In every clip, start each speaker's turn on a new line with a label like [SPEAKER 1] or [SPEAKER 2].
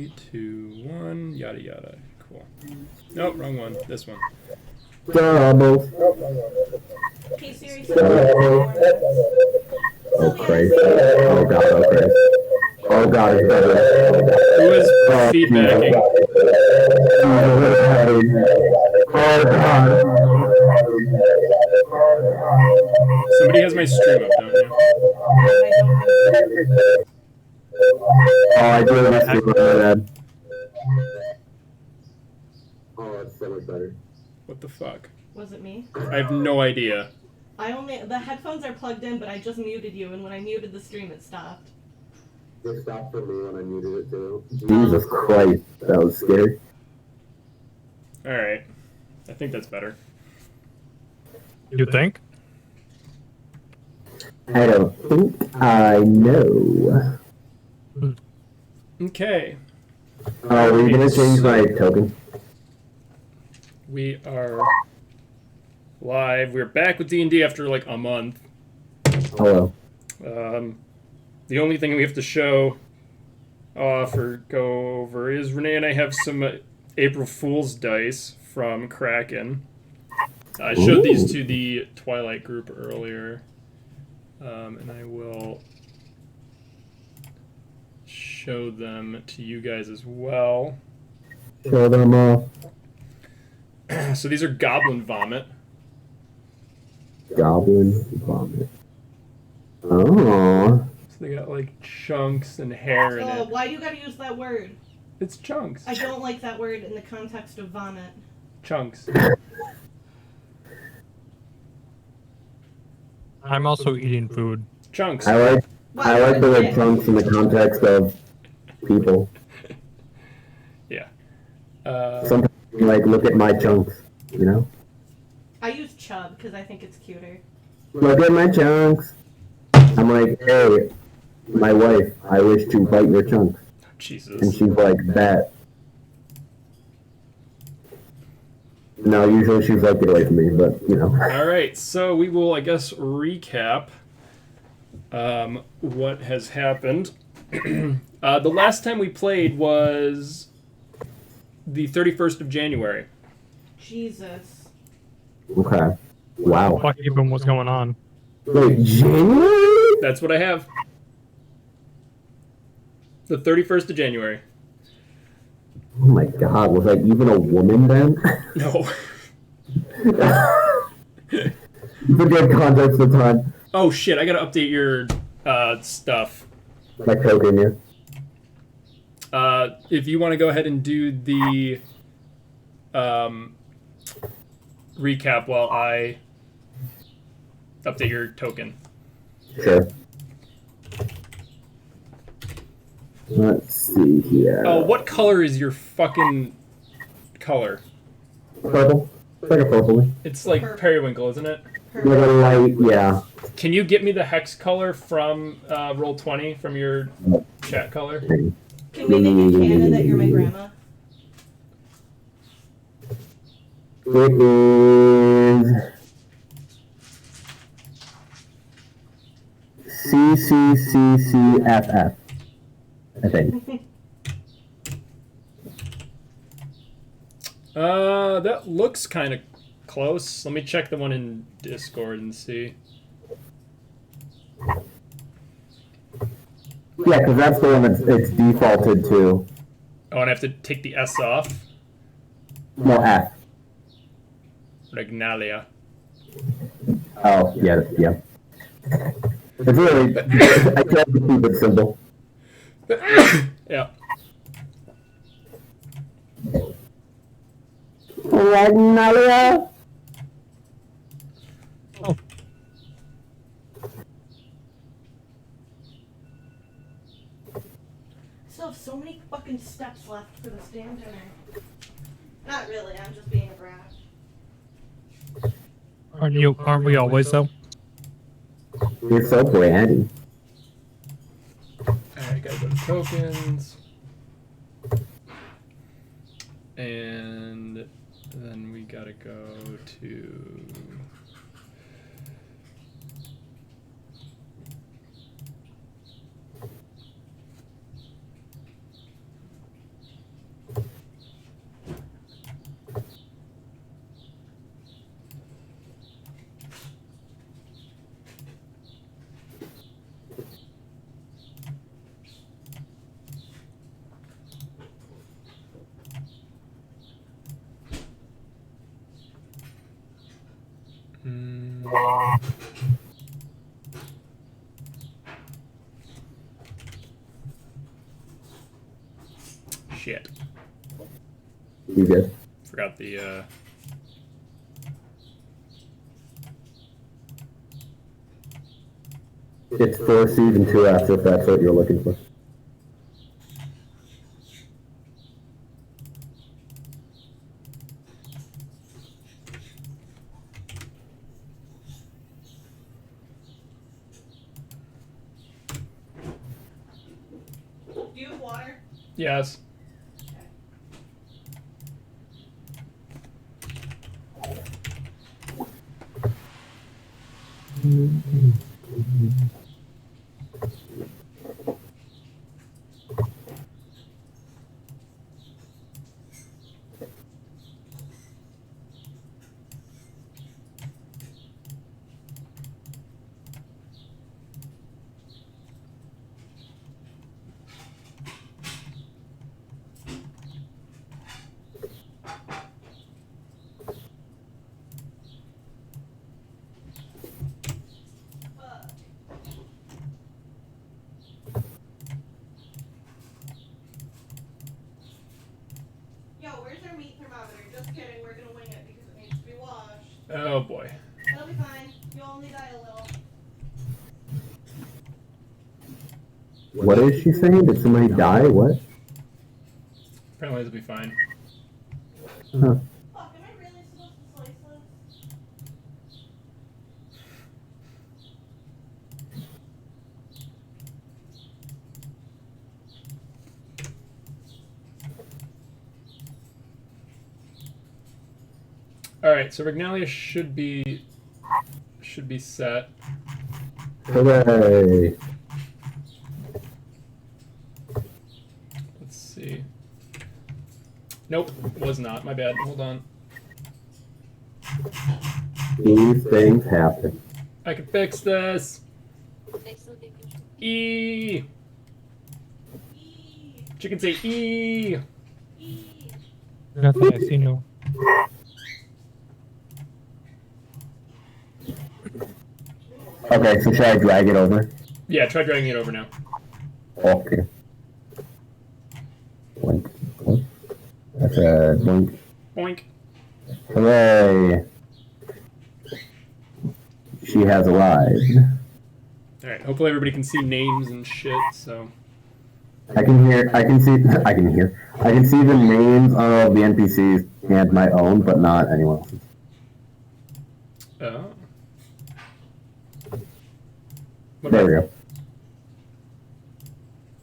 [SPEAKER 1] 3, 2, 1, yada yada. Cool. Nope, wrong one. This one.
[SPEAKER 2] Double.
[SPEAKER 3] Okay, Siri,
[SPEAKER 2] Oh Christ. Oh god, oh Christ. Oh god, it's better.
[SPEAKER 1] Who is feedbacking?
[SPEAKER 2] Oh god.
[SPEAKER 1] Somebody has my stream up, don't you?
[SPEAKER 2] Oh, I do have my stream up, my bad. Oh, that's so much better.
[SPEAKER 1] What the fuck?
[SPEAKER 3] Was it me?
[SPEAKER 1] I have no idea.
[SPEAKER 3] The headphones are plugged in, but I just muted you, and when I muted the stream, it stopped.
[SPEAKER 2] It stopped for me when I muted it too. Jesus Christ, that was scary.
[SPEAKER 1] Alright. I think that's better.
[SPEAKER 4] You think?
[SPEAKER 2] I don't think I know.
[SPEAKER 1] Okay.
[SPEAKER 2] Oh, we're gonna change my token.
[SPEAKER 1] We are live. We're back with D&D after like a month.
[SPEAKER 2] Hello.
[SPEAKER 1] The only thing we have to show off or go over is Renee and I have some April Fool's dice from Kraken. I showed these to the Twilight group earlier, and I will show them to you guys as well.
[SPEAKER 2] Show them off.
[SPEAKER 1] So these are Goblin Vomit.
[SPEAKER 2] Goblin vomit. Oh.
[SPEAKER 1] So they got like chunks and hair in it.
[SPEAKER 3] Why do you gotta use that word?
[SPEAKER 1] It's chunks.
[SPEAKER 3] I don't like that word in the context of vomit.
[SPEAKER 1] Chunks.
[SPEAKER 4] I'm also eating food.
[SPEAKER 1] Chunks.
[SPEAKER 2] I like the word chunks in the context of people.
[SPEAKER 1] Yeah.
[SPEAKER 2] Sometimes you like look at my chunks, you know?
[SPEAKER 3] I use chub because I think it's cuter.
[SPEAKER 2] Look at my chunks. I'm like, hey, my wife, I wish to bite your chunks.
[SPEAKER 1] Jesus.
[SPEAKER 2] And she's like, that. No, usually she's like, get away from me, but, you know.
[SPEAKER 1] Alright, so we will, I guess, recap what has happened. The last time we played was the 31st of January.
[SPEAKER 3] Jesus.
[SPEAKER 2] Okay. Wow.
[SPEAKER 4] Fuck even what's going on.
[SPEAKER 2] Wait, January?
[SPEAKER 1] That's what I have. The 31st of January.
[SPEAKER 2] Oh my god, was I even a woman then?
[SPEAKER 1] No.
[SPEAKER 2] Forget context of time.
[SPEAKER 1] Oh shit, I gotta update your stuff.
[SPEAKER 2] My token, yeah.
[SPEAKER 1] If you want to go ahead and do the recap while I update your token.
[SPEAKER 2] Sure. Let's see here.
[SPEAKER 1] Oh, what color is your fucking color?
[SPEAKER 2] Purple? It's like a purple.
[SPEAKER 1] It's like periwinkle, isn't it?
[SPEAKER 2] Like a light, yeah.
[SPEAKER 1] Can you get me the hex color from Roll20 from your chat color?
[SPEAKER 3] Can we make it canon that you're my grandma?
[SPEAKER 2] It is CCCCFF, I think.
[SPEAKER 1] That looks kind of close. Let me check the one in Discord and see.
[SPEAKER 2] Yeah, because that's the one that's it's defaulted to.
[SPEAKER 1] Oh, and I have to take the S off?
[SPEAKER 2] No, F.
[SPEAKER 1] Regnalia.
[SPEAKER 2] Oh, yeah, yeah. It's really, I tried to keep it simple.
[SPEAKER 1] Yeah.
[SPEAKER 2] Magnolia.
[SPEAKER 4] Oh.
[SPEAKER 3] Still have so many fucking steps left for the stand dinner. Not really, I'm just being a brat.
[SPEAKER 4] Aren't we always though?
[SPEAKER 2] You're so bratty.
[SPEAKER 1] Alright, gotta go to tokens. And then we gotta go to... Shit.
[SPEAKER 2] You good?
[SPEAKER 1] Forgot the,
[SPEAKER 2] It's 4 C's and 2 F's if that's what you're looking for.
[SPEAKER 3] Do you have water?
[SPEAKER 1] yes.
[SPEAKER 3] Fuck. Yo, where's our meat thermometer? Just kidding, we're gonna wing it because it needs to be washed.
[SPEAKER 1] Oh boy.
[SPEAKER 3] It'll be fine. You'll only die a little.
[SPEAKER 2] What is she saying? Did somebody die? What?
[SPEAKER 1] Apparently it'll be fine.
[SPEAKER 2] Huh.
[SPEAKER 3] Fuck, am I really supposed to slice this?
[SPEAKER 1] Alright, so Rignalia should be set.
[SPEAKER 2] Hooray!
[SPEAKER 1] Let's see. Nope, was not. My bad. Hold on.
[SPEAKER 2] These things happen.
[SPEAKER 1] I can fix this. E.
[SPEAKER 3] Eee.
[SPEAKER 1] Chicken say E.
[SPEAKER 3] Eee.
[SPEAKER 4] Nothing I see, no.
[SPEAKER 2] Okay, so should I drag it over?
[SPEAKER 1] Yeah, try dragging it over now.
[SPEAKER 2] Okay. Blink. Blink. That's a blink.
[SPEAKER 1] Boink.
[SPEAKER 2] Hooray! She has arrived.
[SPEAKER 1] Alright, hopefully everybody can see names and shit, so.
[SPEAKER 2] I can see the names of the NPCs and my own, but not anyone else's.
[SPEAKER 1] Oh.
[SPEAKER 2] There we go.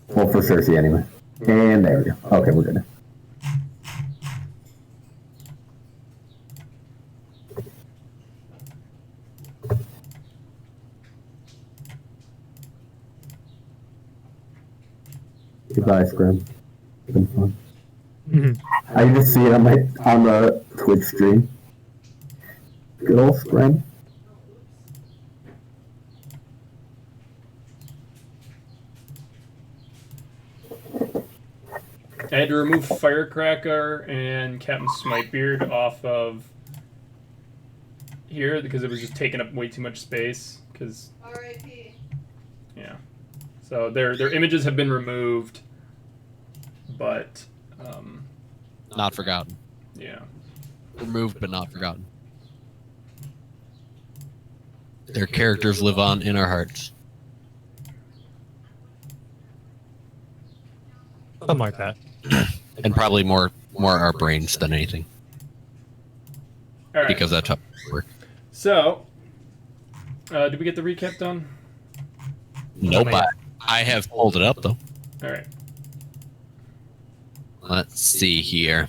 [SPEAKER 2] Well, for Cersei anyway. And there we go. Okay, we're good. Goodbye, Scrim. It's been fun. I can just see it on the Twitch stream. Good old Scrim.
[SPEAKER 1] I had to remove Firecracker and Captain Smitebeard off of here because it was just taking up way too much space. Because
[SPEAKER 3] R.I.P.
[SPEAKER 1] yeah, so their images have been removed, but
[SPEAKER 5] Not forgotten.
[SPEAKER 1] yeah.
[SPEAKER 5] Removed but not forgotten. Their characters live on in our hearts.
[SPEAKER 4] Something like that.
[SPEAKER 5] And probably more our brains than anything.
[SPEAKER 1] All right.
[SPEAKER 5] Because that's how it works.
[SPEAKER 1] So, did we get the recap done?
[SPEAKER 5] Nope. I have pulled it up though.
[SPEAKER 1] All right.
[SPEAKER 5] Let's see here.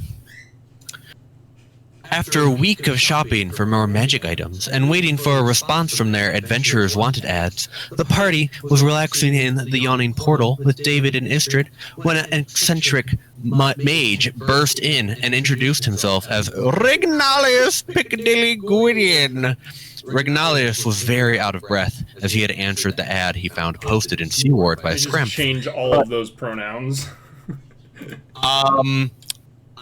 [SPEAKER 5] After a week of shopping for more magic items and waiting for a response from their Adventurers Wanted ads, the party was relaxing in the yawning portal with David and Istrid when an eccentric mage burst in and introduced himself as Rignalius Piccadilly Gwydion. Rignalius was very out of breath as he had answered the ad he found posted in Seaward by
[SPEAKER 1] Just
[SPEAKER 5] Scrimp.
[SPEAKER 1] change all of those pronouns.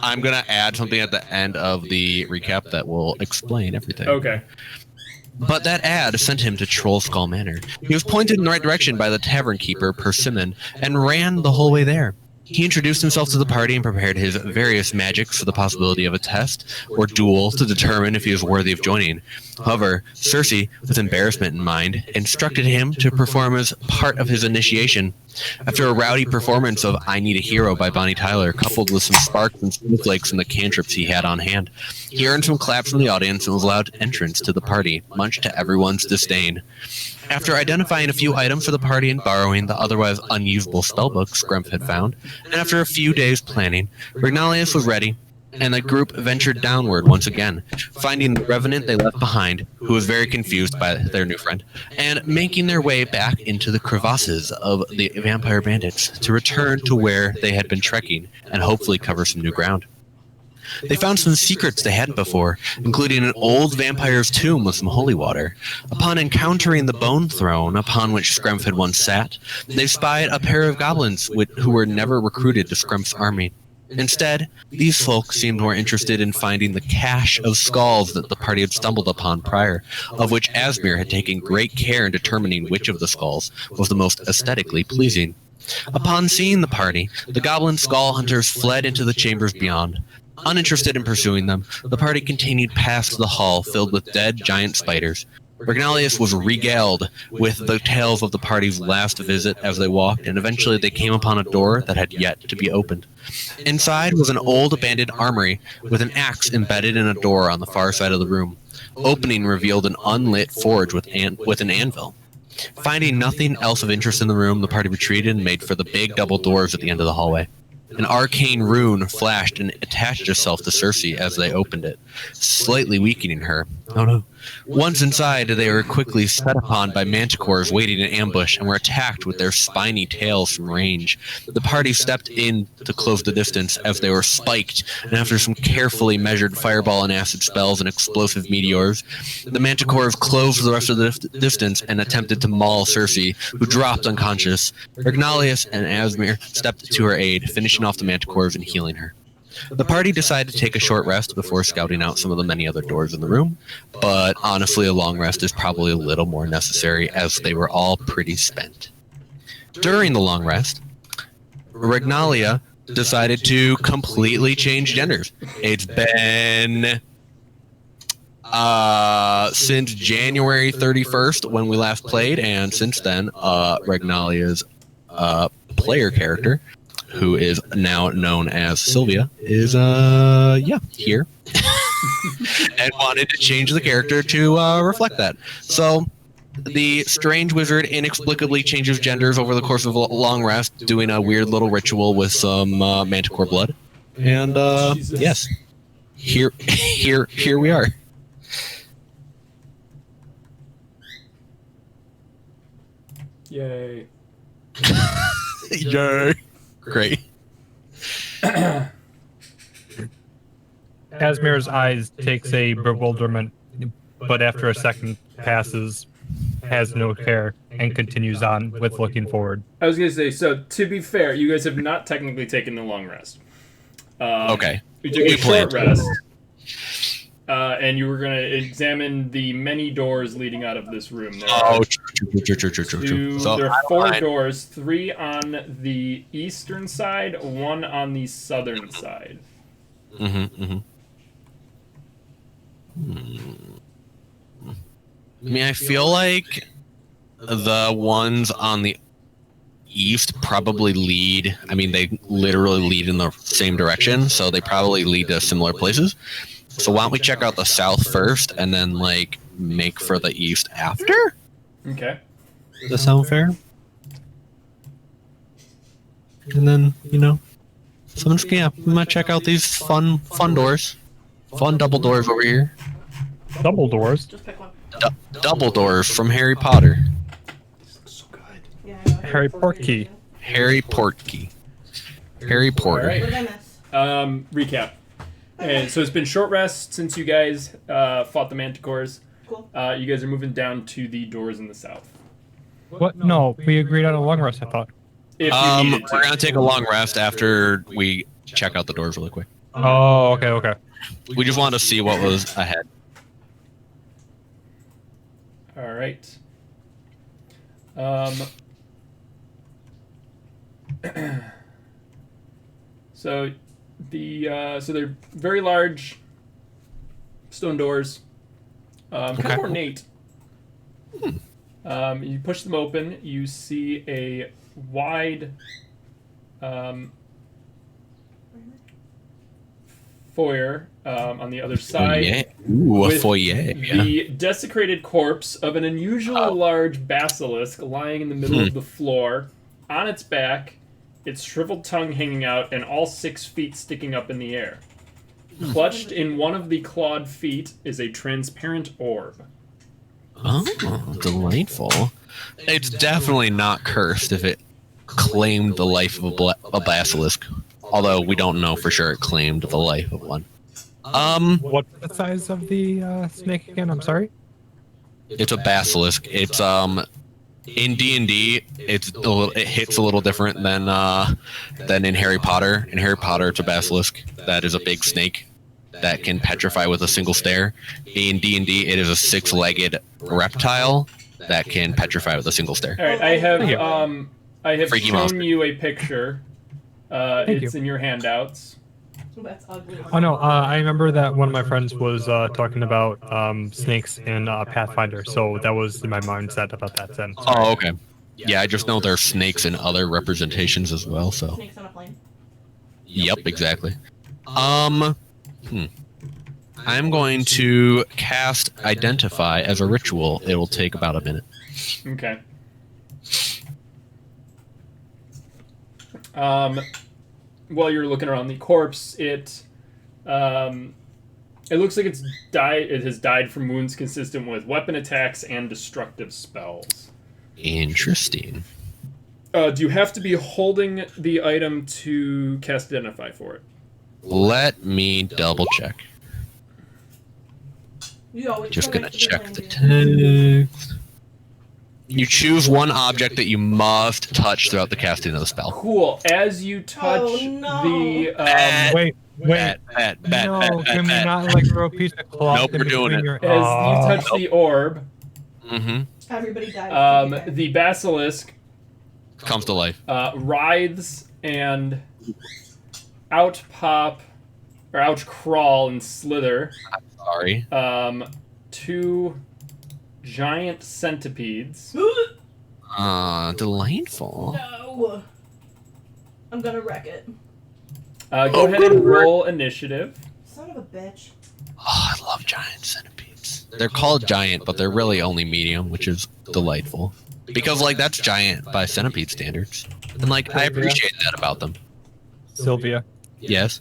[SPEAKER 5] I'm going to add something at the end of the recap that will explain everything.
[SPEAKER 1] Okay.
[SPEAKER 5] But that ad sent him to Trollskull Manor. He was pointed in the right direction by the tavern keeper, Persimmon, and ran the whole way there. He introduced himself to the party and prepared his various magics for the possibility of a test or duel to determine if he was worthy of joining. However, Cersei, with embarrassment in mind, instructed him to perform as part of his initiation. After a rowdy performance of I Need a Hero by Bonnie Tyler, coupled with some sparks and snowflakes from the cantrips he had on hand, he earned some claps from the audience and was allowed entrance to the party, much to everyone's disdain. After identifying a few items for the party and borrowing the otherwise unusable spellbooks Grump had found, and after a few days planning, Rignalius was ready, and the group ventured downward once again, finding the revenant they left behind, who was very confused by their new friend, and making their way back into the crevasses of the vampire bandits to return to where they had been trekking and hopefully cover some new ground. They found some secrets they hadn't before, including an old vampire's tomb with some holy water. Upon encountering the bone throne upon which Scrumph had once sat, they spied a pair of goblins who were never recruited to Scrumph's army. Instead, these folk seemed more interested in finding the cache of skulls that the party had stumbled upon prior, of which Asmir had taken great care in determining which of the skulls was the most aesthetically pleasing. Upon seeing the party, the goblin skull hunters fled into the chambers beyond. Uninterested in pursuing them, the party continued past the hall filled with dead giant spiders. Rignalius was regaled with the tales of the party's last visit as they walked, and eventually they came upon a door that had yet to be opened. Inside was an old abandoned armory with an axe embedded in a door on the far side of the room. Opening revealed an unlit forge with an anvil. Finding nothing else of interest in the room, the party retreated and made for the big double doors at the end of the hallway. An arcane rune flashed and attached itself to Cersei as they opened it, slightly weakening her. Oh no. Once inside, they were quickly set upon by manticores waiting in ambush and were attacked with their spiny tails from range. The party stepped in to close the distance as they were spiked, and after some carefully measured fireball and acid spells and explosive meteors, the manticores closed the rest of the distance and attempted to maul Cersei, who dropped unconscious. Rignalius and Asmir stepped to her aid, finishing off the manticores and healing her. The party decided to take a short rest before scouting out some of the many other doors in the room, but honestly a long rest is probably a little more necessary as they were all pretty spent. During the long rest, Rignalia decided to completely change genders. It's been since January 31st when we last played, and since then Rignalia's player character, who is now known as Sylvia, is here and wanted to change the character to reflect that. So the strange wizard inexplicably changes genders over the course of a long rest, doing a weird little ritual with some manticore blood. And yes, here we are.
[SPEAKER 1] Yay.
[SPEAKER 5] Yay. Great.
[SPEAKER 4] Asmir's eyes takes a bewilderment, but after a second passes, has no care, and continues on with looking forward.
[SPEAKER 1] I was going to say, so to be fair, you guys have not technically taken the long rest.
[SPEAKER 5] Okay.
[SPEAKER 1] We took a short rest. And you were going to examine the many doors leading out of this room. There
[SPEAKER 5] True. So
[SPEAKER 1] there are 4 doors, 3 on the eastern side, 1 on the southern side.
[SPEAKER 5] I mean, I feel like the ones on the east probably lead. I mean, they literally lead in the same direction, so they probably lead to similar places. So why don't we check out the south first, and then make for the east after?
[SPEAKER 1] Okay.
[SPEAKER 5] Does that sound fair? And then so I'm just we might check out these fun doors, fun double doors over here.
[SPEAKER 4] Double doors?
[SPEAKER 3] Just pick one.
[SPEAKER 5] Double doors from Harry Potter.
[SPEAKER 1] This looks so good.
[SPEAKER 3] Yeah, I know.
[SPEAKER 4] Harry Portkey.
[SPEAKER 5] Harry Portkey. Harry Potter.
[SPEAKER 1] All right.
[SPEAKER 3] What did I miss?
[SPEAKER 1] Recap. And so it's been short rest since you guys fought the manticores.
[SPEAKER 3] Cool.
[SPEAKER 1] You guys are moving down to the doors in the south.
[SPEAKER 4] What? No, we agreed on a long rest, I thought.
[SPEAKER 1] If you needed to.
[SPEAKER 5] We're gonna take a long rest after we check out the doors really quick.
[SPEAKER 4] Oh, okay.
[SPEAKER 5] We just wanted to see what was ahead.
[SPEAKER 1] All right. So so they're very large stone doors, kind of ornate. You push them open. You see a wide foyer on the other side.
[SPEAKER 5] Yeah. Ooh, a
[SPEAKER 1] with
[SPEAKER 5] foyer.
[SPEAKER 1] The desecrated corpse of an unusually large basilisk lying in the middle of the floor. On its back, its shriveled tongue hanging out, and all 6 feet sticking up in the air. Clutched in one of the clawed feet is a transparent orb.
[SPEAKER 5] Oh, delightful. It's definitely not cursed if it claimed the life of a basilisk. Although we don't know for sure it claimed the life of one.
[SPEAKER 4] What's the size of the snake again? I'm sorry.
[SPEAKER 5] It's a basilisk. It's in D&D, it hits a little different than in Harry Potter. In Harry Potter, it's a basilisk that is a big snake that can petrify with a single stare. In D&D, it is a 6-legged reptile that can petrify with a single stare.
[SPEAKER 1] All right, I have
[SPEAKER 5] Freaky
[SPEAKER 1] shown
[SPEAKER 5] monster.
[SPEAKER 1] you a picture. It's in your handouts.
[SPEAKER 3] That's ugly.
[SPEAKER 4] Oh no, I remember that one of my friends was talking about snakes in Pathfinder, so that was my mindset about that then.
[SPEAKER 5] Oh, okay. Yeah, I just know there are snakes in other representations as well. So.
[SPEAKER 3] Snakes on a plane.
[SPEAKER 5] Yep, exactly. I'm going to cast Identify as a ritual. It will take about a minute.
[SPEAKER 1] Okay. While you're looking around the corpse, it looks like it's died. It has died from wounds consistent with weapon attacks and destructive spells.
[SPEAKER 5] Interesting.
[SPEAKER 1] Do you have to be holding the item to cast Identify for it?
[SPEAKER 5] Let me double check.
[SPEAKER 3] You always
[SPEAKER 5] Just gonna
[SPEAKER 3] forget to be
[SPEAKER 5] check the
[SPEAKER 3] playing
[SPEAKER 5] text. You choose one object that you must touch throughout the casting of the spell.
[SPEAKER 1] Cool. As you touch the
[SPEAKER 4] Wait,
[SPEAKER 5] Bet.
[SPEAKER 4] no, can we not like throw a piece of cloth
[SPEAKER 5] Nope,
[SPEAKER 4] in
[SPEAKER 5] we're doing
[SPEAKER 4] between
[SPEAKER 5] it.
[SPEAKER 4] your...
[SPEAKER 1] as you touch the orb,
[SPEAKER 5] Mm-hmm.
[SPEAKER 3] Everybody dies.
[SPEAKER 1] the basilisk
[SPEAKER 5] Comes to life.
[SPEAKER 1] writhes and out crawl and slither
[SPEAKER 5] Sorry.
[SPEAKER 1] 2 giant centipedes.
[SPEAKER 5] Delightful.
[SPEAKER 3] No. I'm gonna wreck it.
[SPEAKER 1] Go ahead and roll initiative.
[SPEAKER 3] Son of a bitch.
[SPEAKER 5] Oh, I love giant centipedes. They're called giant, but they're really only medium, which is delightful. Because, like, that's giant by centipede standards. And, like, I appreciate that about them.
[SPEAKER 4] Sylvia,
[SPEAKER 5] Yes.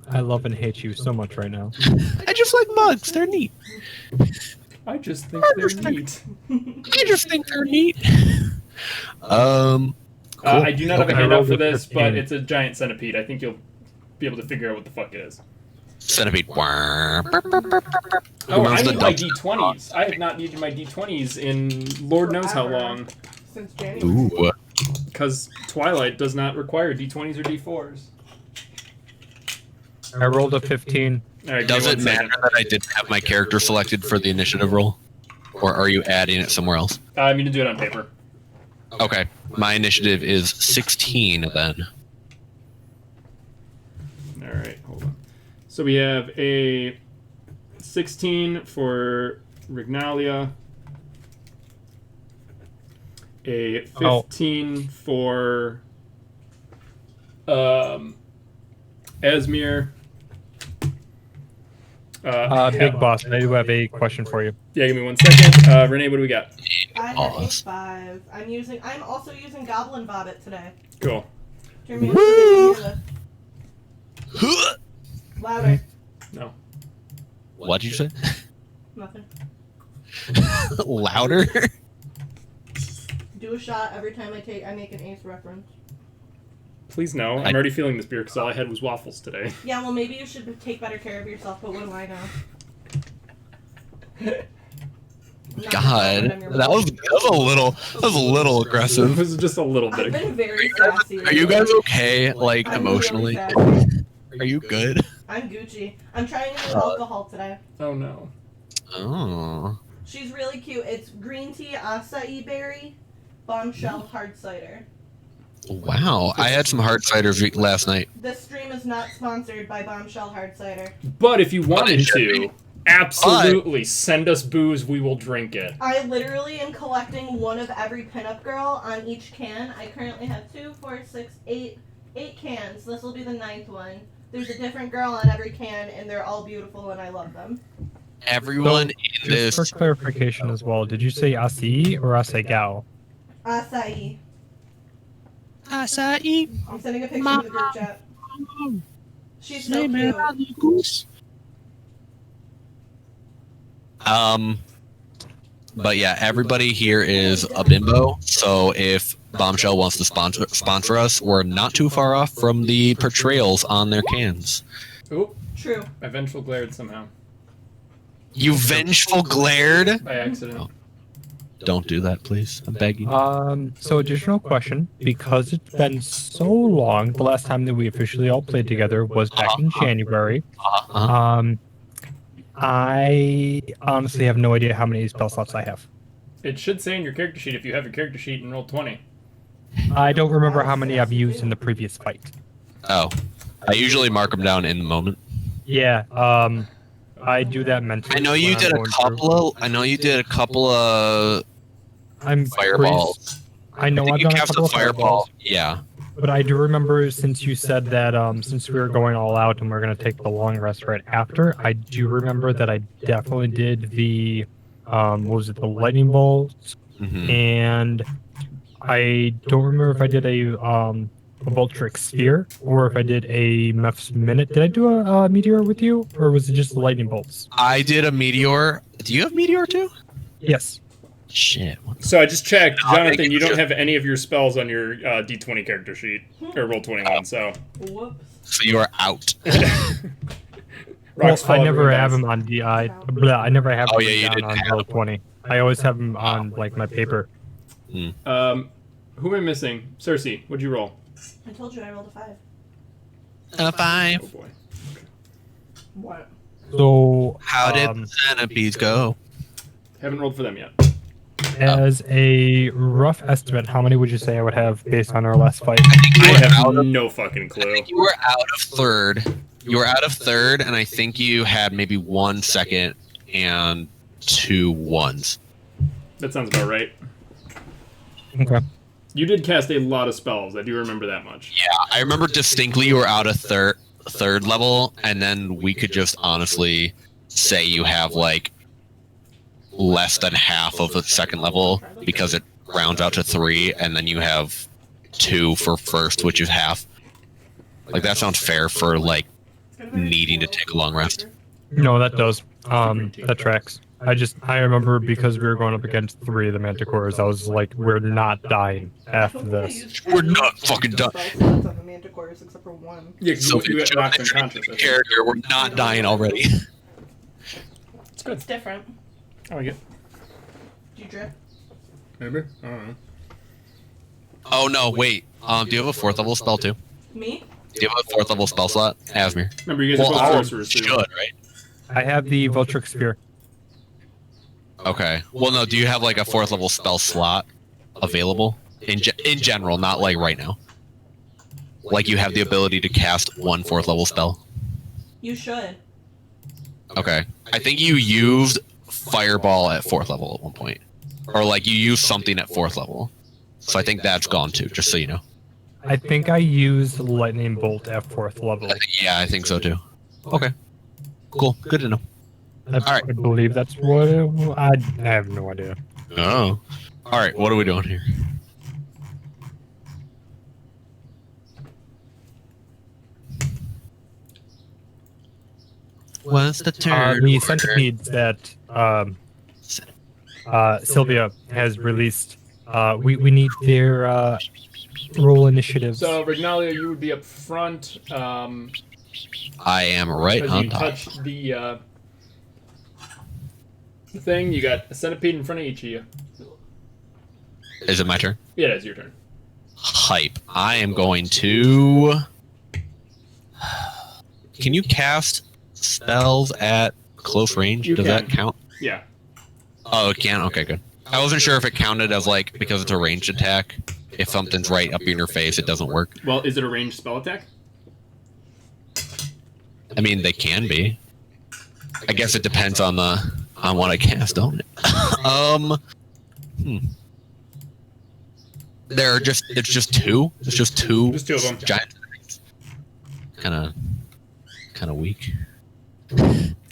[SPEAKER 4] I love and hate you so much right now.
[SPEAKER 5] I just like bugs. They're neat.
[SPEAKER 1] I just think they're neat.
[SPEAKER 5] I just think they're neat. Cool.
[SPEAKER 1] I do not have a
[SPEAKER 4] Okay, I
[SPEAKER 1] handout
[SPEAKER 4] rolled
[SPEAKER 1] for
[SPEAKER 4] a
[SPEAKER 1] this, but
[SPEAKER 4] 15.
[SPEAKER 1] it's a giant centipede. I think you'll be able to figure out what the fuck it is.
[SPEAKER 5] Centipede.
[SPEAKER 1] Oh, I need my D20s. I have not needed my D20s in Lord knows how
[SPEAKER 3] Forever.
[SPEAKER 1] long.
[SPEAKER 3] Since January.
[SPEAKER 5] Ooh.
[SPEAKER 1] Because Twilight does not require D20s or D4s.
[SPEAKER 4] I rolled a 15.
[SPEAKER 1] All right,
[SPEAKER 5] Does
[SPEAKER 1] give
[SPEAKER 5] it
[SPEAKER 1] me 1
[SPEAKER 5] matter
[SPEAKER 1] second.
[SPEAKER 5] that I didn't have my character selected for the initiative roll? Or are you adding it somewhere else?
[SPEAKER 1] I need to do it on paper.
[SPEAKER 5] Okay. My initiative is 16 then.
[SPEAKER 1] All right, hold on. So we have a 16 for Rignalia, a 15 for Esmir.
[SPEAKER 4] Big boss, I do have a question for you.
[SPEAKER 1] Yeah, give me 1 second. Renee, what do we got?
[SPEAKER 3] I have
[SPEAKER 5] Pause.
[SPEAKER 3] 5. I'm also using Goblin Vomit today.
[SPEAKER 1] Cool.
[SPEAKER 3] Turn me into the Louder.
[SPEAKER 1] No.
[SPEAKER 5] What did you say?
[SPEAKER 3] Nothing.
[SPEAKER 5] Louder?
[SPEAKER 3] Do a shot every time I make an Ace reference.
[SPEAKER 1] Please no. I'm already feeling this beer because all I had was waffles today.
[SPEAKER 3] Yeah, well, maybe you should take better care of yourself, but what do I know?
[SPEAKER 5] God, that was a little
[SPEAKER 1] It
[SPEAKER 5] aggressive.
[SPEAKER 1] was just a little
[SPEAKER 3] I've
[SPEAKER 1] bit.
[SPEAKER 3] been very sassy.
[SPEAKER 5] Are you guys okay, like,
[SPEAKER 3] I'm
[SPEAKER 5] emotionally?
[SPEAKER 3] really sassy.
[SPEAKER 5] Are you good?
[SPEAKER 3] I'm Gucci. I'm trying a new alcohol today.
[SPEAKER 1] Oh no.
[SPEAKER 5] Oh.
[SPEAKER 3] She's really cute. It's green tea, acai berry, bombshell, hard cider.
[SPEAKER 5] Wow, I had some hard cider last night.
[SPEAKER 3] This stream is not sponsored by Bombshell Hard Cider.
[SPEAKER 1] But if you wanted
[SPEAKER 5] should
[SPEAKER 1] to,
[SPEAKER 5] be.
[SPEAKER 1] absolutely send us booze. We will drink it.
[SPEAKER 3] I literally am collecting one of every pinup girl on each can. I currently have 2, 4, 6, 8 cans. This will be the 9th one. There's a different girl on every can, and they're all beautiful, and I love them.
[SPEAKER 5] Everyone in
[SPEAKER 4] Just
[SPEAKER 5] this.
[SPEAKER 4] for clarification as well, did you say acai or acai?
[SPEAKER 3] Acai.
[SPEAKER 5] Acai.
[SPEAKER 3] I'm sending a picture to the group chat. She's so cute.
[SPEAKER 5] But yeah, everybody here is a bimbo. So if Bombshell wants to sponsor us, we're not too far off from the portrayals on their cans.
[SPEAKER 1] Oop,
[SPEAKER 3] True.
[SPEAKER 1] I vengeful glared somehow.
[SPEAKER 5] You vengeful glared.
[SPEAKER 1] By accident.
[SPEAKER 5] Oh. Don't do that, please. I'm begging.
[SPEAKER 4] So additional question, because it's been so long, the last time that we officially all played together was back in January. I honestly have no idea how many spell slots I have.
[SPEAKER 1] It should say in your character sheet if you have your character sheet and roll 20.
[SPEAKER 4] I don't remember how many I've used in the previous fight.
[SPEAKER 5] Oh, I usually mark them down in the moment.
[SPEAKER 4] Yeah, I do that mentally.
[SPEAKER 5] I know you
[SPEAKER 4] when I'm
[SPEAKER 5] did a
[SPEAKER 4] going through.
[SPEAKER 5] couple of. I know you did a couple of
[SPEAKER 4] I'm
[SPEAKER 5] fireballs.
[SPEAKER 4] I know
[SPEAKER 5] I think
[SPEAKER 4] I've
[SPEAKER 5] you
[SPEAKER 4] done a
[SPEAKER 5] cast
[SPEAKER 4] couple
[SPEAKER 5] a
[SPEAKER 4] of fireballs.
[SPEAKER 5] fireball. Yeah.
[SPEAKER 4] But I do remember, since you said that since we were going all out and we're going to take the long rest right after, I do remember that I definitely did the, what was it, the lightning bolt,
[SPEAKER 5] Mm-hmm.
[SPEAKER 4] and I don't remember if I did a Voltric sphere or if I did a Meph's minute. Did I do a meteor with you, or was it just the lightning bolts?
[SPEAKER 5] I did a meteor. Do you have meteor too?
[SPEAKER 4] Yes.
[SPEAKER 5] Shit.
[SPEAKER 1] So I just checked,
[SPEAKER 5] I'll make
[SPEAKER 1] Jonathan.
[SPEAKER 5] it
[SPEAKER 1] You don't
[SPEAKER 5] just-
[SPEAKER 1] have any of your spells on your D20 character sheet or roll 21. So
[SPEAKER 3] Whoops.
[SPEAKER 5] So you are out.
[SPEAKER 4] Well,
[SPEAKER 1] Rocks fall
[SPEAKER 4] I never
[SPEAKER 1] everywhere,
[SPEAKER 4] have
[SPEAKER 1] guys.
[SPEAKER 4] them on DI. I never have
[SPEAKER 5] Oh,
[SPEAKER 4] them
[SPEAKER 5] yeah, you
[SPEAKER 4] down
[SPEAKER 5] didn't
[SPEAKER 4] on
[SPEAKER 5] have
[SPEAKER 4] roll 20. I always have them on like my paper.
[SPEAKER 1] Who am I missing? Cersei, what'd you roll?
[SPEAKER 3] I told you I rolled a 5.
[SPEAKER 5] A 5.
[SPEAKER 1] Oh boy.
[SPEAKER 3] What?
[SPEAKER 4] So
[SPEAKER 5] How did the centipedes go?
[SPEAKER 1] Haven't rolled for them yet.
[SPEAKER 4] as a rough estimate, how many would you say I would have based on our last fight?
[SPEAKER 1] I
[SPEAKER 5] You were out
[SPEAKER 1] have
[SPEAKER 5] of-
[SPEAKER 1] no fucking
[SPEAKER 5] I
[SPEAKER 1] clue.
[SPEAKER 5] think you were out of third. You were out of third, and I think you had maybe 1 second and 2 ones.
[SPEAKER 1] That sounds about right.
[SPEAKER 4] Okay.
[SPEAKER 1] You did cast a lot of spells. I do remember that much.
[SPEAKER 5] Yeah, I remember distinctly you were out of third level, and then we could just honestly say you have like less than half of the second level because it rounds out to 3, and then you have 2 for first, which is half. Like that sounds fair for like needing to take a long rest.
[SPEAKER 4] No, that does. That tracks. I remember because we were going up against 3 of the Manticores, I was like, we're not dying after this.
[SPEAKER 5] We're not fucking done.
[SPEAKER 3] On the Manticores except for 1.
[SPEAKER 1] Yeah,
[SPEAKER 5] So
[SPEAKER 1] you
[SPEAKER 5] if
[SPEAKER 1] got knocked unconscious. I think.
[SPEAKER 5] character, we're not dying already.
[SPEAKER 1] It's good.
[SPEAKER 3] It's different.
[SPEAKER 1] I like it.
[SPEAKER 3] Do you drip?
[SPEAKER 1] Maybe? I don't know.
[SPEAKER 5] Oh no, wait. Do you have a 4th level spell too?
[SPEAKER 3] Me?
[SPEAKER 5] Do you have a 4th level spell slot, Asmir?
[SPEAKER 1] Remember, you guys are
[SPEAKER 5] Well,
[SPEAKER 1] both
[SPEAKER 5] all
[SPEAKER 1] sorcerers, too.
[SPEAKER 5] should, right?
[SPEAKER 4] I have the Voltric Sphere.
[SPEAKER 5] Okay. Well, no. Do you have like a 4th level spell slot available in general, not like right now? Like you have the ability to cast 1 4th level spell.
[SPEAKER 3] You should.
[SPEAKER 5] Okay. I think you used Fireball at 4th level at one point, or like you used something at 4th level. So I think that's gone too. Just so you know.
[SPEAKER 4] I think I used Lightning Bolt at 4th level.
[SPEAKER 5] Yeah, I think so too. Okay. Cool. Good to know.
[SPEAKER 4] I believe that's what I have no idea.
[SPEAKER 5] Oh. All right. What are we doing here? What's the turn?
[SPEAKER 4] The
[SPEAKER 5] order?
[SPEAKER 4] centipedes that Sylvia has released. We need their roll initiatives.
[SPEAKER 1] So, Rignalia, you would be up front.
[SPEAKER 5] I am right
[SPEAKER 1] As
[SPEAKER 5] on
[SPEAKER 1] you
[SPEAKER 5] top.
[SPEAKER 1] touch the thing, you got a centipede in front of each of you.
[SPEAKER 5] Is it my turn?
[SPEAKER 1] Yeah, it's your turn.
[SPEAKER 5] Hype. I am going to. Can you cast spells at close range?
[SPEAKER 1] You
[SPEAKER 5] Does
[SPEAKER 1] can.
[SPEAKER 5] that count?
[SPEAKER 1] Yeah.
[SPEAKER 5] Oh, it can? Okay, good. I wasn't sure if it counted as like because it's a ranged attack. if something's right up in your face, it doesn't work.
[SPEAKER 1] Well, is it a ranged spell attack?
[SPEAKER 5] I mean, they can be. I guess it depends on what I cast, don't it? It's just two. It's just two.
[SPEAKER 1] Just two of them.
[SPEAKER 5] Giant. Kind of weak.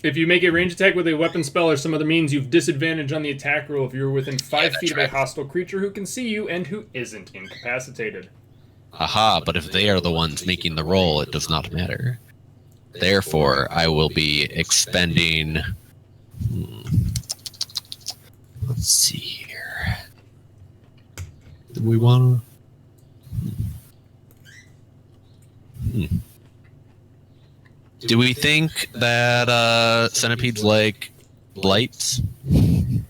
[SPEAKER 1] If you make a ranged attack with a weapon spell or some other means, you've disadvantage on the attack roll if you're within 5 feet of a hostile creature who can see you and who isn't incapacitated.
[SPEAKER 5] Aha, but if they are the ones making the roll, it does not matter. Therefore, I will be expending... Let's see here. Do we want to... Do we think that centipedes like blights? You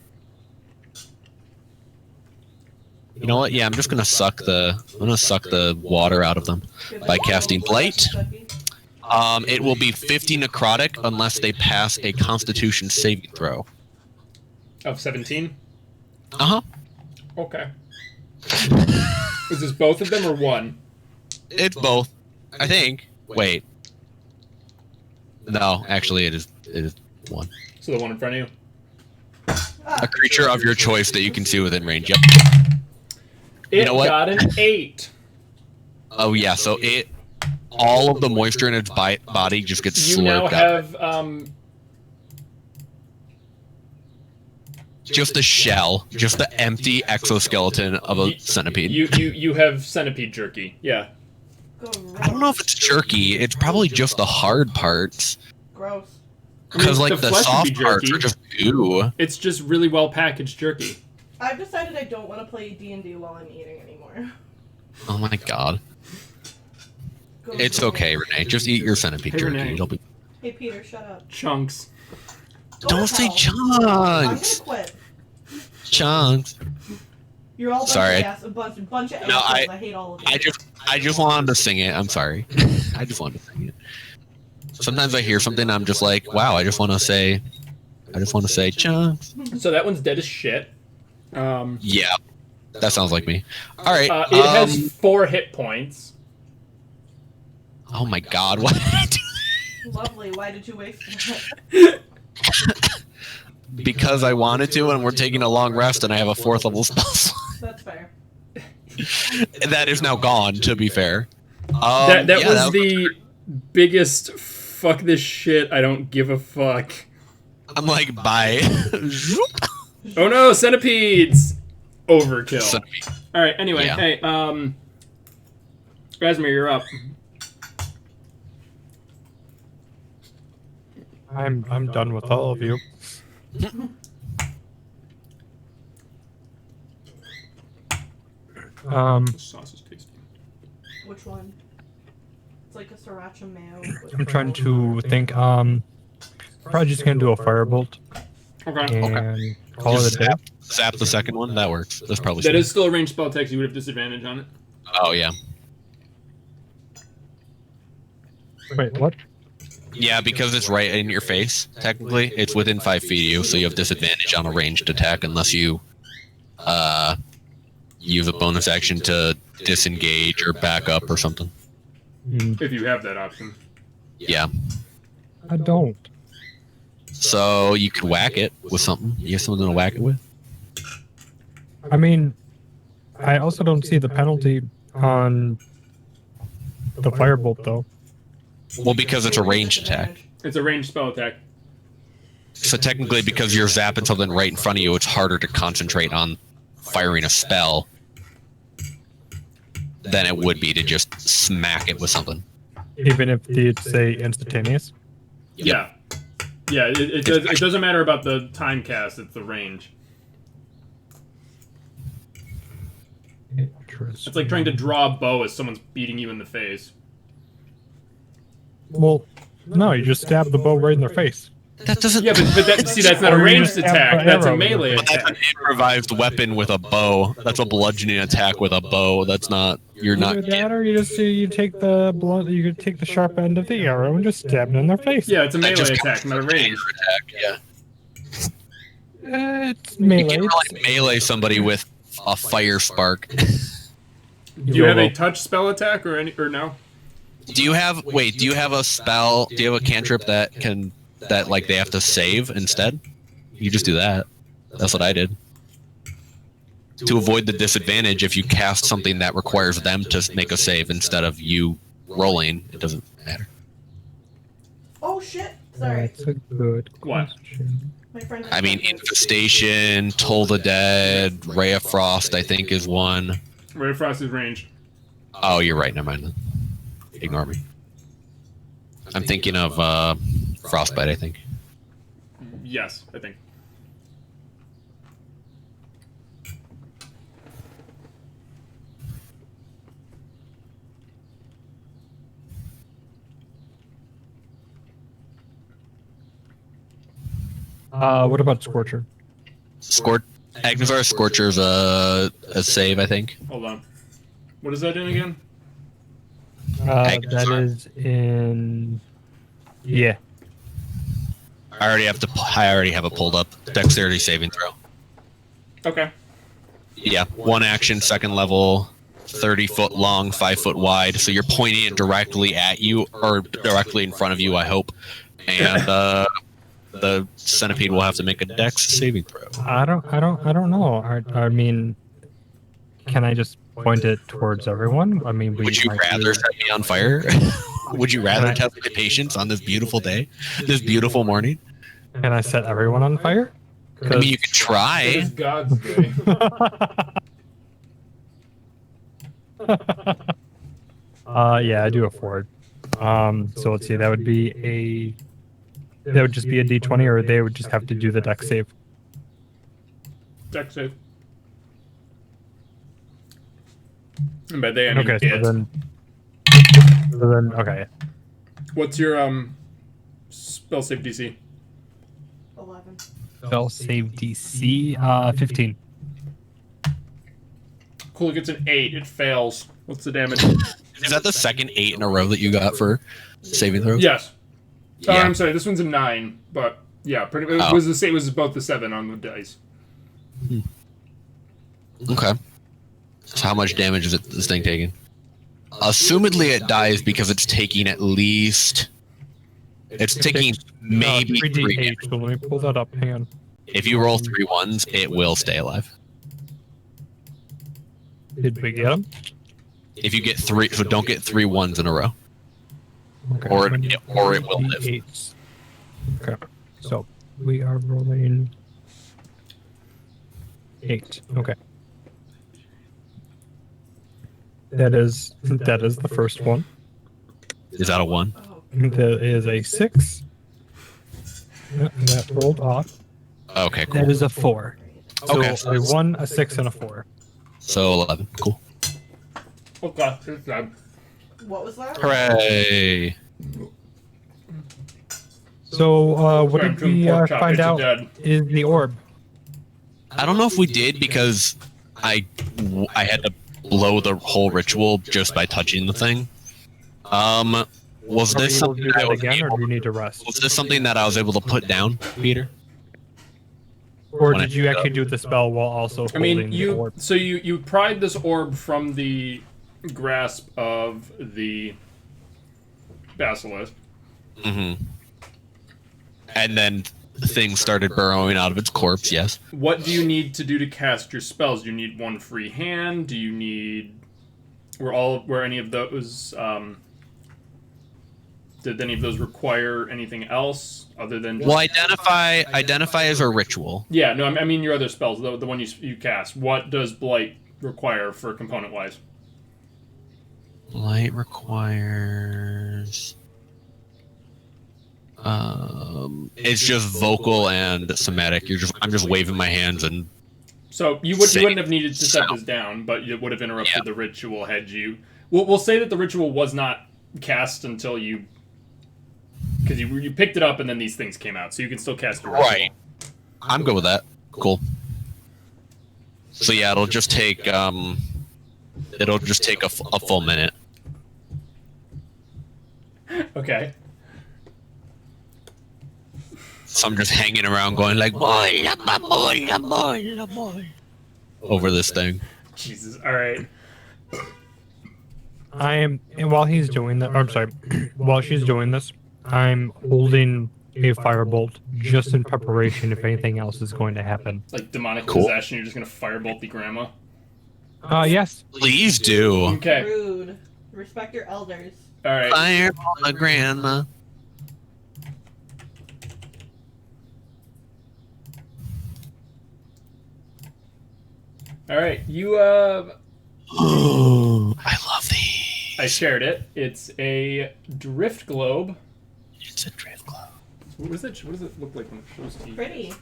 [SPEAKER 5] know what? Yeah, I'm just gonna suck the water out of them by casting blight. It will be 50 necrotic unless they pass a Constitution saving throw.
[SPEAKER 1] Of 17?
[SPEAKER 5] Uh-huh.
[SPEAKER 1] Okay. Is this both of them or one?
[SPEAKER 5] It's both, I think. Wait. No, actually, it is one.
[SPEAKER 1] So the one in front of you?
[SPEAKER 5] A creature of your choice that you can see within range. Yep.
[SPEAKER 1] It got an 8.
[SPEAKER 5] Oh yeah, so all of the moisture in its body just gets slurped
[SPEAKER 1] You now
[SPEAKER 5] up.
[SPEAKER 1] have
[SPEAKER 5] just the shell, just the empty exoskeleton of a centipede.
[SPEAKER 1] You have centipede jerky. Yeah.
[SPEAKER 5] I don't know if it's jerky. It's probably just the hard parts.
[SPEAKER 3] Gross.
[SPEAKER 5] Because like the
[SPEAKER 1] flesh would be
[SPEAKER 5] soft parts
[SPEAKER 1] jerky.
[SPEAKER 5] are just goo.
[SPEAKER 1] It's just really well packaged jerky.
[SPEAKER 3] I've decided I don't want to play D&D while I'm eating anymore.
[SPEAKER 5] Oh my god. It's okay, Renee. Just eat your centipede
[SPEAKER 1] Hey,
[SPEAKER 5] jerky.
[SPEAKER 1] Renee.
[SPEAKER 5] It'll be.
[SPEAKER 3] Hey Peter, shut up.
[SPEAKER 1] Chunks.
[SPEAKER 5] Don't say
[SPEAKER 3] I'm gonna
[SPEAKER 5] chunks.
[SPEAKER 3] quit.
[SPEAKER 5] Chunks.
[SPEAKER 3] You're all
[SPEAKER 5] Sorry.
[SPEAKER 3] a bunch of assholes.
[SPEAKER 5] No,
[SPEAKER 3] I hate all of you.
[SPEAKER 5] I just wanted to sing it. I'm sorry. I just wanted to sing it. Sometimes I hear something, I'm just like, wow. I just want to say chunks.
[SPEAKER 1] So that one's dead as shit.
[SPEAKER 5] Yeah, that sounds like me. All right.
[SPEAKER 1] It has 4 hit points.
[SPEAKER 5] Oh my god, what did I do?
[SPEAKER 3] Lovely. Why did you waste it?
[SPEAKER 5] Because I wanted to, and we're taking a long rest, and I have a 4th level spell slot.
[SPEAKER 3] That's fair.
[SPEAKER 5] That is now gone, to be fair.
[SPEAKER 1] That
[SPEAKER 5] yeah,
[SPEAKER 1] was the biggest fuck this shit, I don't give a fuck.
[SPEAKER 5] I'm like, bye.
[SPEAKER 1] Oh no, centipedes! Overkill.
[SPEAKER 5] Centipede.
[SPEAKER 1] Alright, anyway,
[SPEAKER 5] Yeah.
[SPEAKER 1] hey, Rasmir, you're up.
[SPEAKER 4] I'm done with all of you.
[SPEAKER 1] This sauce is tasty.
[SPEAKER 3] Which one? It's like a sriracha mayo.
[SPEAKER 4] I'm trying to think. Probably just gonna do a firebolt
[SPEAKER 1] Okay.
[SPEAKER 4] and call it
[SPEAKER 5] Just
[SPEAKER 4] a day.
[SPEAKER 5] zap the second one. That works. That's probably
[SPEAKER 1] That
[SPEAKER 5] smart.
[SPEAKER 1] is still a ranged spell attack, so you would have disadvantage on it.
[SPEAKER 5] Oh yeah.
[SPEAKER 4] Wait, what?
[SPEAKER 5] Yeah, because it's right in your face. Technically, it's within 5 feet of you, so you have disadvantage on a ranged attack unless you use a bonus action to disengage or back up or something.
[SPEAKER 1] If you have that option.
[SPEAKER 5] Yeah.
[SPEAKER 4] I don't.
[SPEAKER 5] So you could whack it with something. You have something to whack it with?
[SPEAKER 4] I mean, I also don't see the penalty on the firebolt though.
[SPEAKER 5] Well, because it's a ranged attack.
[SPEAKER 1] It's a ranged spell attack.
[SPEAKER 5] So technically, because you're zapping something right in front of you, it's harder to concentrate on firing a spell than it would be to just smack it with something.
[SPEAKER 4] Even if it's say instantaneous.
[SPEAKER 1] Yeah. Yeah, it doesn't matter about the time cast, it's the range. It's like trying to draw a bow as someone's beating you in the face.
[SPEAKER 4] Well, no, you just stab the bow right in their face.
[SPEAKER 5] That doesn't.
[SPEAKER 1] Yeah, but that's not a
[SPEAKER 4] Or you
[SPEAKER 1] ranged
[SPEAKER 4] just have
[SPEAKER 1] attack,
[SPEAKER 4] an
[SPEAKER 1] that's a
[SPEAKER 4] arrow.
[SPEAKER 1] melee
[SPEAKER 5] That's an
[SPEAKER 1] attack.
[SPEAKER 5] improvised weapon with a bow. That's a bludgeoning attack with a bow. That's not. You're not.
[SPEAKER 4] Either that, or you take the blunt, you could take the sharp end of the arrow and just stab it in their face.
[SPEAKER 1] Yeah, it's a
[SPEAKER 5] That
[SPEAKER 1] melee
[SPEAKER 5] just
[SPEAKER 1] attack, not a range.
[SPEAKER 5] Attack, yeah.
[SPEAKER 4] It's
[SPEAKER 5] You
[SPEAKER 4] melee.
[SPEAKER 5] can't really melee somebody with a fire spark.
[SPEAKER 1] Do you have a touch spell attack or no?
[SPEAKER 5] Do you have a spell? Do you have a cantrip that like they have to save instead? You just do that. That's what I did. To avoid the disadvantage if you cast something that requires them to make a save instead of you rolling, it doesn't matter.
[SPEAKER 3] Oh shit! Sorry.
[SPEAKER 4] That's a good
[SPEAKER 1] What?
[SPEAKER 4] question.
[SPEAKER 3] My friend.
[SPEAKER 5] I mean, Infestation, Toll the Dead, Ray of Frost, I think is one.
[SPEAKER 1] Ray of Frost is ranged.
[SPEAKER 5] Oh, you're right. Never mind. Ignore me. I'm thinking of Frostbite, I think.
[SPEAKER 1] Yes, I think.
[SPEAKER 4] What about Scorcher?
[SPEAKER 5] Agnesar Scorcher's a save, I think.
[SPEAKER 1] Hold on. What is that in again?
[SPEAKER 4] That is in. Yeah.
[SPEAKER 5] I already have it pulled up. Dexterity saving throw.
[SPEAKER 1] Okay.
[SPEAKER 5] Yeah, one action, second level, 30 foot long, 5 foot wide. So you're pointing it directly at you, or directly in front of you, I hope. And the centipede will have to make a Dex saving throw.
[SPEAKER 4] I don't know. I mean, can I just point it towards everyone? I mean,
[SPEAKER 5] Would you rather set me on fire? Would you rather test my patience on this beautiful day, this beautiful morning?
[SPEAKER 4] Can I set everyone on fire?
[SPEAKER 5] I mean, you could
[SPEAKER 1] It
[SPEAKER 5] try.
[SPEAKER 1] is God's day.
[SPEAKER 4] Yeah, I do afford. So let's see. That would just be a D20, or they would just have to do the Dex save.
[SPEAKER 1] Dex save. And by they, I mean
[SPEAKER 4] Okay,
[SPEAKER 1] it.
[SPEAKER 4] so then, okay.
[SPEAKER 1] What's your spell save DC?
[SPEAKER 3] 11.
[SPEAKER 4] Spell save DC, 15.
[SPEAKER 1] Cool, it gets an 8. It fails. What's the damage?
[SPEAKER 5] Is that the second 8 in a row that you got for saving throws?
[SPEAKER 1] Yes. Oh,
[SPEAKER 5] Yeah.
[SPEAKER 1] I'm sorry. This one's a 9, but yeah, pretty. It was the same. It was both the 7 on the dice.
[SPEAKER 5] Okay. So how much damage is this thing taking? Assumedly it dies because it's taking at least... It's taking maybe 3
[SPEAKER 4] 3d8.
[SPEAKER 5] damage.
[SPEAKER 4] So let me pull that up. Hang on.
[SPEAKER 5] If you roll 3 ones, it will stay alive.
[SPEAKER 4] Did we get him?
[SPEAKER 5] If you get 3... So don't get 3 ones in a row.
[SPEAKER 4] Okay.
[SPEAKER 5] Or it will live.
[SPEAKER 4] 3d8s. Okay. So we are rolling 8. Okay. That is the first one.
[SPEAKER 5] Is that a 1?
[SPEAKER 4] That is a 6. That rolled off.
[SPEAKER 5] Okay, cool.
[SPEAKER 4] That is a 4. So
[SPEAKER 5] Okay.
[SPEAKER 4] a 1, a 6, and a 4.
[SPEAKER 5] So 11. Cool.
[SPEAKER 1] Okay, it's dead.
[SPEAKER 3] What was that?
[SPEAKER 5] Hooray!
[SPEAKER 4] So what did
[SPEAKER 1] Tune
[SPEAKER 4] we
[SPEAKER 1] pork chop,
[SPEAKER 4] find
[SPEAKER 1] it's
[SPEAKER 4] out
[SPEAKER 1] dead.
[SPEAKER 4] is the orb?
[SPEAKER 5] I don't know if we did because I had to blow the whole ritual just by touching the thing. Was
[SPEAKER 4] Are
[SPEAKER 5] this
[SPEAKER 4] you able to
[SPEAKER 5] something
[SPEAKER 4] do
[SPEAKER 5] that I
[SPEAKER 4] that
[SPEAKER 5] was
[SPEAKER 4] again, or
[SPEAKER 5] able,
[SPEAKER 4] do you need to rest?
[SPEAKER 5] was this something that I was able to put down, Peter?
[SPEAKER 4] Or
[SPEAKER 5] when I
[SPEAKER 4] did you
[SPEAKER 5] picked it
[SPEAKER 4] actually
[SPEAKER 5] up?
[SPEAKER 4] do the spell while also
[SPEAKER 1] I
[SPEAKER 4] holding
[SPEAKER 1] mean,
[SPEAKER 4] the
[SPEAKER 1] you
[SPEAKER 4] orb?
[SPEAKER 1] so you pried this orb from the grasp of the basilisk.
[SPEAKER 5] Mm-hmm. And then things started burrowing out of its corpse. Yes.
[SPEAKER 1] What do you need to do to cast your spells? Do you need one free hand? Do you need were any of those did any of those require anything else other than just...
[SPEAKER 5] Well, identify as a ritual.
[SPEAKER 1] Yeah, no, I mean your other spells, the one you cast. What does Blight require for component wise?
[SPEAKER 5] Light requires. It's just vocal and somatic. I'm just waving my hands and.
[SPEAKER 1] So you wouldn't have needed to set this down, but it would have interrupted the ritual had you. We'll say that the ritual was not cast until you, because you picked it up and then these things came out, so you can still cast the ritual.
[SPEAKER 5] Right. I'm good with that. Cool. So yeah, it'll just take a full minute.
[SPEAKER 1] Okay.
[SPEAKER 5] So I'm just hanging around going like, boy, over this thing.
[SPEAKER 1] Jesus. All right.
[SPEAKER 4] and while he's doing that, I'm sorry, while she's doing this, I'm holding a firebolt just in preparation if anything else is going to happen.
[SPEAKER 1] Like demonic
[SPEAKER 5] Cool.
[SPEAKER 1] possession, you're just gonna firebolt the grandma.
[SPEAKER 4] Yes.
[SPEAKER 5] Please do.
[SPEAKER 1] Okay.
[SPEAKER 3] Rude. Respect your elders.
[SPEAKER 1] All right.
[SPEAKER 5] Fireball the grandma.
[SPEAKER 1] All right. You
[SPEAKER 5] Oh, I love these.
[SPEAKER 1] I shared it. It's a drift globe.
[SPEAKER 5] It's a drift globe.
[SPEAKER 1] What does it look like when it shows to you?
[SPEAKER 3] Pretty.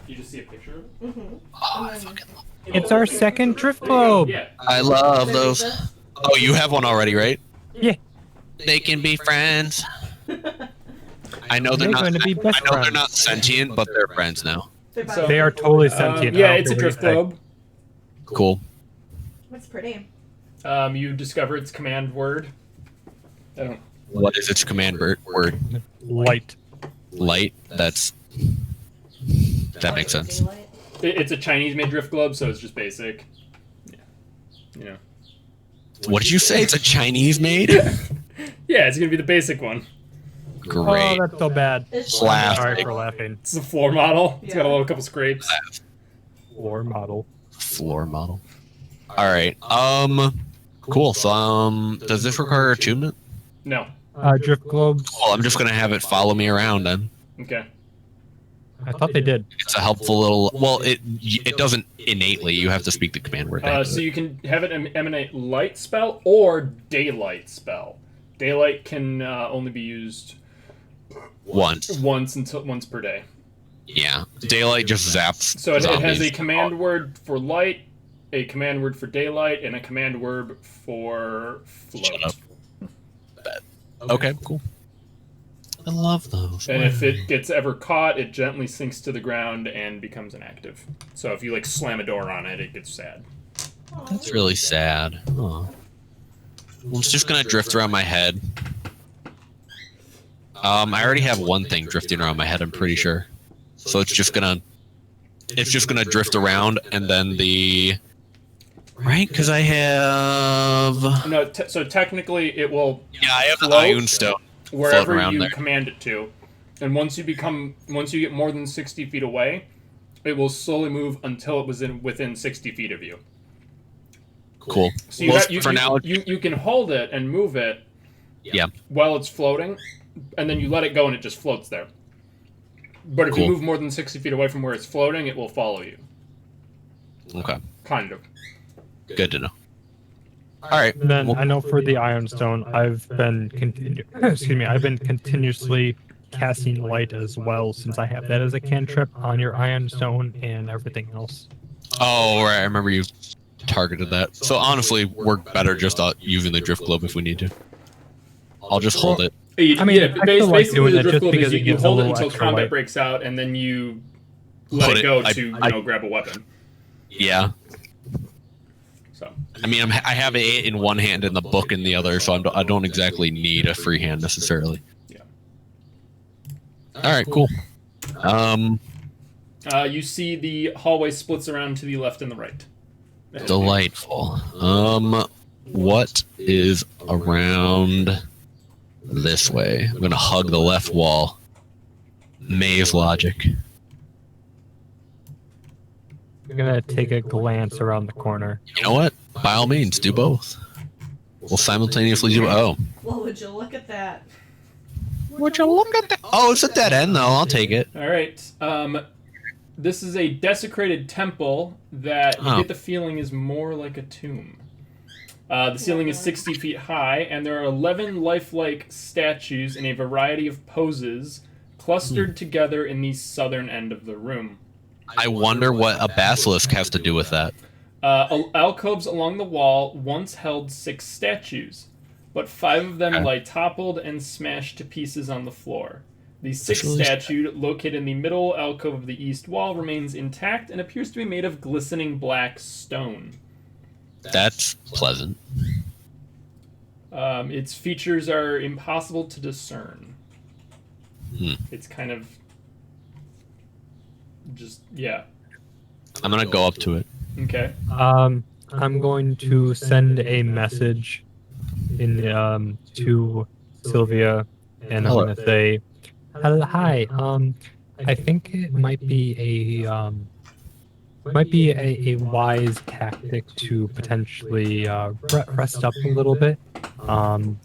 [SPEAKER 1] You just see a picture of it?
[SPEAKER 3] Mm-hmm.
[SPEAKER 5] Oh, I fucking love it.
[SPEAKER 4] It's our second drift globe.
[SPEAKER 1] Yeah.
[SPEAKER 5] I love those. Oh, you have one already, right?
[SPEAKER 4] Yeah.
[SPEAKER 5] They can be friends. I know they're
[SPEAKER 4] They're
[SPEAKER 5] not.
[SPEAKER 4] going to be best
[SPEAKER 5] I know they're
[SPEAKER 4] friends.
[SPEAKER 5] not sentient, but they're friends now.
[SPEAKER 1] So-
[SPEAKER 4] They are totally sentient. I
[SPEAKER 1] Yeah,
[SPEAKER 4] don't
[SPEAKER 1] it's a
[SPEAKER 4] care what
[SPEAKER 1] drift
[SPEAKER 4] you say.
[SPEAKER 1] globe.
[SPEAKER 5] Cool.
[SPEAKER 3] That's pretty.
[SPEAKER 1] You discover its command word. I don't.
[SPEAKER 5] What is its command word?
[SPEAKER 4] Light.
[SPEAKER 5] Light. That makes sense.
[SPEAKER 3] Daylight.
[SPEAKER 1] It's a Chinese-made drift globe, so it's just basic. Yeah. You know.
[SPEAKER 5] What did you say? It's a Chinese made?
[SPEAKER 1] Yeah, it's gonna be the basic one.
[SPEAKER 5] Great.
[SPEAKER 4] Oh, that's so bad.
[SPEAKER 3] It's
[SPEAKER 5] Laugh.
[SPEAKER 4] Sorry for laughing.
[SPEAKER 1] It's the floor model. It's got a
[SPEAKER 3] Yeah.
[SPEAKER 1] little couple scrapes.
[SPEAKER 4] Floor model.
[SPEAKER 5] Floor model. All right. Cool. So, does this require attunement?
[SPEAKER 1] No.
[SPEAKER 4] Drift globes.
[SPEAKER 5] Well, I'm just gonna have it follow me around then.
[SPEAKER 1] Okay.
[SPEAKER 4] I thought they did.
[SPEAKER 5] It's a helpful little. Well, it doesn't innately. You have to speak the command word. back to
[SPEAKER 1] So
[SPEAKER 5] it.
[SPEAKER 1] you can have it emanate light spell or daylight spell. Daylight can only be used
[SPEAKER 5] Once.
[SPEAKER 1] once per day.
[SPEAKER 5] Yeah. Daylight just zaps.
[SPEAKER 1] So it has
[SPEAKER 5] zombies.
[SPEAKER 1] a command word for light, a command word for daylight, and a command word for float.
[SPEAKER 5] Shut up. Okay. Cool. I love those.
[SPEAKER 1] And if it gets ever caught, it gently sinks to the ground and becomes inactive. So if you like slam a door on it, it gets sad.
[SPEAKER 5] That's really sad. Oh. Well, it's just gonna drift around my head. I already have one thing drifting around my head. I'm pretty sure. So it's just gonna drift around, and then right, because I have.
[SPEAKER 1] No, so technically it will
[SPEAKER 5] Yeah, I have the
[SPEAKER 1] float
[SPEAKER 5] Ion Stone.
[SPEAKER 1] wherever
[SPEAKER 5] around
[SPEAKER 1] you
[SPEAKER 5] there.
[SPEAKER 1] command it to, and once you get more than 60 feet away, it will slowly move until it was within 60 feet of you.
[SPEAKER 5] Cool.
[SPEAKER 1] So you,
[SPEAKER 5] Well,
[SPEAKER 1] you,
[SPEAKER 5] for
[SPEAKER 1] you,
[SPEAKER 5] now,
[SPEAKER 1] you can hold it and move it
[SPEAKER 5] yeah.
[SPEAKER 1] while it's floating, and then you let it go and it just floats there. But if you
[SPEAKER 5] Cool.
[SPEAKER 1] move more than 60 feet away from where it's floating, it will follow you.
[SPEAKER 5] Okay.
[SPEAKER 1] Kind of.
[SPEAKER 5] Good to know. All right.
[SPEAKER 4] And then
[SPEAKER 5] well,
[SPEAKER 4] I know for the Iron Stone, I've been continuously casting light as well, since I have that as a cantrip on your Iron Stone and everything else.
[SPEAKER 5] Oh, right. I remember you targeted that. So honestly, we're better just using the drift globe if we need to. I'll just hold it.
[SPEAKER 4] I mean, I still like
[SPEAKER 1] basically
[SPEAKER 4] doing
[SPEAKER 1] the
[SPEAKER 4] it
[SPEAKER 1] drift
[SPEAKER 4] just
[SPEAKER 1] globe
[SPEAKER 4] because
[SPEAKER 1] is
[SPEAKER 4] it
[SPEAKER 1] you
[SPEAKER 4] gives a
[SPEAKER 1] hold it
[SPEAKER 4] little
[SPEAKER 1] until
[SPEAKER 4] extra
[SPEAKER 1] combat
[SPEAKER 4] light.
[SPEAKER 1] breaks out, and then you let
[SPEAKER 5] Put
[SPEAKER 1] it
[SPEAKER 5] it-
[SPEAKER 1] go
[SPEAKER 5] I-
[SPEAKER 1] to grab a weapon.
[SPEAKER 5] Yeah.
[SPEAKER 1] So
[SPEAKER 5] I mean, I have it in one hand and the book in the other, so I don't exactly need a free hand necessarily.
[SPEAKER 1] Yeah.
[SPEAKER 5] All right. Cool.
[SPEAKER 1] you see the hallway splits around to the left and the right.
[SPEAKER 5] Delightful. What is around this way? I'm gonna hug the left wall. Maze logic.
[SPEAKER 4] I'm gonna take a glance around the corner.
[SPEAKER 5] You know what? By all means, do both. We'll simultaneously do. Oh,
[SPEAKER 3] Well, would you look at that?
[SPEAKER 5] would you look at that? Oh, it's a dead end though. I'll take it.
[SPEAKER 1] All right. This is a desecrated temple that you
[SPEAKER 5] Oh.
[SPEAKER 1] get the feeling is more like a tomb. The ceiling is 60 feet high, and there are 11 lifelike statues in a variety of poses clustered together in the southern end of the room.
[SPEAKER 5] I wonder what a basilisk has to do with that.
[SPEAKER 1] Alcoves along the wall once held 6 statues, but 5 of them
[SPEAKER 5] Okay.
[SPEAKER 1] lie toppled and smashed to pieces on the floor. The 6th
[SPEAKER 5] That's really
[SPEAKER 1] statue, located in the middle alcove of the east wall, remains intact and appears to be made of glistening black stone.
[SPEAKER 5] That's pleasant.
[SPEAKER 1] Its features are impossible to discern.
[SPEAKER 5] Hmm.
[SPEAKER 1] It's kind of just, yeah.
[SPEAKER 5] I'm gonna go up to it.
[SPEAKER 1] Okay.
[SPEAKER 4] I'm going to send a message to Sylvia, and I'm
[SPEAKER 5] Hello.
[SPEAKER 4] gonna say, Hi. I think it might be a wise tactic to potentially rest up a little bit.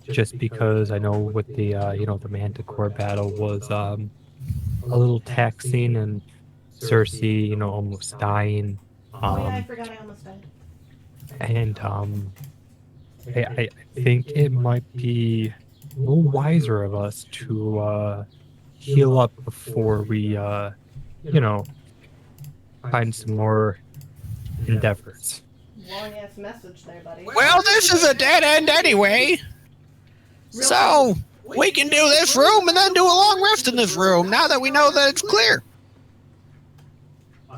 [SPEAKER 4] Just because I know with the the Manticore battle was a little taxing, and Cersei almost dying.
[SPEAKER 3] Oh yeah, I
[SPEAKER 4] Um,
[SPEAKER 3] forgot I almost died.
[SPEAKER 4] and I think it might be a little wiser of us to heal up before we you know find some more endeavors.
[SPEAKER 3] Long ass message there, buddy.
[SPEAKER 5] Well, this is a dead end anyway. So, we can do this room and then do a long rest in this room now that we know that it's clear.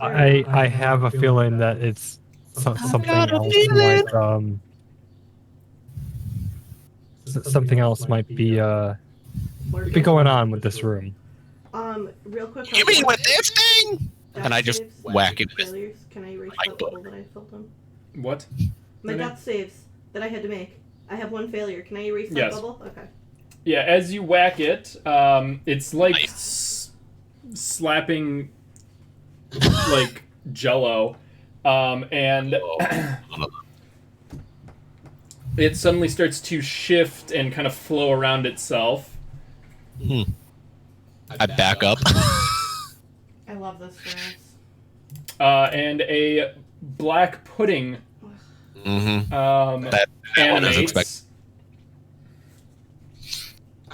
[SPEAKER 4] I have a feeling that it's something
[SPEAKER 5] got a
[SPEAKER 4] else
[SPEAKER 5] feeling.
[SPEAKER 4] might something else might be going on with this room.
[SPEAKER 3] Real quick.
[SPEAKER 5] You mean with this thing?
[SPEAKER 3] Death
[SPEAKER 5] And I just
[SPEAKER 3] saves,
[SPEAKER 5] whack it with
[SPEAKER 3] failures. Can I erase
[SPEAKER 5] my
[SPEAKER 3] that bubble that I filled in?
[SPEAKER 1] What?
[SPEAKER 3] My
[SPEAKER 1] Okay.
[SPEAKER 3] death saves that I had to make. I have one failure. Can I erase that
[SPEAKER 1] Yes.
[SPEAKER 3] bubble? Okay.
[SPEAKER 1] Yeah, as you whack it, it's like slapping like Jello, and it suddenly starts to shift and kind of flow around itself.
[SPEAKER 5] I back up.
[SPEAKER 3] I love this for us.
[SPEAKER 1] And a black pudding
[SPEAKER 5] That one is
[SPEAKER 1] animates.
[SPEAKER 5] expected.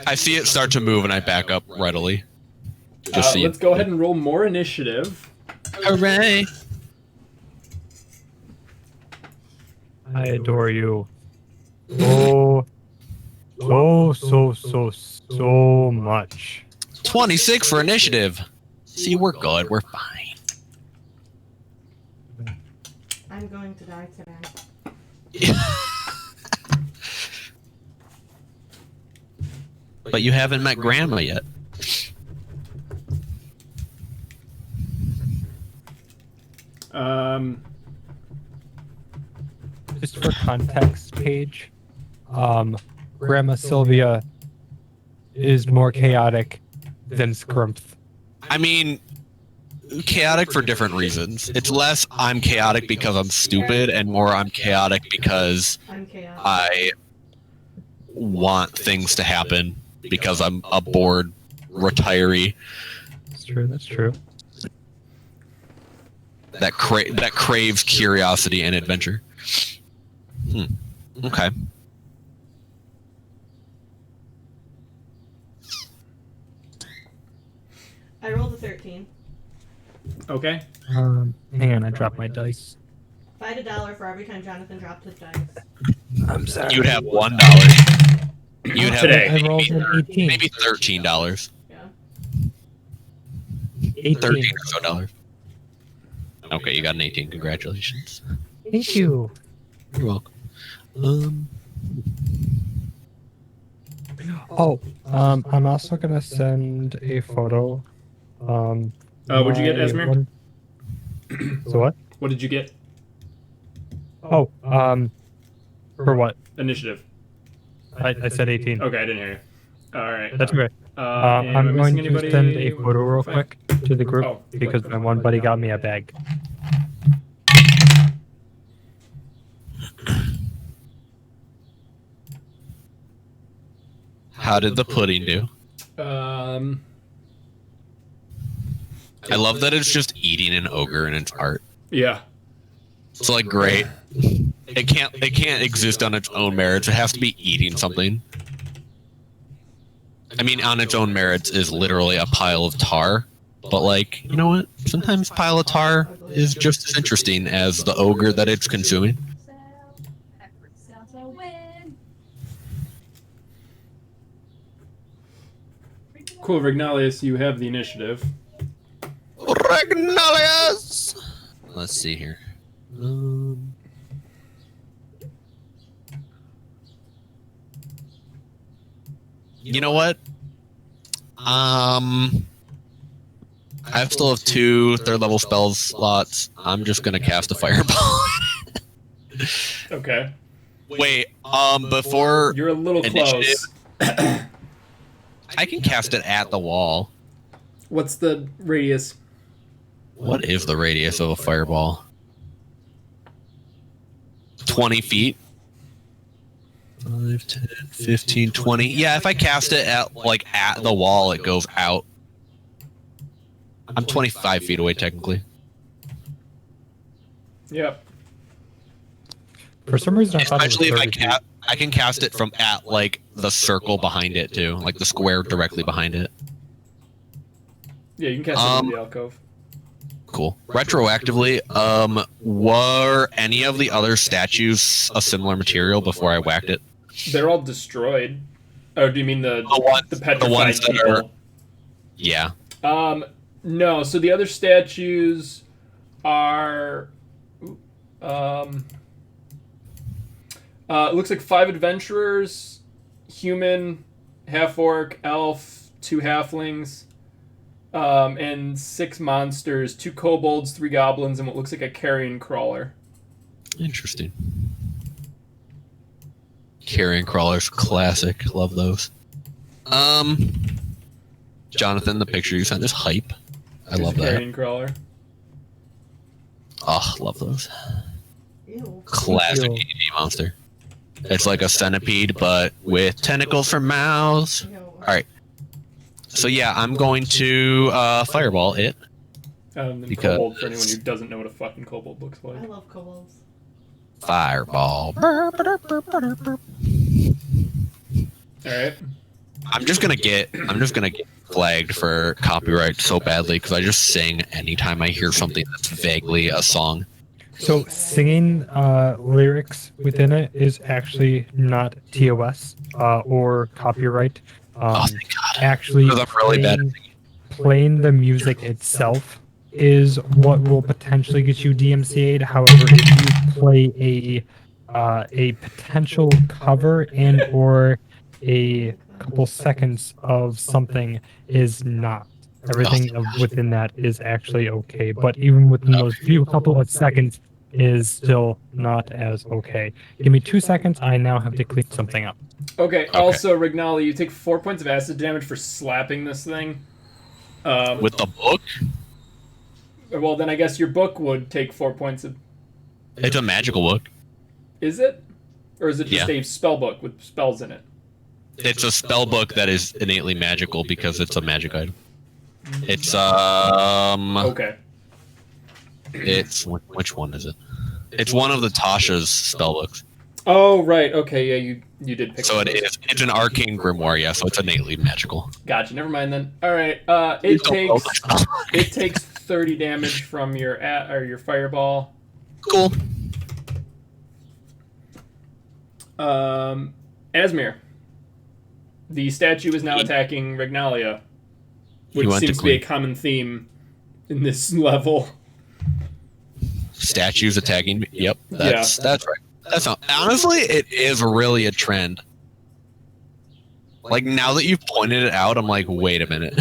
[SPEAKER 5] I see it start to move and I back up readily. Just so you-
[SPEAKER 1] Let's go ahead and roll more initiative.
[SPEAKER 5] Hooray!
[SPEAKER 4] I adore you. So much.
[SPEAKER 5] 26 for initiative. See, we're good. We're fine.
[SPEAKER 3] I'm going to die today.
[SPEAKER 5] But you haven't met Grandma yet.
[SPEAKER 4] Just for context, Paige, Grandma Sylvia is more chaotic than Scrumph.
[SPEAKER 5] I mean, chaotic for different reasons. It's less I'm chaotic because I'm stupid, and more I'm chaotic because
[SPEAKER 3] I'm chaotic.
[SPEAKER 5] I want things to happen because I'm a bored retiree
[SPEAKER 4] That's true. That's true.
[SPEAKER 5] that craves curiosity and adventure. Okay.
[SPEAKER 3] I rolled a 13.
[SPEAKER 1] Okay.
[SPEAKER 4] Hang on, I dropped my dice.
[SPEAKER 3] If I had $1 for every time Jonathan dropped his dice.
[SPEAKER 4] I'm sorry.
[SPEAKER 5] You'd have $1. You'd have
[SPEAKER 1] Today.
[SPEAKER 4] I rolled an 18.
[SPEAKER 5] maybe $13.
[SPEAKER 3] Yeah.
[SPEAKER 4] 18.
[SPEAKER 5] 13 or so dollars. Okay, you got an 18. Congratulations.
[SPEAKER 4] Thank you.
[SPEAKER 5] You're welcome.
[SPEAKER 4] I'm also gonna send a photo.
[SPEAKER 1] What'd you get,
[SPEAKER 4] my
[SPEAKER 1] Esmer?
[SPEAKER 4] one- So what?
[SPEAKER 1] What did you get?
[SPEAKER 4] Oh, for what?
[SPEAKER 1] Initiative.
[SPEAKER 4] I said 18.
[SPEAKER 1] Okay, I didn't hear you. All right.
[SPEAKER 4] That's okay.
[SPEAKER 1] And
[SPEAKER 4] I'm
[SPEAKER 1] am I
[SPEAKER 4] going
[SPEAKER 1] missing
[SPEAKER 4] to
[SPEAKER 1] anybody?
[SPEAKER 4] send a photo real
[SPEAKER 1] Fine.
[SPEAKER 4] quick to the group
[SPEAKER 1] Oh,
[SPEAKER 4] because my one buddy got me a bag.
[SPEAKER 5] How did the pudding do? I love that it's just eating an ogre in its art.
[SPEAKER 1] Yeah.
[SPEAKER 5] It's like great. It can't exist on its own merits. It has to be eating something. I mean, on its own merits is literally a pile of tar. But like, you know what? Sometimes pile of tar is just as interesting as the ogre that it's consuming.
[SPEAKER 1] Cool, Rignalius, you have the initiative.
[SPEAKER 5] Ragnalius! Let's see here. You know what? I still have 2 third level spell slots. I'm just gonna cast a fireball.
[SPEAKER 1] Okay.
[SPEAKER 5] Wait, before
[SPEAKER 1] You're a little
[SPEAKER 5] initiative,
[SPEAKER 1] close.
[SPEAKER 5] I can cast it at the wall.
[SPEAKER 1] What's the radius?
[SPEAKER 5] What is the radius of a fireball? 20 feet. 5, 10, 15, 20. Yeah, if I cast it at the wall, it goes out. I'm 25 feet away, technically.
[SPEAKER 1] Yep.
[SPEAKER 4] For some reason, I thought it was
[SPEAKER 5] Especially if
[SPEAKER 4] 30 feet.
[SPEAKER 5] I can cast it from at the circle behind it too, like the square directly behind it.
[SPEAKER 1] Yeah, you can cast it in the alcove.
[SPEAKER 5] Cool. Retroactively, were any of the other statues a similar material before I whacked it?
[SPEAKER 1] They're all destroyed. Oh, do you mean the petrified
[SPEAKER 5] ones that
[SPEAKER 1] people?
[SPEAKER 5] are- Yeah.
[SPEAKER 1] No. So the other statues are. It looks like 5 adventurers, human, half orc, elf, 2 halflings, and 6 monsters, 2 kobolds, 3 goblins, and what looks like a carrion crawler.
[SPEAKER 5] Interesting. Carrion crawlers, classic. Love those. Jonathan, the picture you sent is hype. I
[SPEAKER 1] There's
[SPEAKER 5] love
[SPEAKER 1] a
[SPEAKER 5] that.
[SPEAKER 1] carrion crawler.
[SPEAKER 5] Oh, love those.
[SPEAKER 3] Ew.
[SPEAKER 5] Classic
[SPEAKER 4] Ew.
[SPEAKER 5] D&D monster. It's like a centipede, but with tentacles for mouths.
[SPEAKER 3] Ew.
[SPEAKER 5] Alright. So yeah, I'm going to fireball it.
[SPEAKER 1] And
[SPEAKER 5] Because-
[SPEAKER 1] kobold, for anyone who doesn't know what a fucking kobold looks like.
[SPEAKER 3] I love kobolds.
[SPEAKER 5] Fireball.
[SPEAKER 1] Alright.
[SPEAKER 5] I'm just gonna get flagged for copyright so badly because I just sing anytime I hear something that's vaguely a song.
[SPEAKER 4] So singing lyrics within it is actually not TOS or copyright.
[SPEAKER 5] Oh, thank God.
[SPEAKER 4] Actually,
[SPEAKER 5] Because I'm really bad at
[SPEAKER 4] playing the music itself is what will potentially get you DMCA'd. However, if you play a potential cover and or a couple seconds of something is not. Everything within that is actually okay, but even within those few couple of seconds is still not as okay. Give me 2 seconds. I now have to clean something up.
[SPEAKER 1] Okay, also, Rignali, you take 4 points of acid damage for slapping this thing.
[SPEAKER 5] With the book?
[SPEAKER 1] Well, then I guess your book would take 4 points of...
[SPEAKER 5] It's a magical book.
[SPEAKER 1] Is it? Or is it just
[SPEAKER 5] Yeah.
[SPEAKER 1] a spell book with spells in it?
[SPEAKER 5] It's a spell book that is innately magical because it's a magic item. It's
[SPEAKER 1] Okay.
[SPEAKER 5] it's which one is it? It's one of the Tasha's spell books.
[SPEAKER 1] Oh, right. Okay, yeah, you did pick
[SPEAKER 5] So
[SPEAKER 1] one
[SPEAKER 5] it
[SPEAKER 1] of those.
[SPEAKER 5] is. It's an arcane grimoire, yeah. So it's innately magical.
[SPEAKER 1] Gotcha, never mind then. Alright, it takes 30 damage from your your fireball.
[SPEAKER 5] Cool.
[SPEAKER 1] Asmir. The statue is now attacking Rignalia, which
[SPEAKER 5] went to
[SPEAKER 1] seems to be a
[SPEAKER 5] clean.
[SPEAKER 1] common theme in this level.
[SPEAKER 5] Statues attacking me. Yep, that's right. That's not, honestly, it is really a trend. Like now that you've pointed it out, I'm like, wait a minute.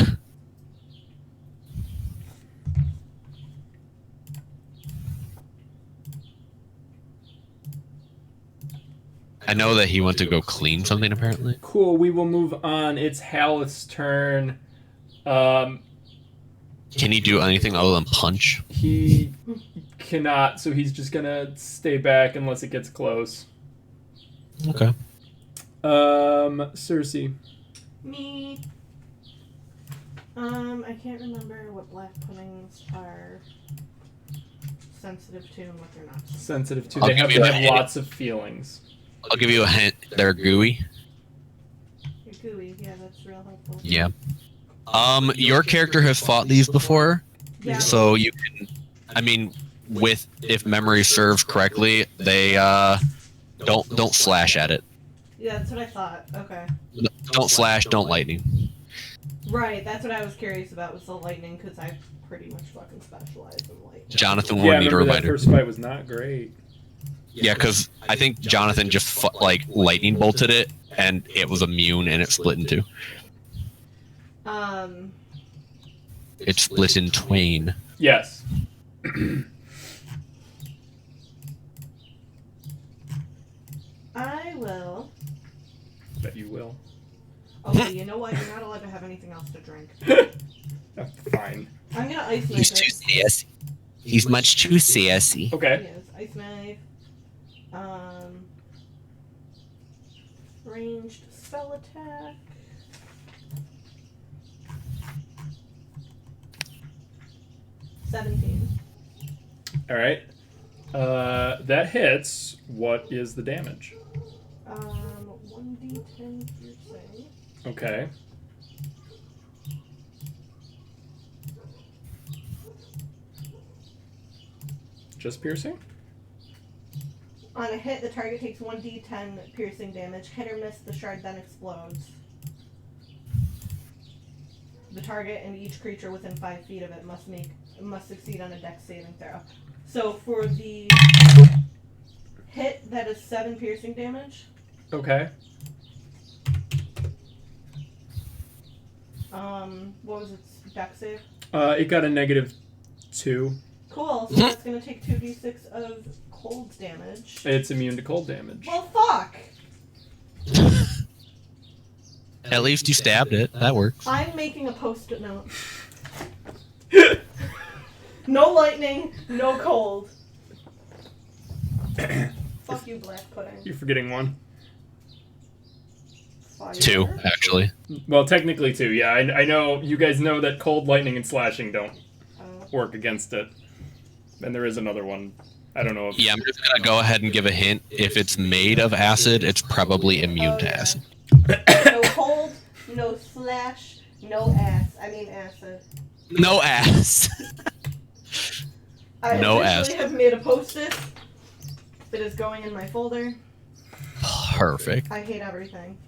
[SPEAKER 5] I know that he went to go clean something apparently.
[SPEAKER 1] Cool, we will move on. It's Haleth's turn.
[SPEAKER 5] Can he do anything other than punch?
[SPEAKER 1] He cannot, so he's just gonna stay back unless it gets close.
[SPEAKER 5] Okay.
[SPEAKER 1] Cersei.
[SPEAKER 3] Me. I can't remember what black puddings are sensitive to and what they're not.
[SPEAKER 1] Sensitive to.
[SPEAKER 5] I'll
[SPEAKER 1] They
[SPEAKER 5] give
[SPEAKER 1] have,
[SPEAKER 5] you
[SPEAKER 1] they
[SPEAKER 5] a
[SPEAKER 1] have
[SPEAKER 5] hint.
[SPEAKER 1] lots of feelings.
[SPEAKER 5] I'll give you a hint. They're gooey.
[SPEAKER 3] You're gooey, yeah, that's real helpful.
[SPEAKER 5] Yeah. Your character has fought these before,
[SPEAKER 3] Yeah.
[SPEAKER 5] so you can. I mean, if memory serves correctly, they don't slash at it.
[SPEAKER 3] Yeah, that's what I thought. Okay.
[SPEAKER 5] Don't slash. Don't lightning.
[SPEAKER 3] Right, that's what I was curious about was the lightning, because I pretty much fucking specialize in lightning.
[SPEAKER 5] Jonathan
[SPEAKER 1] Yeah,
[SPEAKER 5] will need a
[SPEAKER 1] remember that
[SPEAKER 5] reminder.
[SPEAKER 1] first fight was not great.
[SPEAKER 5] Yeah, because I think Jonathan just lightning bolted it, and it was immune, and it split in two. It split in twain.
[SPEAKER 1] Yes.
[SPEAKER 3] will.
[SPEAKER 1] Bet you will.
[SPEAKER 3] Okay, you know what? You're not allowed to have anything else to drink.
[SPEAKER 1] Fine.
[SPEAKER 3] I'm gonna ice
[SPEAKER 5] He's
[SPEAKER 3] knife
[SPEAKER 5] too
[SPEAKER 3] it.
[SPEAKER 5] sassy. He's much too sassy.
[SPEAKER 1] Okay.
[SPEAKER 3] Yes, ice knife. Ranged spell attack. $17.
[SPEAKER 1] All right. That hits. What is the damage?
[SPEAKER 3] 1d10 piercing.
[SPEAKER 1] Okay. Just piercing?
[SPEAKER 3] On a hit, the target takes 1d10 piercing damage. Hit or miss, the shard then explodes. The target and each creature within 5 feet of it must succeed on a dex saving throw. So for the hit, that is 7 piercing damage.
[SPEAKER 1] Okay.
[SPEAKER 3] What was its dex save?
[SPEAKER 1] It got a -2.
[SPEAKER 3] Cool. So that's gonna take 2d6 of cold damage.
[SPEAKER 1] It's immune to cold damage.
[SPEAKER 3] Well, fuck.
[SPEAKER 5] At least you stabbed it. That works.
[SPEAKER 3] I'm making a post-it note. No lightning, no cold. Fuck you, black pudding.
[SPEAKER 1] You're forgetting one.
[SPEAKER 3] Fire.
[SPEAKER 5] 2, actually.
[SPEAKER 1] Well, technically 2. Yeah, I know. You guys know that cold, lightning, and slashing don't work against it. And there is another one. I don't know if...
[SPEAKER 5] Yeah, I'm just gonna go ahead and give a hint. If it's made of acid, it's probably immune to acid.
[SPEAKER 3] No cold, no slash, no ass. I mean acid.
[SPEAKER 5] No ass.
[SPEAKER 3] I
[SPEAKER 5] No
[SPEAKER 3] officially
[SPEAKER 5] ass.
[SPEAKER 3] have made a post-it. It is going in my folder.
[SPEAKER 5] Perfect.
[SPEAKER 3] I hate everything.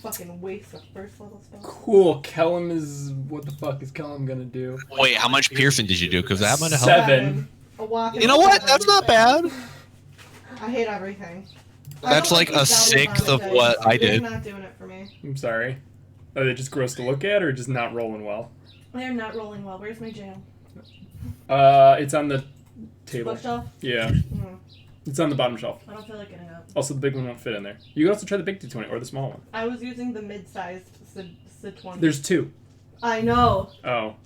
[SPEAKER 3] Fucking waste of first level spells.
[SPEAKER 1] Cool. Kellum is... What the fuck is Kellum gonna do?
[SPEAKER 5] Wait, how much piercing did you do? Because that might have helped.
[SPEAKER 1] 7.
[SPEAKER 3] A whopping
[SPEAKER 5] You know what?
[SPEAKER 3] 7.
[SPEAKER 5] That's not bad.
[SPEAKER 3] I hate everything. I
[SPEAKER 5] That's
[SPEAKER 3] don't
[SPEAKER 5] like
[SPEAKER 3] these
[SPEAKER 5] a sixth
[SPEAKER 3] double
[SPEAKER 5] of
[SPEAKER 3] dice.
[SPEAKER 5] what I
[SPEAKER 3] They're
[SPEAKER 5] did.
[SPEAKER 3] not doing it for me.
[SPEAKER 1] I'm sorry. Are they just gross to look at or just not rolling well?
[SPEAKER 3] They're not rolling well. Where's my jail?
[SPEAKER 1] It's on the table.
[SPEAKER 3] Bookshelf?
[SPEAKER 1] Yeah.
[SPEAKER 3] Mm,
[SPEAKER 1] It's on the bottom shelf.
[SPEAKER 3] I don't feel like getting up.
[SPEAKER 1] Also, the big one won't fit in there. You can also try the big D20 or the small one.
[SPEAKER 3] I was using the mid-sized Sid-20.
[SPEAKER 1] There's 2.
[SPEAKER 3] I know.
[SPEAKER 1] Oh.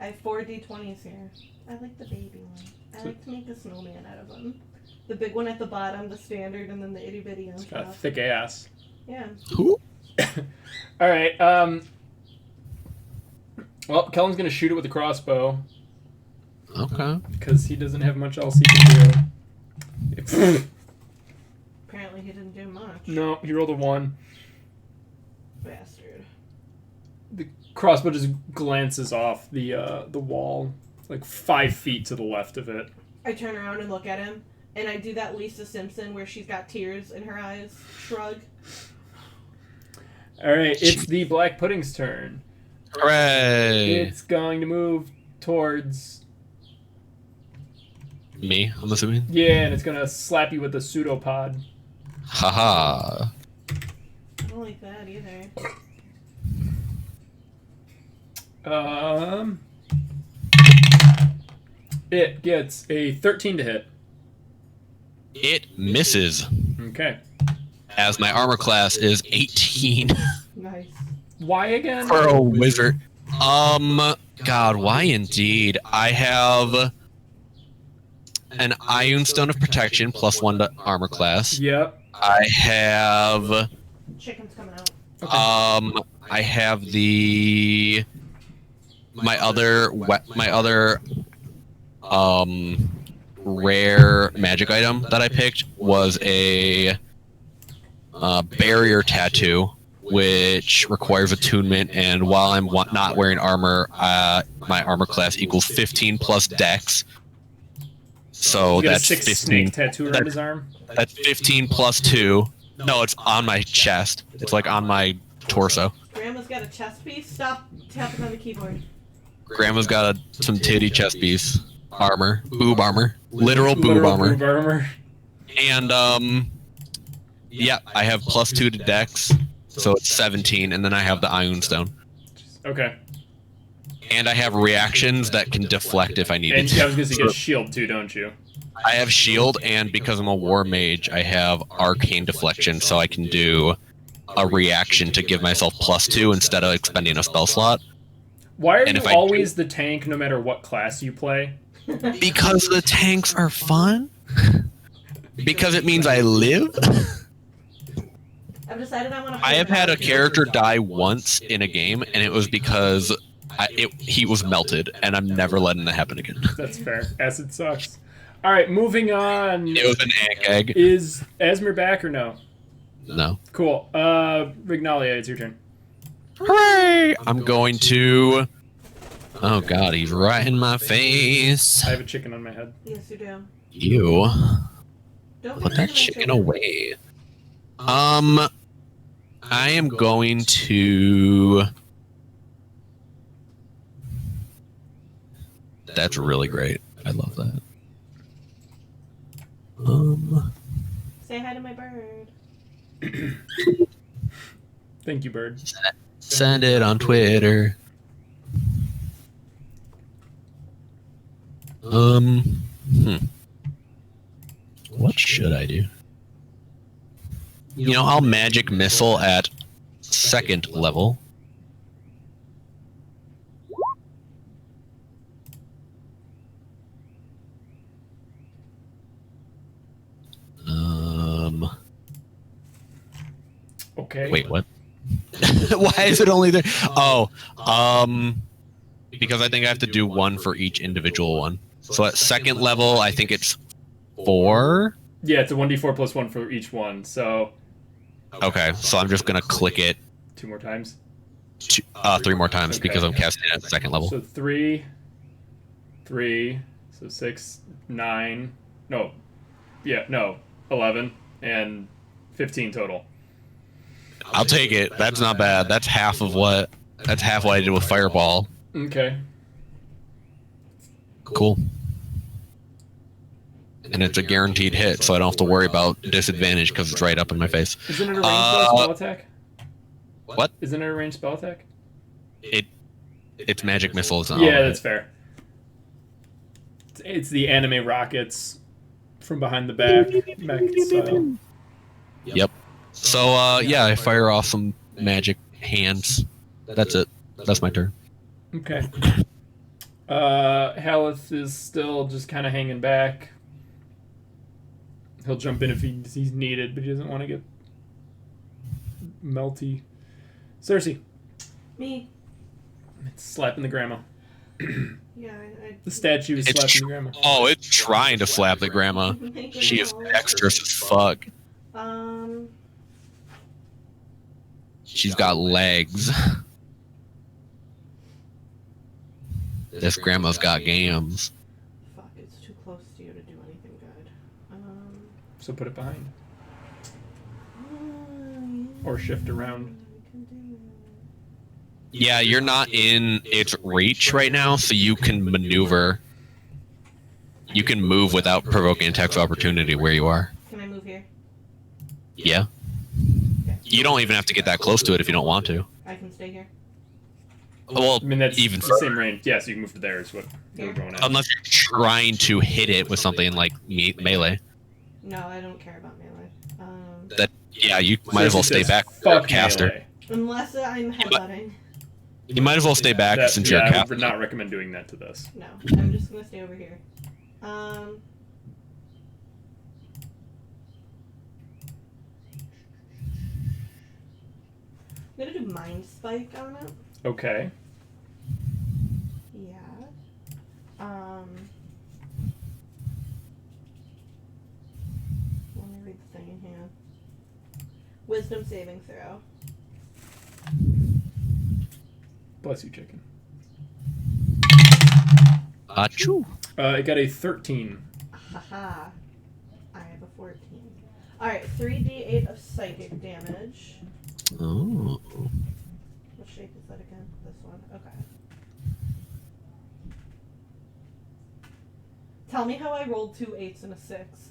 [SPEAKER 3] I have 4 D20s here. I like the baby one. I like to make a snowman out of them. The big one at the bottom, the standard, and then the itty bitty on
[SPEAKER 1] Got a
[SPEAKER 3] top.
[SPEAKER 1] thick ass.
[SPEAKER 3] Yeah.
[SPEAKER 5] Who?
[SPEAKER 1] Alright, well, Kellen's gonna shoot it with a crossbow.
[SPEAKER 5] Okay.
[SPEAKER 1] Because he doesn't have much else he can do.
[SPEAKER 3] Apparently he didn't do much.
[SPEAKER 1] No, he rolled a 1.
[SPEAKER 3] Bastard.
[SPEAKER 1] The crossbow just glances off the wall, like 5 feet to the left of it.
[SPEAKER 3] I turn around and look at him, and I do that Lisa Simpson where she's got tears in her eyes shrug.
[SPEAKER 1] Alright, it's the Black Pudding's turn.
[SPEAKER 5] Hooray!
[SPEAKER 1] It's going to move towards...
[SPEAKER 5] Me, I'm assuming.
[SPEAKER 1] Yeah, and it's gonna slap you with a pseudopod.
[SPEAKER 5] Haha.
[SPEAKER 3] I don't like that either.
[SPEAKER 1] It gets a 13 to hit.
[SPEAKER 5] It misses,
[SPEAKER 1] Okay.
[SPEAKER 5] as my armor class is 18
[SPEAKER 3] Nice.
[SPEAKER 1] Why again?
[SPEAKER 5] for a wizard. God, why indeed? I have an Iron Stone of Protection, +1 to armor class.
[SPEAKER 1] Yep.
[SPEAKER 5] I have,
[SPEAKER 3] Chicken's coming out.
[SPEAKER 5] I have my other rare magic item that I picked was a barrier tattoo, which requires attunement, and while I'm not wearing armor, my armor class equals 15 plus dex. So
[SPEAKER 1] You got a
[SPEAKER 5] that's
[SPEAKER 1] 6
[SPEAKER 5] 15.
[SPEAKER 1] snake tattoo around his arm?
[SPEAKER 5] That's 15 plus 2. No, it's on my chest. It's like on my torso.
[SPEAKER 3] Grandma's got a chest piece. Stop tapping on the keyboard.
[SPEAKER 5] Grandma's got some titty chest piece. Armor. Boob armor. Literal boob armor.
[SPEAKER 1] Boob armor.
[SPEAKER 5] And, yeah, I have +2 to dex, so it's 17, and then I have the Iron Stone.
[SPEAKER 1] Okay.
[SPEAKER 5] And I have reactions that can deflect if I need
[SPEAKER 1] And
[SPEAKER 5] it.
[SPEAKER 1] I was gonna say, you get a shield too, don't you?
[SPEAKER 5] I have shield, and because I'm a war mage, I have arcane deflection, so I can do a reaction to give myself +2 instead of expending a spell slot.
[SPEAKER 1] Why are
[SPEAKER 5] And
[SPEAKER 1] you
[SPEAKER 5] if I
[SPEAKER 1] always the tank no matter what class you play?
[SPEAKER 5] Because the tanks are fun. Because it means I live.
[SPEAKER 3] I've decided I want to.
[SPEAKER 5] I have had a character die once in a game, and it was because he was melted, and I'm never letting that happen again.
[SPEAKER 1] That's fair. Acid sucks. All right, moving on.
[SPEAKER 5] It was an egg.
[SPEAKER 1] Is Esmer back or no?
[SPEAKER 5] No.
[SPEAKER 1] Cool. Rignalia, it's your turn.
[SPEAKER 5] Hooray! I'm going to... Oh god, he's right in my face.
[SPEAKER 1] I have a chicken on my head.
[SPEAKER 3] Yes, you do.
[SPEAKER 5] You.
[SPEAKER 3] Don't
[SPEAKER 5] Put that chicken away. I am going to... That's really great. I love that.
[SPEAKER 3] Say hi to my bird.
[SPEAKER 1] Thank you, bird.
[SPEAKER 5] Send it on Twitter. What should I do? You know, I'll magic missile at 2nd level.
[SPEAKER 1] Okay.
[SPEAKER 5] Wait, what? Why is it only there? Oh, because I think I have to do one for each individual one. So at 2nd level, I think it's 4.
[SPEAKER 1] Yeah, it's a 1d4 plus 1 for each one, so...
[SPEAKER 5] Okay, so I'm just gonna click it
[SPEAKER 1] 2 more times.
[SPEAKER 5] 3 more times because I'm casting it at 2nd level.
[SPEAKER 1] So 3, so 6, 9, no, 11, and 15 total.
[SPEAKER 5] I'll take it. That's not bad. That's half what I did with Fireball.
[SPEAKER 1] Okay.
[SPEAKER 5] Cool. And it's a guaranteed hit, so I don't have to worry about disadvantage because it's right up in my face.
[SPEAKER 1] Isn't it a ranged spell attack?
[SPEAKER 5] What?
[SPEAKER 1] Isn't it a ranged spell attack?
[SPEAKER 5] It's magic missiles.
[SPEAKER 1] Yeah, that's fair. It's the anime rockets from behind the back style.
[SPEAKER 5] Yep. So, yeah, I fire off some magic hands. That's it. That's my turn.
[SPEAKER 1] Okay. Haleth is still just kind of hanging back. He'll jump in if he's needed, but he doesn't want to get melty. Cersei.
[SPEAKER 3] Me.
[SPEAKER 1] It's slapping the grandma.
[SPEAKER 3] Yeah,
[SPEAKER 1] The statue is slapping the grandma.
[SPEAKER 5] Oh, it's trying to slap the grandma. She is dexterous as fuck. She's got legs. This grandma's got gams.
[SPEAKER 3] Fuck, it's too close to you to do anything good.
[SPEAKER 1] So put it behind. Or shift around.
[SPEAKER 5] Yeah, you're not in its reach right now, so you can maneuver. You can move without provoking attacks of opportunity where you are.
[SPEAKER 3] Can I move here?
[SPEAKER 5] Yeah. You don't even have to get that close to it if you don't want to.
[SPEAKER 3] I can stay here.
[SPEAKER 5] Well,
[SPEAKER 1] I mean, that's
[SPEAKER 5] even
[SPEAKER 1] the same range. Yeah, so you can move to there is what we're going at.
[SPEAKER 5] unless you're trying to hit it with something like melee.
[SPEAKER 3] No, I don't care about melee.
[SPEAKER 5] Yeah, you might as well stay back.
[SPEAKER 1] Fuck
[SPEAKER 5] Caster.
[SPEAKER 1] melee.
[SPEAKER 3] Unless I'm headbutting.
[SPEAKER 5] You might as well stay back since you're a
[SPEAKER 1] I
[SPEAKER 5] caster.
[SPEAKER 1] would not recommend doing that to this.
[SPEAKER 3] No, I'm just gonna stay over here. I'm gonna do Mind Spike on it.
[SPEAKER 1] Okay.
[SPEAKER 3] Yeah. Let me read the thing in here. Wisdom saving throw.
[SPEAKER 1] Bless you, chicken.
[SPEAKER 5] Achoo.
[SPEAKER 1] I got a 13.
[SPEAKER 3] Haha. I have a 14. Alright, 3d8 of psychic damage.
[SPEAKER 5] Oh.
[SPEAKER 3] What shape is that again? This one. Okay. Tell me how I rolled 2 8s and a 6.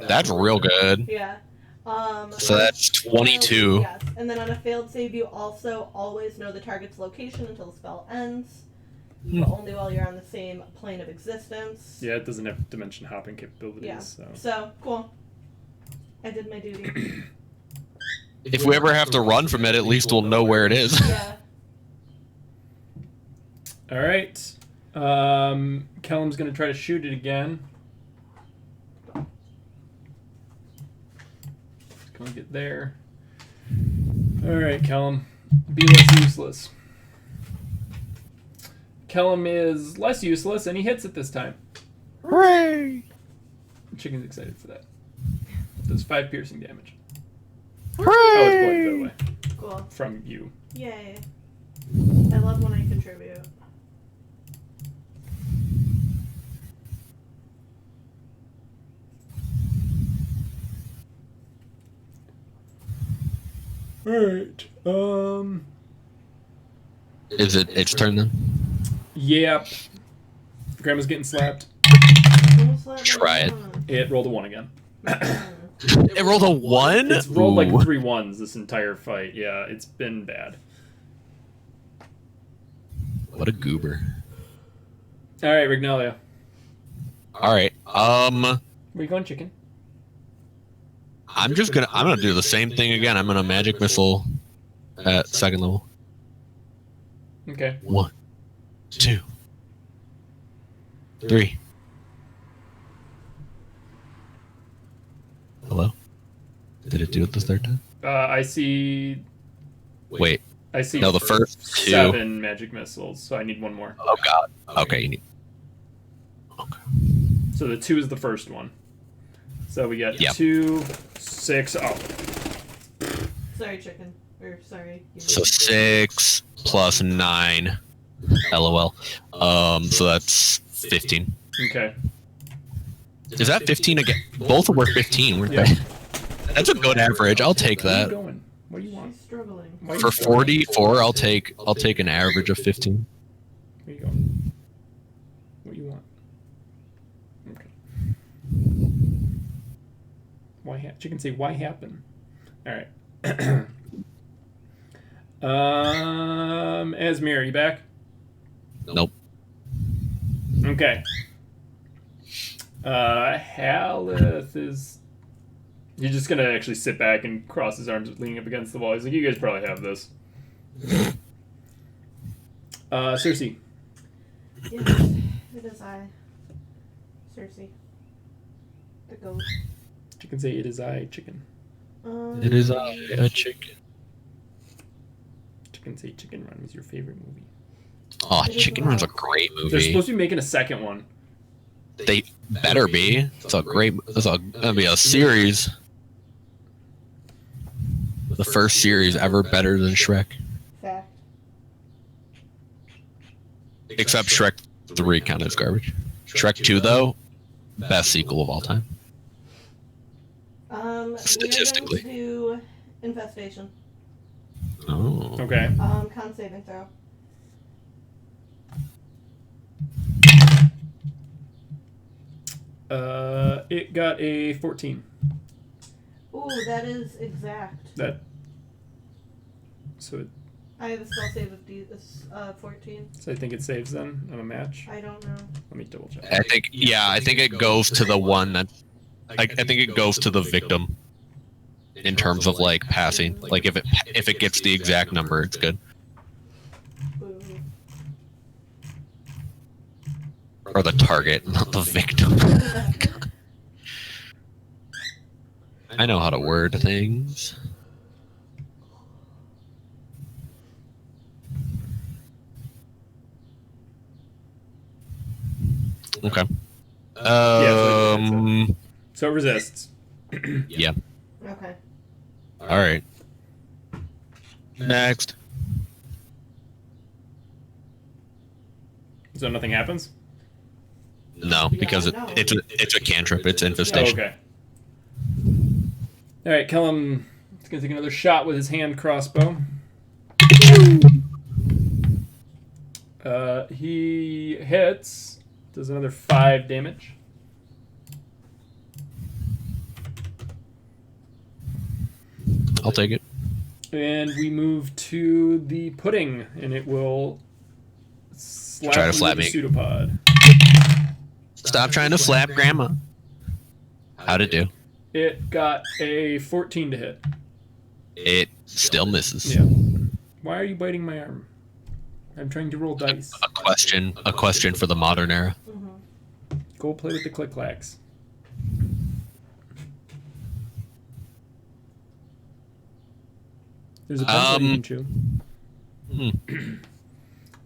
[SPEAKER 5] That's real good.
[SPEAKER 3] Yeah.
[SPEAKER 5] So that's 22.
[SPEAKER 3] Yes. And then on a failed save, you also always know the target's location until the spell ends. but only while you're on the same plane of existence.
[SPEAKER 1] Yeah, it doesn't have dimension hopping capabilities.
[SPEAKER 3] Yeah.
[SPEAKER 1] So.
[SPEAKER 3] So, cool. I did my duty.
[SPEAKER 5] If we ever have to run from it, at least we'll know where it is.
[SPEAKER 3] Yeah.
[SPEAKER 1] All right. Kellum's going to try to shoot it again. Just going to get there. All right, Kellum. Be less useless. Kellum is less useless, and he hits it this time.
[SPEAKER 5] Hooray!
[SPEAKER 1] Chicken's excited for that. Does 5 piercing damage.
[SPEAKER 5] Hooray!
[SPEAKER 1] Oh, it's blood, by the way.
[SPEAKER 3] Cool.
[SPEAKER 1] From you.
[SPEAKER 3] Yay. I love when I contribute.
[SPEAKER 1] Alright.
[SPEAKER 5] Is it its turn then?
[SPEAKER 1] Yep. Grandma's getting slapped.
[SPEAKER 5] Try it.
[SPEAKER 1] It rolled a 1 again.
[SPEAKER 5] It rolled a 1?
[SPEAKER 1] It's rolled like
[SPEAKER 5] Ooh.
[SPEAKER 1] 3 1s this entire fight. Yeah, it's been bad.
[SPEAKER 5] What a goober.
[SPEAKER 1] Alright, Rignalia.
[SPEAKER 5] Alright,
[SPEAKER 1] Where you going, chicken?
[SPEAKER 5] I'm gonna do the same thing again. I'm gonna magic missile at 2nd level.
[SPEAKER 1] Okay.
[SPEAKER 5] 1, 2, 3. Hello? Did it do it the 3rd time?
[SPEAKER 1] I see.
[SPEAKER 5] Wait.
[SPEAKER 1] I see.
[SPEAKER 5] No, the first 2.
[SPEAKER 1] 7 magic missiles, so I need 1 more.
[SPEAKER 5] Oh god. Okay, you need. Okay.
[SPEAKER 1] So the 2 is the first one. So we got
[SPEAKER 5] Yep.
[SPEAKER 1] 2, 6. Oh,
[SPEAKER 3] Sorry, chicken. Or sorry.
[SPEAKER 5] So 6 plus 9. LOL. So that's 15.
[SPEAKER 1] okay.
[SPEAKER 5] Is that 15 again? Both were 15, weren't
[SPEAKER 1] Yeah.
[SPEAKER 5] they? That's a good average. I'll take
[SPEAKER 1] Where are you
[SPEAKER 5] that.
[SPEAKER 1] going? What do you want?
[SPEAKER 3] She's struggling.
[SPEAKER 1] Why are you
[SPEAKER 5] For
[SPEAKER 1] struggling?
[SPEAKER 5] 44, I'll take an average of 15.
[SPEAKER 1] Where you going? What do you want? Okay. Why chicken say why happen? All right. Esmir, are you back?
[SPEAKER 5] Nope.
[SPEAKER 1] Okay. Haleth is. He's just gonna actually sit back and cross his arms, leaning up against the wall. He's like, "You guys probably have this." Cersei.
[SPEAKER 3] Yes, it is I. Cersei. The ghost.
[SPEAKER 1] Chicken say it is I. Chicken.
[SPEAKER 5] It is a chicken.
[SPEAKER 1] Chicken say Chicken Run was your favorite movie.
[SPEAKER 5] Oh, Chicken Run's a great
[SPEAKER 1] They're
[SPEAKER 5] movie.
[SPEAKER 1] supposed to be making a second one.
[SPEAKER 5] They better be. It's gonna be a series. The first series ever better than Shrek.
[SPEAKER 3] Fact.
[SPEAKER 5] Except Shrek 3 kind of garbage. Shrek 2 though, best sequel of all time. Statistically.
[SPEAKER 3] We are going to do infestation.
[SPEAKER 5] Oh.
[SPEAKER 1] Okay.
[SPEAKER 3] Con saving throw.
[SPEAKER 1] It got a 14.
[SPEAKER 3] Ooh, that is exact.
[SPEAKER 1] That. So,
[SPEAKER 3] I have a spell save of 14.
[SPEAKER 1] so I think it saves then on a match.
[SPEAKER 3] I don't know.
[SPEAKER 1] Let me double check.
[SPEAKER 5] I think it goes to the one that I think it goes to the victim in terms of like passing. Like if it gets the exact number, it's good.
[SPEAKER 3] Ooh.
[SPEAKER 5] Or the target, not the victim. I know how to word things. Okay.
[SPEAKER 1] So it resists.
[SPEAKER 5] Yeah.
[SPEAKER 3] Okay.
[SPEAKER 5] All right. Next.
[SPEAKER 1] So nothing happens?
[SPEAKER 5] No, because it's a cantrip. It's
[SPEAKER 1] Oh,
[SPEAKER 5] infestation.
[SPEAKER 1] okay. All right, Kellum is going to take another shot with his hand crossbow. He hits. Does another 5 damage.
[SPEAKER 5] I'll take it.
[SPEAKER 1] And we move to the pudding, and it will
[SPEAKER 5] Try to
[SPEAKER 1] you
[SPEAKER 5] slap
[SPEAKER 1] with
[SPEAKER 5] me.
[SPEAKER 1] a pseudopod.
[SPEAKER 5] Stop trying to slap Grandma. How'd it do?
[SPEAKER 1] It got a 14 to hit.
[SPEAKER 5] It still misses.
[SPEAKER 1] Yeah. Why are you biting my arm? I'm trying to roll dice.
[SPEAKER 5] A question for the modern era.
[SPEAKER 1] Go play with the click-clacks. There's a pencil you can chew.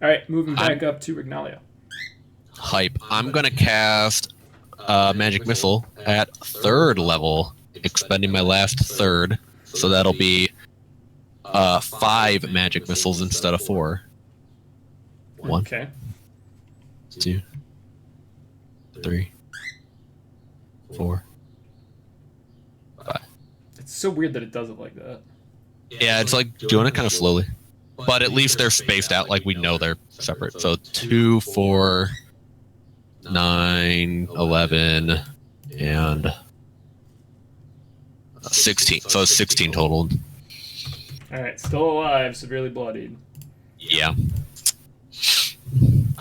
[SPEAKER 1] Alright, moving back up to Rignalia.
[SPEAKER 5] Hype. I'm gonna cast Magic Missile at 3rd level, expending my last 3rd. So that'll be 5 Magic Missiles instead of 4. 1,
[SPEAKER 1] Okay.
[SPEAKER 5] 2, 3, 4, 5.
[SPEAKER 1] It's so weird that it does it like that.
[SPEAKER 5] Yeah, it's like doing it kind of slowly. But at least they're spaced out, like we know they're separate. So 2, 4, 9, 11, and 16. So it's 16 total.
[SPEAKER 1] Alright, still alive, severely bloodied.
[SPEAKER 5] Yeah.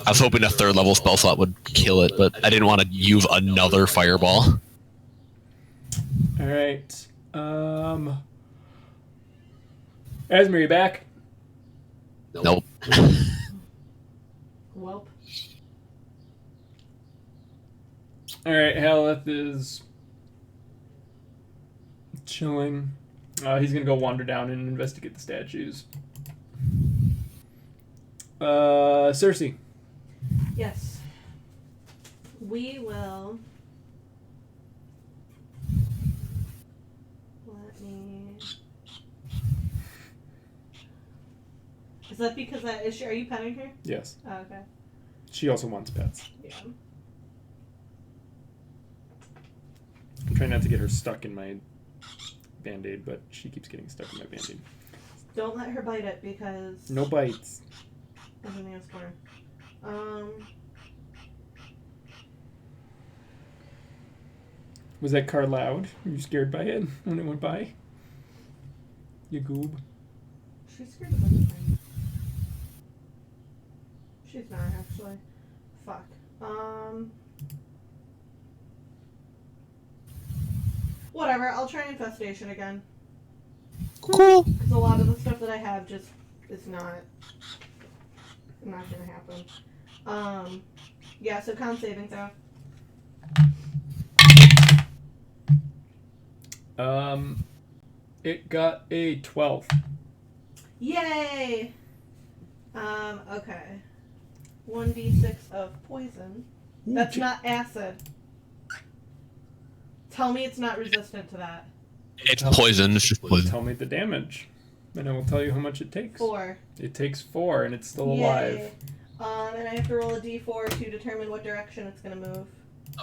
[SPEAKER 5] I was hoping a 3rd level spell slot would kill it, but I didn't want to use another fireball.
[SPEAKER 1] Alright. Esmer, you back?
[SPEAKER 5] Nope.
[SPEAKER 3] Welp.
[SPEAKER 1] Alright, Haleth is chilling. He's gonna go wander down and investigate the statues. Cersei.
[SPEAKER 3] Yes. We will. Let me. Is that because are you petting her?
[SPEAKER 1] Yes.
[SPEAKER 3] Oh, okay.
[SPEAKER 1] She also wants pets.
[SPEAKER 3] Yeah.
[SPEAKER 1] I'm trying not to get her stuck in my Band-Aid, but she keeps getting stuck in my Band-Aid.
[SPEAKER 3] Don't let her bite it because.
[SPEAKER 1] No bites.
[SPEAKER 3] There's a nail corner.
[SPEAKER 1] Was that car loud? Were you scared by it when it went by? You goob.
[SPEAKER 3] She's scared of everything. She's not actually. Fuck. Whatever. I'll try infestation again.
[SPEAKER 5] Cool.
[SPEAKER 3] Because a lot of the stuff that I have just is not gonna happen. Yeah. So con saving throw.
[SPEAKER 1] It got a 12.
[SPEAKER 3] Yay! Okay. 1d6 of poison. That's not acid. Tell me it's not resistant to that.
[SPEAKER 5] It's poison. It's just poison.
[SPEAKER 1] Tell me the damage, and I will tell you how much it takes.
[SPEAKER 3] 4.
[SPEAKER 1] It takes 4, and it's still
[SPEAKER 3] Yay.
[SPEAKER 1] alive.
[SPEAKER 3] And I have to roll a d4 to determine what direction it's gonna move.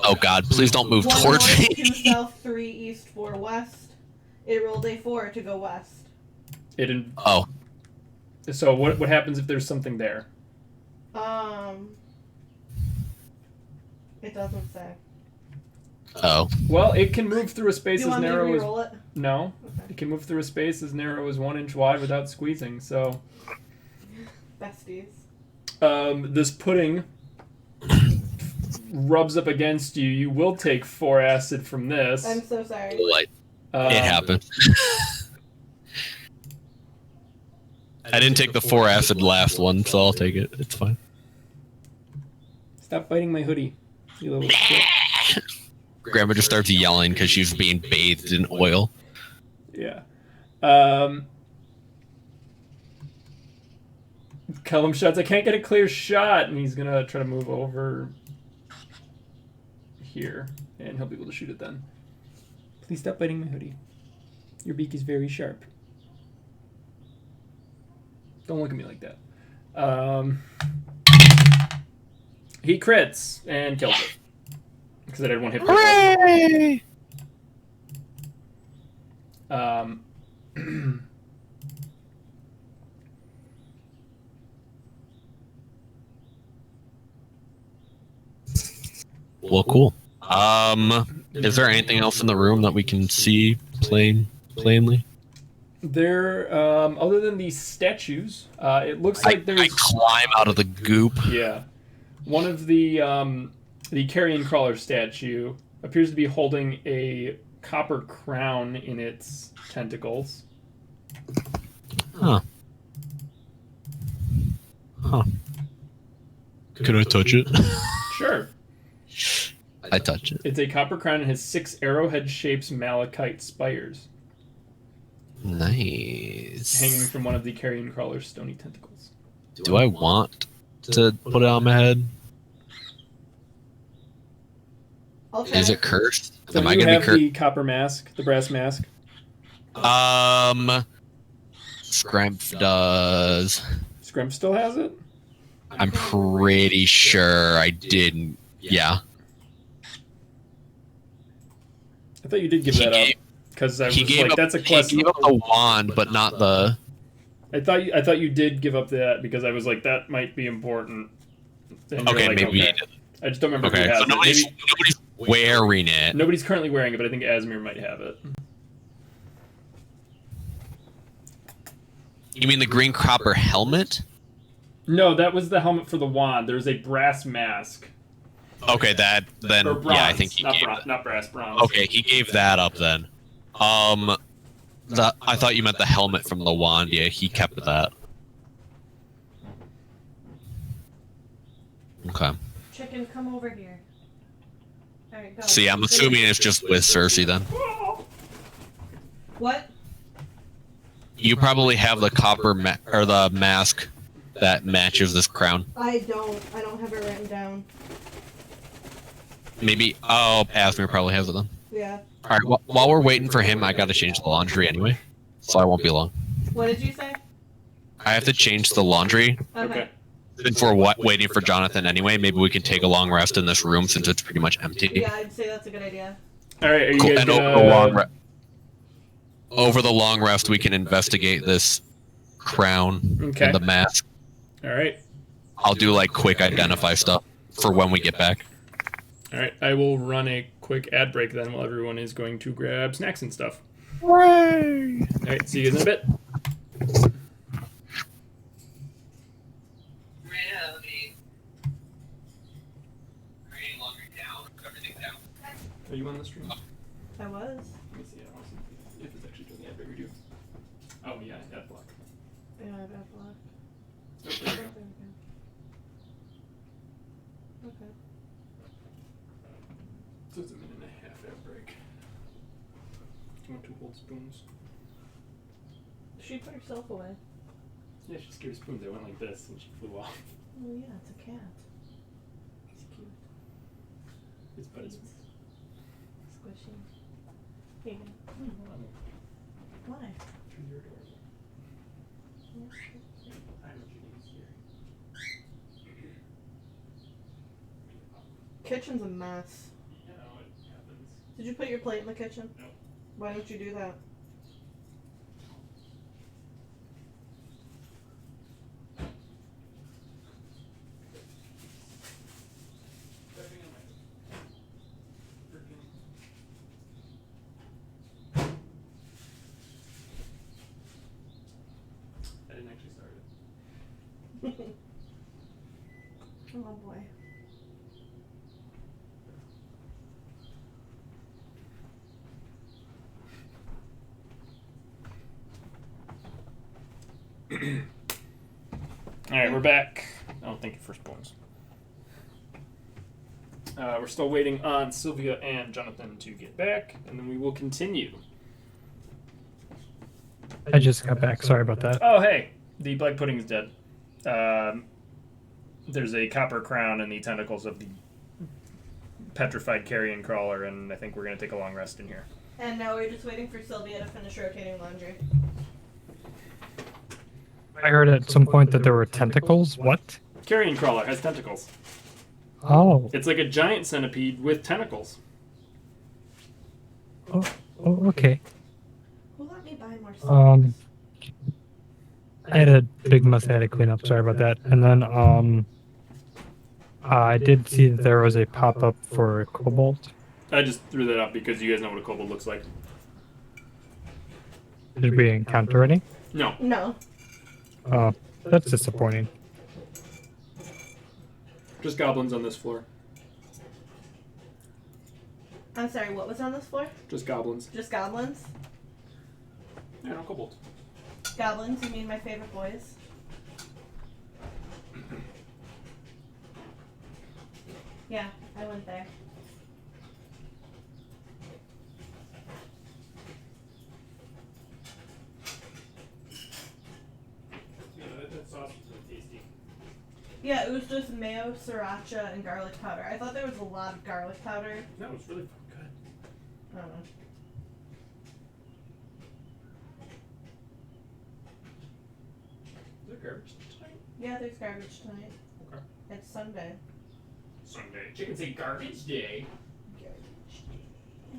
[SPEAKER 5] Oh god, please don't move
[SPEAKER 3] 1
[SPEAKER 5] towards
[SPEAKER 3] north,
[SPEAKER 5] me.
[SPEAKER 3] 2 south, 3 east, 4 west. It rolled a 4 to go west.
[SPEAKER 5] Oh.
[SPEAKER 1] So what happens if there's something there?
[SPEAKER 3] It doesn't say.
[SPEAKER 5] Oh.
[SPEAKER 1] Well, it can move through a
[SPEAKER 3] Do
[SPEAKER 1] space
[SPEAKER 3] you
[SPEAKER 1] as
[SPEAKER 3] want me to
[SPEAKER 1] narrow as
[SPEAKER 3] re-roll it?
[SPEAKER 1] no.
[SPEAKER 3] Okay.
[SPEAKER 1] It can move through a space as narrow as 1 inch wide without squeezing. So,
[SPEAKER 3] Besties.
[SPEAKER 1] this pudding rubs up against you. You will take 4 acid from this.
[SPEAKER 3] I'm so sorry.
[SPEAKER 5] Light. It happened. I didn't take the 4 acid last one, so I'll take it. It's fine.
[SPEAKER 1] Stop biting my hoodie, you little shit.
[SPEAKER 5] Grandma just starts yelling because she's being bathed in oil.
[SPEAKER 1] Yeah. Callum shouts, I can't get a clear shot, and he's gonna try to move over here, and he'll be able to shoot it then. Please stop biting my hoodie. Your beak is very sharp. Don't look at me like that. He crits and kills it. Because I did 1 hit point.
[SPEAKER 5] Hooray! Well, cool. Is there anything else in the room that we can see plainly?
[SPEAKER 1] There, other than these statues, it looks like
[SPEAKER 5] I
[SPEAKER 1] there's...
[SPEAKER 5] climb out of the goop.
[SPEAKER 1] Yeah. One of the carrion crawler statue appears to be holding a copper crown in its tentacles.
[SPEAKER 5] Huh. Can I touch it?
[SPEAKER 1] Sure.
[SPEAKER 5] I touch it.
[SPEAKER 1] It's a copper crown and has 6 arrowhead-shaped malachite spires
[SPEAKER 5] Nice.
[SPEAKER 1] hanging from one of the carrion crawler's stony tentacles.
[SPEAKER 5] Do I want to put it on my head?
[SPEAKER 3] Okay.
[SPEAKER 5] Is it cursed?
[SPEAKER 1] So
[SPEAKER 5] Am I
[SPEAKER 1] you
[SPEAKER 5] gonna be
[SPEAKER 1] have
[SPEAKER 5] cursed?
[SPEAKER 1] the copper mask, the brass mask.
[SPEAKER 5] Scrimp does.
[SPEAKER 1] Scrimp still has it?
[SPEAKER 5] I'm pretty sure I didn't. Yeah.
[SPEAKER 1] I thought you did give
[SPEAKER 5] He
[SPEAKER 1] that up.
[SPEAKER 5] gave-
[SPEAKER 1] Because I was
[SPEAKER 5] He gave
[SPEAKER 1] like,
[SPEAKER 5] up,
[SPEAKER 1] that's a
[SPEAKER 5] he
[SPEAKER 1] quest.
[SPEAKER 5] gave up the wand, but not the.
[SPEAKER 1] I thought you did give up that because I was like, that might be important. And you're
[SPEAKER 5] Okay,
[SPEAKER 1] like,
[SPEAKER 5] maybe.
[SPEAKER 1] okay. I just don't remember
[SPEAKER 5] Okay,
[SPEAKER 1] who has
[SPEAKER 5] so
[SPEAKER 1] it.
[SPEAKER 5] nobody's wearing it.
[SPEAKER 1] Nobody's currently wearing it, but I think Asmir might have it.
[SPEAKER 5] You mean the green copper helmet?
[SPEAKER 1] No, that was the helmet for the wand. There's a brass mask.
[SPEAKER 5] Okay, that then.
[SPEAKER 1] Or bronze.
[SPEAKER 5] Yeah, I think he
[SPEAKER 1] not
[SPEAKER 5] gave.
[SPEAKER 1] not brass, bronze.
[SPEAKER 5] Okay, he gave that up then. I thought you meant the helmet from the wand. Yeah, he kept that. Okay.
[SPEAKER 3] Chicken, come over here. Alright, go.
[SPEAKER 5] See, I'm assuming it's just with Cersei then.
[SPEAKER 3] What?
[SPEAKER 5] You probably have the copper or the mask that matches this crown.
[SPEAKER 3] I don't have it written down.
[SPEAKER 5] Maybe. Oh, Asmir probably has it then.
[SPEAKER 3] Yeah.
[SPEAKER 5] All right. While we're waiting for him, I got to change the laundry anyway, so I won't be long.
[SPEAKER 3] What did you say?
[SPEAKER 5] I have to change the laundry.
[SPEAKER 1] Okay.
[SPEAKER 5] Since we're waiting for Jonathan anyway, maybe we can take a long rest in this room since it's pretty much empty.
[SPEAKER 3] Yeah, I'd say that's a good idea.
[SPEAKER 1] All right, are you
[SPEAKER 5] Cool.
[SPEAKER 1] guys
[SPEAKER 5] And
[SPEAKER 1] gonna...
[SPEAKER 5] over the long rest, we can investigate this crown
[SPEAKER 1] Okay.
[SPEAKER 5] and the mask.
[SPEAKER 1] All right.
[SPEAKER 5] I'll do like quick identify stuff for when we get back.
[SPEAKER 1] All right, I will run a quick ad break then while everyone is going to grab snacks and stuff.
[SPEAKER 5] Hooray!
[SPEAKER 1] All right, see you guys in a bit. Are you on the stream?
[SPEAKER 3] I was.
[SPEAKER 1] Let me see. I want to see if it's actually doing the ad break or do. Oh yeah, ad block.
[SPEAKER 3] Yeah, I got blocked.
[SPEAKER 1] Nope,
[SPEAKER 3] There
[SPEAKER 1] there
[SPEAKER 3] we
[SPEAKER 1] we go.
[SPEAKER 3] go. Okay.
[SPEAKER 1] So it's a minute and a half ad break. Do you want 2 whole spoons?
[SPEAKER 3] She put herself away.
[SPEAKER 1] Yeah, she scared spoons. I went like this and she flew off.
[SPEAKER 3] Oh yeah, it's a cat. It's cute.
[SPEAKER 1] It's but it's.
[SPEAKER 3] Squishy. Here you go. Why?
[SPEAKER 1] You're adorable. I know you need scary.
[SPEAKER 3] Kitchen's a mess.
[SPEAKER 1] You know, it happens.
[SPEAKER 3] Did you put your plate in the kitchen?
[SPEAKER 1] No.
[SPEAKER 3] Why don't you do that?
[SPEAKER 1] Stepping on my freaking. I didn't actually start it.
[SPEAKER 3] Oh boy.
[SPEAKER 1] Alright, we're back. Oh, thank you for spoons. We're still waiting on Sylvia and Jonathan to get back, and then we will continue.
[SPEAKER 4] I just got back. Sorry about that.
[SPEAKER 1] Oh, hey, the black pudding is dead. There's a copper crown in the tentacles of the petrified carrion crawler, and I think we're going to take a long rest in here.
[SPEAKER 3] And now we're just waiting for Sylvia to finish rotating laundry.
[SPEAKER 4] I heard at some point that there were tentacles. What?
[SPEAKER 1] Carrion crawler has tentacles.
[SPEAKER 4] Oh.
[SPEAKER 1] It's like a giant centipede with tentacles.
[SPEAKER 4] Oh, okay.
[SPEAKER 3] Who let me buy more stuff?
[SPEAKER 4] I had a big mess I had to clean up. Sorry about that. And then, I did see that there was a pop-up for Cobalt.
[SPEAKER 1] I just threw that up because you guys know what a kobold looks like.
[SPEAKER 4] Did we encounter any?
[SPEAKER 1] No.
[SPEAKER 3] No.
[SPEAKER 4] That's disappointing.
[SPEAKER 1] Just goblins on this floor.
[SPEAKER 3] I'm sorry, what was on this floor?
[SPEAKER 1] Just goblins.
[SPEAKER 3] Just goblins?
[SPEAKER 1] Yeah, no kobolds.
[SPEAKER 3] Goblins, you mean my favorite boys? Yeah, I went there.
[SPEAKER 1] Yeah, that sauce was really tasty.
[SPEAKER 3] Yeah, it was just mayo, sriracha, and garlic powder. I thought there was a lot of garlic powder.
[SPEAKER 1] That was really good.
[SPEAKER 3] I don't know.
[SPEAKER 1] Is there garbage tonight?
[SPEAKER 3] Yeah, there's garbage tonight.
[SPEAKER 1] Okay.
[SPEAKER 3] It's Sunday.
[SPEAKER 1] Sunday. Chicken say garbage day.
[SPEAKER 3] Garbage day.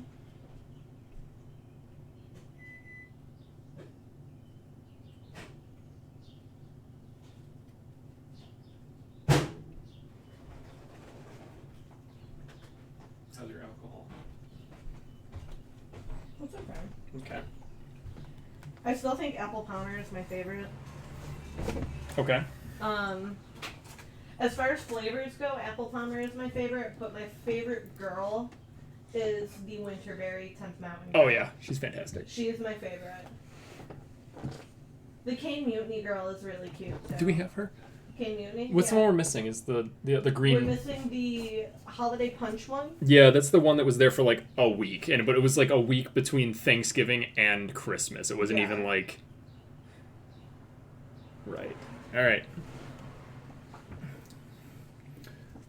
[SPEAKER 1] How's your alcohol?
[SPEAKER 3] It's okay.
[SPEAKER 1] Okay.
[SPEAKER 3] I still think apple pounder is my favorite.
[SPEAKER 1] Okay.
[SPEAKER 3] As far as flavors go, apple pounder is my favorite, but my favorite girl is the Winterberry 10th Mountain Girl.
[SPEAKER 1] Oh yeah, she's fantastic.
[SPEAKER 3] She is my favorite. The Cane Mutiny girl is really cute too.
[SPEAKER 1] Do we have her?
[SPEAKER 3] Cane Mutiny?
[SPEAKER 1] What's the
[SPEAKER 3] Yeah.
[SPEAKER 1] one we're missing? Is the green?
[SPEAKER 3] We're missing the Holiday Punch one.
[SPEAKER 1] Yeah, that's the one that was there for like a week, but it was like a week between Thanksgiving and Christmas. It wasn't
[SPEAKER 3] Yeah.
[SPEAKER 1] even like. Right. All right.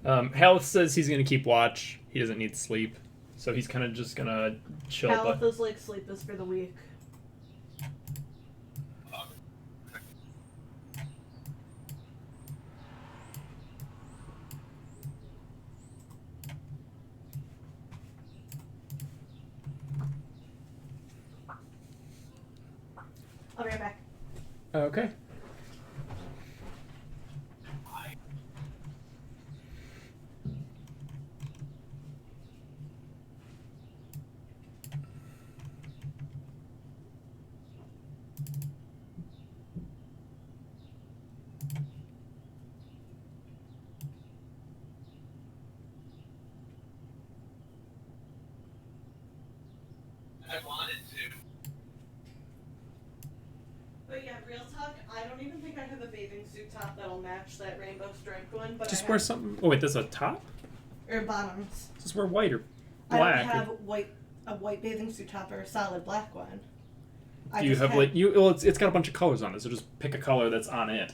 [SPEAKER 1] Hal says he's gonna keep watch. He doesn't need sleep, so he's kind of just gonna chill.
[SPEAKER 3] Halith is like sleepless for the week. I'll be right back.
[SPEAKER 1] Okay.
[SPEAKER 3] But yeah, real talk, I don't even think I have a bathing suit top that'll match that rainbow striped one. But
[SPEAKER 1] Just
[SPEAKER 3] I
[SPEAKER 1] wear
[SPEAKER 3] have,
[SPEAKER 1] something. Oh wait, there's a top.
[SPEAKER 3] or bottoms.
[SPEAKER 1] Just wear white or
[SPEAKER 3] I
[SPEAKER 1] black.
[SPEAKER 3] don't have a white bathing suit top or a solid black one. I
[SPEAKER 1] Do you
[SPEAKER 3] just
[SPEAKER 1] have like you? Well, it's got a bunch of colors on it, so just pick a color that's on it.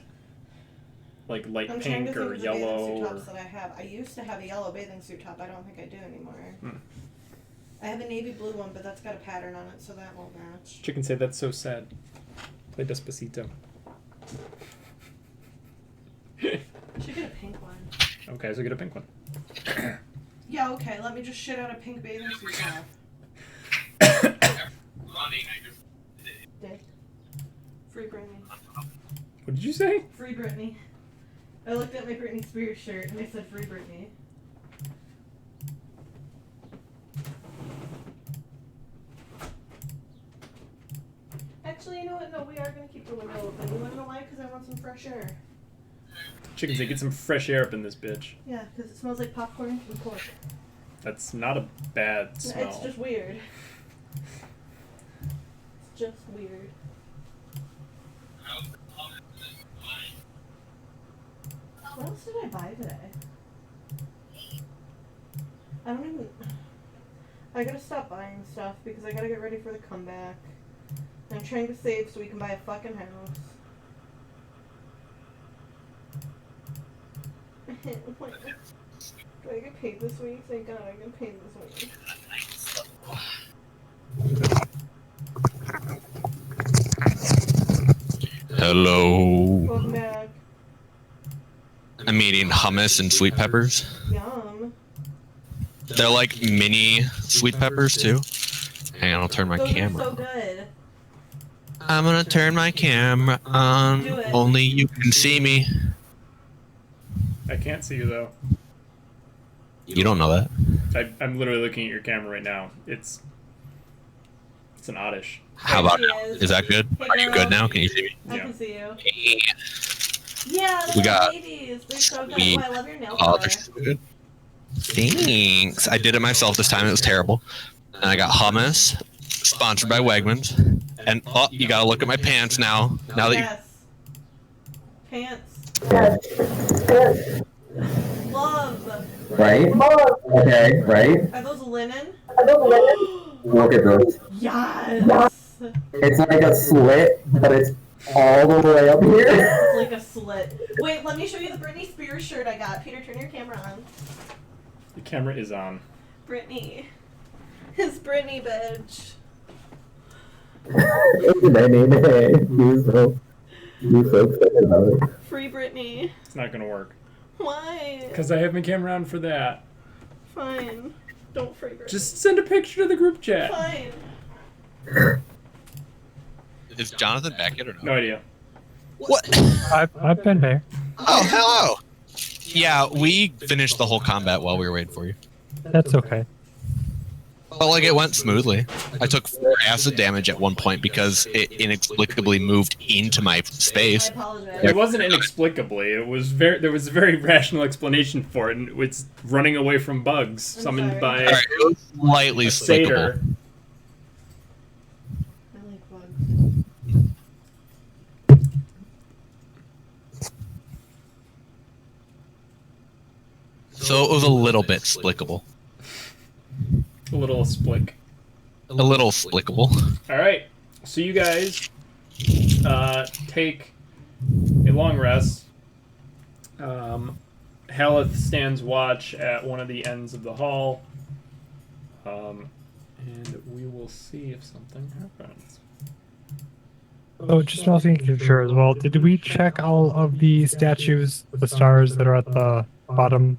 [SPEAKER 1] Like light
[SPEAKER 3] I'm trying to
[SPEAKER 1] pink
[SPEAKER 3] think
[SPEAKER 1] or
[SPEAKER 3] of the bathing
[SPEAKER 1] yellow.
[SPEAKER 3] suit
[SPEAKER 1] Or...
[SPEAKER 3] tops that I have. I used to have a yellow bathing suit top. I don't think I do anymore.
[SPEAKER 1] Hmm.
[SPEAKER 3] I have a navy blue one, but that's got a pattern on it, so that won't match.
[SPEAKER 1] Chicken say that's so sad. Play Despacito.
[SPEAKER 3] Should get a pink one.
[SPEAKER 1] Okay, so get a pink one.
[SPEAKER 3] Yeah, okay. Let me just shit out a pink bathing suit top. Did. Free Britney.
[SPEAKER 1] What did you say?
[SPEAKER 3] Free Britney. I looked at my Britney Spears shirt and I said Free Britney. Actually, you know what? No, we are going to keep the window open. You want to know why? Because I want some fresh air.
[SPEAKER 1] Chicken say get some fresh air up in this bitch.
[SPEAKER 3] Yeah, because it smells like popcorn and pork.
[SPEAKER 1] That's not a bad smell.
[SPEAKER 3] It's just weird. It's just weird. What else did I buy today? I don't even... I gotta stop buying stuff because I gotta get ready for the comeback. I'm trying to save so we can buy a fucking house. Do I get paid this week? Thank God I get paid this week.
[SPEAKER 5] Hello.
[SPEAKER 3] Welcome back.
[SPEAKER 5] I'm eating hummus and sweet peppers.
[SPEAKER 3] Yum.
[SPEAKER 5] They're like mini sweet peppers too. Hang on, I'll turn my
[SPEAKER 3] Those
[SPEAKER 5] camera
[SPEAKER 3] are so
[SPEAKER 5] on.
[SPEAKER 3] good.
[SPEAKER 5] I'm gonna turn my camera on.
[SPEAKER 3] Do it.
[SPEAKER 5] Only you can see me.
[SPEAKER 1] I can't see you though.
[SPEAKER 5] You don't know that.
[SPEAKER 1] I'm literally looking at your camera right now. It's an oddish.
[SPEAKER 5] How about
[SPEAKER 3] There
[SPEAKER 5] now?
[SPEAKER 3] she is.
[SPEAKER 5] Is that good?
[SPEAKER 3] Hey,
[SPEAKER 5] Are you
[SPEAKER 3] girl.
[SPEAKER 5] good now? Can you see me?
[SPEAKER 3] I
[SPEAKER 1] Yeah.
[SPEAKER 3] can see you.
[SPEAKER 5] Hey.
[SPEAKER 3] Yeah, the
[SPEAKER 5] We got
[SPEAKER 3] babies. They're so good.
[SPEAKER 5] we-
[SPEAKER 3] Oh, I love your nail
[SPEAKER 5] Oh,
[SPEAKER 3] color.
[SPEAKER 5] they're so good. Thanks. I did it myself this time. It was terrible. And I got hummus, sponsored by Wegmans. And oh, you gotta look at my pants now. Now that
[SPEAKER 3] Yes. Pants.
[SPEAKER 2] Yes.
[SPEAKER 3] Love.
[SPEAKER 2] Right? Okay, right?
[SPEAKER 3] Are those linen?
[SPEAKER 2] Look at this.
[SPEAKER 3] Yes.
[SPEAKER 2] It's like a slit, but it's all the way up here.
[SPEAKER 3] It's like a slit. Wait, let me show you the Britney Spears shirt I got. Peter, turn your camera on.
[SPEAKER 1] The camera is on.
[SPEAKER 3] Britney. It's Britney, bitch.
[SPEAKER 2] You're so excited about it.
[SPEAKER 3] Free Britney.
[SPEAKER 1] It's not gonna work.
[SPEAKER 3] Why?
[SPEAKER 1] Because I have my camera on for that.
[SPEAKER 3] Fine. Don't free Britney.
[SPEAKER 1] Just send a picture to the group chat.
[SPEAKER 3] Fine.
[SPEAKER 5] is Jonathan back yet or no?
[SPEAKER 1] No idea.
[SPEAKER 5] What?
[SPEAKER 4] I've been there.
[SPEAKER 5] Oh, hello. Yeah, we finished the whole combat while we were waiting for you.
[SPEAKER 4] That's okay.
[SPEAKER 5] Well, like it went smoothly. I took 4 acid damage at one point because it inexplicably moved into my
[SPEAKER 3] I
[SPEAKER 5] space.
[SPEAKER 3] apologize.
[SPEAKER 1] It wasn't inexplicably. It was very. There was a very rational explanation for it, and it's running away from bugs summoned
[SPEAKER 3] sorry.
[SPEAKER 1] by
[SPEAKER 5] Alright, it was slightly
[SPEAKER 1] a
[SPEAKER 5] explicable.
[SPEAKER 1] satyr.
[SPEAKER 3] I like bugs.
[SPEAKER 5] So it was a little bit splicable.
[SPEAKER 1] A little splick.
[SPEAKER 5] A little splicable.
[SPEAKER 1] All right. So you guys take a long rest. Haleth stands watch at one of the ends of the hall. And we will see if something happens.
[SPEAKER 4] Oh, just making sure as well. Did we check all of the statues, the stars that are at the bottom?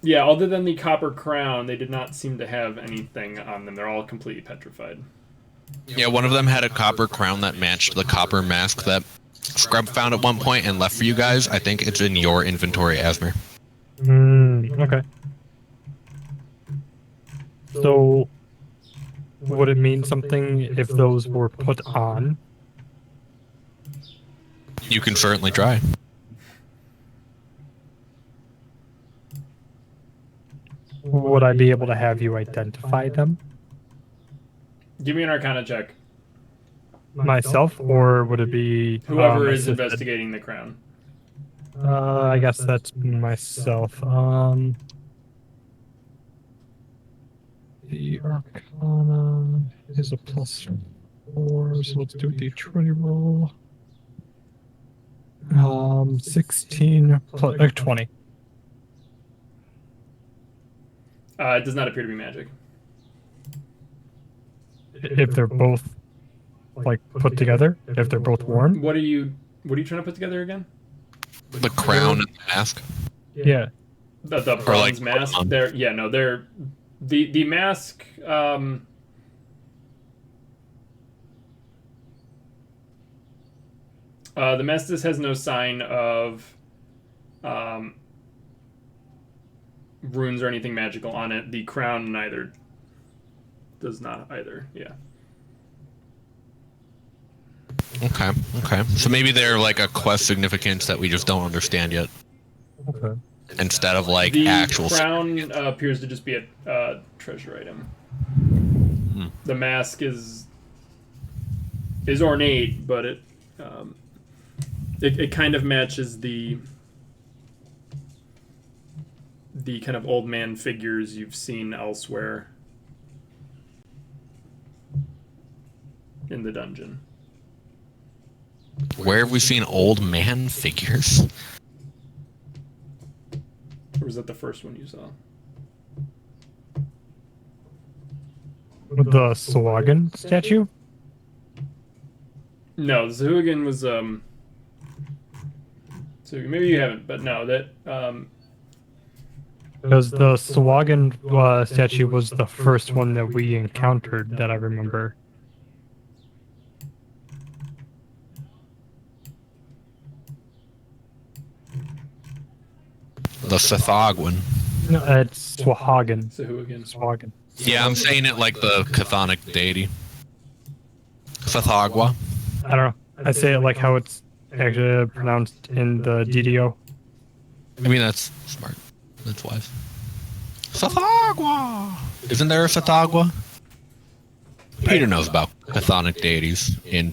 [SPEAKER 1] Yeah, other than the copper crown, they did not seem to have anything on them. They're all completely petrified.
[SPEAKER 5] Yeah, one of them had a copper crown that matched the copper mask that Scrub found at one point and left for you guys. I think it's in your inventory, Asmer.
[SPEAKER 4] Okay. So, would it mean something if those were put on?
[SPEAKER 5] You can certainly try.
[SPEAKER 4] Would I be able to have you identify them
[SPEAKER 1] Give me an Arcana check.
[SPEAKER 4] myself, or would it be
[SPEAKER 1] Whoever is
[SPEAKER 4] assisted?
[SPEAKER 1] investigating the crown.
[SPEAKER 4] I guess that's myself. The Arcana is a +4, so let's do the true roll. 16 plus 20.
[SPEAKER 1] It does not appear to be magic.
[SPEAKER 4] If they're both like put together, if they're both warm.
[SPEAKER 1] What are you trying to put together again?
[SPEAKER 5] The crown and the mask.
[SPEAKER 4] Yeah.
[SPEAKER 1] The bronze
[SPEAKER 5] like,
[SPEAKER 1] mask. They're the mask. The mask has no sign of runes or anything magical on it. The crown neither does not either. Yeah.
[SPEAKER 5] Okay, okay. So maybe they're like a quest significance that we just don't understand yet.
[SPEAKER 4] Okay.
[SPEAKER 5] Instead of like
[SPEAKER 1] The
[SPEAKER 5] actual.
[SPEAKER 1] crown appears to just be a treasure item. The mask is ornate, but it kind of matches the kind of old man figures you've seen elsewhere in the dungeon.
[SPEAKER 5] Where have we seen old man figures?
[SPEAKER 1] Or was that the first one you saw?
[SPEAKER 4] The Slogan statue?
[SPEAKER 1] No, the Zahuagin was so maybe you haven't, but no, that
[SPEAKER 4] Because the Slogan statue was the first one that we encountered that I remember.
[SPEAKER 5] The Sathagwan.
[SPEAKER 4] No, it's Swahagan.
[SPEAKER 1] Zahuagin.
[SPEAKER 4] Swahagan.
[SPEAKER 5] Yeah, I'm saying it like the chthonic deity. Sathagwa.
[SPEAKER 4] I don't know. I say it like how it's Actually, pronounced in the DDO.
[SPEAKER 5] I mean, that's smart. That's wise. Sathagua! Isn't there a Sathagua? Peter knows about chthonic deities in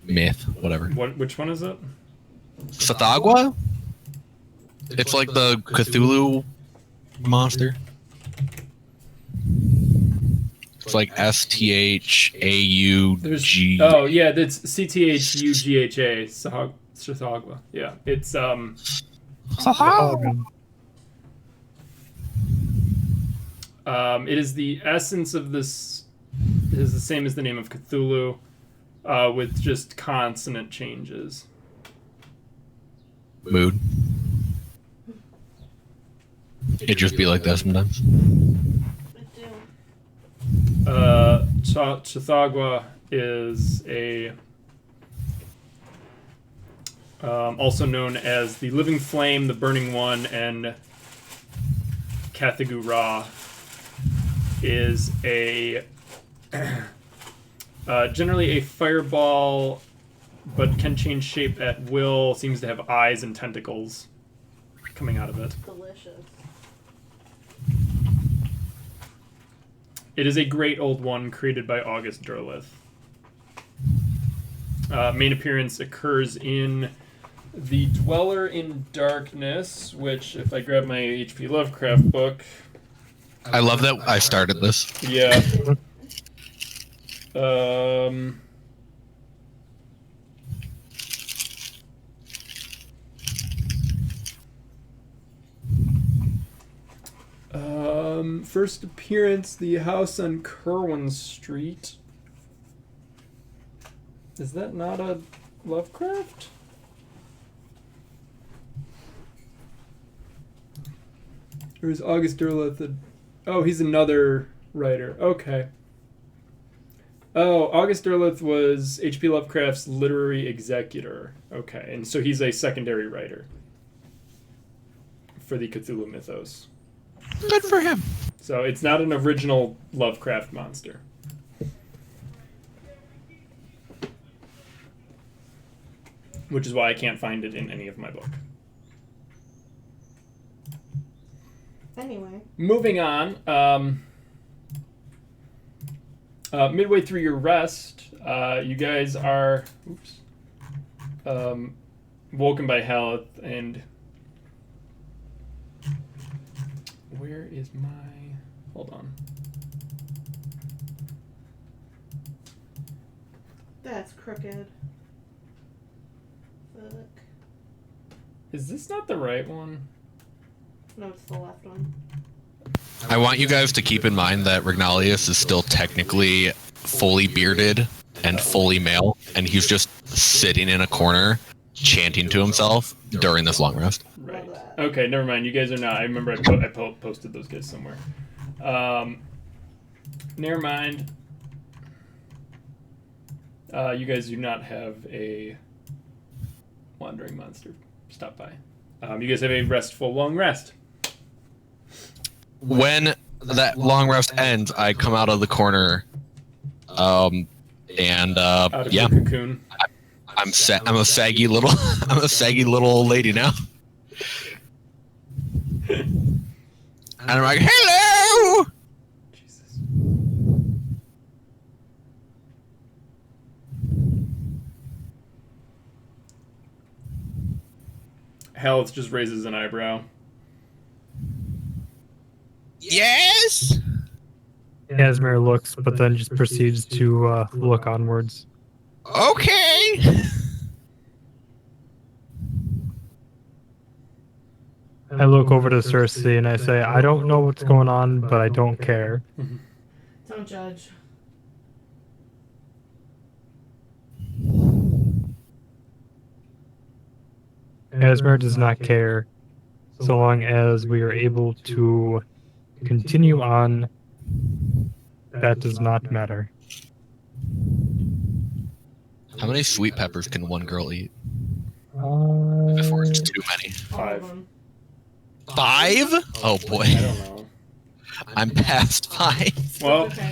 [SPEAKER 5] myth, whatever.
[SPEAKER 1] Which one is it?
[SPEAKER 5] Sathagua? It's like the Cthulhu monster. It's like STHAUG.
[SPEAKER 1] Oh yeah, that's CTHUGHA. Sathagua. Yeah, it's it is the essence of this. It is the same as the name of Cthulhu, with just consonant changes.
[SPEAKER 5] Mood. It just be like that sometimes.
[SPEAKER 1] Chathagua is a also known as the Living Flame, the Burning One, and Kathagu Ra is a generally a fireball, but can change shape at will. Seems to have eyes and tentacles coming out of it.
[SPEAKER 3] Delicious.
[SPEAKER 1] It is a great old one created by August Derleth. Main appearance occurs in The Dweller in Darkness, which, if I grab my H.P. Lovecraft book...
[SPEAKER 5] I love that I started this.
[SPEAKER 1] Yeah. First appearance, the house on Kerwin Street. Is that not a Lovecraft? Or is August Derleth the... Oh, he's another writer. Okay. Oh, August Derleth was H.P. Lovecraft's literary executor. Okay, and so he's a secondary writer for the Cthulhu mythos.
[SPEAKER 5] Good for him.
[SPEAKER 1] So it's not an original Lovecraft monster. Which is why I can't find it in any of my book.
[SPEAKER 3] Anyway.
[SPEAKER 1] Moving on. Midway through your rest, you guys are woken by Haleth, and where is my... Hold on.
[SPEAKER 3] That's crooked. Fuck.
[SPEAKER 1] Is this not the right one?
[SPEAKER 3] No, it's the left one.
[SPEAKER 5] I want you guys to keep in mind that Rignalius is still technically fully bearded and fully male, and he's just sitting in a corner chanting to himself during this long rest.
[SPEAKER 1] Right. Okay, never mind. You guys are not. I remember I posted those guys somewhere. Never mind. You guys do not have a wandering monster stop by. You guys have a restful long rest.
[SPEAKER 5] When that long rest ends, I come out of the corner,
[SPEAKER 1] Out of
[SPEAKER 5] yeah,
[SPEAKER 1] your cocoon.
[SPEAKER 5] I'm a saggy little I'm a saggy little old lady now. And I'm like, hello.
[SPEAKER 1] Jesus. Haleth just raises an eyebrow.
[SPEAKER 5] Yes.
[SPEAKER 4] Asmer looks, but then just proceeds to look onwards.
[SPEAKER 5] Okay.
[SPEAKER 4] I look over to Cersei and I say, I don't know what's going on, but I don't care.
[SPEAKER 3] Don't judge.
[SPEAKER 4] Asmer does not care, so long as we are able to continue on. That does not matter.
[SPEAKER 5] How many sweet peppers can one girl eat?
[SPEAKER 4] Uh,
[SPEAKER 5] It's too many.
[SPEAKER 3] All of them.
[SPEAKER 5] 5? Oh boy,
[SPEAKER 1] I don't know.
[SPEAKER 5] I'm past 5.
[SPEAKER 1] Well,
[SPEAKER 3] Okay.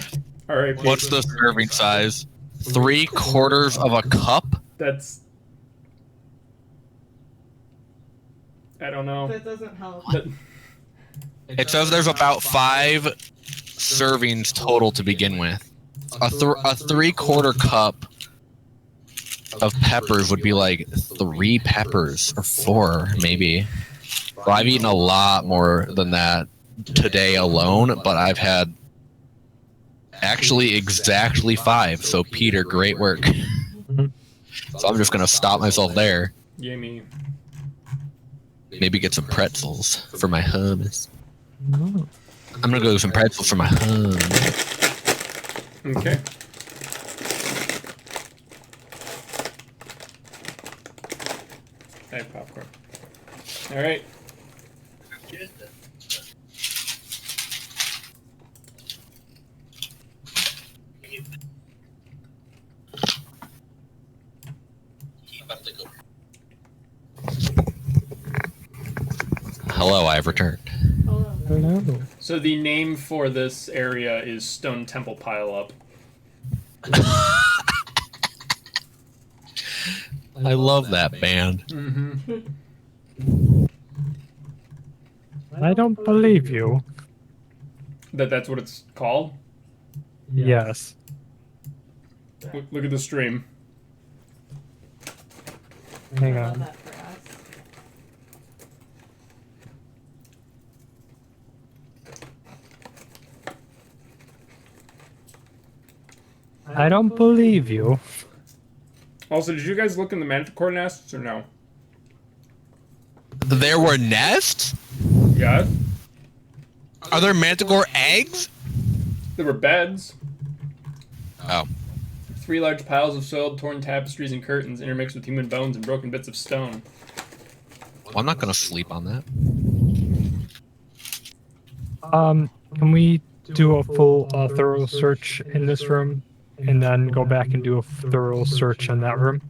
[SPEAKER 1] all right.
[SPEAKER 5] What's the serving size? 3/4 of a cup?
[SPEAKER 1] That's I don't know.
[SPEAKER 3] That doesn't help.
[SPEAKER 1] But,
[SPEAKER 5] It says there's about 5 servings total to begin with. A 3/4 cup of peppers would be like 3 peppers or 4 maybe. Well, I've eaten a lot more than that today alone, but I've had actually exactly 5. So Peter, great work. So I'm just gonna stop myself there.
[SPEAKER 1] yummy.
[SPEAKER 5] Maybe get some pretzels for my hummus.
[SPEAKER 4] Oh.
[SPEAKER 5] I'm gonna go with some pretzels for my hummus.
[SPEAKER 1] Okay. I have popcorn. All right.
[SPEAKER 5] Hello, I have returned.
[SPEAKER 4] Hello.
[SPEAKER 1] So the name for this area is Stone Temple Pile Up.
[SPEAKER 5] I love that band.
[SPEAKER 1] Mm-hmm.
[SPEAKER 4] I don't believe you.
[SPEAKER 1] That's what it's called?
[SPEAKER 4] Yes.
[SPEAKER 1] Look at the stream.
[SPEAKER 4] Hang
[SPEAKER 3] I love
[SPEAKER 4] on.
[SPEAKER 3] that for us.
[SPEAKER 4] I don't believe you.
[SPEAKER 1] Also, did you guys look in the manticore nests or no?
[SPEAKER 5] There were nests?
[SPEAKER 1] Yeah.
[SPEAKER 5] Are there manticore eggs?
[SPEAKER 1] There were beds.
[SPEAKER 5] Oh.
[SPEAKER 1] 3 large piles of soiled, torn tapestries and curtains intermixed with human bones and broken bits of stone.
[SPEAKER 5] Well, I'm not gonna sleep on that.
[SPEAKER 4] Can we do a full, thorough search in this room, and then go back and do a thorough search in that room?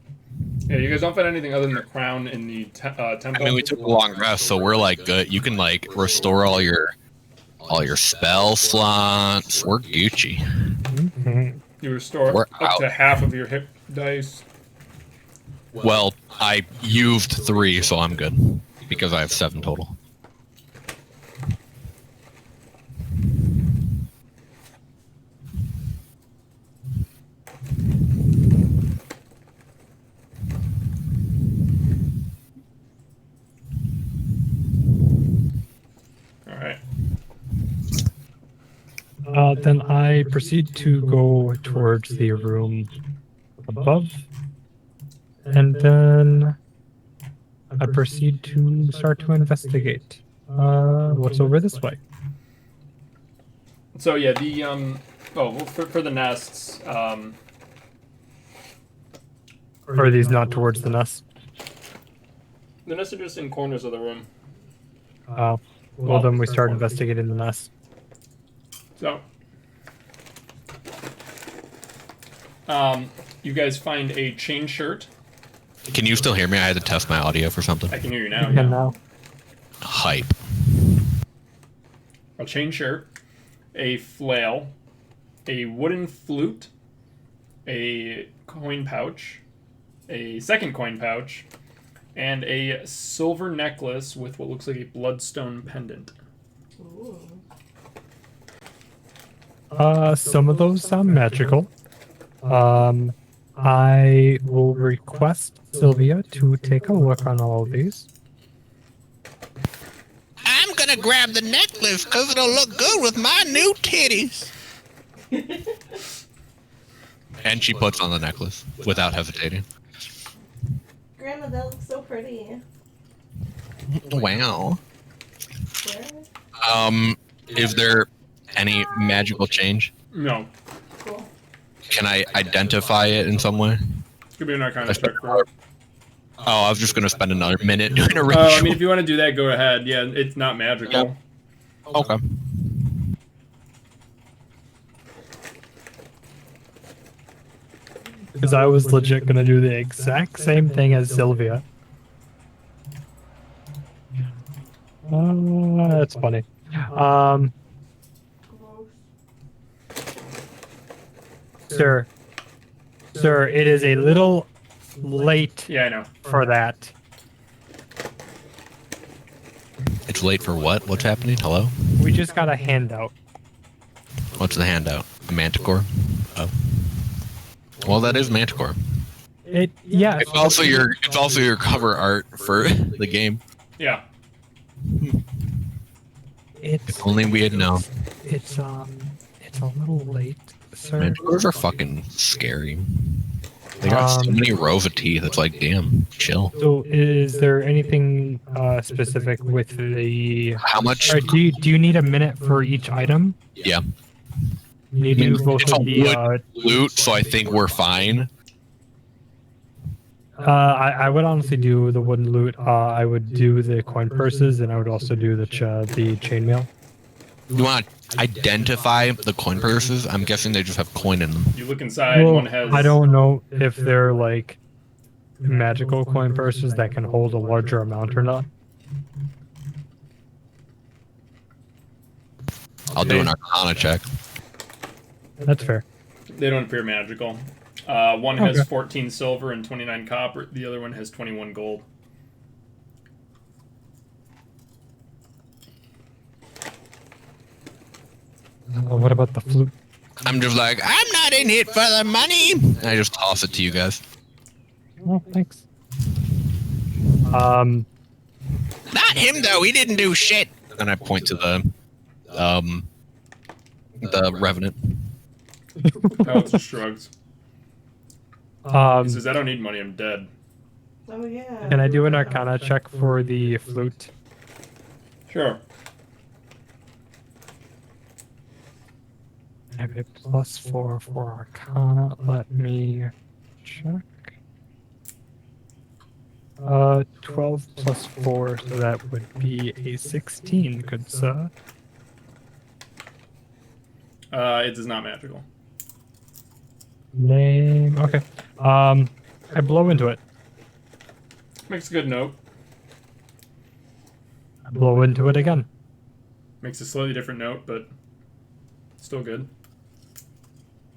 [SPEAKER 1] Yeah, you guys don't find anything other than the crown in the temple?
[SPEAKER 5] I mean, we took a long rest, so we're like good. You can like restore all your spell slots. We're Gucci.
[SPEAKER 4] Mm-hmm.
[SPEAKER 1] You restore
[SPEAKER 5] We're
[SPEAKER 1] up
[SPEAKER 5] out.
[SPEAKER 1] to half of your hit dice.
[SPEAKER 5] Well, I used 3, so I'm good because I have 7 total.
[SPEAKER 1] Alright.
[SPEAKER 4] Then I proceed to go towards the room above, and then I proceed to start to investigate. What's over this way?
[SPEAKER 1] So yeah, the well, for the nests,
[SPEAKER 4] Or are these not towards the nest?
[SPEAKER 1] the nests are just in corners of the room.
[SPEAKER 4] Well, then we start investigating the nest.
[SPEAKER 1] So, you guys find a chain shirt.
[SPEAKER 5] Can you still hear me? I had to test my audio for something.
[SPEAKER 1] I can hear you now.
[SPEAKER 4] And
[SPEAKER 1] Yeah.
[SPEAKER 4] now,
[SPEAKER 5] Hype.
[SPEAKER 1] A chain shirt, a flail, a wooden flute, a coin pouch, a second coin pouch, and a silver necklace with what looks like a bloodstone pendant.
[SPEAKER 3] Ooh.
[SPEAKER 4] some of those sound magical. I will request Sylvia to take a look on all of these.
[SPEAKER 5] I'm gonna grab the necklace because it'll look good with my new titties. And she puts on the necklace without hesitating.
[SPEAKER 3] Grandma, that looks so pretty.
[SPEAKER 5] Wow.
[SPEAKER 3] Where?
[SPEAKER 5] Is there any magical change?
[SPEAKER 1] No.
[SPEAKER 3] Cool.
[SPEAKER 5] Can I identify it in some way?
[SPEAKER 1] Could be an arcana check for it.
[SPEAKER 5] Oh, I was just gonna spend another minute doing a ritual.
[SPEAKER 1] I mean, if you want to do that, go ahead. Yeah, it's not magical.
[SPEAKER 5] Yeah. Okay.
[SPEAKER 4] Because I was legit gonna do the exact same thing as Sylvia. That's funny.
[SPEAKER 3] Gross.
[SPEAKER 4] Sir, it is a little late
[SPEAKER 1] Yeah, I know.
[SPEAKER 4] for that.
[SPEAKER 5] Capitulate for what? What's happening? Hello?
[SPEAKER 4] We just got a handout.
[SPEAKER 5] What's the handout? A manticore? Oh. Well, that is manticore.
[SPEAKER 4] Yeah.
[SPEAKER 5] It's also your cover art for the game.
[SPEAKER 1] Yeah.
[SPEAKER 4] It's
[SPEAKER 5] Only we had known.
[SPEAKER 4] It's a little late, sir.
[SPEAKER 5] Manticores are fucking scary. They got so many rows of teeth. It's like, damn, chill.
[SPEAKER 4] So, is there anything specific with the?
[SPEAKER 5] How much?
[SPEAKER 4] Or do you need a minute for each item?
[SPEAKER 5] Yeah.
[SPEAKER 4] You need to do both
[SPEAKER 5] It's
[SPEAKER 4] of
[SPEAKER 5] a
[SPEAKER 4] the.
[SPEAKER 5] wood loot, so I think we're fine.
[SPEAKER 4] I would honestly do the wooden loot. I would do the coin purses, and I would also do the chainmail.
[SPEAKER 5] You want to identify the coin purses? I'm guessing they just have coin in them.
[SPEAKER 1] You look inside.
[SPEAKER 4] Well,
[SPEAKER 1] One has.
[SPEAKER 4] I don't know if they're like magical coin purses that can hold a larger amount or not.
[SPEAKER 5] I'll do an Arcana check.
[SPEAKER 4] That's fair.
[SPEAKER 1] They don't appear magical. One has
[SPEAKER 4] Okay.
[SPEAKER 1] 14 silver and 29 copper. The other one has 21 gold.
[SPEAKER 4] What about the flute?
[SPEAKER 5] I'm just like, I'm not in it for the money. And I just toss it to you guys.
[SPEAKER 4] Oh, thanks.
[SPEAKER 5] Not him though. He didn't do shit. And I point to the revenant.
[SPEAKER 1] Alex just shrugs. He says, I don't need money. I'm dead.
[SPEAKER 3] Oh yeah.
[SPEAKER 4] Can I do an Arcana check for the flute?
[SPEAKER 1] Sure.
[SPEAKER 4] I have a +4 for Arcana. Let me check. 12 plus 4, so that would be a 16, good sir.
[SPEAKER 1] It is not magical.
[SPEAKER 4] Name. Okay. I blow into it.
[SPEAKER 1] Makes a good note.
[SPEAKER 4] I blow into it again.
[SPEAKER 1] Makes a slightly different note, but still good.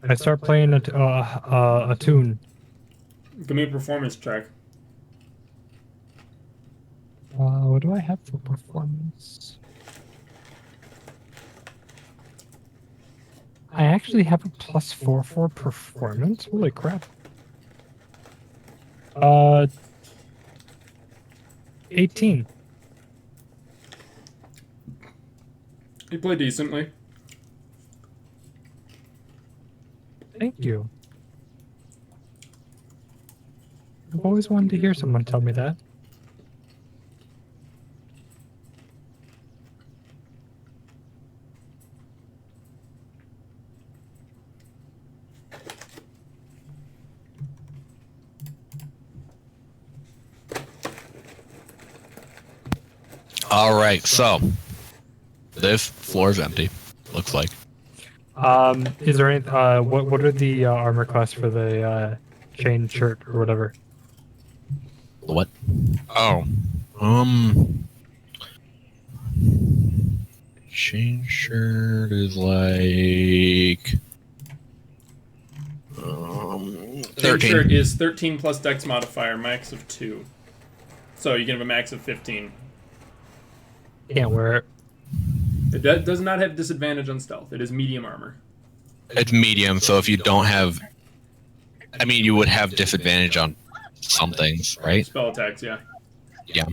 [SPEAKER 4] I start playing a tune.
[SPEAKER 1] Give me a performance check.
[SPEAKER 4] What do I have for performance? I actually have a +4 for performance. Holy crap. 18.
[SPEAKER 1] You play decently.
[SPEAKER 4] Thank you. I've always wanted to hear someone tell me that.
[SPEAKER 5] All right, so this floor is empty. Looks like.
[SPEAKER 4] Is there any, what are the armor class for the chain shirt or whatever?
[SPEAKER 5] What? Oh, chain shirt is like 13.
[SPEAKER 1] Shirt is 13 plus dex modifier, max of 2. So you can have a max of 15.
[SPEAKER 4] Can't wear it.
[SPEAKER 1] It does not have disadvantage on stealth. It is medium armor.
[SPEAKER 5] It's medium, so if you don't have, I mean, you would have disadvantage on some things, right?
[SPEAKER 1] Spell attacks, yeah.
[SPEAKER 5] Yeah.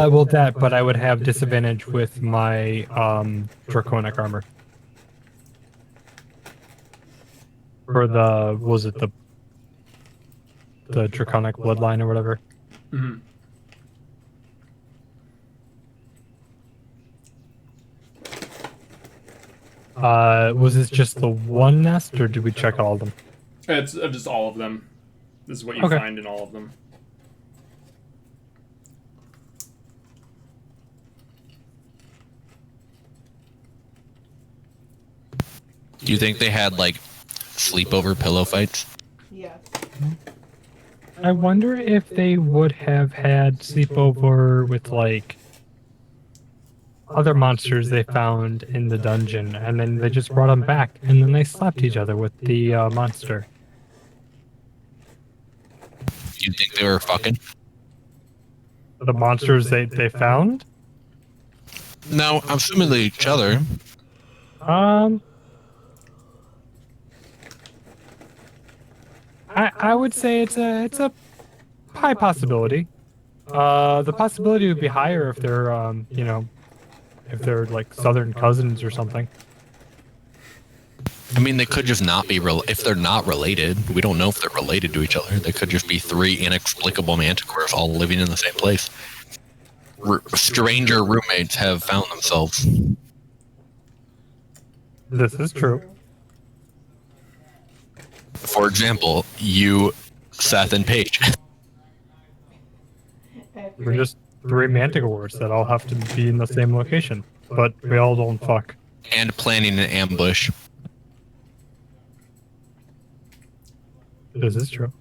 [SPEAKER 4] Well, but I would have disadvantage with my draconic armor. For the, was it the draconic bloodline or whatever?
[SPEAKER 1] Mm-hmm.
[SPEAKER 4] Was this just the one nest, or did we check all of them?
[SPEAKER 1] It's just all of them. This is what you
[SPEAKER 4] Okay.
[SPEAKER 1] find in all of them.
[SPEAKER 5] Do you think they had like sleepover pillow fights?
[SPEAKER 3] Yeah.
[SPEAKER 4] I wonder if they would have had sleepover with like other monsters they found in the dungeon, and then they just brought them back, and then they slapped each other with the monster.
[SPEAKER 5] Do you think they were fucking?
[SPEAKER 4] The monsters they found?
[SPEAKER 5] No, I'm assuming they each other.
[SPEAKER 4] I would say it's a high possibility. The possibility would be higher if they're if they're like southern cousins or something.
[SPEAKER 5] I mean, they could just not be if they're not related. We don't know if they're related to each other. They could just be three inexplicable manticores all living in the same place. Stranger roommates have found themselves.
[SPEAKER 4] This is true.
[SPEAKER 5] For example, you, Seth, and Paige.
[SPEAKER 4] We're just three manticores that all have to be in the same location, but we all don't fuck.
[SPEAKER 5] And planning an ambush.
[SPEAKER 4] This is true.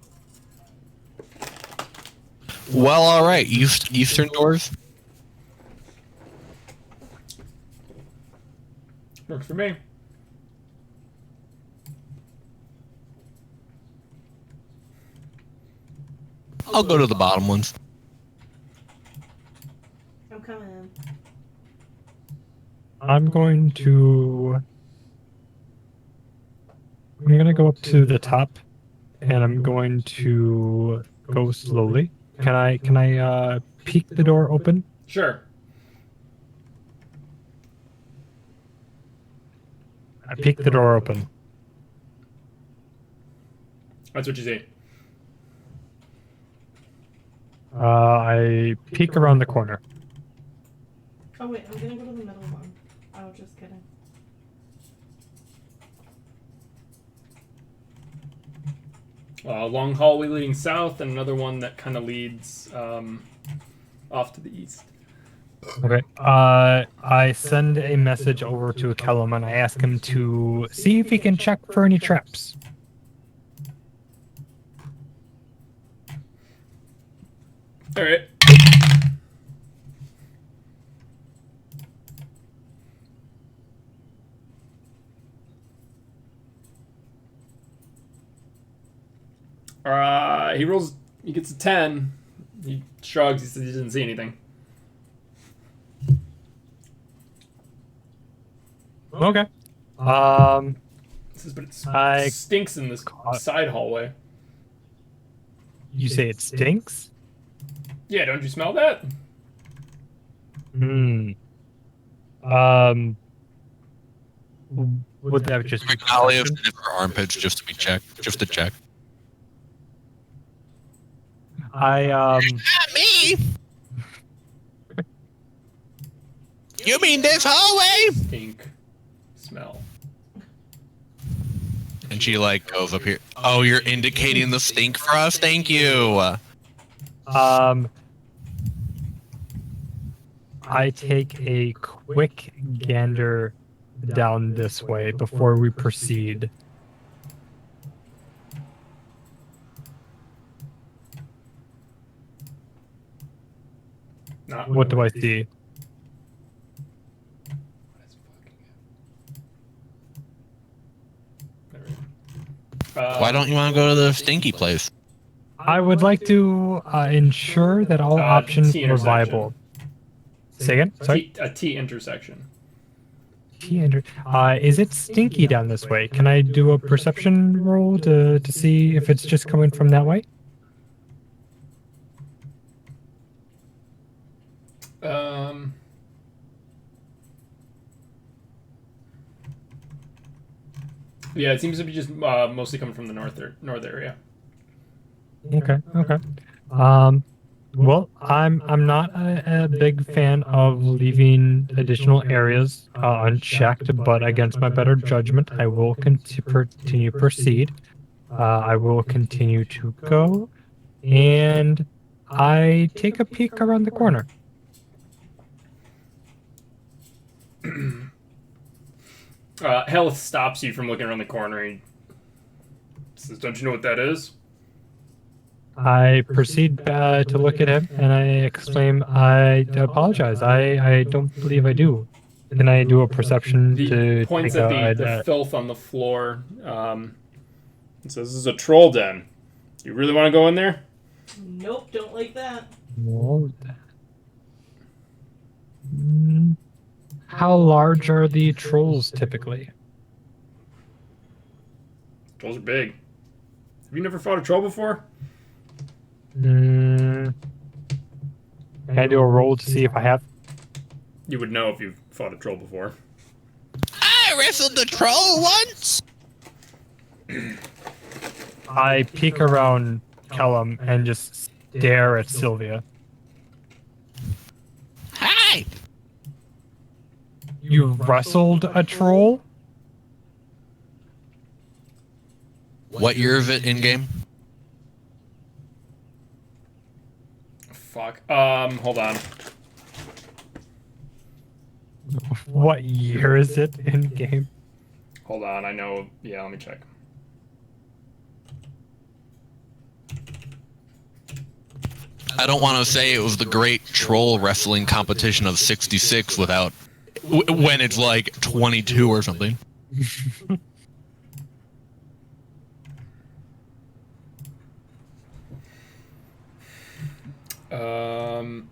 [SPEAKER 5] Well, all right. Eastern doors.
[SPEAKER 1] Works for me.
[SPEAKER 5] I'll go to the bottom ones.
[SPEAKER 3] I'm coming.
[SPEAKER 4] I'm going to go up to the top, and I'm going to go slowly. Can I peek the door open?
[SPEAKER 1] Sure.
[SPEAKER 4] I peek the door open.
[SPEAKER 1] That's what you see.
[SPEAKER 4] I peek around the corner.
[SPEAKER 3] Oh wait, I'm gonna go to the middle one. Oh, just kidding.
[SPEAKER 1] Long hallway leading south, and another one that kind of leads off to the east.
[SPEAKER 4] Okay. I send a message over to Kellum and I ask him to see if he can check for any traps.
[SPEAKER 1] All right. He rolls. He gets a 10. He shrugs. He says he didn't see anything.
[SPEAKER 4] Okay.
[SPEAKER 1] But it stinks in this side hallway.
[SPEAKER 4] You say it stinks?
[SPEAKER 1] Yeah, don't you smell that?
[SPEAKER 4] Would that just be
[SPEAKER 5] Ollie have for armpits just to be checked, just to check.
[SPEAKER 4] Not
[SPEAKER 5] me. You mean this hallway?
[SPEAKER 1] Stink. Smell.
[SPEAKER 5] And she like goes up here. Oh, you're indicating the stink for us? Thank you.
[SPEAKER 4] I take a quick gander down this way before we proceed. What do I see?
[SPEAKER 5] Why don't you want to go to the stinky place?
[SPEAKER 4] I would like to ensure that all options are viable. Say again? Sorry?
[SPEAKER 1] A T intersection.
[SPEAKER 4] Is it stinky down this way? Can I do a perception roll to see if it's just coming from that way?
[SPEAKER 1] Yeah, it seems to be just mostly coming from the north area.
[SPEAKER 4] Okay. Well, I'm not a big fan of leaving additional areas unchecked, but against my better judgment, I will continue proceed. I will continue to go, and I take a peek around the corner.
[SPEAKER 1] Health stops you from looking around the corner. He says, "Don't you know what that is?"
[SPEAKER 4] I proceed to look at him, and I exclaim, "I apologize. I don't believe I do." Can I do a perception
[SPEAKER 1] He points at the filth on the floor. And says, "This is a troll den. You really want to go in there?"
[SPEAKER 3] Nope, don't like that.
[SPEAKER 4] Well, How large are the trolls typically?
[SPEAKER 1] Trolls are big. Have you never fought a troll before?
[SPEAKER 4] Can I do a roll to see if I have?
[SPEAKER 1] You would know if you've fought a troll before.
[SPEAKER 5] I wrestled the troll once.
[SPEAKER 4] I peek around Kellum and just stare at Sylvia.
[SPEAKER 5] Hi.
[SPEAKER 4] You wrestled a troll?
[SPEAKER 5] What year is it in game?
[SPEAKER 1] Fuck. Hold on.
[SPEAKER 4] What year is it in game?
[SPEAKER 1] Hold on, I know. Yeah, let me check.
[SPEAKER 5] I don't want to say it was the great troll wrestling competition of '66 without when it's like 22 or something.
[SPEAKER 1] Um.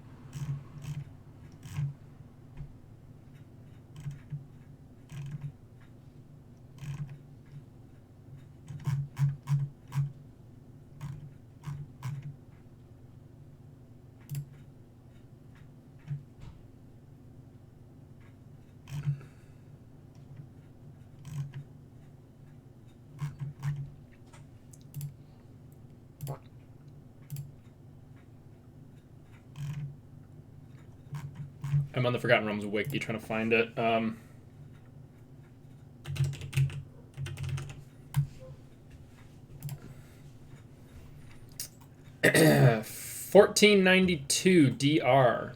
[SPEAKER 1] I'm on the Forgotten Realms wiki trying to find it. 1492 DR.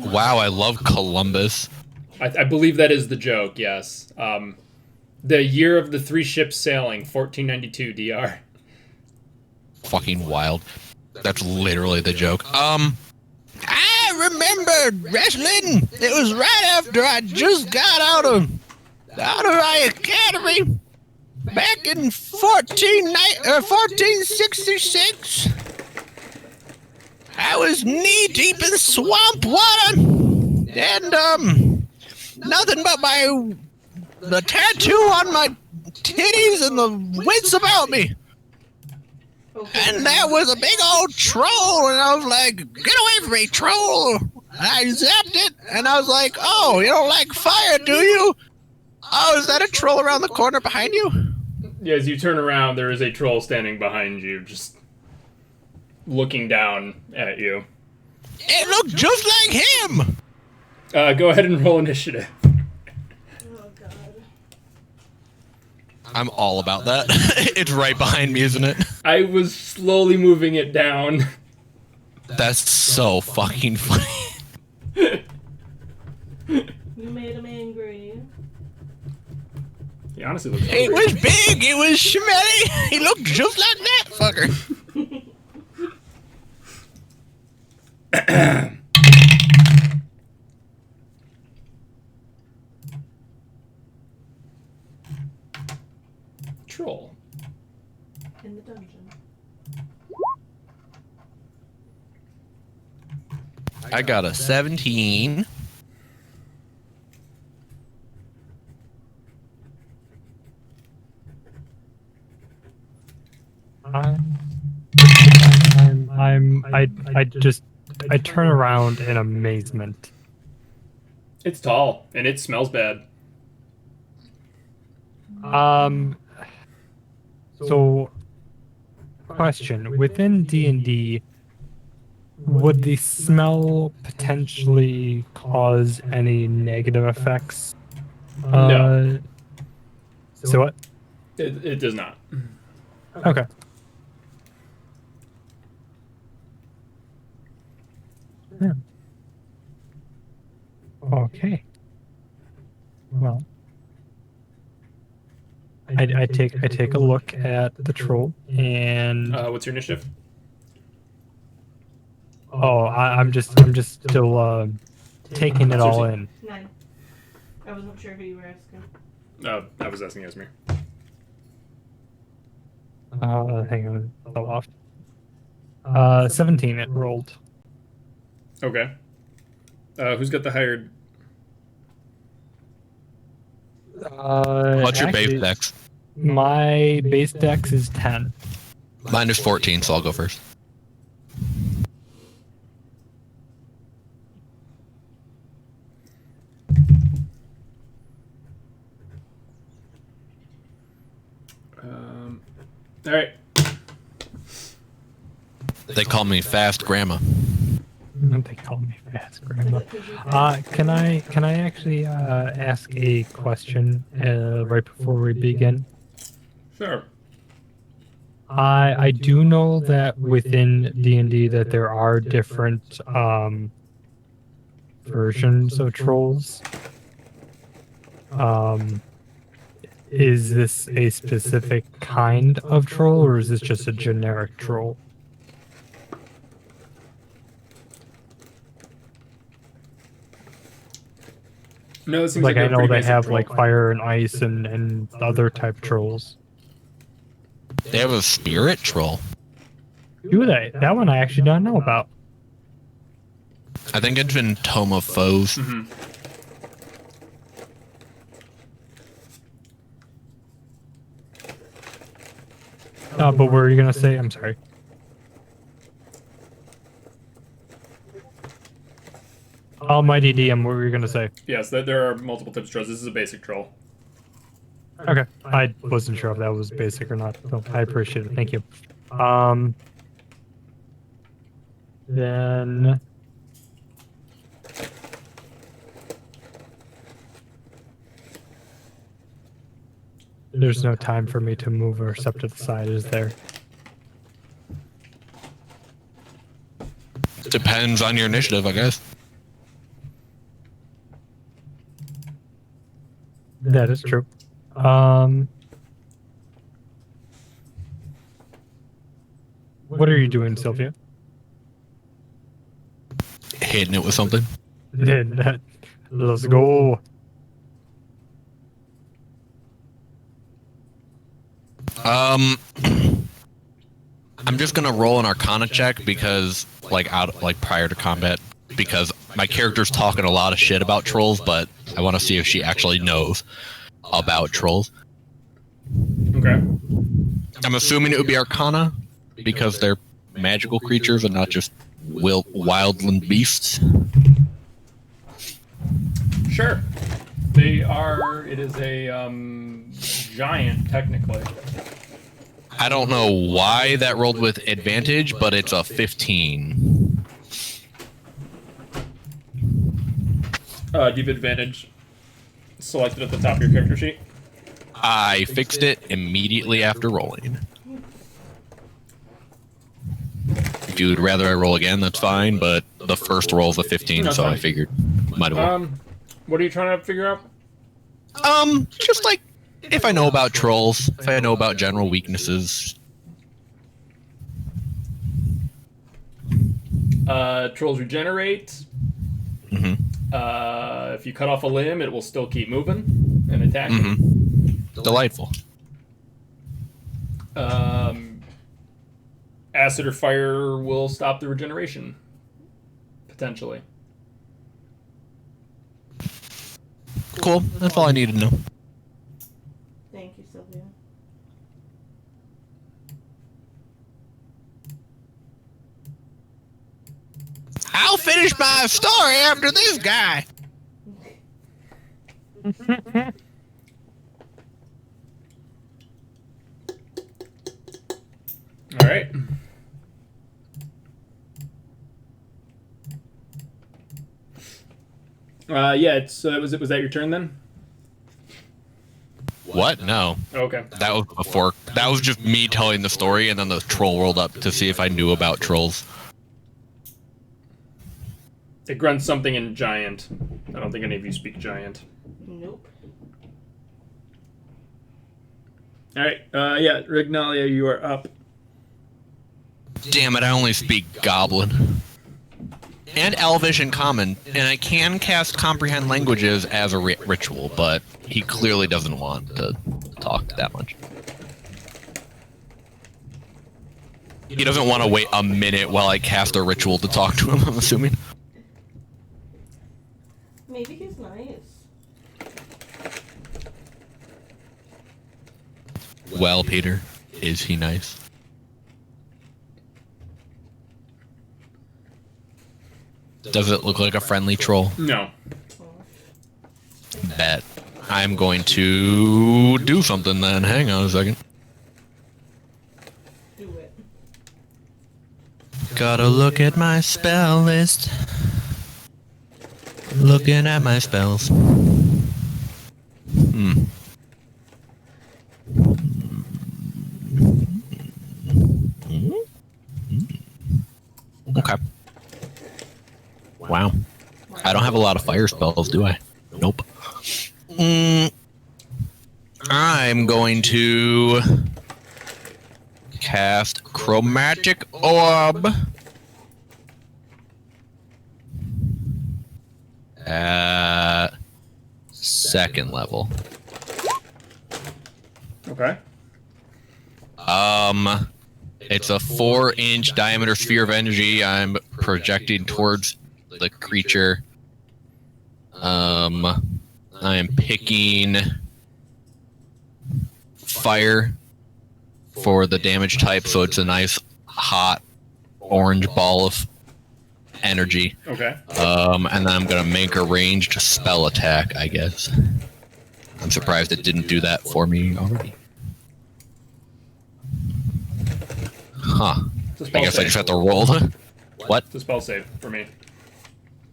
[SPEAKER 5] Wow, I love Columbus.
[SPEAKER 1] I believe that is the joke, yes. The year of the 3 ships sailing, 1492 DR.
[SPEAKER 5] Fucking wild. That's literally the joke. I remember wrestling. It was right after I just got out of my academy back in 1466. I was knee deep in swamp water, and nothing but the tattoo on my titties and the wits about me. And that was a big old troll, and I was like, get away from me, troll! I zapped it, and I was like, oh, you don't like fire, do you? Oh, is that a troll around the corner behind you?
[SPEAKER 1] Yeah, as you turn around, there is a troll standing behind you, just looking down at you.
[SPEAKER 5] It looked just like him!
[SPEAKER 1] Go ahead and roll initiative.
[SPEAKER 3] Oh god.
[SPEAKER 5] I'm all about that. It's right behind me, isn't it?
[SPEAKER 1] I was slowly moving it down.
[SPEAKER 5] That's so fucking funny.
[SPEAKER 3] You made him angry.
[SPEAKER 1] He honestly looks
[SPEAKER 5] It was big, it was schmelly. He looked just like that fucker.
[SPEAKER 1] troll.
[SPEAKER 3] In the dungeon.
[SPEAKER 5] I got a 17.
[SPEAKER 4] I turn around in amazement.
[SPEAKER 1] It's tall, and it smells bad.
[SPEAKER 4] So, question, within D&D, would the smell potentially cause any negative effects?
[SPEAKER 1] No.
[SPEAKER 4] So what?
[SPEAKER 1] It does not.
[SPEAKER 4] Okay. Yeah. Okay. Well, I take a look at the troll and
[SPEAKER 1] What's your initiative?
[SPEAKER 4] I'm just still taking it all in.
[SPEAKER 3] 9. I wasn't sure who you were asking.
[SPEAKER 1] I was asking Esmir.
[SPEAKER 4] Hang on, fell off. 17 it rolled.
[SPEAKER 1] Okay. Who's got the higher
[SPEAKER 5] What's your base
[SPEAKER 4] actually,
[SPEAKER 5] dex?
[SPEAKER 4] My base dex is 10.
[SPEAKER 5] Mine is 14, so I'll go first.
[SPEAKER 1] All right.
[SPEAKER 5] They call me Fast Grandma.
[SPEAKER 4] They call me fast grandma. Can I actually ask a question right before we begin?
[SPEAKER 1] Sure.
[SPEAKER 4] I do know that within D&D that there are different versions of trolls. Is this a specific kind of troll, or is this just a generic troll?
[SPEAKER 1] No, it seems
[SPEAKER 4] Like
[SPEAKER 1] like
[SPEAKER 4] I
[SPEAKER 1] a
[SPEAKER 4] know
[SPEAKER 1] pretty
[SPEAKER 4] they
[SPEAKER 1] basic
[SPEAKER 4] have
[SPEAKER 1] troll.
[SPEAKER 4] like fire and ice and other type trolls.
[SPEAKER 5] They have a spirit troll.
[SPEAKER 4] Do they? That one I actually don't know about.
[SPEAKER 5] I think it's in Tome of Foes.
[SPEAKER 1] Mhm.
[SPEAKER 4] But what were you gonna say? I'm sorry. Almighty DM, what were you gonna say?
[SPEAKER 1] Yes, there are multiple types of trolls. This is a basic troll.
[SPEAKER 4] Okay, I wasn't sure if that was basic or not. So I appreciate it. Thank you. Then there's no time for me to move or step to the side, is there?
[SPEAKER 5] Depends on your initiative, I guess.
[SPEAKER 4] That is true. What are you doing, Sylvia?
[SPEAKER 5] Hitting it with something.
[SPEAKER 4] Let's go.
[SPEAKER 5] I'm just gonna roll an Arcana check because, like prior to combat, because my character's talking a lot of shit about trolls, but I want to see if she actually knows about trolls.
[SPEAKER 1] Okay.
[SPEAKER 5] I'm assuming it would be Arcana because they're magical creatures and not just wildland beasts.
[SPEAKER 1] Sure. They are. It is a giant, technically.
[SPEAKER 5] I don't know why that rolled with advantage, but it's a 15.
[SPEAKER 1] Do you have advantage selected at the top of your character sheet?
[SPEAKER 5] I fixed it immediately after rolling. If you'd rather I roll again, that's fine, but the first roll is a 15,
[SPEAKER 1] That's
[SPEAKER 5] so I
[SPEAKER 1] fine.
[SPEAKER 5] figured might as well.
[SPEAKER 1] What are you trying to figure out?
[SPEAKER 5] Just like if I know about trolls, if I know about general weaknesses.
[SPEAKER 1] Trolls regenerate.
[SPEAKER 5] Mm-hmm.
[SPEAKER 1] If you cut off a limb, it will still keep moving and attacking.
[SPEAKER 5] Mm-hmm. Delightful.
[SPEAKER 1] Acid or fire will stop the regeneration, potentially.
[SPEAKER 5] Cool. That's all I need to know.
[SPEAKER 3] Thank you, Sylvia.
[SPEAKER 5] I'll finish my story after this guy.
[SPEAKER 1] All right. Yeah. Was that your turn then?
[SPEAKER 5] What? No.
[SPEAKER 1] Okay.
[SPEAKER 5] That was before. That was just me telling the story, and then the troll rolled up to see if I knew about trolls.
[SPEAKER 1] It grunts something in giant. I don't think any of you speak giant.
[SPEAKER 3] Nope.
[SPEAKER 1] All right. Yeah, Rignalia, you are up.
[SPEAKER 5] Damn it! I only speak Goblin. And Elvish and Common, and I can cast Comprehend Languages as a ritual, but he clearly doesn't want to talk that much. He doesn't want to wait a minute while I cast a ritual to talk to him, I'm assuming.
[SPEAKER 3] Maybe he's nice.
[SPEAKER 5] Well, Peter, is he nice? Does it look like a friendly troll?
[SPEAKER 1] No.
[SPEAKER 5] Bet. I'm going to do something then. Hang on a second.
[SPEAKER 3] Do it.
[SPEAKER 5] Gotta look at my spell list. Looking at my spells. Okay. Wow. I don't have a lot of fire spells, do I? Nope. I'm going to cast Chromatic Orb at 2nd level.
[SPEAKER 1] Okay.
[SPEAKER 5] It's a 4-inch diameter sphere of energy I'm projecting towards the creature. I am picking fire for the damage type, so it's a nice hot orange ball of energy.
[SPEAKER 1] Okay.
[SPEAKER 5] And then I'm gonna make a ranged spell attack, I guess. I'm surprised it didn't do that for me already. Huh.
[SPEAKER 1] It's a
[SPEAKER 5] I
[SPEAKER 1] spell
[SPEAKER 5] guess I
[SPEAKER 1] save.
[SPEAKER 5] just have to roll. What?
[SPEAKER 1] It's a spell save for me.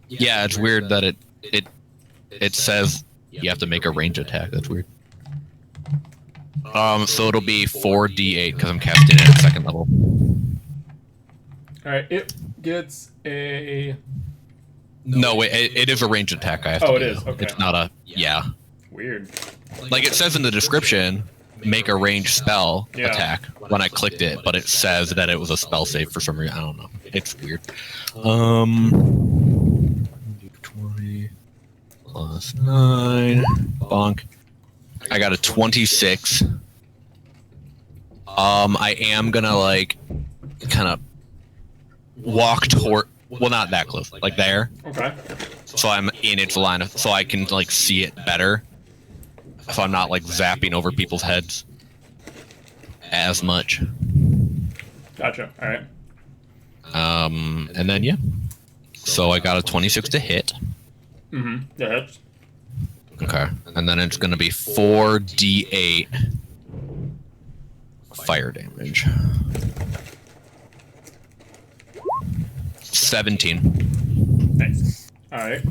[SPEAKER 5] Yeah, it's weird that it says you have to make a range attack. That's weird. So it'll be 4d8 because I'm casting it at 2nd level.
[SPEAKER 1] All right. It gets a.
[SPEAKER 5] No, it is a range attack. I have to
[SPEAKER 1] Oh, it
[SPEAKER 5] do.
[SPEAKER 1] is, okay.
[SPEAKER 5] It's not a
[SPEAKER 1] Weird.
[SPEAKER 5] like it says in the description. Make a ranged spell
[SPEAKER 1] Yeah.
[SPEAKER 5] attack when I clicked it, but it says that it was a spell save for some reason. I don't know. It's weird. 20 plus 9. Bonk. I got a 26. I am gonna like kind of walk toward. Well, not that close. Like there.
[SPEAKER 1] Okay.
[SPEAKER 5] So I'm in its line of, so I can like see it better. So I'm not like zapping over people's heads as much.
[SPEAKER 1] Gotcha. All right.
[SPEAKER 5] And then yeah. So I got a 26 to hit.
[SPEAKER 1] Mm-hmm. Yeah. That's,
[SPEAKER 5] Okay. And then it's gonna be 4d8 fire damage. 17.
[SPEAKER 1] nice. All right.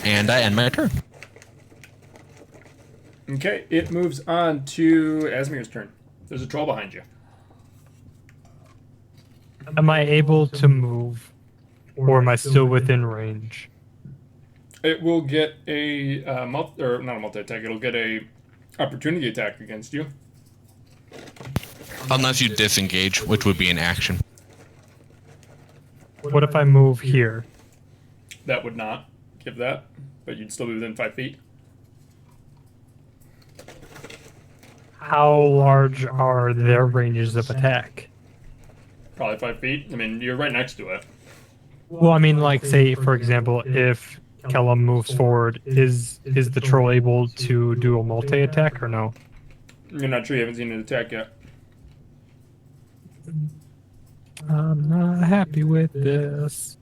[SPEAKER 5] And I end my turn.
[SPEAKER 1] Okay. It moves on to Asmir's turn. There's a troll behind you.
[SPEAKER 4] Am I able to move, or am I still within range?
[SPEAKER 1] It will get a not a multi attack. It'll get a opportunity attack against you.
[SPEAKER 5] Unless you disengage, which would be an action.
[SPEAKER 4] What if I move here?
[SPEAKER 1] That would not give that, but you'd still be within 5 feet.
[SPEAKER 4] How large are their ranges of attack?
[SPEAKER 1] Probably 5 feet. I mean, you're right next to it.
[SPEAKER 4] Well, I mean, like, say, for example, if Kellum moves forward, is the troll able to do a multi-attack or no?
[SPEAKER 1] You're not sure. You haven't seen an attack yet.
[SPEAKER 4] I'm not happy with this.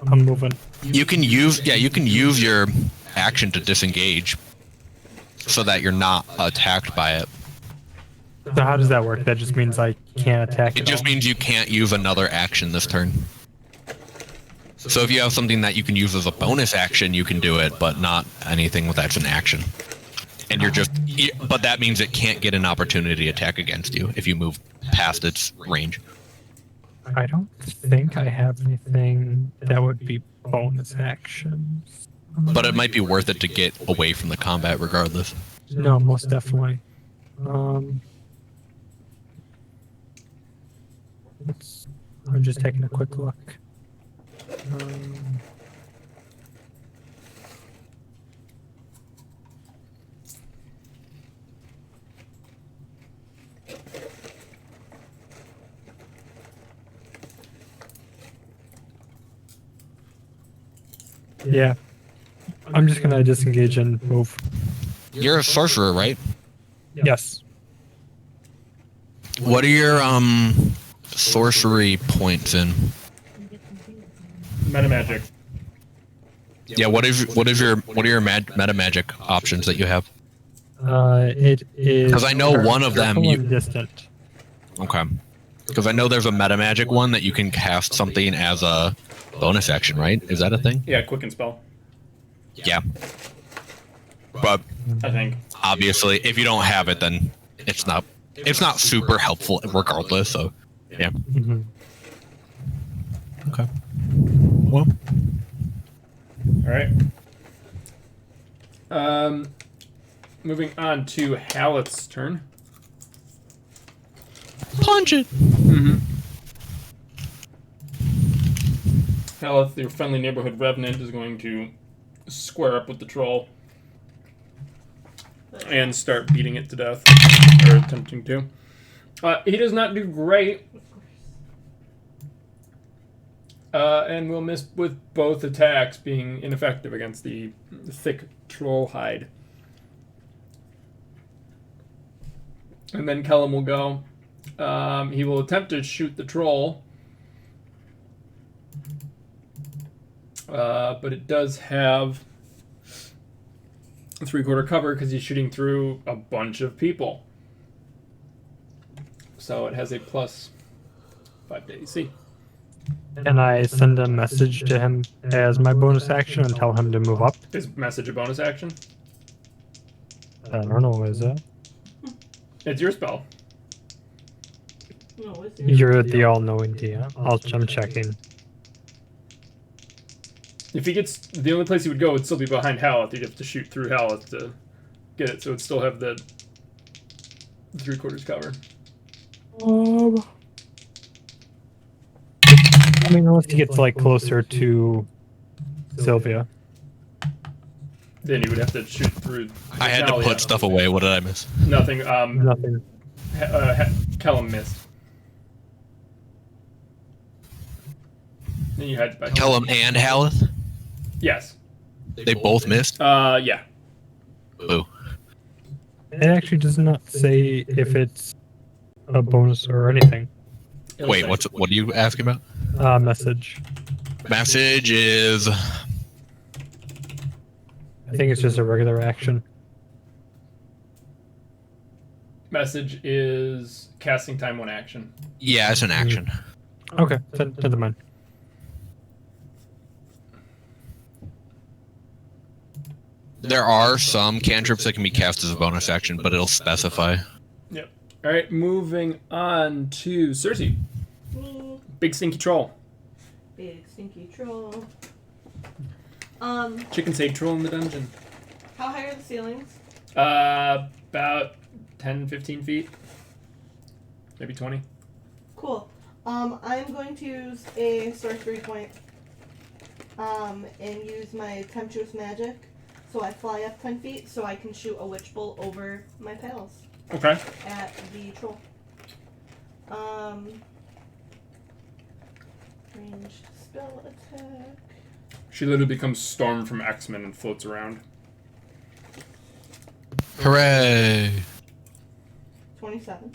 [SPEAKER 4] I'm moving.
[SPEAKER 5] You can use your action to disengage so that you're not attacked by it.
[SPEAKER 4] So how does that work? That just means I can't attack
[SPEAKER 5] It
[SPEAKER 4] at
[SPEAKER 5] just
[SPEAKER 4] all?
[SPEAKER 5] means you can't use another action this turn. So if you have something that you can use as a bonus action, you can do it, but not anything that's an action. And but that means it can't get an opportunity attack against you if you move past its range.
[SPEAKER 4] I don't think I have anything that would be bonus actions.
[SPEAKER 5] But it might be worth it to get away from the combat regardless.
[SPEAKER 4] No, most definitely. I'm just taking a quick look. Yeah. I'm just gonna disengage and move.
[SPEAKER 5] You're a sorcerer, right?
[SPEAKER 4] Yes.
[SPEAKER 5] What are your sorcery points in?
[SPEAKER 1] Meta magic.
[SPEAKER 5] Yeah, what are your meta magic options that you have?
[SPEAKER 4] It is.
[SPEAKER 5] 'Cause I know one of them
[SPEAKER 4] careful
[SPEAKER 5] you-
[SPEAKER 4] and distant.
[SPEAKER 5] Okay. Because I know there's a meta magic one that you can cast something as a bonus action, right? Is that a thing?
[SPEAKER 1] Yeah, quicken spell.
[SPEAKER 5] Yeah. But
[SPEAKER 1] I think.
[SPEAKER 5] obviously, if you don't have it, then it's not super helpful regardless. So, yeah.
[SPEAKER 4] Mhm.
[SPEAKER 5] Okay. Well,
[SPEAKER 1] All right. Moving on to Halleth's turn.
[SPEAKER 5] punch it.
[SPEAKER 1] Halleth, your friendly neighborhood revenant, is going to square up with the troll and start beating it to death, or attempting to. He does not do great, and will miss with both attacks, being ineffective against the thick troll hide. And then Kellum will go. He will attempt to shoot the troll, but it does have 3/4 cover because he's shooting through a bunch of people. So it has a +5 to AC.
[SPEAKER 4] And I send a message to him as my bonus action and tell him to move up.
[SPEAKER 1] Is message a bonus action?
[SPEAKER 4] I don't know, is it?
[SPEAKER 1] It's your spell.
[SPEAKER 3] No, it's
[SPEAKER 4] You're the all-knowing DM. I'm checking.
[SPEAKER 1] If he gets, the only place he would go would still be behind Halleth. He'd have to shoot through Halleth to get it, so it'd still have the 3/4 cover.
[SPEAKER 4] I mean, unless he gets like closer to Sylvia.
[SPEAKER 1] Then you would have to shoot through.
[SPEAKER 5] I had to put stuff away. What did I miss?
[SPEAKER 1] Nothing.
[SPEAKER 4] Nothing.
[SPEAKER 1] Kellum missed. Then you had by
[SPEAKER 5] Kellum and Halleth?
[SPEAKER 1] Yes.
[SPEAKER 5] They both missed?
[SPEAKER 1] Yeah.
[SPEAKER 5] Boo.
[SPEAKER 4] It actually does not say if it's a bonus or anything.
[SPEAKER 5] Wait, what are you asking about?
[SPEAKER 4] Message.
[SPEAKER 5] Message is...
[SPEAKER 4] I think it's just a regular action.
[SPEAKER 1] Message is casting time 1 action.
[SPEAKER 5] Yeah, it's an action.
[SPEAKER 4] Okay, never mind.
[SPEAKER 5] There are some cantrips that can be cast as a bonus action, but it'll specify.
[SPEAKER 1] Yep. All right, moving on to Cersei.
[SPEAKER 3] me.
[SPEAKER 1] Big stinky troll.
[SPEAKER 3] Big stinky troll.
[SPEAKER 1] Chicken save troll in the dungeon.
[SPEAKER 3] How high are the ceilings?
[SPEAKER 1] About 10, 15 feet. Maybe 20.
[SPEAKER 3] Cool. I'm going to use a sorcery point. And use my tempestuous magic. So I fly up 10 feet so I can shoot a witch bolt over my pals
[SPEAKER 1] Okay.
[SPEAKER 3] at the troll. Ranged spell attack.
[SPEAKER 1] She literally becomes Storm from X-Men and floats around.
[SPEAKER 5] Hooray!
[SPEAKER 3] 27.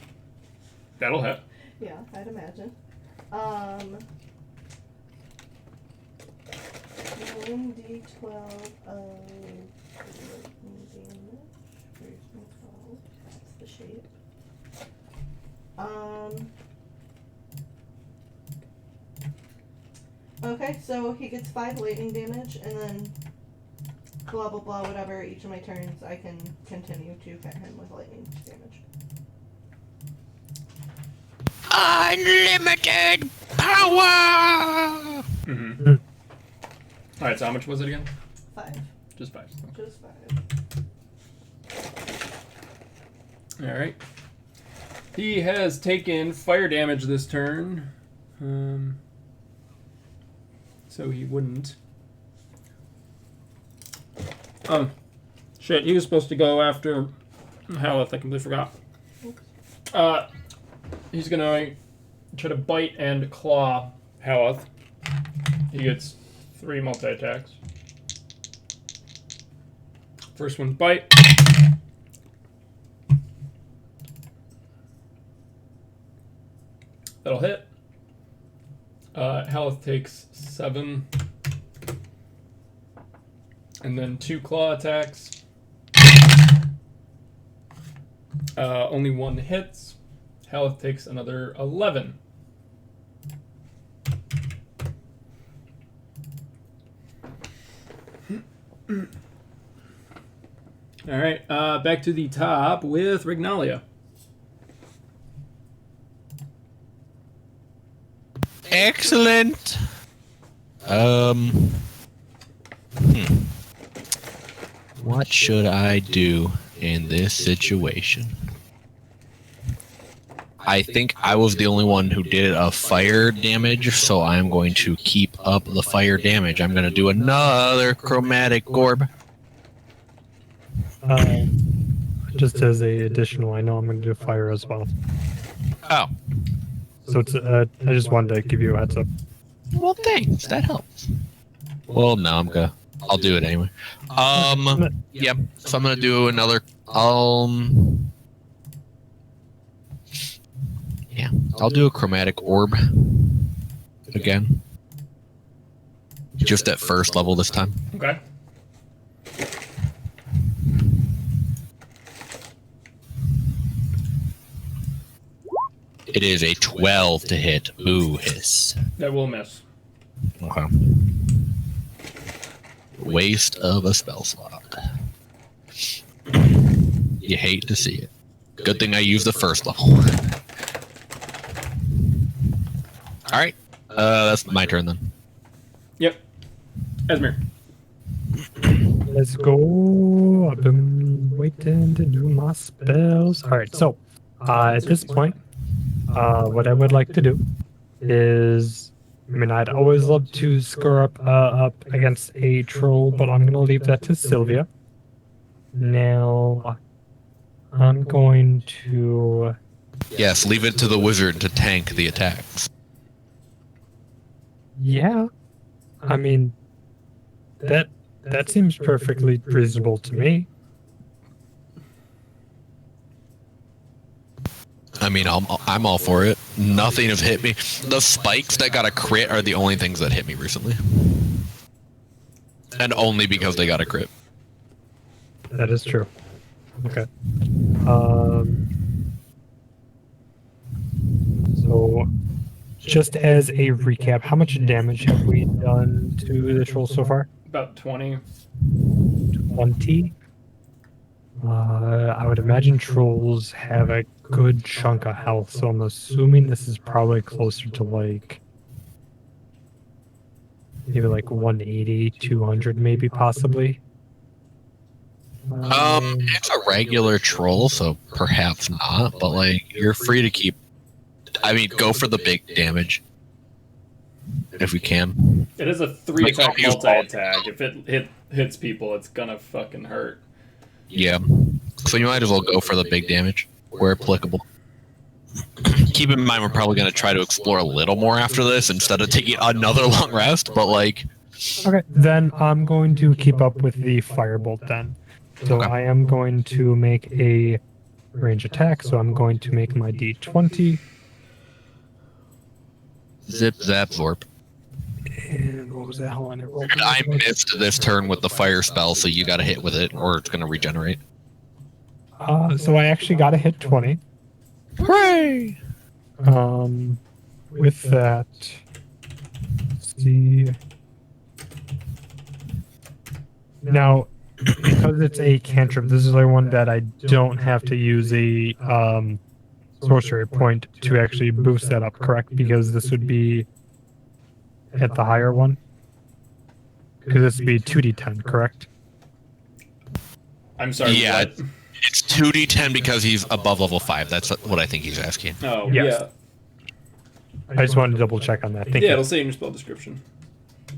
[SPEAKER 1] That'll hit.
[SPEAKER 3] Yeah, I'd imagine. 1d12 of lightning damage. Where's my 12? That's the shape. Okay, so he gets 5 lightning damage, and then blah blah blah, whatever, each of my turns I can continue to hit him with lightning damage.
[SPEAKER 5] Unlimited power!
[SPEAKER 1] Mm-hmm. Alright, so how much was it again?
[SPEAKER 3] 5.
[SPEAKER 1] Just 5.
[SPEAKER 3] Just 5.
[SPEAKER 1] Alright. He has taken fire damage this turn. So he wouldn't. Oh. Shit, he was supposed to go after Halleth. I completely forgot. He's gonna try to bite and claw Halleth. He gets 3 multi-attacks. First one bite. That'll hit. Health takes 7. And then 2 claw attacks. Only 1 hits. Health takes another 11. Alright, back to the top with Rignalia.
[SPEAKER 5] Excellent. What should I do in this situation? I think I was the only one who did a fire damage, so I'm going to keep up the fire damage. I'm going to do another chromatic orb.
[SPEAKER 4] Just as a additional, I know I'm going to do fire as well.
[SPEAKER 5] Oh,
[SPEAKER 4] So it's I just wanted to give you a heads up.
[SPEAKER 5] well, thanks. That helps. Well, no, I'll do it anyway. Yep. So I'm gonna do another. Yeah, I'll do a chromatic orb again. Just at first level this time.
[SPEAKER 1] Okay.
[SPEAKER 5] It is a 12 to hit. Ooh, hiss.
[SPEAKER 1] That will miss.
[SPEAKER 5] Okay. Waste of a spell slot. You hate to see it. Good thing I used the first level. Alright. That's my turn then.
[SPEAKER 1] Yep. Esmir.
[SPEAKER 4] Let's go. I've been waiting to do my spells. All right, so at this point, what I would like to do is, I mean, I'd always love to score up against a troll, but I'm gonna leave that to Sylvia. Now, I'm going to.
[SPEAKER 5] Yes, leave it to the wizard to tank the attacks.
[SPEAKER 4] Yeah, I mean, that seems perfectly reasonable to me.
[SPEAKER 5] I mean, I'm all for it. Nothing has hit me. The spikes that got a crit are the only things that hit me recently. And only because they got a crit.
[SPEAKER 4] That is true. Okay. So, just as a recap, how much damage have we done to the troll so far?
[SPEAKER 1] About 20.
[SPEAKER 4] 20. I would imagine trolls have a good chunk of health, so I'm assuming this is probably closer to like maybe like 180, 200, maybe possibly.
[SPEAKER 5] It's a regular troll, so perhaps not, but like, you're free to keep. I mean, go for the big damage. If we can.
[SPEAKER 1] It is a 3-attack
[SPEAKER 5] Like, use
[SPEAKER 1] multi-attack. If it hits people, it's gonna fucking hurt.
[SPEAKER 5] Yeah. So you might as well go for the big damage, where applicable. Keep in mind, we're probably going to try to explore a little more after this instead of taking another long rest, but like...
[SPEAKER 4] Okay, then I'm going to keep up with the firebolt then. So
[SPEAKER 5] Okay.
[SPEAKER 4] I am going to make a range attack, so I'm going to make my D20.
[SPEAKER 5] Zip, zap, zorp.
[SPEAKER 4] And what was that? Hold on, it rolled.
[SPEAKER 5] And I missed this turn with the fire spell, so you got to hit with it, or it's going to regenerate.
[SPEAKER 4] So I actually got a hit 20.
[SPEAKER 5] Hooray!
[SPEAKER 4] With that, let's see. Now, because it's a cantrip, this is the one that I don't have to use a sorcery point to actually boost that up, correct? Because this would be at the higher one. Because this would be 2d10, correct?
[SPEAKER 1] I'm sorry.
[SPEAKER 5] Yeah,
[SPEAKER 1] What?
[SPEAKER 5] it's 2d10 because he's above level 5. That's what I think he's asking.
[SPEAKER 1] Oh,
[SPEAKER 4] Yes.
[SPEAKER 1] yeah.
[SPEAKER 4] I just wanted to double check on that. Thank
[SPEAKER 1] Yeah,
[SPEAKER 4] you.
[SPEAKER 1] it'll say in your spell description.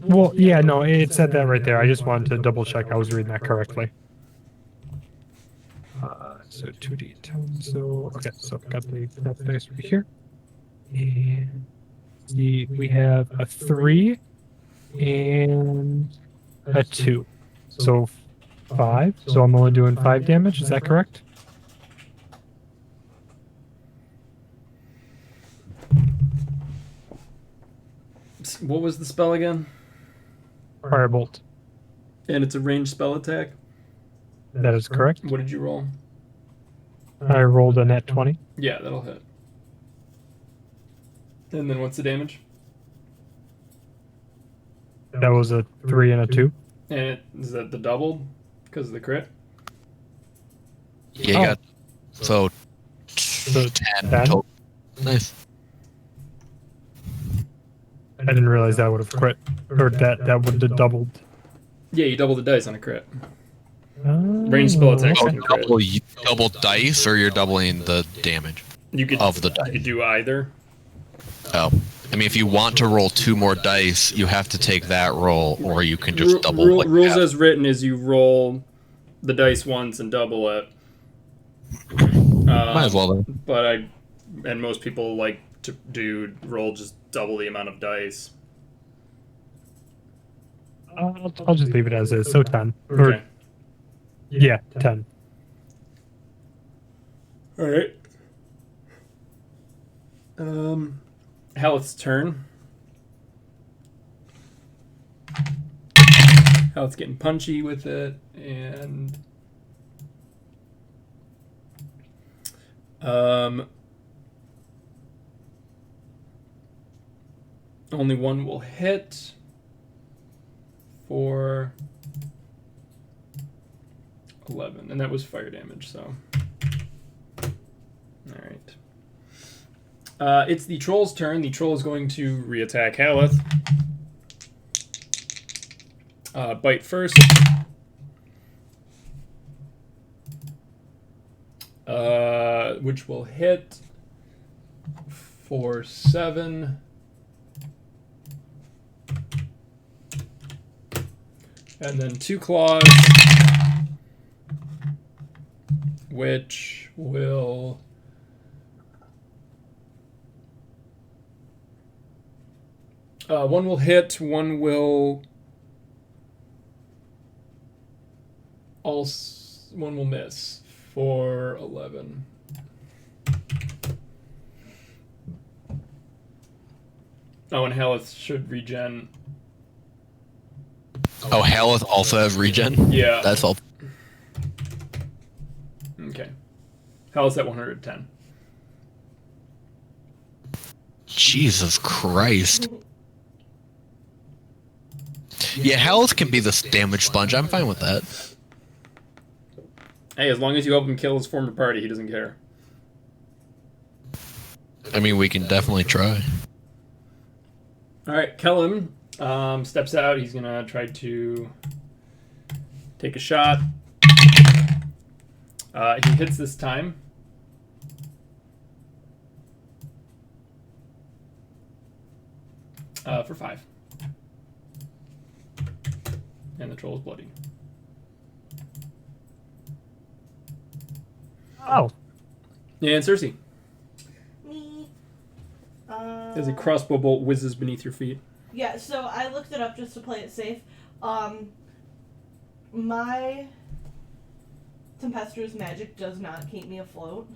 [SPEAKER 4] Well, yeah, no, it said that right there. I just wanted to double check I was reading that correctly. So 2d10. So okay, so I've got that dice right here, and we have a 3 and a 2. So 5, so I'm only doing 5 damage. Is that correct?
[SPEAKER 1] What was the spell again?
[SPEAKER 4] Firebolt.
[SPEAKER 1] And it's a ranged spell attack.
[SPEAKER 4] That is correct.
[SPEAKER 1] What did you roll?
[SPEAKER 4] I rolled a net 20.
[SPEAKER 1] Yeah, that'll hit. And then what's the damage?
[SPEAKER 4] That was a 3 and a 2.
[SPEAKER 1] And is that the doubled? Because of the crit?
[SPEAKER 5] Yeah, you
[SPEAKER 4] Oh.
[SPEAKER 5] got so
[SPEAKER 4] So
[SPEAKER 5] 10
[SPEAKER 4] 10?
[SPEAKER 5] total. Nice.
[SPEAKER 4] I didn't realize that would have crit, or that would have doubled.
[SPEAKER 1] Yeah, you double the dice on a crit.
[SPEAKER 4] Oh,
[SPEAKER 1] Ranged spell attacks
[SPEAKER 5] Oh,
[SPEAKER 1] can crit.
[SPEAKER 5] double dice, or you're doubling the damage
[SPEAKER 1] You could
[SPEAKER 5] of the
[SPEAKER 1] You
[SPEAKER 5] dice.
[SPEAKER 1] could do either.
[SPEAKER 5] Oh, I mean, if you want to roll 2 more dice, you have to take that roll, or you can just double. Like
[SPEAKER 1] Rules
[SPEAKER 5] that.
[SPEAKER 1] as written is you roll the dice once and double it.
[SPEAKER 5] Might as well then.
[SPEAKER 1] But and most people like to roll just double the amount of dice.
[SPEAKER 4] I'll just leave it as is. So 10. Or,
[SPEAKER 1] Okay.
[SPEAKER 4] yeah, 10.
[SPEAKER 1] All right. Haleth's turn. Haleth's getting punchy with it, and only one will hit for 11, and that was fire damage. So, all right. It's the troll's turn. The troll is going to reattack Haleth. Bite first. Which will hit for 7. And then 2 claws, which will... one will hit, one will one will miss for 11. Oh, and Haleth should regen.
[SPEAKER 5] Oh, Haleth also has regen?
[SPEAKER 1] Yeah.
[SPEAKER 5] That's all.
[SPEAKER 1] Okay. Haleth's at 110.
[SPEAKER 5] Jesus Christ. Yeah, Haleth can be the damage sponge. I'm fine with that.
[SPEAKER 1] Hey, as long as you help him kill his former party, he doesn't care.
[SPEAKER 5] I mean, we can definitely try.
[SPEAKER 1] All right, Kellum steps out. He's gonna try to take a shot. He hits this time. For 5. And the troll is bloody.
[SPEAKER 4] Oh.
[SPEAKER 1] And Cersei,
[SPEAKER 3] Me.
[SPEAKER 1] as a crossbow bolt whizzes beneath your feet.
[SPEAKER 3] Yeah, so I looked it up just to play it safe. My Tempestuous magic does not keep me afloat.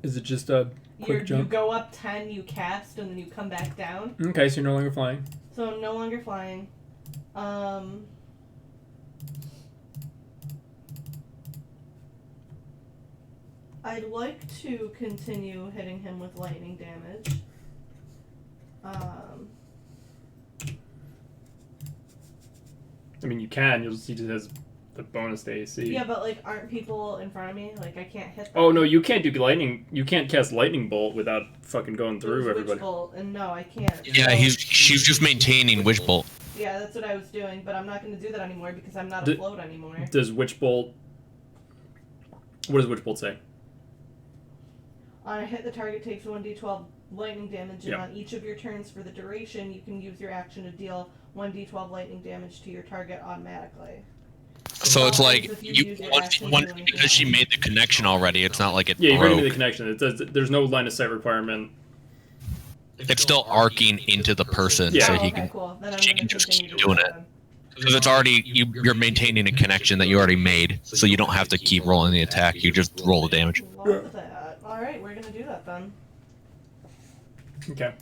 [SPEAKER 1] Is it just a quick
[SPEAKER 3] You
[SPEAKER 1] jump?
[SPEAKER 3] go up 10, you cast, and then you come back down.
[SPEAKER 1] Okay, so you're no longer flying.
[SPEAKER 3] So I'm no longer flying. I'd like to continue hitting him with lightning damage.
[SPEAKER 1] I mean, you can. You'll just, he just has the bonus to AC.
[SPEAKER 3] Yeah, but like, aren't people in front of me? Like, I can't hit them.
[SPEAKER 1] Oh no, you can't do lightning. You can't cast lightning bolt without fucking going through
[SPEAKER 3] Witch
[SPEAKER 1] everybody.
[SPEAKER 3] Bolt, and no, I can't.
[SPEAKER 5] Yeah,
[SPEAKER 3] So-
[SPEAKER 5] she's just maintaining Witch Bolt.
[SPEAKER 3] Yeah, that's what I was doing, but I'm not going to do that anymore because I'm not
[SPEAKER 1] D-
[SPEAKER 3] afloat anymore.
[SPEAKER 1] Does Witch Bolt? What does Witch Bolt say?
[SPEAKER 3] On a hit, the target takes 1d12 lightning damage, and
[SPEAKER 1] Yep.
[SPEAKER 3] on each of your turns for the duration, you can use your action to deal 1d12 lightning damage to your target automatically.
[SPEAKER 5] So it's like
[SPEAKER 3] If you
[SPEAKER 5] you
[SPEAKER 3] use your
[SPEAKER 5] once,
[SPEAKER 3] action
[SPEAKER 5] once
[SPEAKER 3] to do
[SPEAKER 5] because she
[SPEAKER 3] anything.
[SPEAKER 5] made the connection already. It's not like it
[SPEAKER 1] Yeah, you've already
[SPEAKER 5] broke.
[SPEAKER 1] made the connection. It says that there's no line of sight requirement.
[SPEAKER 5] It's still arcing into the person,
[SPEAKER 1] Yeah.
[SPEAKER 5] so
[SPEAKER 3] Oh,
[SPEAKER 5] he
[SPEAKER 3] okay,
[SPEAKER 5] can.
[SPEAKER 3] cool. Then I'm
[SPEAKER 5] she
[SPEAKER 3] gonna
[SPEAKER 5] can just
[SPEAKER 3] continue
[SPEAKER 5] keep doing
[SPEAKER 3] with
[SPEAKER 5] it.
[SPEAKER 3] that
[SPEAKER 5] Because it's already you're maintaining a connection that you already made, so you don't have to keep rolling the attack. You just roll the damage.
[SPEAKER 3] Love that. All right, we're gonna do that then.
[SPEAKER 1] Okay.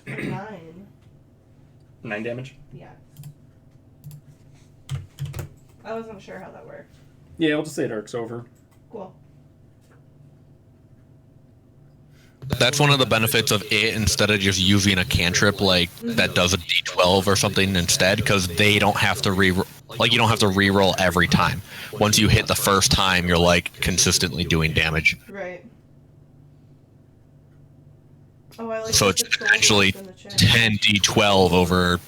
[SPEAKER 3] 9.
[SPEAKER 1] 9 damage.
[SPEAKER 3] Yeah. I wasn't sure how that worked.
[SPEAKER 1] Yeah, I'll just say it arcs over.
[SPEAKER 3] Cool.
[SPEAKER 5] That's one of the benefits of it instead of just using a cantrip like that does a d12 or something instead, because they don't have to you don't have to re-roll every time. Once you hit the first time, you're like consistently doing damage.
[SPEAKER 3] Right. Oh, I like
[SPEAKER 5] So it's potentially 10 d12 over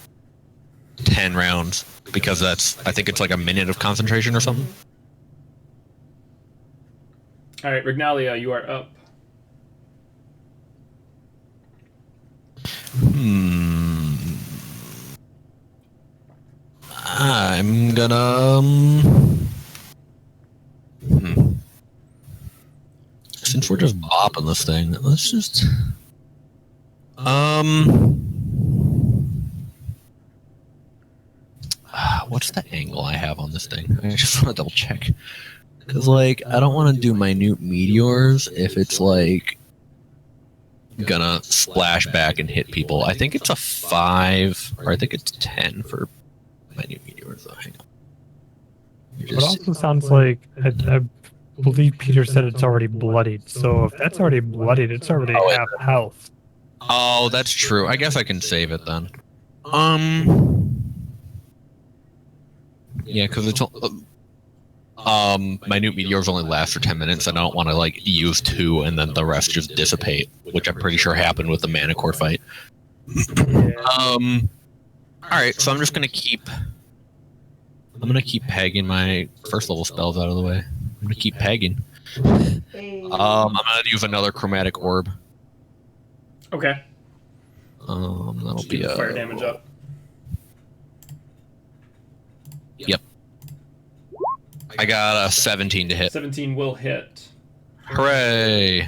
[SPEAKER 5] 10 rounds, because I think it's like a minute of concentration or something.
[SPEAKER 1] All right, Rignalia, you are up.
[SPEAKER 5] I'm gonna. Since we're just bopping this thing, let's just. What's the angle I have on this thing? I just want to double check. Because, like, I don't want to do minute meteors if it's, like, gonna splash back and hit people. I think it's a 5, or I think it's 10 for minute meteors, though. Hang on.
[SPEAKER 4] It also sounds like, I believe Peter said it's already bloodied. So if that's already bloodied, it's already half health.
[SPEAKER 5] Oh, that's true. I guess I can save it then. Yeah, because it's minute meteors only last for 10 minutes, and I don't want to like use 2 and then the rest just dissipate, which I'm pretty sure happened with the Manicore fight. Alright, so I'm gonna keep pegging my first level spells out of the way. I'm gonna keep pegging.
[SPEAKER 3] Hey.
[SPEAKER 5] I'm gonna use another chromatic orb.
[SPEAKER 1] Okay.
[SPEAKER 5] That'll
[SPEAKER 1] Just
[SPEAKER 5] be
[SPEAKER 1] keep the
[SPEAKER 5] a
[SPEAKER 1] fire damage up.
[SPEAKER 5] Yep. I got a 17 to hit.
[SPEAKER 1] 17 will hit.
[SPEAKER 5] Hooray!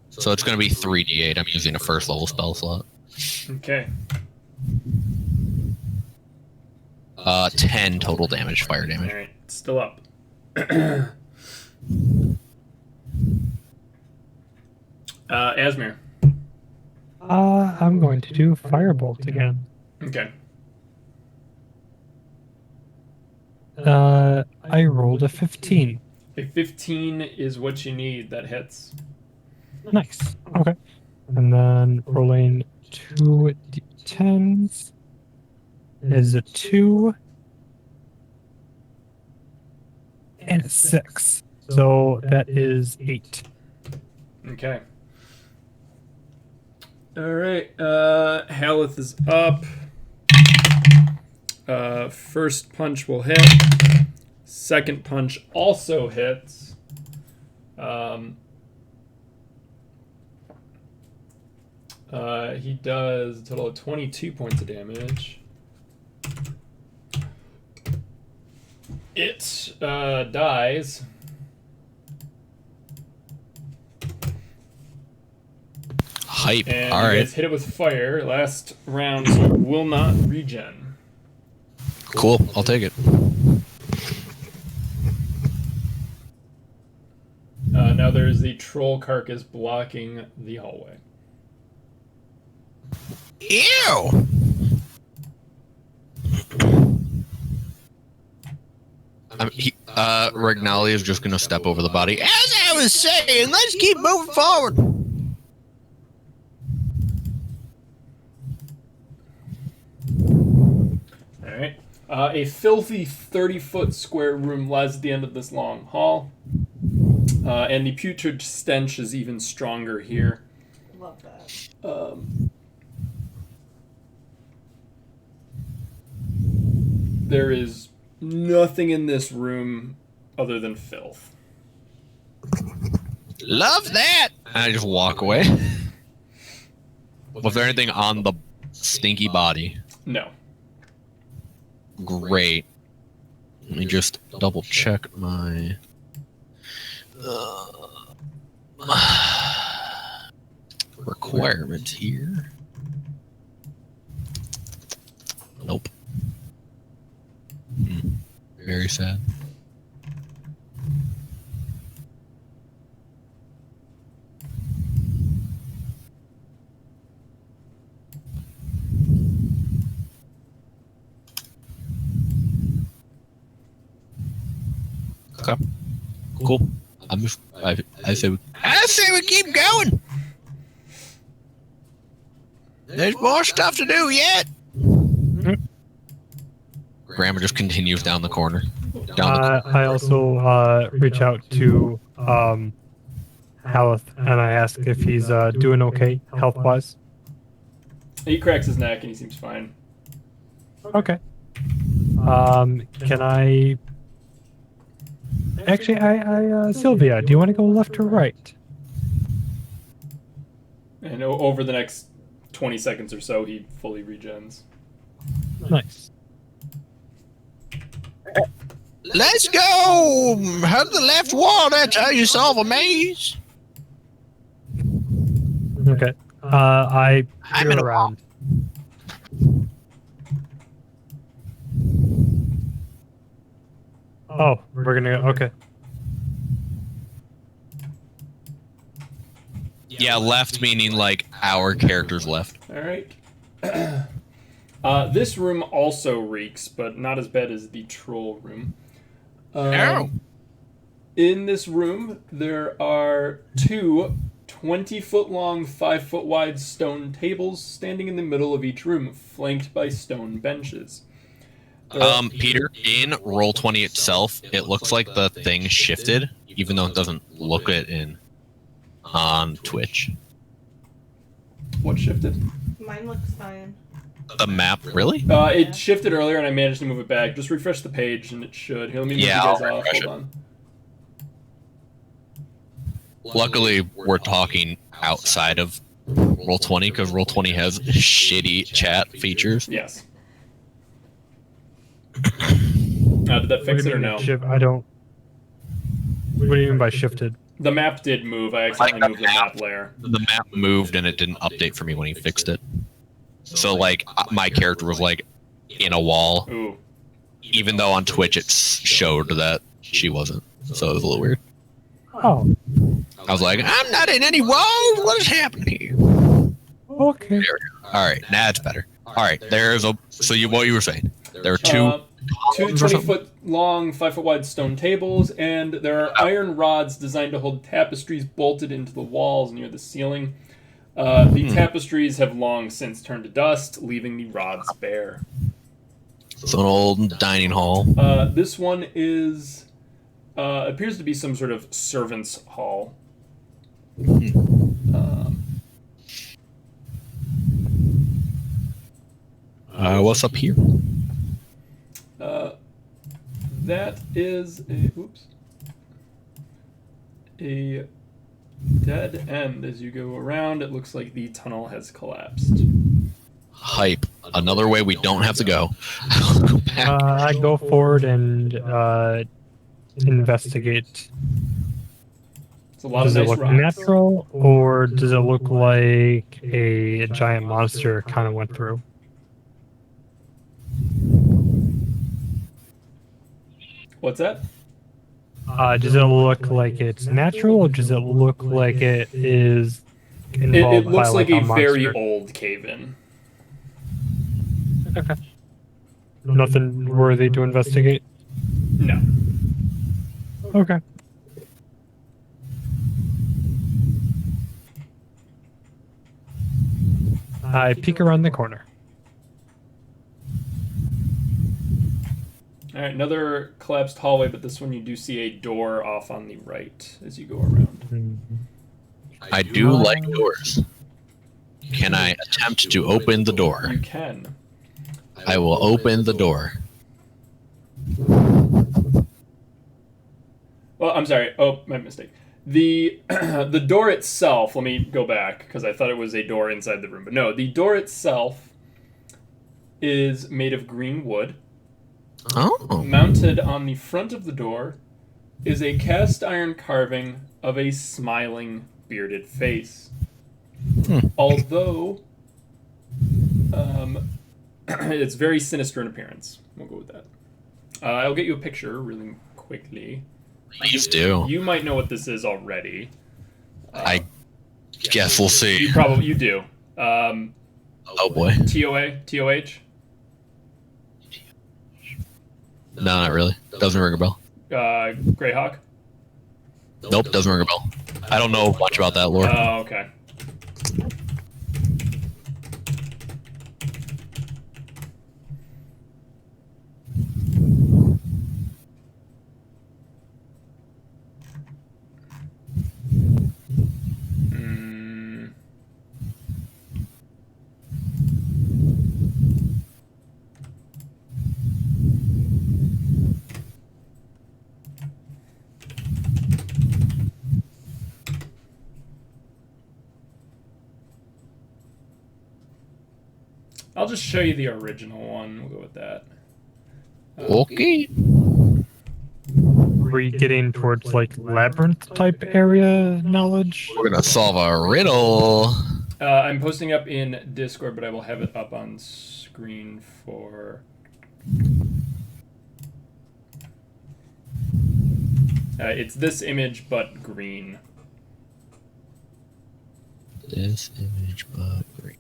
[SPEAKER 5] So it's going to be 3d8. I'm using a first level spell slot.
[SPEAKER 1] Okay.
[SPEAKER 5] 10 total damage, fire damage.
[SPEAKER 1] All right, still up. Asmir.
[SPEAKER 4] I'm going to do Firebolt again.
[SPEAKER 1] Okay.
[SPEAKER 4] I rolled a 15.
[SPEAKER 1] A 15 is what you need. That hits.
[SPEAKER 4] Nice. Okay. And then rolling 2 d10s is a 2 and a 6. So that is 8.
[SPEAKER 1] Okay. All right. Haleth is up. First punch will hit. Second punch also hits. He does a total of 22 points of damage. It dies.
[SPEAKER 5] Hype.
[SPEAKER 1] And
[SPEAKER 5] All
[SPEAKER 1] you
[SPEAKER 5] right.
[SPEAKER 1] guys hit it with fire. Last round, so it will not regen.
[SPEAKER 5] Cool. I'll take it.
[SPEAKER 1] Now there's the troll carcass blocking the hallway.
[SPEAKER 5] Ew! Regnalia is just going to step over the body. As I was saying, let's keep moving forward.
[SPEAKER 1] Alright. A filthy 30-foot square room lies at the end of this long hall. And the putrid stench is even stronger here.
[SPEAKER 3] Love that.
[SPEAKER 1] There is nothing in this room other than filth.
[SPEAKER 5] Love that! And I just walk away. Was there anything on the stinky body?
[SPEAKER 1] No.
[SPEAKER 5] Great. Let me just double check my... requirements here. Nope. Very sad. Okay. Cool. I say we keep going. There's more stuff to do yet. Grandma just continues down the corner.
[SPEAKER 4] I also reach out to Haleth and I ask if he's doing okay health wise.
[SPEAKER 1] He cracks his neck and he seems fine.
[SPEAKER 4] Okay. Can I? Actually, Sylvia, do you want to go left or right?
[SPEAKER 1] And over the next 20 seconds or so, he fully regens.
[SPEAKER 4] Nice.
[SPEAKER 5] Let's go! Hug the left wall, that's how you solve a maze.
[SPEAKER 4] Okay. I'm
[SPEAKER 5] in a
[SPEAKER 4] around. Oh, we're gonna go. Okay.
[SPEAKER 5] Yeah, left meaning like our characters left.
[SPEAKER 1] All right. This room also reeks, but not as bad as the troll room.
[SPEAKER 5] No.
[SPEAKER 1] In this room, there are two 20-foot long, 5-foot wide stone tables standing in the middle of each room, flanked by stone benches.
[SPEAKER 5] Peter, in Roll20 itself, it looks like the thing shifted, even though it doesn't look it in on Twitch.
[SPEAKER 1] What shifted?
[SPEAKER 3] Mine looks fine.
[SPEAKER 5] The map, really?
[SPEAKER 1] It shifted earlier, and I managed to move it back. Just refresh the page, and it should. Here, let me move
[SPEAKER 5] Yeah,
[SPEAKER 1] you guys
[SPEAKER 5] I'll
[SPEAKER 1] off.
[SPEAKER 5] refresh
[SPEAKER 1] Hold
[SPEAKER 5] it.
[SPEAKER 1] on.
[SPEAKER 5] Luckily, we're talking outside of Roll20 because Roll20 has shitty chat features.
[SPEAKER 1] Yes. Did that fix it or no?
[SPEAKER 4] I don't. What do you mean by shifted?
[SPEAKER 1] The map did move. I accidentally moved the map layer.
[SPEAKER 5] The map moved and it didn't update for me when he fixed it. So, like, my character was, like, in a wall,
[SPEAKER 1] Ooh.
[SPEAKER 5] even though on Twitch it showed that she wasn't. So it was a little weird.
[SPEAKER 4] Oh,
[SPEAKER 5] I was like, I'm not in any walls. What is happening here?
[SPEAKER 4] okay.
[SPEAKER 5] All right, now it's better. All right, there's a. So what you were saying? There are two.
[SPEAKER 1] Two 20-foot long, 5-foot wide stone tables, and there are iron rods designed to hold tapestries bolted into the walls near the ceiling. The tapestries have long since turned to dust, leaving the rods bare.
[SPEAKER 5] So an old dining hall.
[SPEAKER 1] This one is appears to be some sort of servants' hall.
[SPEAKER 5] What's up here?
[SPEAKER 1] That is a dead end. As you go around, it looks like the tunnel has collapsed.
[SPEAKER 5] Hype. Another way we don't have to go.
[SPEAKER 4] I go forward and investigate.
[SPEAKER 1] It's a lot
[SPEAKER 4] Does
[SPEAKER 1] of
[SPEAKER 4] it
[SPEAKER 1] nice
[SPEAKER 4] look
[SPEAKER 1] rocks.
[SPEAKER 4] natural, or does it look like a giant monster kind of went through?
[SPEAKER 1] What's that?
[SPEAKER 4] Does it look like it's natural, or does it look like it is involved
[SPEAKER 1] It looks
[SPEAKER 4] by,
[SPEAKER 1] like a very
[SPEAKER 4] monster?
[SPEAKER 1] old cave-in.
[SPEAKER 4] Okay. Nothing worthy to investigate?
[SPEAKER 1] No.
[SPEAKER 4] Okay. I peek around the corner.
[SPEAKER 1] All right, another collapsed hallway, but this one you do see a door off on the right as you go around.
[SPEAKER 5] I do like doors. Can I attempt to open the door?
[SPEAKER 1] You can.
[SPEAKER 5] I will open the door.
[SPEAKER 1] Well, I'm sorry. Oh, my mistake. The the door itself, let me go back because I thought it was a door inside the room. But no, the door itself is made of green wood.
[SPEAKER 5] Oh.
[SPEAKER 1] Mounted on the front of the door is a cast iron carving of a smiling, bearded face. Although it's very sinister in appearance. We'll go with that. I'll get you a picture really quickly.
[SPEAKER 5] Please do.
[SPEAKER 1] You might know what this is already.
[SPEAKER 5] I guess we'll see.
[SPEAKER 1] You do.
[SPEAKER 5] Oh boy.
[SPEAKER 1] TOA? TOH?
[SPEAKER 5] No, not really. Doesn't ring a bell.
[SPEAKER 1] Greyhawk?
[SPEAKER 5] Nope, doesn't ring a bell. I don't know much about that lore.
[SPEAKER 1] Oh, okay. I'll just show you the original one. We'll go with that.
[SPEAKER 5] Okay.
[SPEAKER 4] Were you getting towards like labyrinth type area knowledge?
[SPEAKER 5] We're gonna solve a riddle.
[SPEAKER 1] I'm posting up in Discord, but I will have it up on screen for... it's this image, but green.
[SPEAKER 5] This image, but green.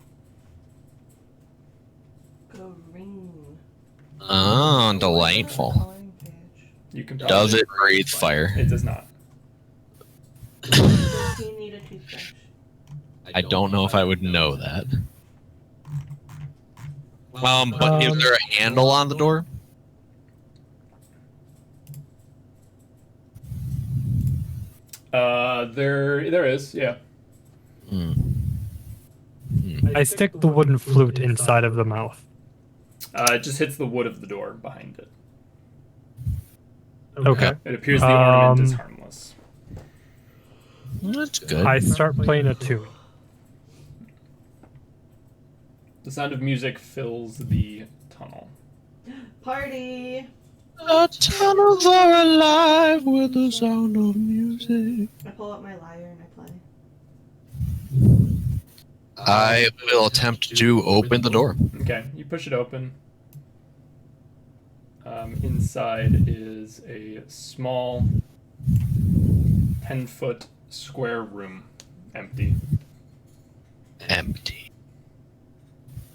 [SPEAKER 3] Green.
[SPEAKER 5] Oh, delightful.
[SPEAKER 3] Coloring page.
[SPEAKER 1] You can
[SPEAKER 5] Does it breathe fire?
[SPEAKER 1] It does not.
[SPEAKER 3] Does he need a toothbrush?
[SPEAKER 5] I don't know if I would know that. But is there a handle on the door?
[SPEAKER 1] There is, yeah.
[SPEAKER 4] I stick the wooden flute inside of the mouth.
[SPEAKER 1] It just hits the wood of the door behind it.
[SPEAKER 4] Okay.
[SPEAKER 1] It appears the ornament is harmless.
[SPEAKER 5] That's good.
[SPEAKER 4] I start playing a tune.
[SPEAKER 1] The sound of music fills the tunnel.
[SPEAKER 3] Party!
[SPEAKER 5] The tunnels are alive with the sound of music.
[SPEAKER 3] I pull out my lyre and I play.
[SPEAKER 5] I will attempt to open the door.
[SPEAKER 1] Okay, you push it open. Inside is a small 10-foot square room, empty.
[SPEAKER 5] Empty.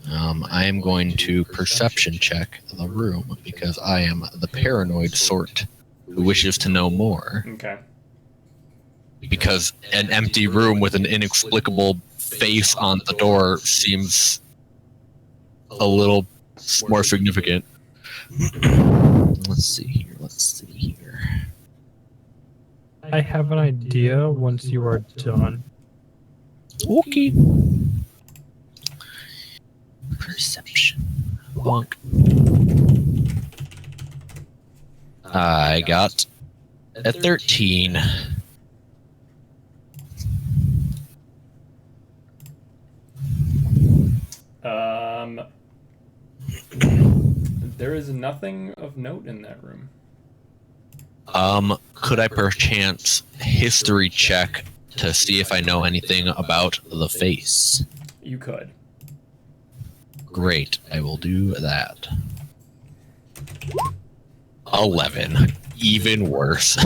[SPEAKER 5] I am going to perception check the room because I am the paranoid sort who wishes to know more.
[SPEAKER 1] Okay.
[SPEAKER 5] Because an empty room with an inexplicable face on the door seems a little more significant. Let's see here.
[SPEAKER 4] I have an idea once you are done.
[SPEAKER 5] Okay. Perception. Wonk. I got a 13.
[SPEAKER 1] There is nothing of note in that room.
[SPEAKER 5] Could I perchance history check to see if I know anything about the face?
[SPEAKER 1] You could.
[SPEAKER 5] Great, I will do that. 11. Even worse.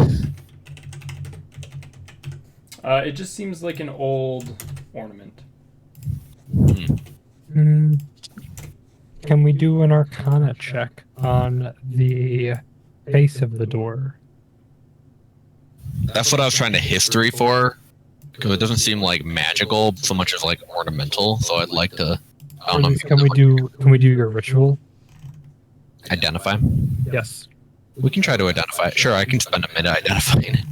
[SPEAKER 1] It just seems like an old ornament.
[SPEAKER 4] Can we do an Arcana check on the face of the door?
[SPEAKER 5] That's what I was trying to history for, because it doesn't seem like magical so much as like ornamental. So I'd like to. I
[SPEAKER 4] Or
[SPEAKER 5] don't
[SPEAKER 4] at
[SPEAKER 5] know.
[SPEAKER 4] least can we do your ritual?
[SPEAKER 5] Identify.
[SPEAKER 4] Yes.
[SPEAKER 5] We can try to identify it. Sure, I can spend a minute identifying it.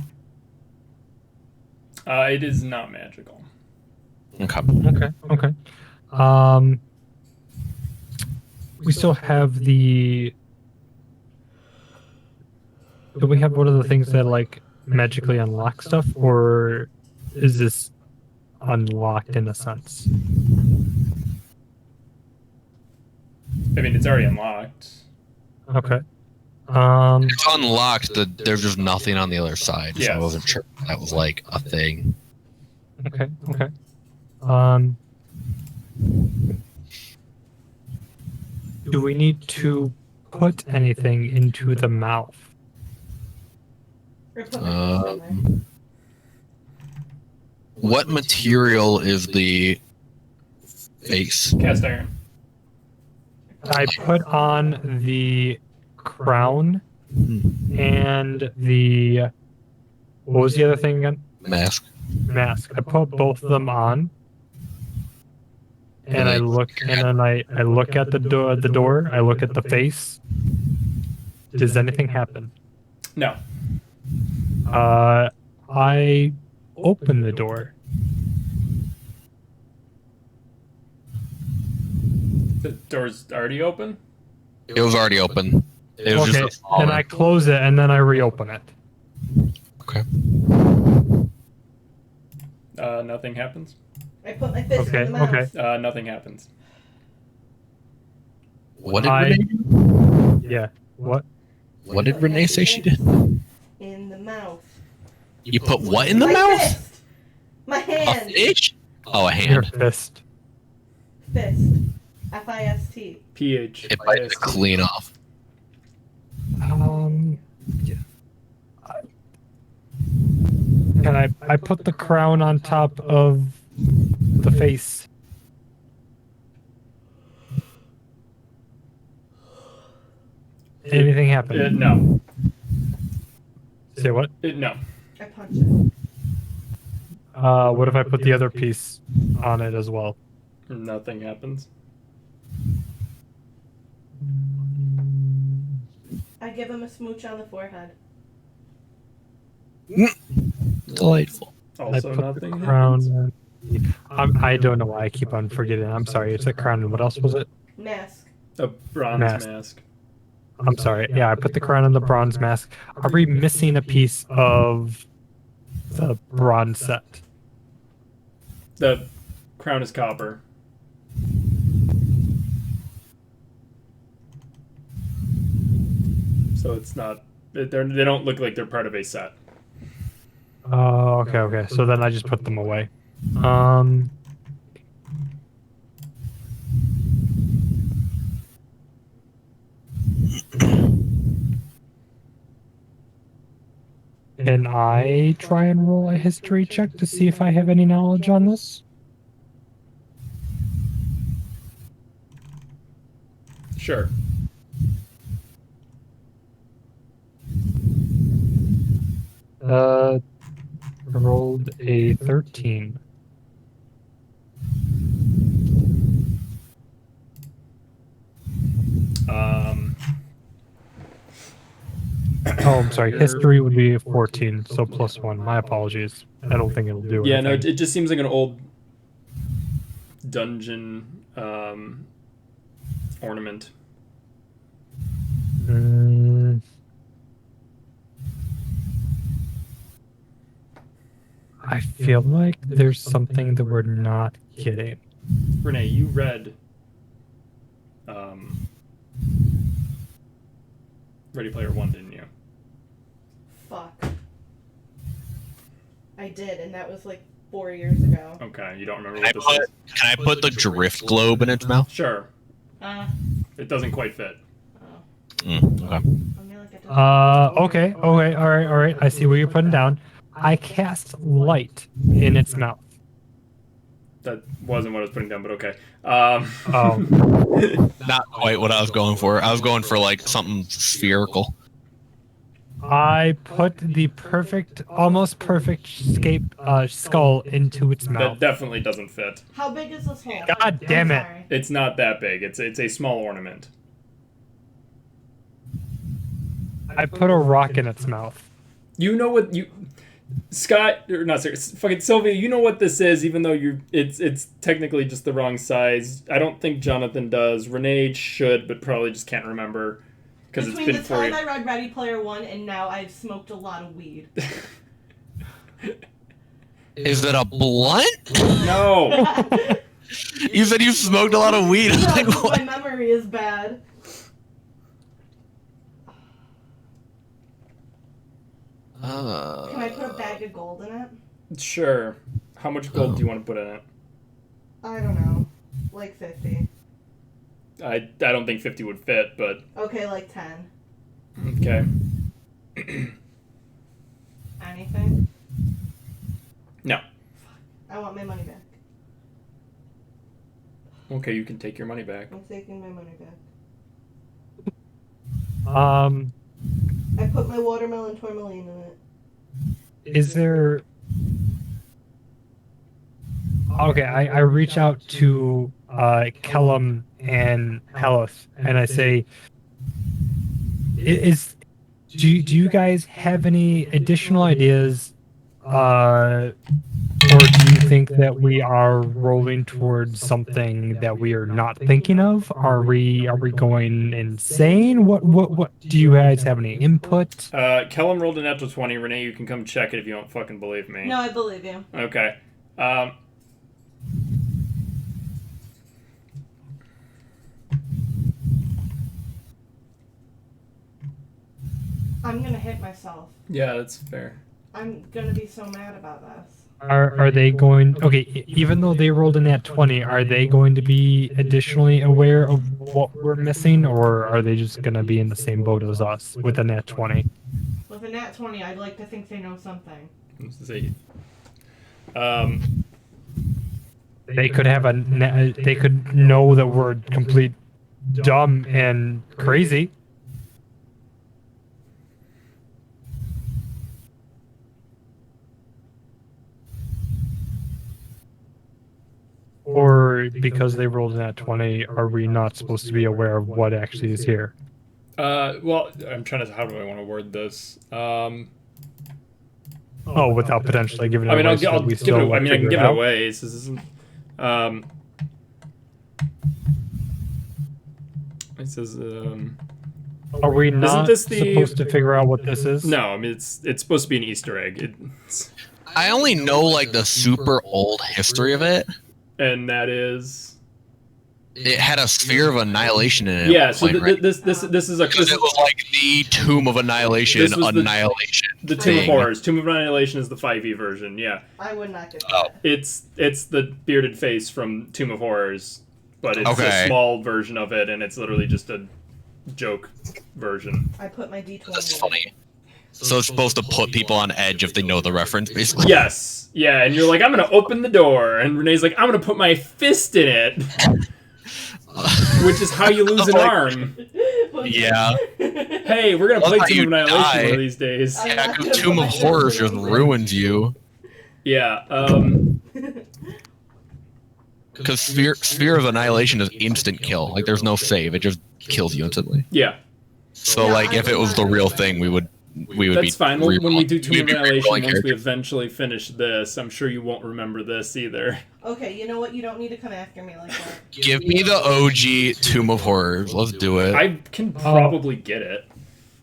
[SPEAKER 1] It is not magical.
[SPEAKER 5] Okay.
[SPEAKER 4] Okay. We still have the. Do we have one of the things that like magically unlock stuff, or is this unlocked in a sense?
[SPEAKER 1] I mean, it's already unlocked.
[SPEAKER 4] Okay.
[SPEAKER 5] It's unlocked. There's just nothing on the other side, so I
[SPEAKER 1] Yes.
[SPEAKER 5] wasn't sure if that was like a thing.
[SPEAKER 4] Okay. Do we need to put anything into the mouth.
[SPEAKER 3] Or put my fist in there.
[SPEAKER 5] What material is the face?
[SPEAKER 1] Cast iron.
[SPEAKER 4] I put on the crown and the what was the other thing again?
[SPEAKER 5] Mask.
[SPEAKER 4] Mask. I put both of them on, and I look, and then I look at the door. I look at the face. Does anything happen?
[SPEAKER 1] No.
[SPEAKER 4] I open the door.
[SPEAKER 1] The door's already open?
[SPEAKER 5] It was already open. It was
[SPEAKER 4] Okay,
[SPEAKER 5] just a smaller.
[SPEAKER 4] and I close it, and then I reopen it.
[SPEAKER 5] Okay.
[SPEAKER 1] Nothing happens.
[SPEAKER 3] I put my fist
[SPEAKER 4] Okay,
[SPEAKER 3] in the mouth.
[SPEAKER 4] okay.
[SPEAKER 1] Nothing happens.
[SPEAKER 5] What did
[SPEAKER 4] I-
[SPEAKER 5] Renee do?
[SPEAKER 4] Yeah. What?
[SPEAKER 5] What did Renee say she did?
[SPEAKER 3] In the mouth.
[SPEAKER 5] You put what in the
[SPEAKER 3] My
[SPEAKER 5] mouth?
[SPEAKER 3] fist! My
[SPEAKER 5] A
[SPEAKER 3] hand!
[SPEAKER 5] fish? Oh, a
[SPEAKER 4] Your
[SPEAKER 5] hand.
[SPEAKER 4] fist.
[SPEAKER 3] Fist. F-I-S-T.
[SPEAKER 1] PH.
[SPEAKER 5] It bites it clean off.
[SPEAKER 4] Yeah. And I put the crown on top of the face. Anything happen?
[SPEAKER 1] No.
[SPEAKER 4] Say what?
[SPEAKER 1] No.
[SPEAKER 3] I punch it.
[SPEAKER 4] What if I put the other piece on it as well?
[SPEAKER 1] Nothing happens.
[SPEAKER 3] I give him a smooch on the forehead.
[SPEAKER 5] Delightful.
[SPEAKER 1] Also,
[SPEAKER 4] I put
[SPEAKER 1] nothing
[SPEAKER 4] the
[SPEAKER 1] happens.
[SPEAKER 4] crown. I don't know why I keep on forgetting. I'm sorry. It's a crown. And what else was it?
[SPEAKER 3] Mask.
[SPEAKER 1] A bronze
[SPEAKER 4] Mask.
[SPEAKER 1] mask.
[SPEAKER 4] I'm sorry. Yeah, I put the crown on the bronze mask. Are we missing a piece of the bronze set?
[SPEAKER 1] The crown is copper. So it's not. They don't look like they're part of a set.
[SPEAKER 4] Oh, okay. So then I just put them away. Um. Can I try and roll a history check to see if I have any knowledge on this?
[SPEAKER 1] Sure.
[SPEAKER 4] Rolled a 13. Oh, I'm sorry. History would be a 14, so +1. My apologies. I don't think it'll do
[SPEAKER 1] Yeah, no,
[SPEAKER 4] anything.
[SPEAKER 1] it just seems like an old dungeon ornament.
[SPEAKER 4] I feel like there's something that we're not getting.
[SPEAKER 1] Renee, you read Ready Player One, didn't you?
[SPEAKER 3] Fuck. I did, and that was like 4 years ago.
[SPEAKER 1] Okay, you don't remember
[SPEAKER 5] Can
[SPEAKER 1] what this is?
[SPEAKER 5] I put the drift globe in its mouth?
[SPEAKER 1] Sure.
[SPEAKER 3] Uh,
[SPEAKER 1] It doesn't quite fit.
[SPEAKER 5] Okay.
[SPEAKER 3] I mean, like it doesn't-
[SPEAKER 4] Okay, all right. I see what you're putting down. I cast light in its mouth.
[SPEAKER 1] That wasn't what I was putting down, but okay.
[SPEAKER 4] Oh.
[SPEAKER 5] Not quite what I was going for. I was going for like something spherical.
[SPEAKER 4] I put the almost perfect skull into its
[SPEAKER 1] That
[SPEAKER 4] mouth.
[SPEAKER 1] definitely doesn't fit.
[SPEAKER 3] How big is this hole?
[SPEAKER 4] God damn
[SPEAKER 3] I'm
[SPEAKER 4] it.
[SPEAKER 3] sorry.
[SPEAKER 1] It's not that big. It's a small ornament.
[SPEAKER 4] I put a rock in its mouth.
[SPEAKER 1] You know what you, Scott, or not sorry, fucking Sylvia. You know what this is, even though it's technically just the wrong size. I don't think Jonathan does. Renee should, but probably just can't remember because it's
[SPEAKER 3] Between
[SPEAKER 1] been
[SPEAKER 3] the
[SPEAKER 1] 4
[SPEAKER 3] time
[SPEAKER 1] years.
[SPEAKER 3] I read Ready Player One and now, I've smoked a lot of weed.
[SPEAKER 5] Is it a blunt?
[SPEAKER 1] No.
[SPEAKER 5] You said you smoked a lot of weed. I'm like,
[SPEAKER 3] My
[SPEAKER 5] what?
[SPEAKER 3] memory is bad. Can I put a bag of gold in it?
[SPEAKER 1] Sure. How much gold do you want to put in it?
[SPEAKER 3] I don't know. Like 50.
[SPEAKER 1] I don't think 50 would fit, but
[SPEAKER 3] Okay, like 10.
[SPEAKER 1] okay.
[SPEAKER 3] Anything?
[SPEAKER 1] No.
[SPEAKER 3] I want my money back.
[SPEAKER 1] Okay, you can take your money back.
[SPEAKER 3] I'm taking my money back.
[SPEAKER 4] I
[SPEAKER 3] I put my watermelon tourmaline in it.
[SPEAKER 4] Is there... Okay, I reach out to Kellum and Hellas, and I say, do you guys have any additional ideas, or do you think that we are rolling towards something that we are not thinking of? Are we going insane? What do you guys have any input?
[SPEAKER 1] Kellum rolled a natural 20. Renee, you can come check it if you don't fucking believe me.
[SPEAKER 3] No, I believe you.
[SPEAKER 1] Okay.
[SPEAKER 3] I'm gonna hit myself.
[SPEAKER 1] Yeah, that's fair.
[SPEAKER 3] I'm gonna be so mad about this.
[SPEAKER 4] Are they going... Okay, even though they rolled a nat 20, are they going to be additionally aware of what we're missing, or are they just going to be in the same boat as us with a nat 20?
[SPEAKER 3] With a nat 20, I'd like to think they know something.
[SPEAKER 1] Let's see.
[SPEAKER 4] They could have they could know that we're complete dumb and crazy. Or because they rolled in at 20, are we not supposed to be aware of what actually is here?
[SPEAKER 1] Well, I'm trying to... How do I want to word this?
[SPEAKER 4] Without potentially giving it
[SPEAKER 1] I mean,
[SPEAKER 4] away.
[SPEAKER 1] I'll give it away. I mean, I can give it away. This isn't... It says...
[SPEAKER 4] Are we not
[SPEAKER 1] this
[SPEAKER 4] supposed to figure out what this is?
[SPEAKER 1] No, I mean, it's supposed to be an Easter egg.
[SPEAKER 5] I only know like the super old history of it.
[SPEAKER 1] And that is...
[SPEAKER 5] It had a sphere of annihilation in it.
[SPEAKER 1] Yeah, so
[SPEAKER 5] right?
[SPEAKER 1] this is a...
[SPEAKER 5] Because it was like the Tomb of Annihilation,
[SPEAKER 1] This was
[SPEAKER 5] Annihilation.
[SPEAKER 1] The Tomb of
[SPEAKER 5] thing.
[SPEAKER 1] Horrors. Tomb of Annihilation is the 5e version, yeah.
[SPEAKER 3] I would not get
[SPEAKER 5] Oh.
[SPEAKER 3] that.
[SPEAKER 1] It's the bearded face from Tomb of Horrors, but it's
[SPEAKER 5] Okay.
[SPEAKER 1] a small version of it, and it's literally just a joke version.
[SPEAKER 3] I put my D20
[SPEAKER 5] That's
[SPEAKER 3] in.
[SPEAKER 5] funny. So it's supposed to put people on edge if they know the reference, basically.
[SPEAKER 1] Yes, yeah, and you're like, I'm gonna open the door, and Renee's like, I'm gonna put my fist in it, which is how you lose an arm.
[SPEAKER 5] Yeah.
[SPEAKER 1] Hey, we're gonna
[SPEAKER 5] Love
[SPEAKER 1] play
[SPEAKER 5] how
[SPEAKER 1] Tomb
[SPEAKER 5] you
[SPEAKER 1] of Annihilation
[SPEAKER 5] die.
[SPEAKER 1] one of these days.
[SPEAKER 5] Yeah, 'cause Tomb of Horrors just ruins you.
[SPEAKER 1] Yeah,
[SPEAKER 5] Because Sphere of Annihilation is instant kill. Like, there's no save. It just kills you instantly.
[SPEAKER 1] yeah.
[SPEAKER 5] So, like, if it was the real thing, we would be...
[SPEAKER 1] That's fine. When we do Tomb
[SPEAKER 5] we'd
[SPEAKER 1] of
[SPEAKER 5] be
[SPEAKER 1] Annihilation,
[SPEAKER 5] rerolling
[SPEAKER 1] once we
[SPEAKER 5] characters.
[SPEAKER 1] eventually finish this, I'm sure you won't remember this either.
[SPEAKER 3] Okay, you know what? You don't need to come after me like that.
[SPEAKER 5] Give me the OG Tomb of Horrors. Let's do it.
[SPEAKER 1] I can probably get it.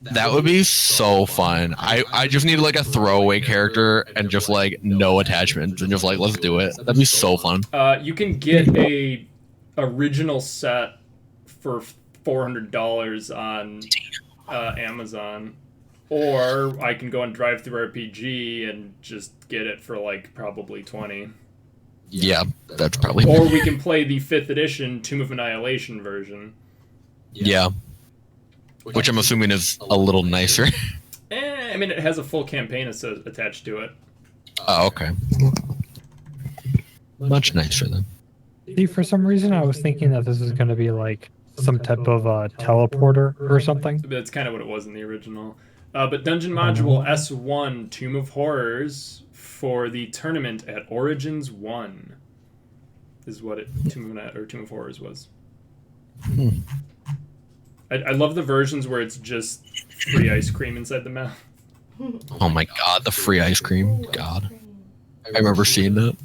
[SPEAKER 5] That would be so fun. I just need, like, a throwaway character and just, like, no attachments. And just, like, let's do it. That'd be so fun.
[SPEAKER 1] You can get a original set for $400 on Amazon, or I can go on Drive Through RPG and just get it for like probably 20.
[SPEAKER 5] Yeah, that's probably...
[SPEAKER 1] Or we can play the 5th edition Tomb of Annihilation version.
[SPEAKER 5] Yeah. Which I'm assuming is a little nicer.
[SPEAKER 1] I mean, it has a full campaign attached to it.
[SPEAKER 5] Oh, okay. Much nicer then.
[SPEAKER 4] See, for some reason, I was thinking that this is going to be like some type of teleporter or something.
[SPEAKER 1] That's kind of what it was in the original. But Dungeon Module S1 Tomb of Horrors for the tournament at Origins 1 is what Tomb of Horrors was. I love the versions where it's just free ice cream inside the mouth.
[SPEAKER 5] Oh my god, the free ice cream. God. I remember seeing that.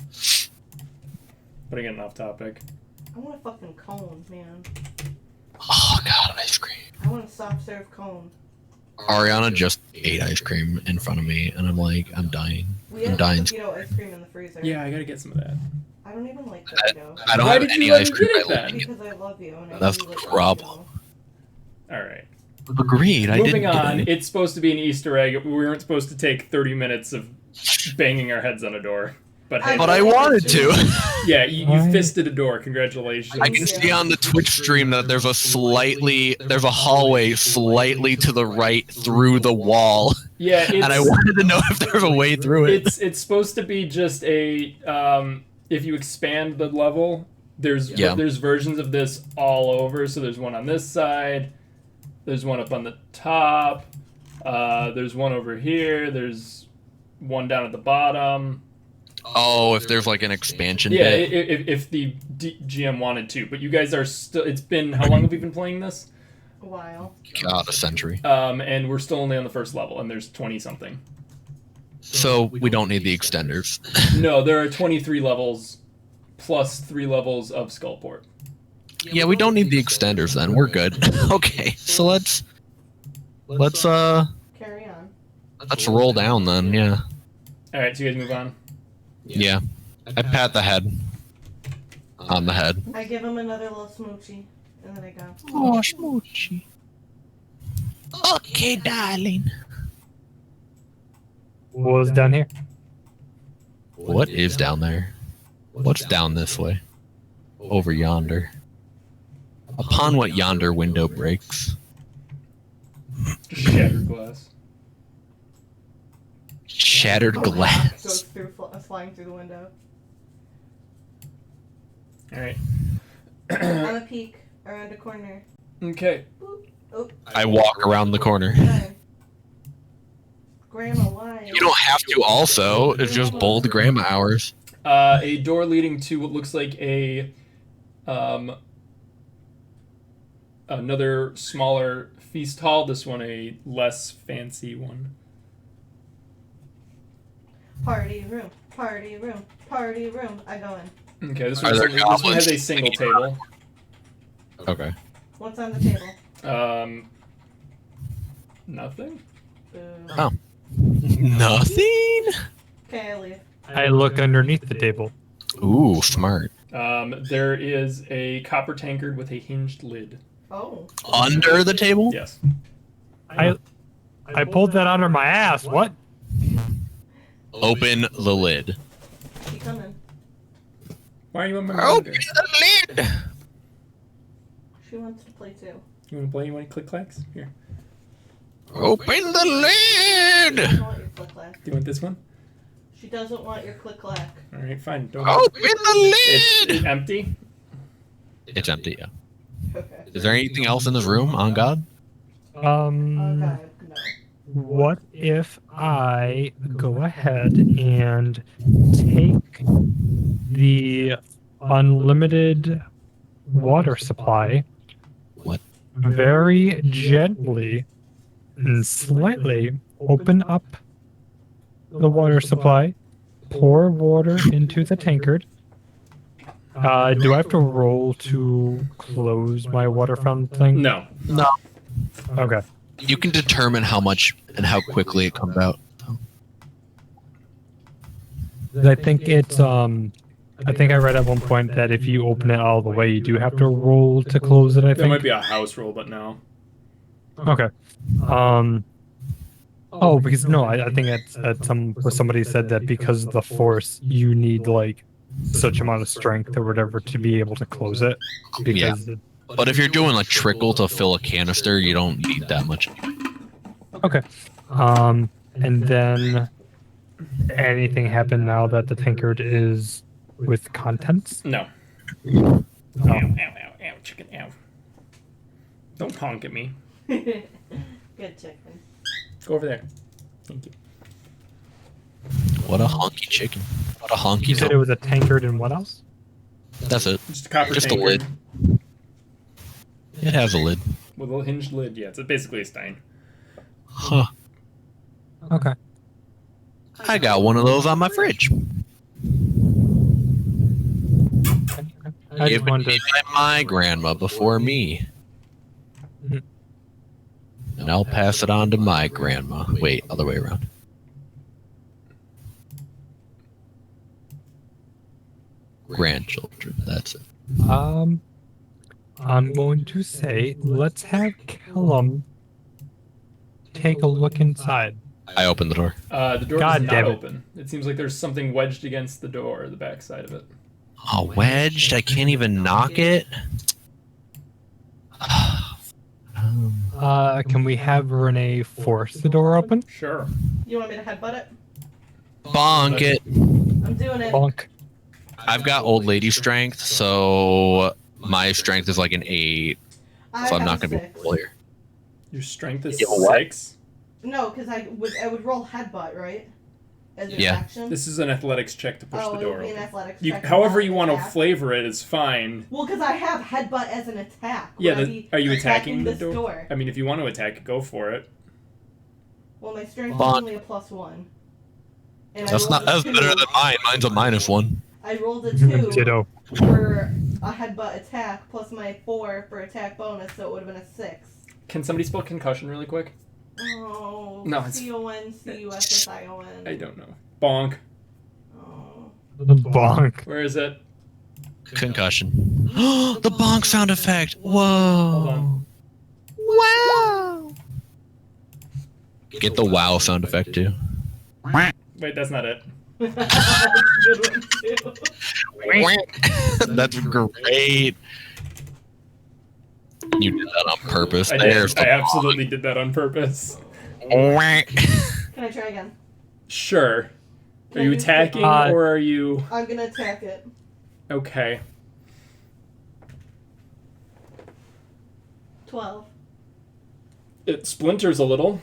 [SPEAKER 1] But again, off topic.
[SPEAKER 3] I want a fucking cone, man.
[SPEAKER 5] Oh god, ice cream.
[SPEAKER 3] I want a soft serve cone.
[SPEAKER 5] Ariana just ate ice cream in front of me, and I'm like, I'm dying.
[SPEAKER 3] We
[SPEAKER 5] I'm
[SPEAKER 3] have
[SPEAKER 5] dying.
[SPEAKER 3] Taquito ice cream in the freezer.
[SPEAKER 1] Yeah, I gotta get some of that.
[SPEAKER 3] I don't even like Taquito.
[SPEAKER 5] I don't
[SPEAKER 1] Why
[SPEAKER 5] have
[SPEAKER 1] did
[SPEAKER 5] any
[SPEAKER 1] you let
[SPEAKER 5] ice
[SPEAKER 1] me
[SPEAKER 5] cream
[SPEAKER 1] get
[SPEAKER 5] I
[SPEAKER 1] it then?
[SPEAKER 5] like.
[SPEAKER 3] Because I love you. And I
[SPEAKER 5] That's
[SPEAKER 3] really like
[SPEAKER 5] the problem.
[SPEAKER 1] Alright.
[SPEAKER 5] Agreed. I
[SPEAKER 1] Moving
[SPEAKER 5] didn't
[SPEAKER 1] on,
[SPEAKER 5] get it.
[SPEAKER 1] it's supposed to be an Easter egg. We weren't supposed to take 30 minutes of banging our heads on a door. But hey,
[SPEAKER 5] But I wanted to.
[SPEAKER 1] yeah, you fisted a door. Congratulations.
[SPEAKER 5] I can see on the Twitch stream that there's a hallway slightly to the right through the wall.
[SPEAKER 1] Yeah,
[SPEAKER 5] And I wanted to know if there's a way through it.
[SPEAKER 1] It's supposed to be just a if you expand the level, there's versions of this all over. So there's one on this side, there's one up on the top, there's one over here, there's one down at the bottom.
[SPEAKER 5] Oh, if there's like an expansion
[SPEAKER 1] bit.
[SPEAKER 5] Yeah,
[SPEAKER 1] if the GM wanted to. But you guys are still... It's been... How long have we been playing this?
[SPEAKER 3] A while.
[SPEAKER 5] God, a century.
[SPEAKER 1] And we're still only on the first level, and there's 20-something.
[SPEAKER 5] So we don't need the extenders.
[SPEAKER 1] No, there are 23 levels, plus 3 levels of Skullport.
[SPEAKER 5] Yeah, we don't need the extenders then. We're good. Okay, so let's
[SPEAKER 3] carry on.
[SPEAKER 5] Let's roll down then, yeah.
[SPEAKER 1] Alright, so you guys move on.
[SPEAKER 5] Yeah. I pat the head. On the head.
[SPEAKER 3] I give him another little smoochie, and then I go.
[SPEAKER 5] Oh, smoochie. Okay, darling.
[SPEAKER 4] What was down here?
[SPEAKER 5] What is down there? What's down this way? Over yonder. Upon what yonder window breaks.
[SPEAKER 1] Shattered glass.
[SPEAKER 5] Shattered glass.
[SPEAKER 3] Goes through, flying through the window.
[SPEAKER 1] Alright.
[SPEAKER 3] On a peek, around a corner.
[SPEAKER 1] Okay.
[SPEAKER 3] Oh.
[SPEAKER 5] I walk around the corner.
[SPEAKER 3] Grandma, why?
[SPEAKER 5] You don't have to also. It's just bold grandma hours.
[SPEAKER 1] A door leading to what looks like a another smaller feast hall. This one a less fancy one.
[SPEAKER 3] Party room, party room, party room. I go in.
[SPEAKER 1] Okay, this one has a single table.
[SPEAKER 5] Okay.
[SPEAKER 3] What's on the table?
[SPEAKER 1] Nothing.
[SPEAKER 3] Boom.
[SPEAKER 5] Oh. Nothing?
[SPEAKER 3] Okay, I leave.
[SPEAKER 4] I look underneath the table.
[SPEAKER 5] Ooh, smart.
[SPEAKER 1] There is a copper tankard with a hinged lid.
[SPEAKER 3] Oh.
[SPEAKER 5] Under the table?
[SPEAKER 1] Yes.
[SPEAKER 4] I pulled that under my ass. What?
[SPEAKER 5] Open the lid.
[SPEAKER 3] She coming.
[SPEAKER 1] Why are you on my
[SPEAKER 5] Open
[SPEAKER 1] monitor?
[SPEAKER 5] the lid!
[SPEAKER 3] She wants to play too.
[SPEAKER 1] You want to play? You want to click clacks? Here.
[SPEAKER 5] Open the
[SPEAKER 3] She
[SPEAKER 5] lid!
[SPEAKER 3] doesn't want your click clack.
[SPEAKER 1] Do you want this one?
[SPEAKER 3] She doesn't want your click clack.
[SPEAKER 1] All right, fine. Don't.
[SPEAKER 5] Open the lid!
[SPEAKER 1] It's empty.
[SPEAKER 5] It's empty, yeah.
[SPEAKER 3] Okay.
[SPEAKER 5] Is there anything else in this room, on God?
[SPEAKER 3] Oh God, no.
[SPEAKER 4] What if I go ahead and take the unlimited water supply,
[SPEAKER 5] What?
[SPEAKER 4] very gently and slightly open up the water supply, pour water into the tankard? Do I have to roll to close my water fountain thing?
[SPEAKER 1] No.
[SPEAKER 5] No.
[SPEAKER 4] Okay.
[SPEAKER 5] You can determine how much and how quickly it comes out.
[SPEAKER 4] I think it's I think I read at one point that if you open it all the way, you do have to roll to close it. I
[SPEAKER 1] That
[SPEAKER 4] think.
[SPEAKER 1] might be a house rule, but no.
[SPEAKER 4] Okay. Oh, because no, I think at somebody said that because of the force, you need like such amount of strength or whatever to be able to close it. Because
[SPEAKER 5] But if you're doing a trickle to fill a canister, you don't need that much.
[SPEAKER 4] Okay. And then anything happen now that the tankard is with contents?
[SPEAKER 1] No.
[SPEAKER 4] Oh.
[SPEAKER 1] Ow, ow, ow, ow, chicken, ow. Don't honk at me.
[SPEAKER 3] Good chicken.
[SPEAKER 1] Go over there. Thank you.
[SPEAKER 5] What a honky chicken. What a honky
[SPEAKER 4] You said it was a tankard and what else?
[SPEAKER 5] That's it.
[SPEAKER 1] Just a copper
[SPEAKER 5] Just a
[SPEAKER 1] tankard
[SPEAKER 5] lid. It has a lid.
[SPEAKER 1] with a hinged lid. Yeah, it's basically a stein.
[SPEAKER 5] Huh.
[SPEAKER 4] Okay.
[SPEAKER 5] I got one of those on my fridge.
[SPEAKER 4] I
[SPEAKER 5] Given
[SPEAKER 4] just wanted
[SPEAKER 5] me
[SPEAKER 4] to.
[SPEAKER 5] by my grandma before me.
[SPEAKER 4] Mhm.
[SPEAKER 5] And I'll pass it on to my grandma. Wait, other way around. Grandchildren, that's it.
[SPEAKER 4] I'm going to say let's have Kellum take a look inside.
[SPEAKER 5] I opened the door.
[SPEAKER 1] The door
[SPEAKER 4] God
[SPEAKER 1] is not
[SPEAKER 4] damn it.
[SPEAKER 1] open. It seems like there's something wedged against the door, the back side of it.
[SPEAKER 5] Oh, wedged? I can't even knock it?
[SPEAKER 4] Can we have Renee force the door open?
[SPEAKER 1] Sure.
[SPEAKER 3] You want me to headbutt it?
[SPEAKER 5] Bonk it.
[SPEAKER 3] I'm doing it.
[SPEAKER 4] Bonk.
[SPEAKER 5] I've got old lady strength, so my strength is like an 8,
[SPEAKER 3] I
[SPEAKER 5] so I'm
[SPEAKER 3] have
[SPEAKER 5] not going to be
[SPEAKER 3] 6.
[SPEAKER 5] able here.
[SPEAKER 1] Your strength is
[SPEAKER 2] You have a what?
[SPEAKER 1] 6.
[SPEAKER 3] No, because I would roll headbutt, right? As an
[SPEAKER 5] Yeah.
[SPEAKER 3] action.
[SPEAKER 1] This is an athletics check to push
[SPEAKER 3] Oh,
[SPEAKER 1] the
[SPEAKER 3] it
[SPEAKER 1] door
[SPEAKER 3] would be an
[SPEAKER 1] open.
[SPEAKER 3] athletics
[SPEAKER 1] You,
[SPEAKER 3] check.
[SPEAKER 1] however
[SPEAKER 3] not
[SPEAKER 1] you
[SPEAKER 3] an
[SPEAKER 1] want to
[SPEAKER 3] attack.
[SPEAKER 1] flavor it is fine.
[SPEAKER 3] Well, because I have headbutt as an attack.
[SPEAKER 1] Yeah,
[SPEAKER 3] Would I be
[SPEAKER 1] are you attacking the
[SPEAKER 3] this
[SPEAKER 1] door? I mean, if you want to attack it, go for it.
[SPEAKER 3] Well, my strength is
[SPEAKER 5] Bonk.
[SPEAKER 3] only a +1. And I
[SPEAKER 5] That's
[SPEAKER 3] rolled
[SPEAKER 5] that's
[SPEAKER 3] a 2.
[SPEAKER 5] better than mine. Mine's a -1.
[SPEAKER 3] I rolled a 2
[SPEAKER 4] Ditto.
[SPEAKER 3] for a headbutt attack plus my 4 for attack bonus, so it would have been a 6.
[SPEAKER 1] Can somebody spell concussion really quick?
[SPEAKER 3] Oh,
[SPEAKER 1] No, it's-
[SPEAKER 3] CONCUSSION.
[SPEAKER 1] I don't know. Bonk.
[SPEAKER 3] Oh.
[SPEAKER 4] Bonk.
[SPEAKER 1] Where is it?
[SPEAKER 5] Concussion. The bonk sound effect.
[SPEAKER 1] Hold
[SPEAKER 5] Whoa.
[SPEAKER 1] on.
[SPEAKER 5] Wow. Get the wow sound effect too.
[SPEAKER 1] Wait, that's not it.
[SPEAKER 3] Good one, too.
[SPEAKER 5] That's great. You did that on purpose.
[SPEAKER 1] I
[SPEAKER 5] There's
[SPEAKER 1] did. I
[SPEAKER 5] the
[SPEAKER 1] absolutely did that on purpose.
[SPEAKER 5] bonk.
[SPEAKER 3] Can I try again?
[SPEAKER 1] Sure. Are
[SPEAKER 3] Can
[SPEAKER 1] you
[SPEAKER 3] I
[SPEAKER 1] attacking or are you...
[SPEAKER 3] I'm gonna attack it.
[SPEAKER 1] Okay.
[SPEAKER 3] 12.
[SPEAKER 1] It splinters a little.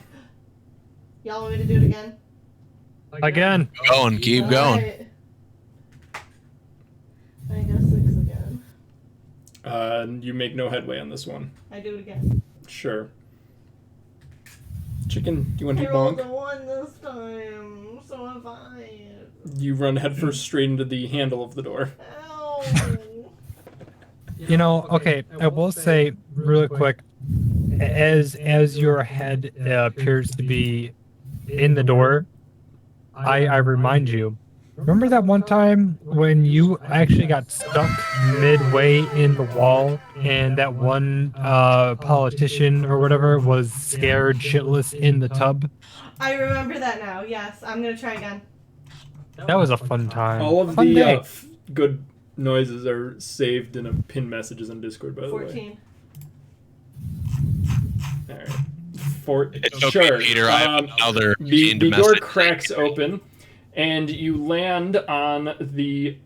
[SPEAKER 3] Y'all want me to do it again?
[SPEAKER 4] Again.
[SPEAKER 5] Going, keep going.
[SPEAKER 3] Alright. I got 6 again.
[SPEAKER 1] You make no headway on this one.
[SPEAKER 3] I do it again.
[SPEAKER 1] Sure. Chicken, do you want to
[SPEAKER 3] I
[SPEAKER 1] do
[SPEAKER 3] rolled a
[SPEAKER 1] bonk?
[SPEAKER 3] 1 this time, so am I.
[SPEAKER 1] You run headfirst straight into the handle of the door.
[SPEAKER 3] Ow.
[SPEAKER 4] You know, okay, I will say really quick, as your head appears to be in the door, I remind you. Remember that one time when you actually got stuck midway in the wall, and that one politician or whatever was scared shitless in the tub?
[SPEAKER 3] I remember that now, yes. I'm gonna try again.
[SPEAKER 4] That was a fun time.
[SPEAKER 1] All of
[SPEAKER 4] Fun
[SPEAKER 1] the
[SPEAKER 4] day.
[SPEAKER 1] good noises are saved in a pin messages on Discord, by the way.
[SPEAKER 3] 14.
[SPEAKER 1] Alright.
[SPEAKER 5] It's okay,
[SPEAKER 1] Sure.
[SPEAKER 5] Peter. I have another
[SPEAKER 1] The
[SPEAKER 5] pinned
[SPEAKER 1] door
[SPEAKER 5] message.
[SPEAKER 1] cracks open, and you land on the...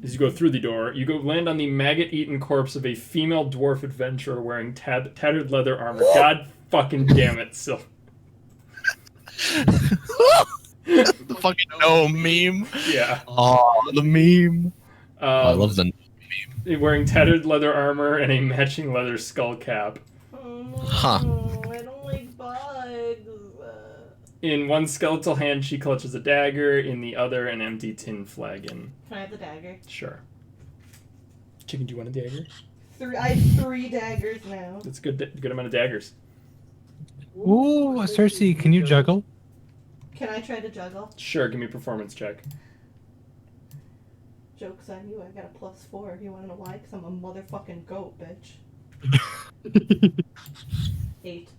[SPEAKER 1] As you go through the door, you land on the maggot-eaten corpse of a female dwarf adventurer wearing tattered leather armor. God fucking damn it, Sil.
[SPEAKER 5] The fucking no meme.
[SPEAKER 1] Yeah.
[SPEAKER 5] Oh, the meme. I love the.
[SPEAKER 1] Wearing tattered leather armor and a matching leather skull cap.
[SPEAKER 3] Oh no,
[SPEAKER 5] Huh.
[SPEAKER 3] I don't like bugs.
[SPEAKER 1] In one skeletal hand, she clutches a dagger. In the other, an empty tin flagon.
[SPEAKER 3] Can I have the dagger?
[SPEAKER 1] Sure. Chicken, do you want a dagger?
[SPEAKER 3] I have 3 daggers now.
[SPEAKER 1] That's good amount of daggers.
[SPEAKER 4] Ooh, Cersei, can you juggle?
[SPEAKER 3] Can I try to juggle?
[SPEAKER 1] Sure, give me a performance check.
[SPEAKER 3] Joke's on you, I got a +4. You wanna know why? Because I'm a motherfucking goat, bitch. 8.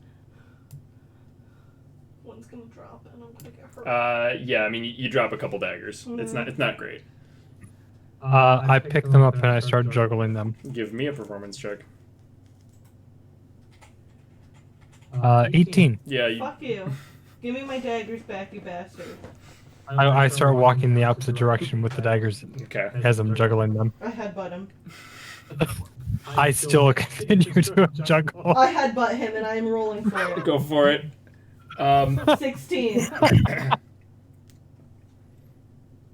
[SPEAKER 3] One's gonna drop and I'm gonna get hurt.
[SPEAKER 1] Yeah, I mean, you drop a couple daggers. It's not great.
[SPEAKER 4] I picked them up and I started juggling them.
[SPEAKER 1] Give me a performance check.
[SPEAKER 4] 18.
[SPEAKER 1] Yeah, you,
[SPEAKER 3] Fuck you. Give me my daggers back, you bastard.
[SPEAKER 4] I start walking the opposite direction with the daggers
[SPEAKER 1] okay.
[SPEAKER 4] as I'm juggling them.
[SPEAKER 3] I headbutt him.
[SPEAKER 4] I still continue to juggle.
[SPEAKER 3] I headbutt him and I am rolling for it.
[SPEAKER 1] Go for it.
[SPEAKER 3] 16.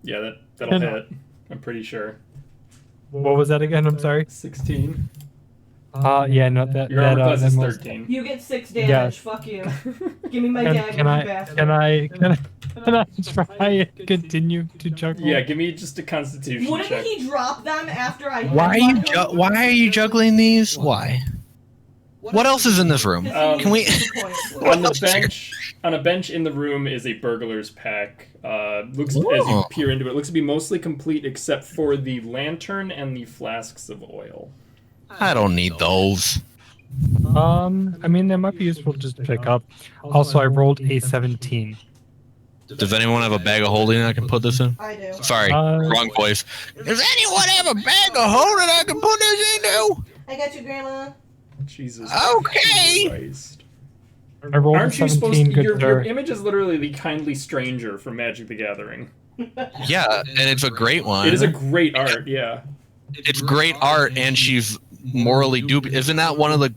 [SPEAKER 1] Yeah, that'll hit. I'm pretty sure.
[SPEAKER 4] What was that again? I'm sorry.
[SPEAKER 1] 16.
[SPEAKER 4] Yeah, no, that.
[SPEAKER 1] Your armor
[SPEAKER 4] that,
[SPEAKER 1] class is
[SPEAKER 4] that was-
[SPEAKER 1] 13.
[SPEAKER 3] You get 6 damage.
[SPEAKER 4] Yes.
[SPEAKER 3] Fuck you. Give me my
[SPEAKER 4] Can,
[SPEAKER 3] dagger,
[SPEAKER 4] can
[SPEAKER 3] you
[SPEAKER 4] I?
[SPEAKER 3] bastard.
[SPEAKER 4] Can I try and continue to juggle?
[SPEAKER 1] Yeah, give me just a constitution
[SPEAKER 3] Wouldn't
[SPEAKER 1] check.
[SPEAKER 3] he drop them after I
[SPEAKER 5] Why are you
[SPEAKER 3] headbutt him?
[SPEAKER 5] Why are you juggling these? Why? What else is in this room?
[SPEAKER 3] Because he
[SPEAKER 5] Can we?
[SPEAKER 3] needs the point.
[SPEAKER 1] On the bench, on a bench in the room is a burglar's pack. Looks as you
[SPEAKER 5] Whoa.
[SPEAKER 1] peer into it, looks to be mostly complete except for the lantern and the flasks of oil.
[SPEAKER 5] I don't need those.
[SPEAKER 4] I mean, they might be useful just to pick up. Also, I rolled a 17.
[SPEAKER 5] Does anyone have a bag of holding I can put this in?
[SPEAKER 3] I do.
[SPEAKER 5] Sorry, wrong voice. Does anyone have a bag of holding I can put this into?
[SPEAKER 3] I got you, Grandma.
[SPEAKER 1] Jesus
[SPEAKER 5] Okay.
[SPEAKER 1] Christ.
[SPEAKER 4] I rolled
[SPEAKER 1] Aren't
[SPEAKER 4] a
[SPEAKER 1] you
[SPEAKER 4] 17.
[SPEAKER 1] supposed to?
[SPEAKER 4] Good
[SPEAKER 1] Your
[SPEAKER 4] start.
[SPEAKER 1] image is literally the kindly stranger from Magic the Gathering.
[SPEAKER 5] Yeah, and it's a great one.
[SPEAKER 1] It is a great art, yeah.
[SPEAKER 5] It's great art, and she's morally dubious. Isn't that one of the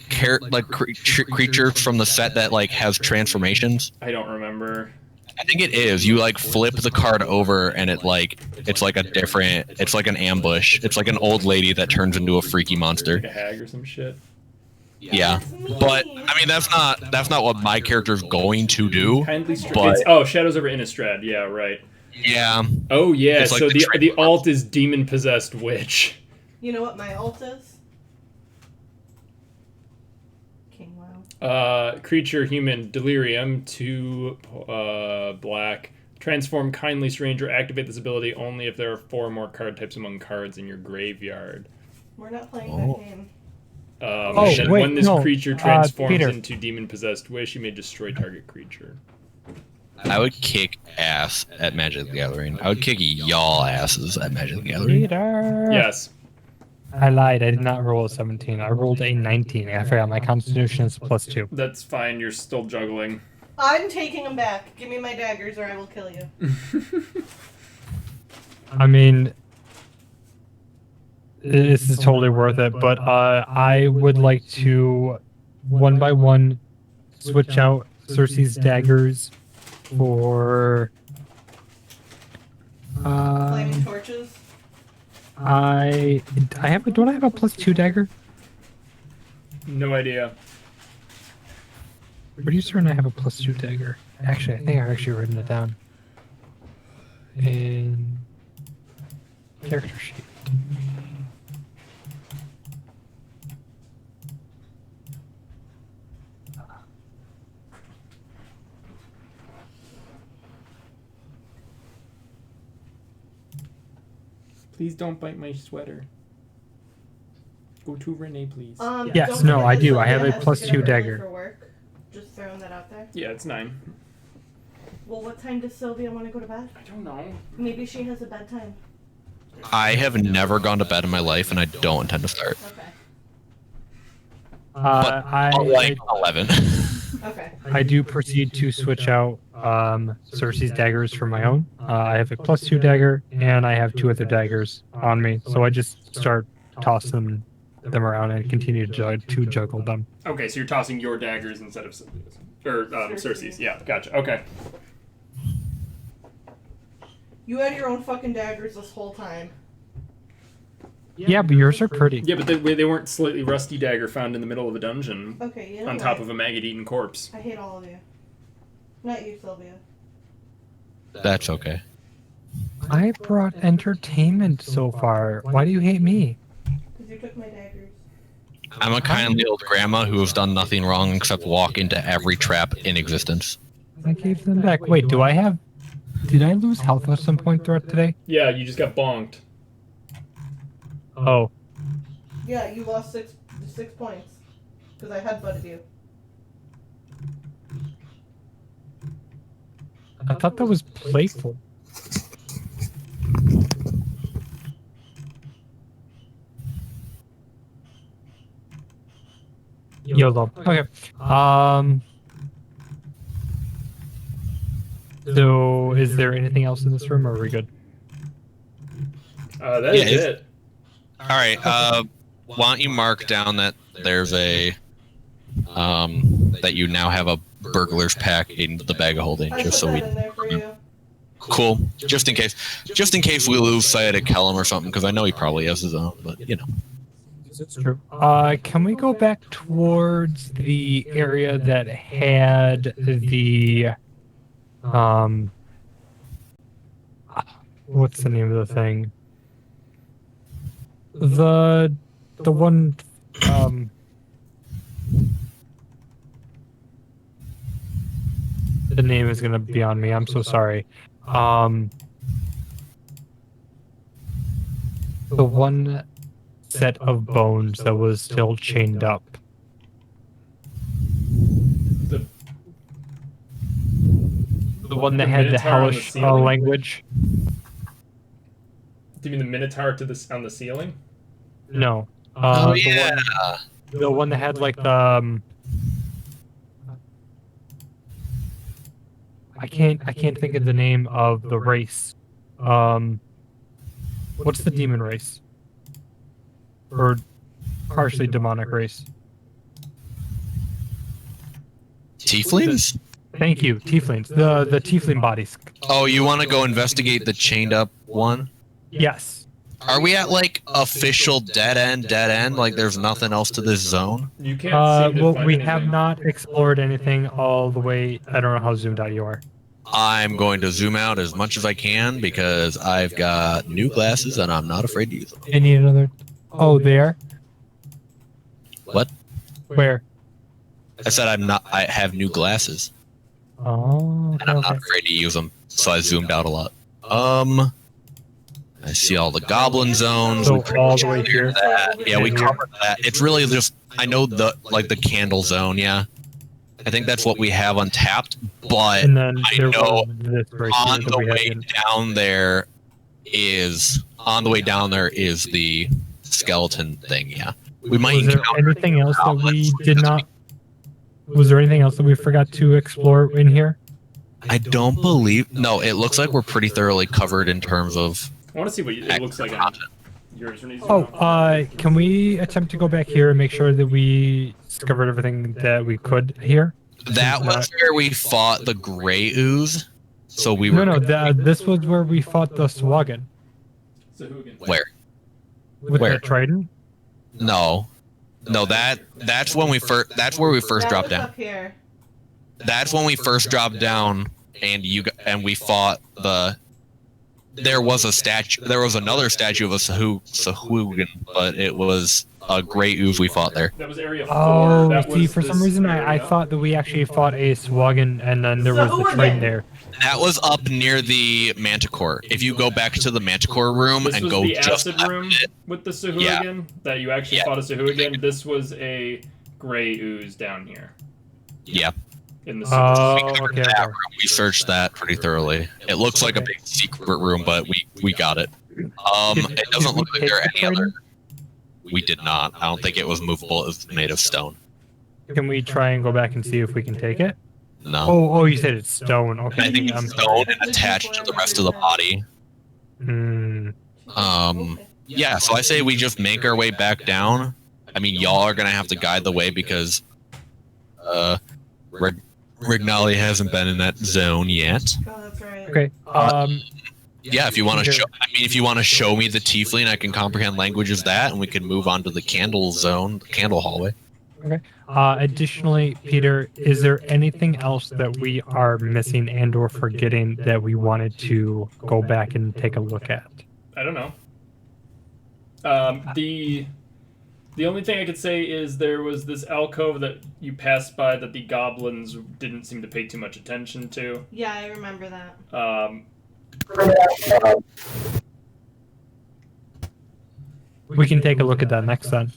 [SPEAKER 5] creatures from the set that like has transformations?
[SPEAKER 1] I don't remember.
[SPEAKER 5] I think it is. You like flip the card over, and it's like a different. It's like an ambush. It's like an old lady that turns into a freaky monster.
[SPEAKER 1] Like a hag or some shit.
[SPEAKER 5] Yeah, but I mean that's not what my character's going to do.
[SPEAKER 1] Kindly
[SPEAKER 5] But-
[SPEAKER 1] oh, Shadows over Innistrad. Yeah, right.
[SPEAKER 5] Yeah.
[SPEAKER 1] Oh yeah.
[SPEAKER 5] It's like
[SPEAKER 1] So
[SPEAKER 5] the
[SPEAKER 1] the alt is demon possessed witch.
[SPEAKER 3] You know what my alt is? King Wow.
[SPEAKER 1] Creature human delirium 2 black. Transform kindly stranger. Activate this ability only if there are 4 or more card types among cards in your graveyard.
[SPEAKER 3] We're not playing that game.
[SPEAKER 1] And then
[SPEAKER 4] wait,
[SPEAKER 1] when this
[SPEAKER 4] no,
[SPEAKER 1] creature transforms
[SPEAKER 4] Peter.
[SPEAKER 1] into demon-possessed wish, you may destroy target creature.
[SPEAKER 5] I would kick ass at Magic the Gathering. I would kick y'all asses at Magic the Gathering.
[SPEAKER 4] Peter.
[SPEAKER 1] Yes.
[SPEAKER 4] I lied. I did not roll a 17. I rolled a 19. I forgot my Constitution is +2.
[SPEAKER 1] That's fine. You're still juggling.
[SPEAKER 3] I'm taking them back. Give me my daggers or I will kill you.
[SPEAKER 4] I mean, this is totally worth it, but I would like to, one by one, switch out Cersei's daggers for...
[SPEAKER 3] Flaming torches.
[SPEAKER 4] don't I have a +2 dagger?
[SPEAKER 1] No idea.
[SPEAKER 4] Pretty certain I have a +2 dagger. Actually, I think I've actually written it down. In character sheet.
[SPEAKER 1] Please don't bite my sweater. Go to Renee, please.
[SPEAKER 4] Yes,
[SPEAKER 3] don't
[SPEAKER 4] no,
[SPEAKER 3] forget
[SPEAKER 4] I
[SPEAKER 3] that
[SPEAKER 4] do. I have
[SPEAKER 3] Sylvia
[SPEAKER 4] a
[SPEAKER 3] has to
[SPEAKER 4] +2
[SPEAKER 3] get up early
[SPEAKER 4] dagger.
[SPEAKER 3] for work. Just throwing that out there.
[SPEAKER 1] Yeah, it's 9.
[SPEAKER 3] Well, what time does Sylvia want to go to bed?
[SPEAKER 1] I don't know.
[SPEAKER 3] Maybe she has a bedtime.
[SPEAKER 5] I have never gone to bed in my life, and I don't intend to start.
[SPEAKER 3] Okay.
[SPEAKER 5] Like 11.
[SPEAKER 3] Okay.
[SPEAKER 4] I do proceed to switch out Cersei's daggers for my own. I have a +2 dagger, and I have 2 other daggers on me, so I just start tossing them around and continue to juggle them.
[SPEAKER 1] Okay, so you're tossing your daggers instead of Sylvia's. Or Cersei's. Yeah, gotcha. Okay.
[SPEAKER 3] You had your own fucking daggers this whole time.
[SPEAKER 4] Yeah, but yours are pretty.
[SPEAKER 1] Yeah, but they weren't slightly rusty dagger found in the middle of a dungeon
[SPEAKER 3] Okay, you know
[SPEAKER 1] on
[SPEAKER 3] what?
[SPEAKER 1] top of a maggot-eaten corpse.
[SPEAKER 3] I hate all of you. Not you, Sylvia.
[SPEAKER 5] That's okay.
[SPEAKER 4] I brought entertainment so far. Why do you hate me?
[SPEAKER 3] Because you took my daggers.
[SPEAKER 5] I'm a kindly old grandma who has done nothing wrong except walk into every trap in existence.
[SPEAKER 4] I gave them back. Wait, did I lose health at some point throughout today?
[SPEAKER 1] Yeah, you just got bonked.
[SPEAKER 4] Oh,
[SPEAKER 3] Yeah, you lost 6 points. Because I headbutted you.
[SPEAKER 4] I thought that was playful. YOLO. Okay. So, is there anything else in this room, or are we good?
[SPEAKER 1] That is
[SPEAKER 5] Yeah,
[SPEAKER 1] it.
[SPEAKER 5] All right. Why don't you mark down that there's that you now have a burglar's pack in the bag of holding,
[SPEAKER 3] I
[SPEAKER 5] just
[SPEAKER 3] put
[SPEAKER 5] so we.
[SPEAKER 3] that in there for you.
[SPEAKER 5] Cool. Just in case we lose sight of Kellum or something, because I know he probably has his own, but you know.
[SPEAKER 4] That's true. Can we go back towards the area that had the what's the name of the thing? The one the name is gonna be on me. I'm so sorry. The one set of bones that was still chained up. The one that
[SPEAKER 1] The
[SPEAKER 4] had the
[SPEAKER 1] Minotaur on the
[SPEAKER 4] hellish
[SPEAKER 1] ceiling?
[SPEAKER 4] language.
[SPEAKER 1] Do you mean the Minotaur on the ceiling?
[SPEAKER 4] No.
[SPEAKER 5] Oh
[SPEAKER 4] the
[SPEAKER 5] yeah.
[SPEAKER 4] the one that had like the. I can't think of the name of the race. What's the demon race? Or partially demonic race?
[SPEAKER 5] Tieflings?
[SPEAKER 4] Thank you, tieflings. The tiefling bodies.
[SPEAKER 5] Oh, you want to go investigate the chained up one?
[SPEAKER 4] Yes.
[SPEAKER 5] Are we at like official dead end? Like there's nothing else to this zone?
[SPEAKER 1] You can't seem to
[SPEAKER 4] Well,
[SPEAKER 1] find
[SPEAKER 4] we
[SPEAKER 1] anything.
[SPEAKER 4] have not explored anything all the way. I don't know how zoomed out you are.
[SPEAKER 5] I'm going to zoom out as much as I can because I've got new glasses and I'm not afraid to use them.
[SPEAKER 4] I need another. Oh, there.
[SPEAKER 5] What?
[SPEAKER 4] Where?
[SPEAKER 5] I said I have new glasses
[SPEAKER 4] Oh,
[SPEAKER 5] and I'm
[SPEAKER 4] okay.
[SPEAKER 5] not afraid to use them, so I zoomed out a lot. I see all the goblin zones.
[SPEAKER 4] So
[SPEAKER 5] We pretty
[SPEAKER 4] all
[SPEAKER 5] much
[SPEAKER 4] the way
[SPEAKER 5] cleared
[SPEAKER 4] here?
[SPEAKER 5] that. Yeah, we
[SPEAKER 4] And here?
[SPEAKER 5] covered that. It's really just I know the candle zone. Yeah, I think that's what we have untapped. But
[SPEAKER 4] And then
[SPEAKER 5] I
[SPEAKER 4] there
[SPEAKER 5] know
[SPEAKER 4] was this right
[SPEAKER 5] on
[SPEAKER 4] here that
[SPEAKER 5] the
[SPEAKER 4] we
[SPEAKER 5] way
[SPEAKER 4] had.
[SPEAKER 5] down there is the skeleton thing. Yeah, we might
[SPEAKER 4] Was there
[SPEAKER 5] encounter
[SPEAKER 4] anything else that we
[SPEAKER 5] goblins
[SPEAKER 4] did
[SPEAKER 5] because
[SPEAKER 4] not? Was there anything else that we forgot to explore in here?
[SPEAKER 5] I don't believe. No, it looks like we're pretty thoroughly covered in terms of.
[SPEAKER 1] I want to see what it looks like on yours.
[SPEAKER 4] Oh, can we attempt to go back here and make sure that we discovered everything that we could here?
[SPEAKER 5] That was where we fought the gray ooze. So we were.
[SPEAKER 4] This was where we fought the Swagan
[SPEAKER 5] Where?
[SPEAKER 4] with
[SPEAKER 5] Where?
[SPEAKER 4] the Trident.
[SPEAKER 5] No, that's when we first. That's where we first
[SPEAKER 3] That
[SPEAKER 5] dropped
[SPEAKER 3] was
[SPEAKER 5] down.
[SPEAKER 3] up here.
[SPEAKER 5] That's when we first dropped down, and we fought the. There was a statue. There was another statue of a Sahuagin, but it was a gray ooze we fought there.
[SPEAKER 1] That was area 4.
[SPEAKER 4] Oh,
[SPEAKER 1] That
[SPEAKER 4] see,
[SPEAKER 1] was
[SPEAKER 4] for some
[SPEAKER 1] this
[SPEAKER 4] reason I
[SPEAKER 1] area.
[SPEAKER 4] thought that we actually fought a Swagan and then there was the
[SPEAKER 3] Sahuagin!
[SPEAKER 4] Trident there.
[SPEAKER 5] That was up near the Manticore. If you go back to the Manticore room
[SPEAKER 1] This
[SPEAKER 5] and
[SPEAKER 1] was
[SPEAKER 5] go
[SPEAKER 1] the
[SPEAKER 5] just
[SPEAKER 1] acid
[SPEAKER 5] after
[SPEAKER 1] room
[SPEAKER 5] it,
[SPEAKER 1] with the Sahuagin that you actually
[SPEAKER 5] Yeah.
[SPEAKER 1] fought a Sahuagin. This was a gray ooze down here
[SPEAKER 5] yeah,
[SPEAKER 1] in the
[SPEAKER 4] Oh,
[SPEAKER 1] sewers.
[SPEAKER 4] okay,
[SPEAKER 5] that
[SPEAKER 4] okay.
[SPEAKER 5] room, we searched that pretty thoroughly. It looks like a big secret room, but we got it. It doesn't look like there are any other. We did not. I don't think it was movable. It was made of stone.
[SPEAKER 4] Can we try and go back and see if we can take it?
[SPEAKER 5] No.
[SPEAKER 4] Oh, you said it's stone. Okay.
[SPEAKER 5] I think it's stone and attached to the rest of the body.
[SPEAKER 4] Hmm.
[SPEAKER 5] Yeah, so I say we just make our way back down. I mean, y'all are gonna have to guide the way because Rignali hasn't been in that zone yet.
[SPEAKER 3] Oh, that's right.
[SPEAKER 4] Okay.
[SPEAKER 5] Yeah, if you want to show, if you want to show me the tiefling, I can comprehend languages that, and we can move on to the candle zone, the candle hallway.
[SPEAKER 4] Okay. Additionally, Peter, is there anything else that we are missing and/or forgetting that we wanted to go back and take a look at?
[SPEAKER 1] I don't know. The only thing I could say is there was this alcove that you passed by that the goblins didn't seem to pay too much attention to.
[SPEAKER 3] Yeah, I remember that.
[SPEAKER 4] We can take a look at that next then.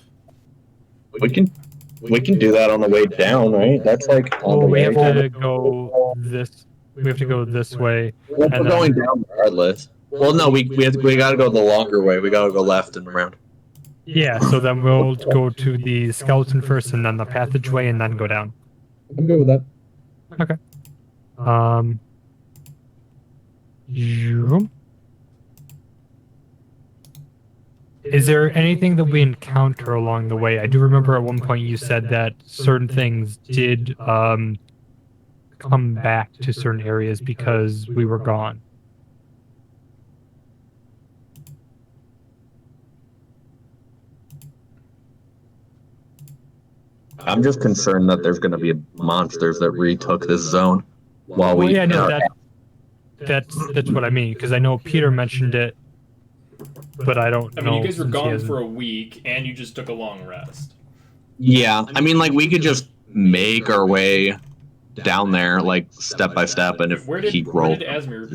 [SPEAKER 6] We can do that on the way down, right? That's like on
[SPEAKER 4] Oh,
[SPEAKER 6] the
[SPEAKER 4] we
[SPEAKER 6] way
[SPEAKER 4] have
[SPEAKER 6] down.
[SPEAKER 4] to go this. We have to go this way.
[SPEAKER 6] We're
[SPEAKER 4] and then-
[SPEAKER 6] going down regardless. Well, no, we gotta go the longer way. We gotta go left and around.
[SPEAKER 4] Yeah. So then we'll go to the skeleton first, and then the passageway, and then go down.
[SPEAKER 6] I'm good with that.
[SPEAKER 4] Okay. Zoom. Is there anything that we encounter along the way? I do remember at one point you said that certain things did come back to certain areas because we were gone.
[SPEAKER 6] I'm just concerned that there's gonna be monsters that retook this zone while
[SPEAKER 4] Well,
[SPEAKER 6] we.
[SPEAKER 4] yeah, no, that's what I mean because I know Peter mentioned it, but I don't
[SPEAKER 1] I
[SPEAKER 4] know.
[SPEAKER 1] mean, you guys were
[SPEAKER 4] since he
[SPEAKER 1] gone
[SPEAKER 4] hasn't-
[SPEAKER 1] for a week, and you just took a long rest.
[SPEAKER 6] Yeah, I mean, like we could just make our way down there, like step by step, and if
[SPEAKER 1] Where
[SPEAKER 6] he
[SPEAKER 1] did
[SPEAKER 6] rolled,
[SPEAKER 1] Asmir?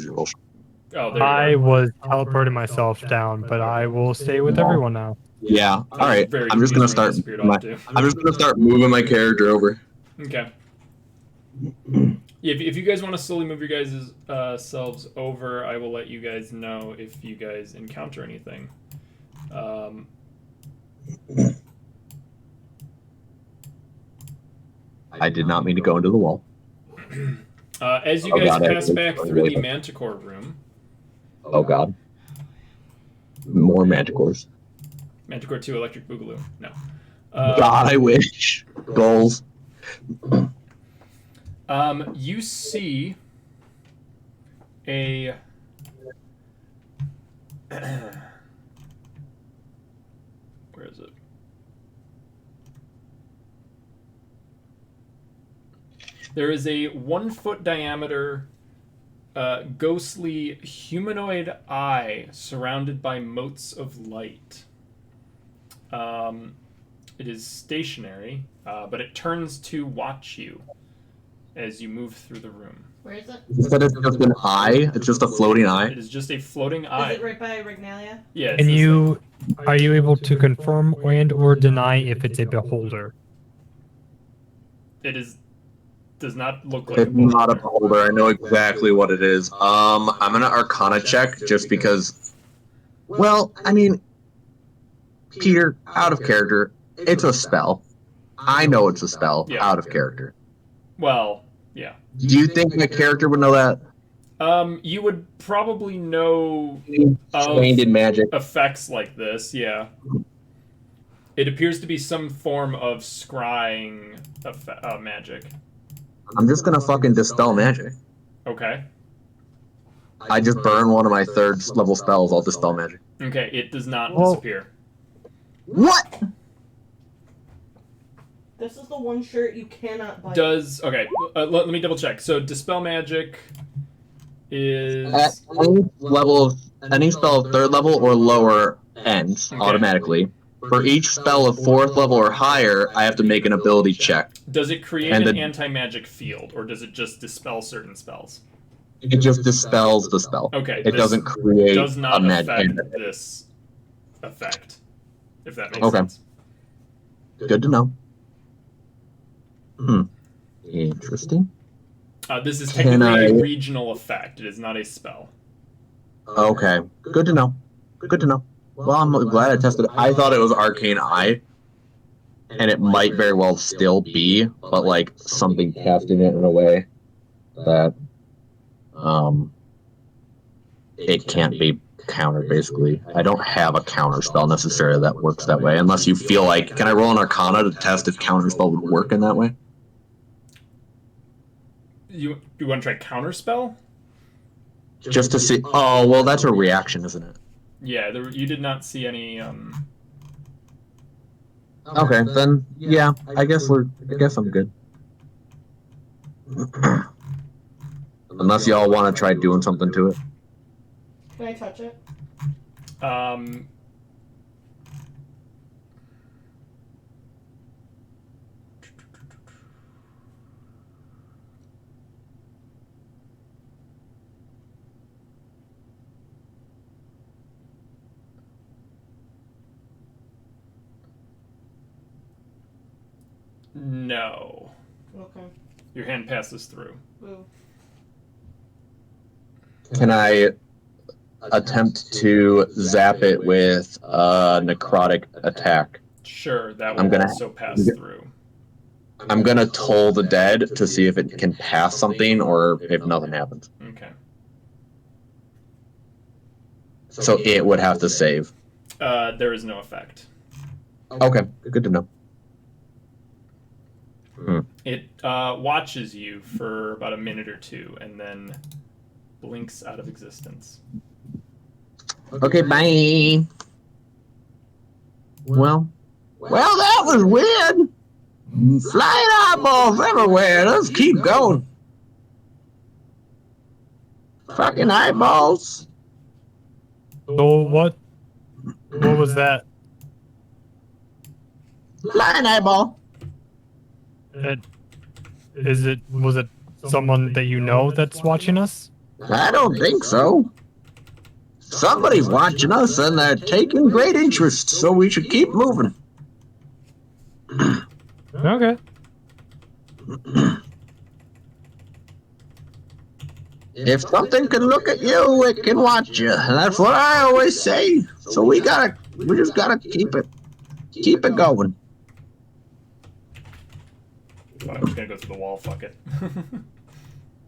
[SPEAKER 1] Oh, there
[SPEAKER 4] I
[SPEAKER 1] you
[SPEAKER 4] was teleporting myself down, but I will stay with everyone now.
[SPEAKER 6] yeah. All right,
[SPEAKER 1] Very
[SPEAKER 6] I'm just gonna
[SPEAKER 1] confused
[SPEAKER 6] start.
[SPEAKER 1] where you disappeared off to.
[SPEAKER 6] I'm just gonna start moving my character over.
[SPEAKER 1] Okay. If you guys want to slowly move your guys' selves over, I will let you guys know if you guys encounter anything.
[SPEAKER 6] I did not mean to go into the wall.
[SPEAKER 1] As you guys pass back through the Manticore room.
[SPEAKER 6] Oh god. More Manticores.
[SPEAKER 1] Manticore 2 Electric Boogaloo. No.
[SPEAKER 6] God, I wish. Goals.
[SPEAKER 1] You see a... Where is it? There is a 1 foot diameter ghostly humanoid eye surrounded by motes of light. It is stationary, but it turns to watch you as you move through the room.
[SPEAKER 3] Where is it?
[SPEAKER 6] You said it's just an eye? It's just a floating eye?
[SPEAKER 1] It is just a floating eye.
[SPEAKER 3] Is it right by Rignalia?
[SPEAKER 1] Yeah.
[SPEAKER 4] And are you able to confirm and/or deny if it's a beholder?
[SPEAKER 1] It does not look like
[SPEAKER 6] It's not a beholder. I know exactly what it is. I'm gonna Arcana check just because. Well, I mean, Peter, out of character. It's a spell. I know it's a spell.
[SPEAKER 1] Yeah.
[SPEAKER 6] Out of character.
[SPEAKER 1] Well, yeah.
[SPEAKER 6] Do you think my character would know that?
[SPEAKER 1] You would probably know
[SPEAKER 6] Trained in magic.
[SPEAKER 1] effects like this, yeah. It appears to be some form of scrying magic.
[SPEAKER 6] I'm just gonna fucking dispel magic.
[SPEAKER 1] Okay.
[SPEAKER 6] I just burn one of my 3rd level spells. I'll dispel magic.
[SPEAKER 1] Okay, it does not
[SPEAKER 4] Well-
[SPEAKER 1] disappear.
[SPEAKER 6] What?
[SPEAKER 3] This is the one shirt you cannot buy.
[SPEAKER 1] Okay, let me double check. So dispel magic is
[SPEAKER 6] At any spell of 3rd level or lower ends
[SPEAKER 1] Okay.
[SPEAKER 6] automatically. For each spell of 4th level or higher, I have to make an ability check.
[SPEAKER 1] does it create
[SPEAKER 6] And
[SPEAKER 1] an
[SPEAKER 6] the-
[SPEAKER 1] anti-magic field, or does it just dispel certain spells?
[SPEAKER 6] It just dispels the spell.
[SPEAKER 1] Okay,
[SPEAKER 6] It
[SPEAKER 1] this
[SPEAKER 6] doesn't create
[SPEAKER 1] does
[SPEAKER 6] a
[SPEAKER 1] not
[SPEAKER 6] magic.
[SPEAKER 1] affect this effect, if that makes
[SPEAKER 6] Okay.
[SPEAKER 1] sense.
[SPEAKER 6] Good to know. Interesting.
[SPEAKER 1] This is
[SPEAKER 6] Can
[SPEAKER 1] technically
[SPEAKER 6] I-
[SPEAKER 1] a regional effect. It is not a spell.
[SPEAKER 6] Okay. Good to know. Good to know. Well, I'm glad I tested it. I thought it was Arcane Eye, and it might very well still be, but like something casting it in a way that it can't be countered. Basically, I don't have a counter spell necessarily that works that way, unless you feel like, can I roll an Arcana to test if counter spell would work in that way?
[SPEAKER 1] You want to try counterspell?
[SPEAKER 6] Just to see. Oh, well, that's a reaction, isn't it?
[SPEAKER 1] Yeah, you did not see any.
[SPEAKER 6] Okay, then yeah, I guess I'm good. Unless y'all want to try doing something to it.
[SPEAKER 3] Can I touch it?
[SPEAKER 1] No.
[SPEAKER 3] Okay.
[SPEAKER 1] Your hand passes through.
[SPEAKER 3] Woo.
[SPEAKER 6] Can I attempt to zap it with a necrotic attack?
[SPEAKER 1] Sure, that
[SPEAKER 6] I'm
[SPEAKER 1] will
[SPEAKER 6] gonna-
[SPEAKER 1] also pass through.
[SPEAKER 6] I'm gonna toll the dead to see if it can pass something or if nothing happens.
[SPEAKER 1] Okay.
[SPEAKER 6] So it would have to save.
[SPEAKER 1] There is no effect.
[SPEAKER 6] Okay, good to know.
[SPEAKER 1] It watches you for about a minute or two and then blinks out of existence.
[SPEAKER 6] Okay, bye. Well, that was weird. Flying eyeballs everywhere. Let's keep going. Fucking eyeballs.
[SPEAKER 4] So what was that?
[SPEAKER 6] Flying eyeball.
[SPEAKER 4] Was it someone that you know that's watching us?
[SPEAKER 6] I don't think so. Somebody's watching us and they're taking great interest, so we should keep moving.
[SPEAKER 4] Okay.
[SPEAKER 6] if something can look at you, it can watch you. And that's what I always say. So we just gotta keep it going.
[SPEAKER 1] I'm just gonna go through the wall. Fuck it.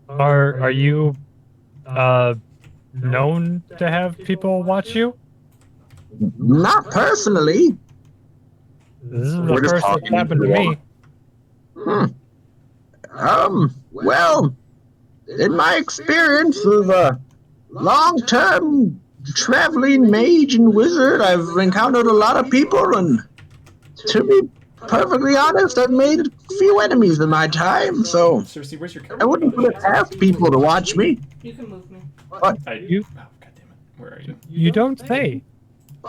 [SPEAKER 4] Are you known to have people watch you?
[SPEAKER 6] Not personally.
[SPEAKER 4] This is
[SPEAKER 6] We're
[SPEAKER 4] the
[SPEAKER 6] just
[SPEAKER 4] first that's
[SPEAKER 6] talking
[SPEAKER 4] happened to
[SPEAKER 6] into
[SPEAKER 4] me.
[SPEAKER 6] Well, in my experience of a long-term traveling mage and wizard, I've encountered a lot of people, and to be perfectly honest, I've made a few enemies in my time, so
[SPEAKER 1] Cersei, where's your
[SPEAKER 6] I wouldn't put it past people to watch me.
[SPEAKER 3] You can move me.
[SPEAKER 1] Oh, God damn it. Where are you?
[SPEAKER 4] You don't say.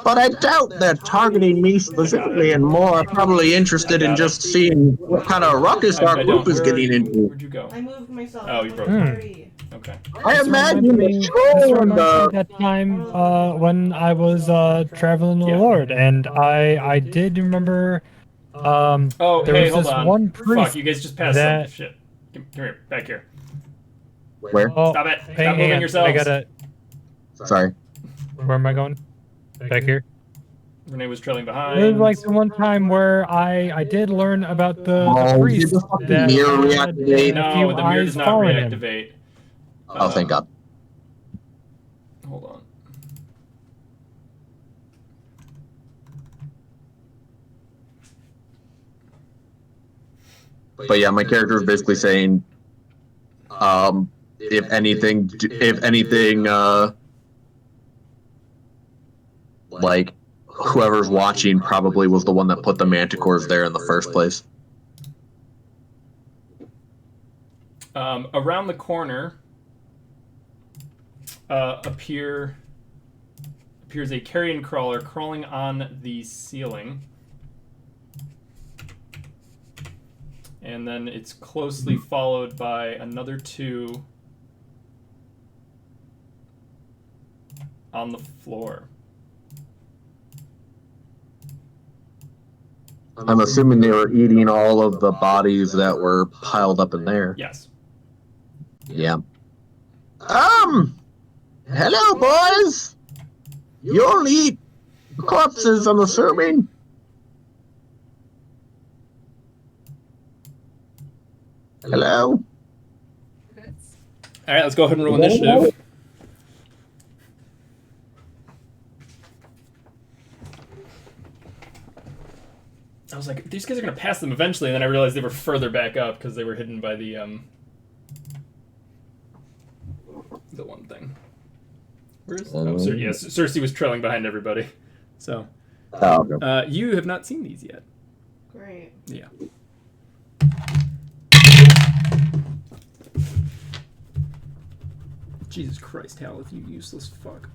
[SPEAKER 6] But I doubt they're targeting me specifically, and more are probably interested in just seeing what kind of ruckus our group is getting into.
[SPEAKER 1] Where'd you go?
[SPEAKER 3] I moved myself.
[SPEAKER 1] Oh, you broke
[SPEAKER 3] it.
[SPEAKER 1] Okay.
[SPEAKER 6] I imagine
[SPEAKER 4] This
[SPEAKER 6] the troll and
[SPEAKER 4] reminds me of that time when I was traveling the
[SPEAKER 1] Yeah.
[SPEAKER 4] Lord, and I did remember
[SPEAKER 1] Oh,
[SPEAKER 4] there
[SPEAKER 1] hey,
[SPEAKER 4] was
[SPEAKER 1] hold
[SPEAKER 4] this
[SPEAKER 1] on.
[SPEAKER 4] one
[SPEAKER 1] Fuck,
[SPEAKER 4] priest
[SPEAKER 1] you guys just passed
[SPEAKER 4] that-
[SPEAKER 1] some shit. Come here, back here.
[SPEAKER 6] Where?
[SPEAKER 4] Oh,
[SPEAKER 1] Stop it.
[SPEAKER 4] hang
[SPEAKER 1] Stop moving
[SPEAKER 4] on,
[SPEAKER 1] yourselves.
[SPEAKER 4] I gotta.
[SPEAKER 6] Sorry.
[SPEAKER 4] Where am I going? Back here.
[SPEAKER 1] Renee was trailing
[SPEAKER 4] There
[SPEAKER 1] behind.
[SPEAKER 4] was like the one time where I did learn about the
[SPEAKER 6] Oh,
[SPEAKER 4] priest
[SPEAKER 6] did the fucking
[SPEAKER 4] that
[SPEAKER 6] mirror
[SPEAKER 4] had
[SPEAKER 6] reactivate?
[SPEAKER 4] a few
[SPEAKER 1] No, the mirror
[SPEAKER 4] eyes
[SPEAKER 1] does not
[SPEAKER 4] following him.
[SPEAKER 1] reactivate.
[SPEAKER 6] Oh, thank God.
[SPEAKER 1] Hold on.
[SPEAKER 6] But yeah, my character is basically saying, if anything, like, whoever's watching probably was the one that put the manticores there in the first place.
[SPEAKER 1] Around the corner appears a carrion crawler crawling on the ceiling. And then it's closely followed by another two on the floor.
[SPEAKER 6] I'm assuming they were eating all of the bodies that were piled up in there.
[SPEAKER 1] Yes.
[SPEAKER 6] Yeah. Hello, boys! You'll eat corpses, I'm assuming? Hello?
[SPEAKER 1] Alright, let's go ahead and roll initiative. I was like, these guys are going to pass them eventually, and then I realized they were further back up because they were hidden by the one thing. Where's... yes, Cersei was trailing behind everybody. So,
[SPEAKER 6] Okay.
[SPEAKER 1] you have not seen these yet.
[SPEAKER 3] Great.
[SPEAKER 1] Yeah. Jesus Christ, Hal, if you useless fuck.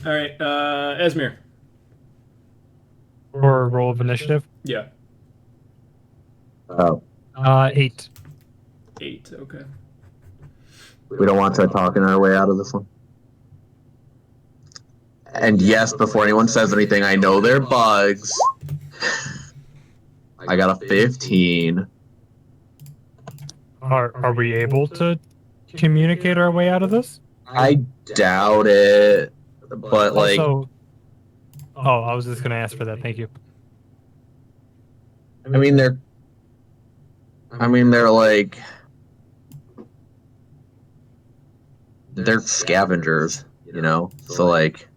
[SPEAKER 1] Alright, Esmir.
[SPEAKER 4] For a roll of initiative.
[SPEAKER 1] Yeah.
[SPEAKER 6] Oh,
[SPEAKER 4] 8.
[SPEAKER 1] 8, okay.
[SPEAKER 6] we don't want to talking our way out of this one. And yes, before anyone says anything, I know they're bugs. I got a 15.
[SPEAKER 4] Are we able to communicate our way out of this?
[SPEAKER 6] I doubt it, but like,
[SPEAKER 4] Also, oh, I was just gonna ask for that. Thank you.
[SPEAKER 6] I mean, they're like, they're scavengers, you know? So like,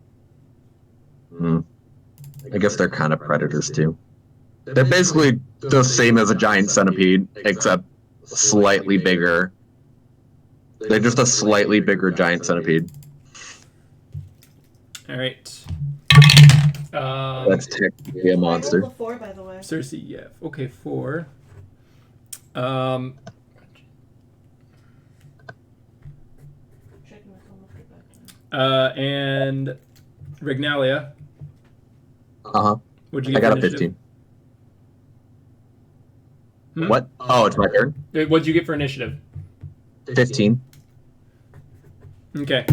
[SPEAKER 6] I guess they're kind of predators too. They're basically the same as a giant centipede, except slightly bigger. They're just a slightly bigger giant centipede.
[SPEAKER 1] Alright.
[SPEAKER 6] That's technically a
[SPEAKER 3] I
[SPEAKER 6] monster.
[SPEAKER 3] rolled a 4, by the way.
[SPEAKER 1] Cersei, yeah. Okay, 4.
[SPEAKER 3] Checking if I'll lift it back down.
[SPEAKER 1] And Rignalia.
[SPEAKER 6] Uh-huh.
[SPEAKER 1] What'd you
[SPEAKER 6] I
[SPEAKER 1] get
[SPEAKER 6] got
[SPEAKER 1] for
[SPEAKER 6] a
[SPEAKER 1] initiative?
[SPEAKER 6] 15. What? Oh, it's my turn?
[SPEAKER 1] What'd you get for initiative?
[SPEAKER 6] 15.
[SPEAKER 1] Okay.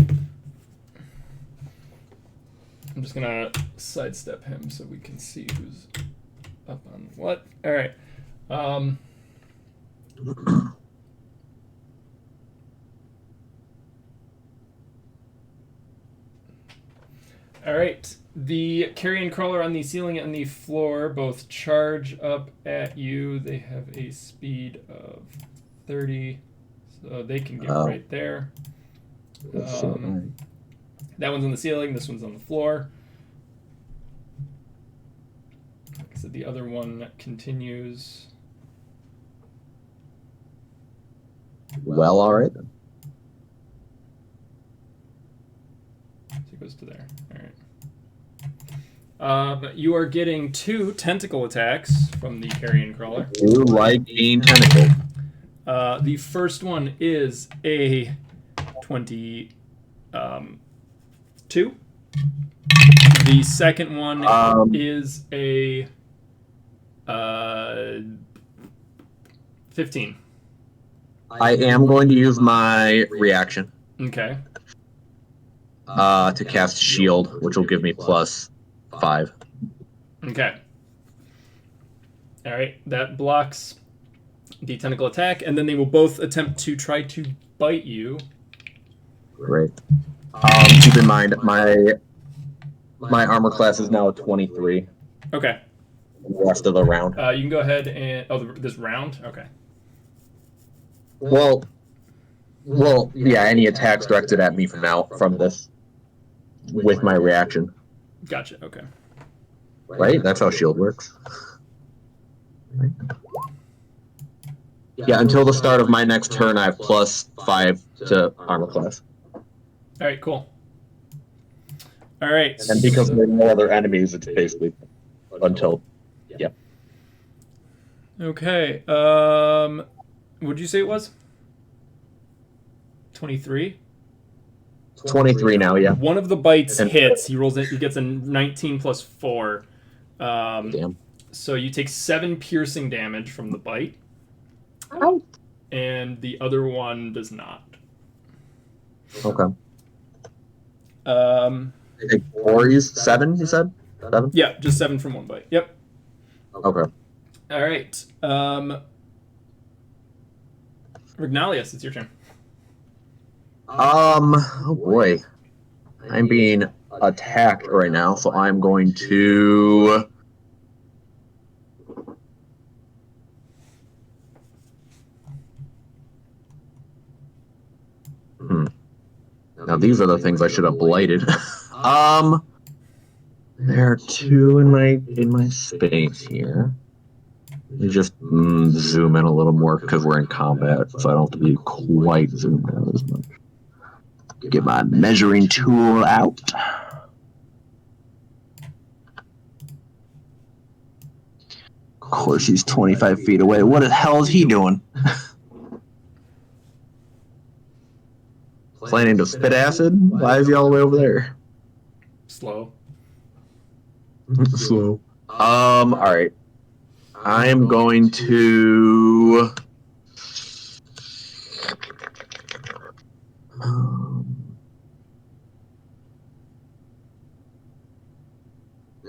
[SPEAKER 1] I'm just gonna sidestep him so we can see who's up on what. All right. All right. The carrion crawler on the ceiling and the floor both charge up at you. They have a speed of 30, so they can get right there. That one's on the ceiling. This one's on the floor. Like I said, the other one continues.
[SPEAKER 6] Well, all right then.
[SPEAKER 1] So it goes to there. All right. You are getting 2 tentacle attacks from the carrion crawler.
[SPEAKER 6] You like being tentacled.
[SPEAKER 1] The first one is a 22. The second one is a 15.
[SPEAKER 6] I am going to use my reaction.
[SPEAKER 1] Okay.
[SPEAKER 6] To cast shield, which will give me +5.
[SPEAKER 1] Okay. All right, that blocks the tentacle attack, and then they will both attempt to try to bite you.
[SPEAKER 6] Great. Keep in mind, my armor class is now a 23.
[SPEAKER 1] Okay.
[SPEAKER 6] The rest of the round.
[SPEAKER 1] You can go ahead and this round. Okay.
[SPEAKER 6] Well, yeah. Any attacks directed at me from this, with my reaction.
[SPEAKER 1] Gotcha. Okay.
[SPEAKER 6] Right. That's how shield works. Right. Yeah. Until the start of my next turn, I have +5 to armor class.
[SPEAKER 1] All right. Cool. All right.
[SPEAKER 6] And because there are no other enemies, it's basically until. Yeah.
[SPEAKER 1] Okay. What'd you say it was? 23?
[SPEAKER 6] 23 now, yeah.
[SPEAKER 1] One of the bites hits. He rolls it. He gets a 19 plus 4.
[SPEAKER 6] Damn.
[SPEAKER 1] So you take 7 piercing damage from the bite.
[SPEAKER 6] Ow.
[SPEAKER 1] And the other one does not.
[SPEAKER 6] Okay.
[SPEAKER 1] Take
[SPEAKER 6] 4, 7, you said? 7?
[SPEAKER 1] Yeah, just 7 from one bite. Yep.
[SPEAKER 6] Okay.
[SPEAKER 1] All right. Rignalius, it's your turn.
[SPEAKER 6] Oh boy. I'm being attacked right now, so I'm going to... Now these are the things I should have blighted. There are 2 in my space here. Let me just zoom in a little more because we're in combat, so I don't have to be quite zoomed out as much. Get my measuring tool out. Of course, he's 25 feet away. What the hell is he doing? Planning to spit acid? Why is he all the way over there?
[SPEAKER 1] Slow.
[SPEAKER 6] Slow. Alright. I am going to...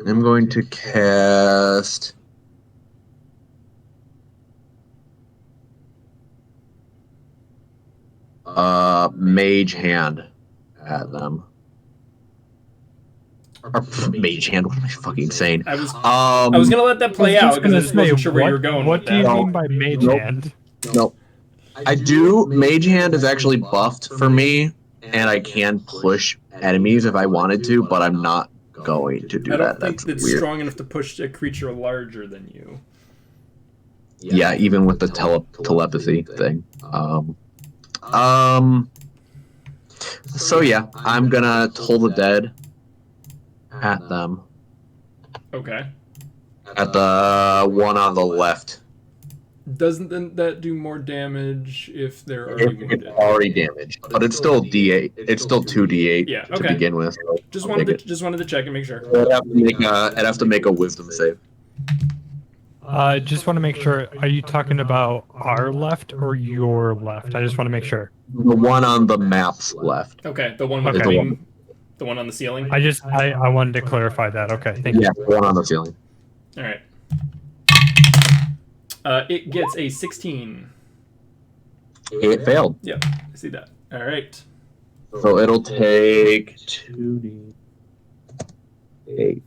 [SPEAKER 6] I'm going to cast... Mage Hand at them. Or Mage Hand, what am I fucking saying?
[SPEAKER 1] I was gonna let that play out because I just wasn't sure where you were going
[SPEAKER 4] What
[SPEAKER 1] with
[SPEAKER 4] do you
[SPEAKER 1] that.
[SPEAKER 4] mean by Mage Hand?
[SPEAKER 6] Nope. I do. Mage Hand is actually buffed for me, and I can push enemies if I wanted to, but I'm not going to do
[SPEAKER 1] I
[SPEAKER 6] that.
[SPEAKER 1] don't think
[SPEAKER 6] That's
[SPEAKER 1] it's
[SPEAKER 6] weird.
[SPEAKER 1] strong enough to push a creature larger than you.
[SPEAKER 6] Yeah, even with the telepathy thing. So yeah, I'm gonna Toll the Dead at them.
[SPEAKER 1] Okay.
[SPEAKER 6] At the one on the left.
[SPEAKER 1] Doesn't that do more damage if they're already
[SPEAKER 6] It's
[SPEAKER 1] wounded?
[SPEAKER 6] already damaged, but it's still D8. It's still 2D8
[SPEAKER 1] Yeah,
[SPEAKER 6] to
[SPEAKER 1] okay.
[SPEAKER 6] begin with. So
[SPEAKER 1] Just
[SPEAKER 6] I'll
[SPEAKER 1] wanted
[SPEAKER 6] take
[SPEAKER 1] to check and make sure.
[SPEAKER 6] it. I'd have to make a Wisdom save.
[SPEAKER 4] Just want to make sure. Are you talking about our left or your left? I just want to make sure.
[SPEAKER 6] The one on the map's left.
[SPEAKER 1] Okay, the one with
[SPEAKER 4] Okay.
[SPEAKER 1] the wing. The one on the ceiling?
[SPEAKER 4] I wanted to clarify that. Okay, thank
[SPEAKER 6] Yeah,
[SPEAKER 4] you.
[SPEAKER 6] the one on the ceiling.
[SPEAKER 1] All right. It gets a 16.
[SPEAKER 6] It failed.
[SPEAKER 1] Yep, I see that. All right.
[SPEAKER 6] So it'll take 2d8.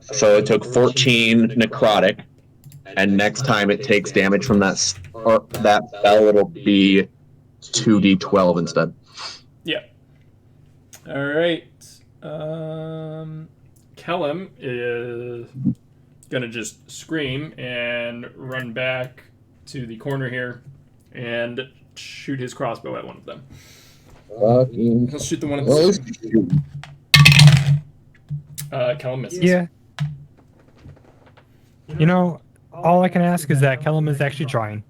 [SPEAKER 6] So it took 14 necrotic, and next time it takes damage from that spell, it'll be 2d12 instead.
[SPEAKER 1] Yeah. All right. Kellum is gonna just scream and run back to the corner here and shoot his crossbow at one of them.
[SPEAKER 6] Fucking.
[SPEAKER 1] He'll shoot the one at
[SPEAKER 6] Well,
[SPEAKER 1] the Kellum misses.
[SPEAKER 4] Yeah. You know, all I can ask is that Kellum is actually trying.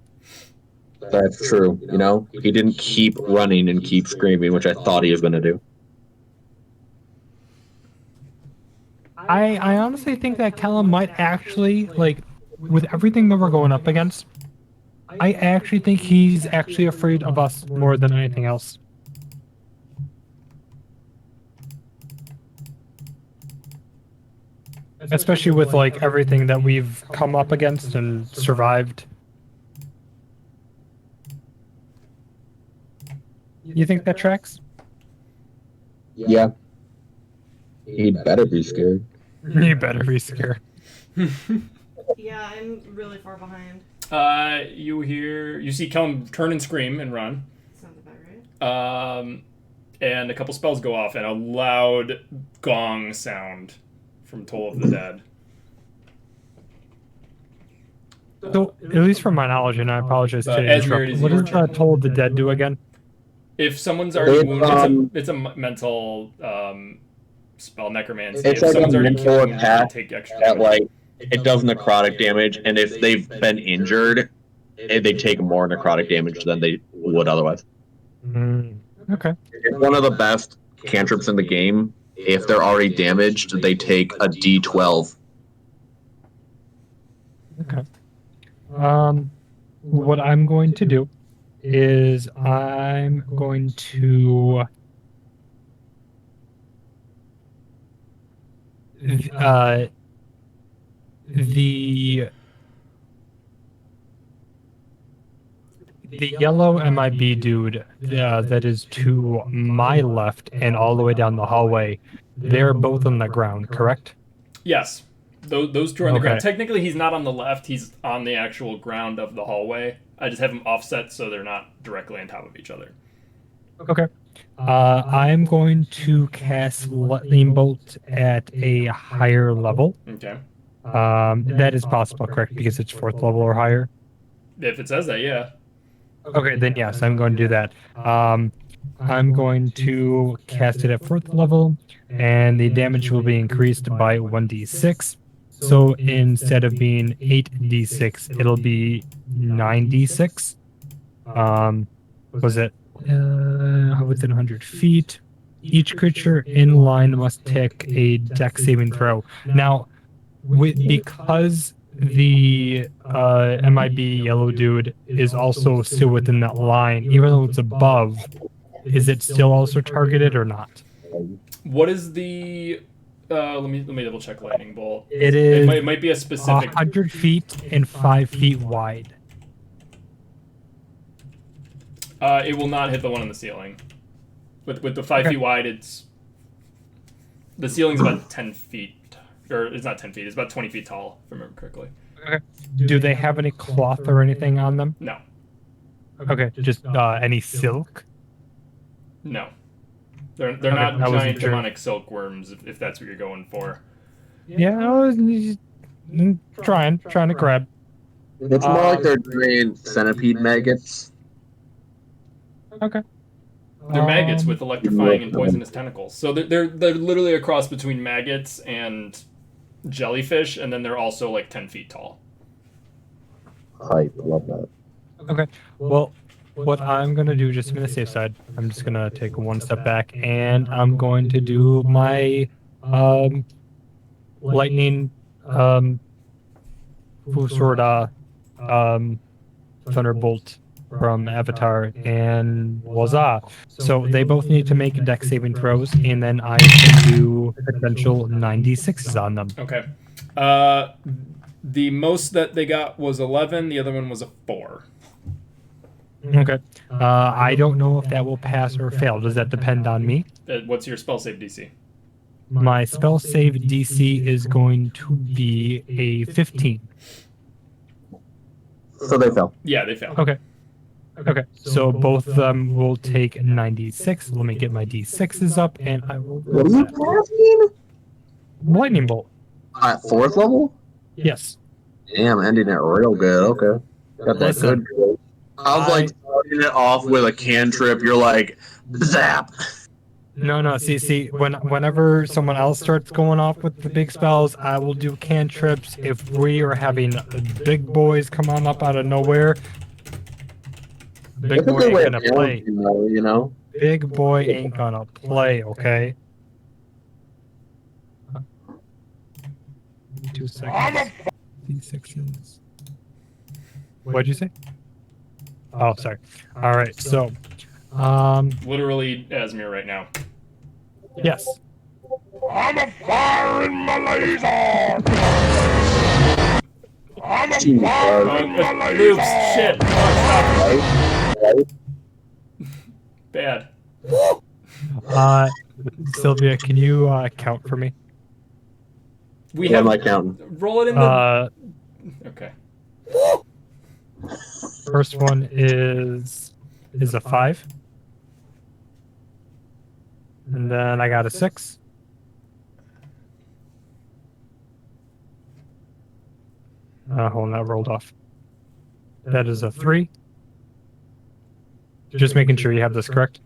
[SPEAKER 6] that's true. You know, he didn't keep running and keep screaming, which I thought he was going to do.
[SPEAKER 4] I honestly think that Kellum might actually, like, with everything that we're going up against, I actually think he's actually afraid of us more than anything else. Especially with, like, everything that we've come up against and survived. You think that tracks?
[SPEAKER 6] Yeah. He'd better be scared.
[SPEAKER 4] You better be scared.
[SPEAKER 3] Yeah, I'm really far behind.
[SPEAKER 1] You see Kellum turn and scream and run.
[SPEAKER 3] Sounds about right.
[SPEAKER 1] And a couple spells go off and a loud gong sound from Toll of the Dead.
[SPEAKER 4] So, at least from my knowledge, and I apologize to
[SPEAKER 1] Esmer,
[SPEAKER 4] interrupt,
[SPEAKER 1] is
[SPEAKER 4] what
[SPEAKER 1] your
[SPEAKER 4] does
[SPEAKER 1] turn.
[SPEAKER 4] Toll of the Dead do again?
[SPEAKER 1] If someone's already
[SPEAKER 6] It's,
[SPEAKER 1] wounded, it's a mental spell, necromancy.
[SPEAKER 6] It's
[SPEAKER 1] If
[SPEAKER 6] like a
[SPEAKER 1] someone's already
[SPEAKER 6] mental
[SPEAKER 1] killing,
[SPEAKER 6] attack
[SPEAKER 1] take extra
[SPEAKER 6] that,
[SPEAKER 1] damage.
[SPEAKER 6] like, it does necrotic damage, and if they've been injured, they take more necrotic damage than they would otherwise.
[SPEAKER 4] Okay.
[SPEAKER 6] It's one of the best cantrips in the game. If they're already damaged, they take a d12.
[SPEAKER 4] Okay. What I'm going to do is I'm going to the yellow MIB dude that is to my left and all the way down the hallway, they're both on the ground, correct?
[SPEAKER 1] Yes. Those two are on the ground.
[SPEAKER 4] Okay.
[SPEAKER 1] Technically, he's not on the left. He's on the actual ground of the hallway. I just have them offset so they're not directly on top of each other.
[SPEAKER 4] Okay. I'm going to cast Lightning Bolt at a higher level.
[SPEAKER 1] Okay.
[SPEAKER 4] That is possible, correct? Because it's 4th level or higher.
[SPEAKER 1] If it says that, yeah.
[SPEAKER 4] Okay, then yes, I'm going to do that. I'm going to cast it at 4th level, and the damage will be increased by 1d6. So instead of being 8d6, it'll be 9d6. Was it within 100 feet? Each creature in line must take a dex saving throw. Now, because the MIB yellow dude is also still within that line, even though it's above, is it still also targeted or not?
[SPEAKER 1] What is the? Let me double check. Lightning bolt.
[SPEAKER 4] It
[SPEAKER 1] might be a specific.
[SPEAKER 4] 100 feet and 5 feet wide.
[SPEAKER 1] It will not hit the one on the ceiling. With the 5 feet wide, the ceiling's about 10 feet. Or it's not 10 feet, it's about 20 feet tall, if I remember correctly.
[SPEAKER 4] Okay. Do they have any cloth or anything on them?
[SPEAKER 1] No.
[SPEAKER 4] Okay, just any silk?
[SPEAKER 1] No. They're
[SPEAKER 4] Okay,
[SPEAKER 1] not
[SPEAKER 4] I wasn't
[SPEAKER 1] giant
[SPEAKER 4] sure.
[SPEAKER 1] demonic silkworms, if that's what you're going for.
[SPEAKER 4] Yeah, I was trying to grab.
[SPEAKER 6] It's more like they're giant centipede maggots.
[SPEAKER 4] Okay.
[SPEAKER 1] They're maggots with electrifying and poisonous tentacles. So they're literally a cross between maggots and jellyfish, and then they're also like 10 feet tall.
[SPEAKER 6] I love that.
[SPEAKER 4] Okay. Well, what I'm going to do, just to be on the safe side, I'm just going to take one step back, and I'm going to do my lightning thunderbolt from Avatar and Waza. So they both need to make dex saving throws, and then I can do potential 96s on them.
[SPEAKER 1] Okay. The most that they got was 11. The other one was a 4.
[SPEAKER 4] Okay. I don't know if that will pass or fail. Does that depend on me?
[SPEAKER 1] What's your spell save DC?
[SPEAKER 4] My spell save DC is going to be a 15.
[SPEAKER 6] So they fell.
[SPEAKER 1] Yeah, they fail.
[SPEAKER 4] Okay. Okay. So both of them will take 96. Let me get my D6s up, and I will
[SPEAKER 6] What
[SPEAKER 4] roll
[SPEAKER 6] are you
[SPEAKER 4] that.
[SPEAKER 6] casting?
[SPEAKER 4] Lightning bolt.
[SPEAKER 6] At 4th level?
[SPEAKER 4] Yes.
[SPEAKER 6] Damn, ending it real good. Okay. Got that
[SPEAKER 4] Listen,
[SPEAKER 6] good. I was like starting it off with a cantrip. You're like, zap.
[SPEAKER 4] No. See. Whenever someone else starts going off with the big spells, I will do cantrips. If we are having big boys come on up out of nowhere, big
[SPEAKER 6] That's a
[SPEAKER 4] boy
[SPEAKER 6] good
[SPEAKER 4] ain't
[SPEAKER 6] way
[SPEAKER 4] gonna
[SPEAKER 6] of
[SPEAKER 4] play.
[SPEAKER 6] balancing, though, you know?
[SPEAKER 4] Big boy ain't gonna play. Okay. 2 seconds. D6s. What'd you say? Oh, sorry. All right. So,
[SPEAKER 1] Literally Asmir right now.
[SPEAKER 4] yes.
[SPEAKER 1] Loops. Shit. Oh, stop. Bad.
[SPEAKER 4] Sylvia, can you count for me?
[SPEAKER 1] We
[SPEAKER 6] What
[SPEAKER 1] have
[SPEAKER 6] am I counting?
[SPEAKER 1] roll it in the. Okay.
[SPEAKER 4] First one is a 5. And then I got a 6. Hold on, that rolled off. That is a 3. Just making sure you have this correct.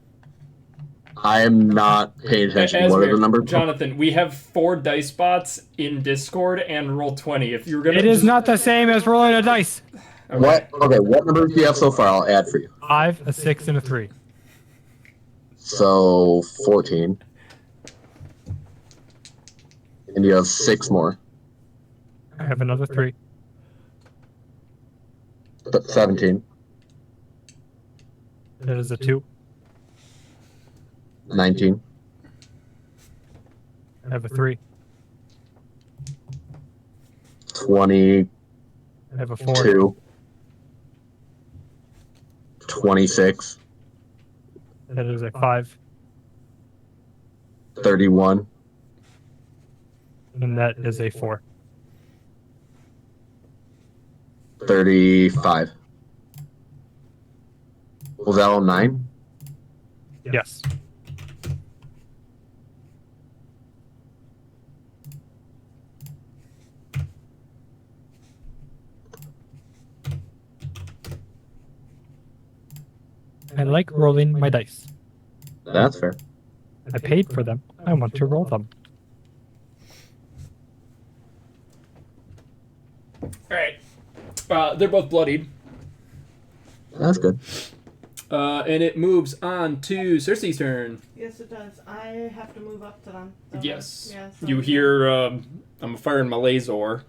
[SPEAKER 6] I am not paying attention. What are the
[SPEAKER 1] Asmir,
[SPEAKER 6] numbers?
[SPEAKER 1] Jonathan, we have 4 dice spots in Discord and roll 20. If you're gonna,
[SPEAKER 4] It is not the same as rolling a dice.
[SPEAKER 1] Okay.
[SPEAKER 6] What? Okay, what numbers do you have so far? I'll add for you.
[SPEAKER 4] 5, a 6, and a 3.
[SPEAKER 6] So 14. And you have 6 more.
[SPEAKER 4] I have another 3.
[SPEAKER 6] 17.
[SPEAKER 4] That is a 2.
[SPEAKER 6] 19.
[SPEAKER 4] I have a 3.
[SPEAKER 6] 22.
[SPEAKER 4] I have a 4.
[SPEAKER 6] 26.
[SPEAKER 4] That is a 5.
[SPEAKER 6] 31.
[SPEAKER 4] And that is a 4.
[SPEAKER 6] 35. Was that all 9?
[SPEAKER 4] Yes. I like rolling my dice.
[SPEAKER 6] That's fair.
[SPEAKER 4] I paid for them. I want to roll them.
[SPEAKER 1] Alright. They're both bloodied.
[SPEAKER 6] That's good.
[SPEAKER 1] And it moves on to Cersei's turn.
[SPEAKER 3] Yes, it does. I have to move up to them.
[SPEAKER 1] Yes.
[SPEAKER 3] Yeah, so
[SPEAKER 1] You hear, I'm firing my laser.
[SPEAKER 3] Alright,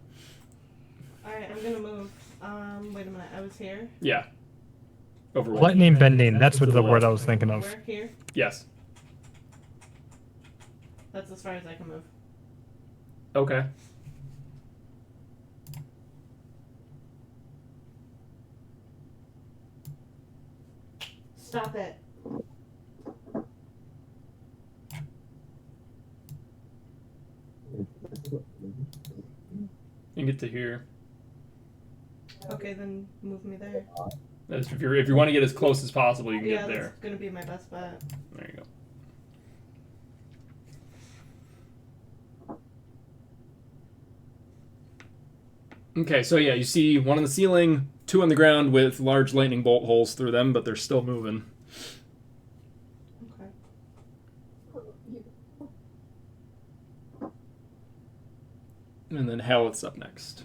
[SPEAKER 3] I'm gonna move. Wait a minute. I was here.
[SPEAKER 1] Yeah. Over what?
[SPEAKER 4] Lightning bending. That's what the word I was thinking of.
[SPEAKER 3] Where? Here?
[SPEAKER 1] Yes.
[SPEAKER 3] That's as far as I can move.
[SPEAKER 1] Okay.
[SPEAKER 3] Stop it.
[SPEAKER 1] You get to here.
[SPEAKER 3] Okay, then move me there.
[SPEAKER 1] If you want to get as close as possible, you can
[SPEAKER 3] Yeah,
[SPEAKER 1] get there.
[SPEAKER 3] that's gonna be my best bet.
[SPEAKER 1] There you go. Okay, so yeah, you see one on the ceiling, 2 on the ground with large lightning bolt holes through them, but they're still moving.
[SPEAKER 3] Okay.
[SPEAKER 1] And then Howlett's up next.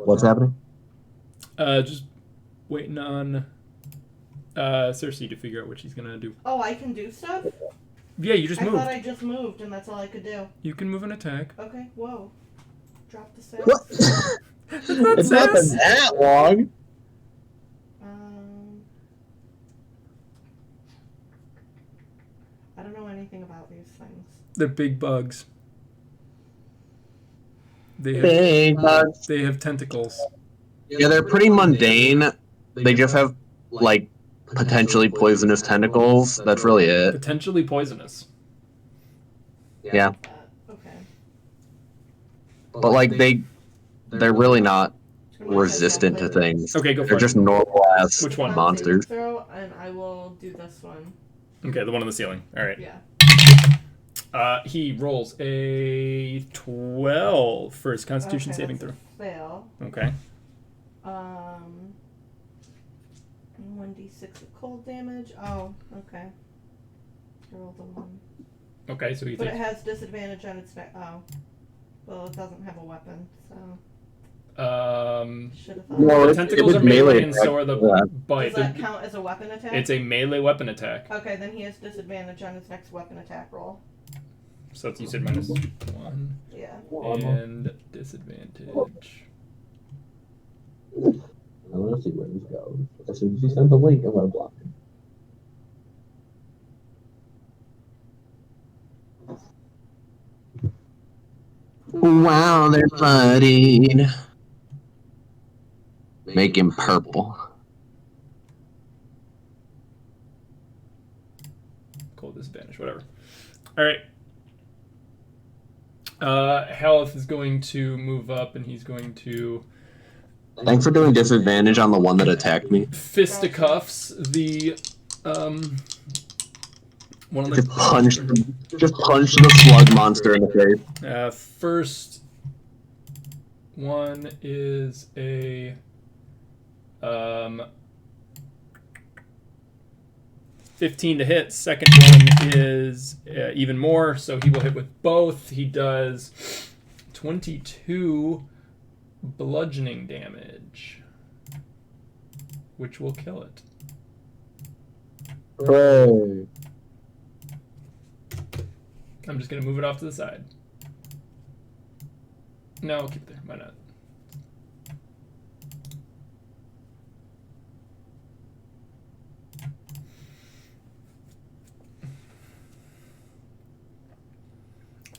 [SPEAKER 6] What's happening?
[SPEAKER 1] Just waiting on Cersei to figure out what she's gonna do.
[SPEAKER 3] Oh, I can do stuff?
[SPEAKER 1] Yeah, you just
[SPEAKER 3] I
[SPEAKER 1] moved.
[SPEAKER 3] thought I just moved and that's all I could do.
[SPEAKER 1] You can move an attack.
[SPEAKER 3] Okay, whoa. Drop the sass.
[SPEAKER 6] What? It's not been that long.
[SPEAKER 3] I don't know anything about these things.
[SPEAKER 1] They're big bugs.
[SPEAKER 6] Big bugs.
[SPEAKER 1] They have tentacles.
[SPEAKER 6] Yeah, they're pretty mundane. They just have, like, potentially poisonous tentacles. That's really it.
[SPEAKER 1] Potentially poisonous.
[SPEAKER 6] Yeah.
[SPEAKER 3] Okay.
[SPEAKER 6] But, like, they're really not resistant to things.
[SPEAKER 1] Okay, go for
[SPEAKER 6] They're
[SPEAKER 1] it.
[SPEAKER 6] just normal ass
[SPEAKER 1] Which one?
[SPEAKER 6] monsters.
[SPEAKER 3] Throw, and I will do this one.
[SPEAKER 1] Okay, the one on the ceiling. All right.
[SPEAKER 3] Yeah.
[SPEAKER 1] He rolls a 12 for his Constitution saving throw.
[SPEAKER 3] Fail.
[SPEAKER 1] Okay.
[SPEAKER 3] 1d6 of cold damage. Oh, okay. I rolled a 1.
[SPEAKER 1] Okay, so he
[SPEAKER 3] But it
[SPEAKER 1] takes.
[SPEAKER 3] has disadvantage on its next. Oh. Well, it doesn't have a weapon, so. Should have thought.
[SPEAKER 6] Well,
[SPEAKER 1] The
[SPEAKER 6] it
[SPEAKER 1] tentacles
[SPEAKER 6] was
[SPEAKER 1] are melee,
[SPEAKER 6] melee
[SPEAKER 1] and so are the
[SPEAKER 6] attack.
[SPEAKER 1] bite.
[SPEAKER 3] Does that count as a weapon attack?
[SPEAKER 1] It's a melee weapon attack.
[SPEAKER 3] Okay, then he has disadvantage on his next weapon attack roll.
[SPEAKER 1] So that's, you said -1
[SPEAKER 3] Yeah.
[SPEAKER 1] and disadvantage.
[SPEAKER 6] I want to see where this goes. As soon as you send the link, I'm going to block it. Wow, they're flooding. Make him purple.
[SPEAKER 1] Cold disadvantage, whatever. All right. Haleth is going to move up, and he's going to
[SPEAKER 6] Thanks for doing disadvantage on the one that attacked me.
[SPEAKER 1] fisticuffs the one of the
[SPEAKER 6] Just punch the slug monster in the face.
[SPEAKER 1] first one is a 15 to hit. Second one is even more, so he will hit with both. He does 22 bludgeoning damage, which will kill it.
[SPEAKER 6] Hooray.
[SPEAKER 1] I'm just going to move it off to the side. No, I'll keep it there. Why not?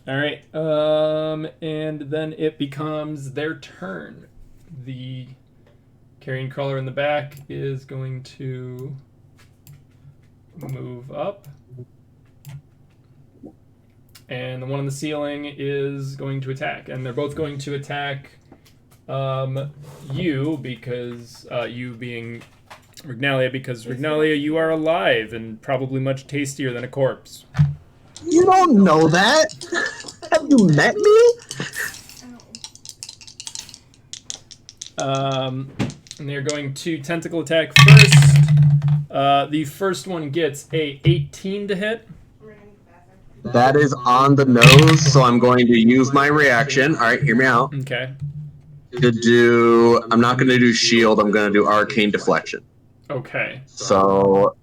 [SPEAKER 1] All right. And then it becomes their turn. The carrion crawler in the back is going to move up. And the one on the ceiling is going to attack. And they're both going to attack you, because you being Rignalia, because Rignalia, you are alive and probably much tastier than a corpse.
[SPEAKER 6] You don't know that? Have you met me?
[SPEAKER 1] And they're going to tentacle attack first. The first one gets a 18 to hit.
[SPEAKER 6] That is on the nose, so I'm going to use my reaction. All right, hear me out.
[SPEAKER 1] Okay.
[SPEAKER 6] I'm not going to do shield. I'm going to do arcane deflection.
[SPEAKER 1] Okay.
[SPEAKER 6] So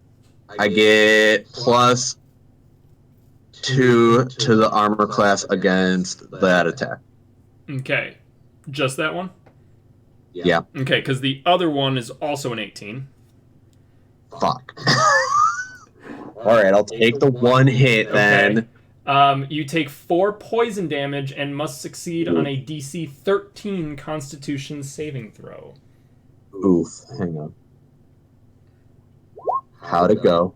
[SPEAKER 6] I get +2 to the armor class against that attack.
[SPEAKER 1] Okay. Just that one?
[SPEAKER 6] Yeah.
[SPEAKER 1] Okay, because the other one is also an 18.
[SPEAKER 6] Fuck. All right, I'll take the one hit then.
[SPEAKER 1] Okay. You take 4 poison damage and must succeed on a DC 13 Constitution saving throw.
[SPEAKER 6] Oof. Hang on. How'd it go?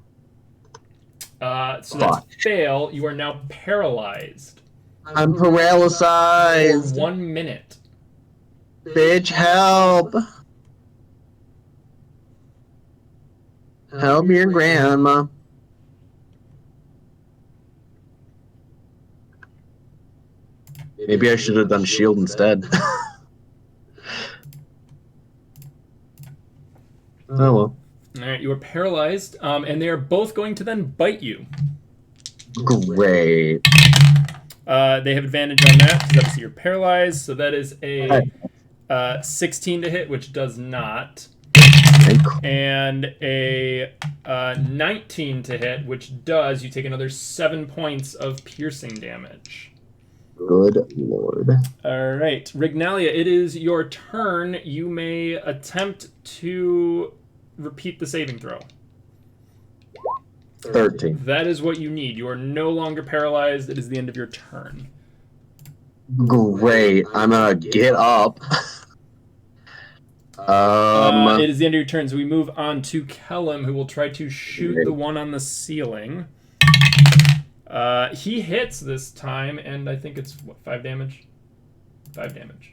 [SPEAKER 1] So that's fail. You are now paralyzed.
[SPEAKER 6] I'm paralyzed.
[SPEAKER 1] For 1 minute.
[SPEAKER 6] Bitch, help. Help your grandma. Maybe I should have done shield instead. Oh well.
[SPEAKER 1] Alright, you are paralyzed, and they are both going to then bite you.
[SPEAKER 6] Great.
[SPEAKER 1] They have advantage on that, because obviously you're paralyzed, so that is a 16 to hit, which does not.
[SPEAKER 6] Thank
[SPEAKER 1] And a 19 to hit, which does. You take another 7 points of piercing damage.
[SPEAKER 6] good lord.
[SPEAKER 1] All right, Rignalia, it is your turn. You may attempt to repeat the saving throw.
[SPEAKER 6] 13.
[SPEAKER 1] That is what you need. You are no longer paralyzed. It is the end of your turn.
[SPEAKER 6] Great. I'm gonna get up.
[SPEAKER 1] It is the end of your turn, so we move on to Kellum, who will try to shoot the one on the ceiling. He hits this time, and I think it's, what, 5 damage? 5 damage.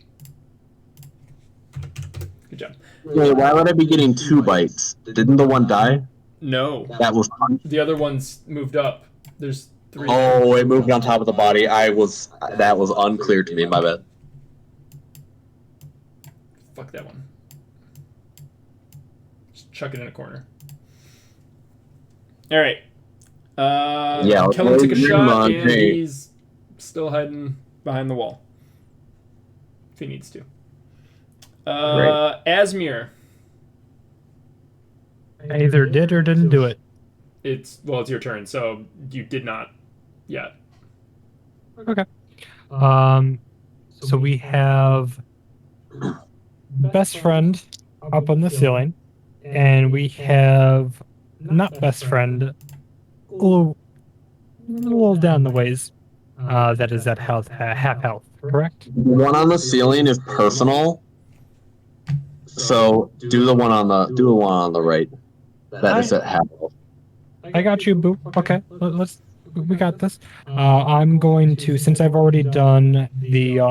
[SPEAKER 1] Good job.
[SPEAKER 6] Wait, why would I be getting 2 bites? Didn't the one die?
[SPEAKER 1] No.
[SPEAKER 6] That was.
[SPEAKER 1] The other one's moved up. There's 3.
[SPEAKER 6] Oh, it moved on top of the body. That was unclear to me. My bad.
[SPEAKER 1] Fuck that one. Just chuck it in a corner. All right.
[SPEAKER 6] Yeah,
[SPEAKER 1] Kellum took a shot, and
[SPEAKER 6] hey.
[SPEAKER 1] he's still hiding behind the wall. If he needs to. Asmir.
[SPEAKER 4] I either did or didn't do it.
[SPEAKER 1] It's your turn, so you did not yet.
[SPEAKER 4] Okay. So we have best friend up on the ceiling, and we have not best friend a little down the ways. That is at half health, correct?
[SPEAKER 6] The one on the ceiling is personal. So do the one on the right. That is at half.
[SPEAKER 4] I got you, boo. Okay, we got this. I'm going to, since I've already done the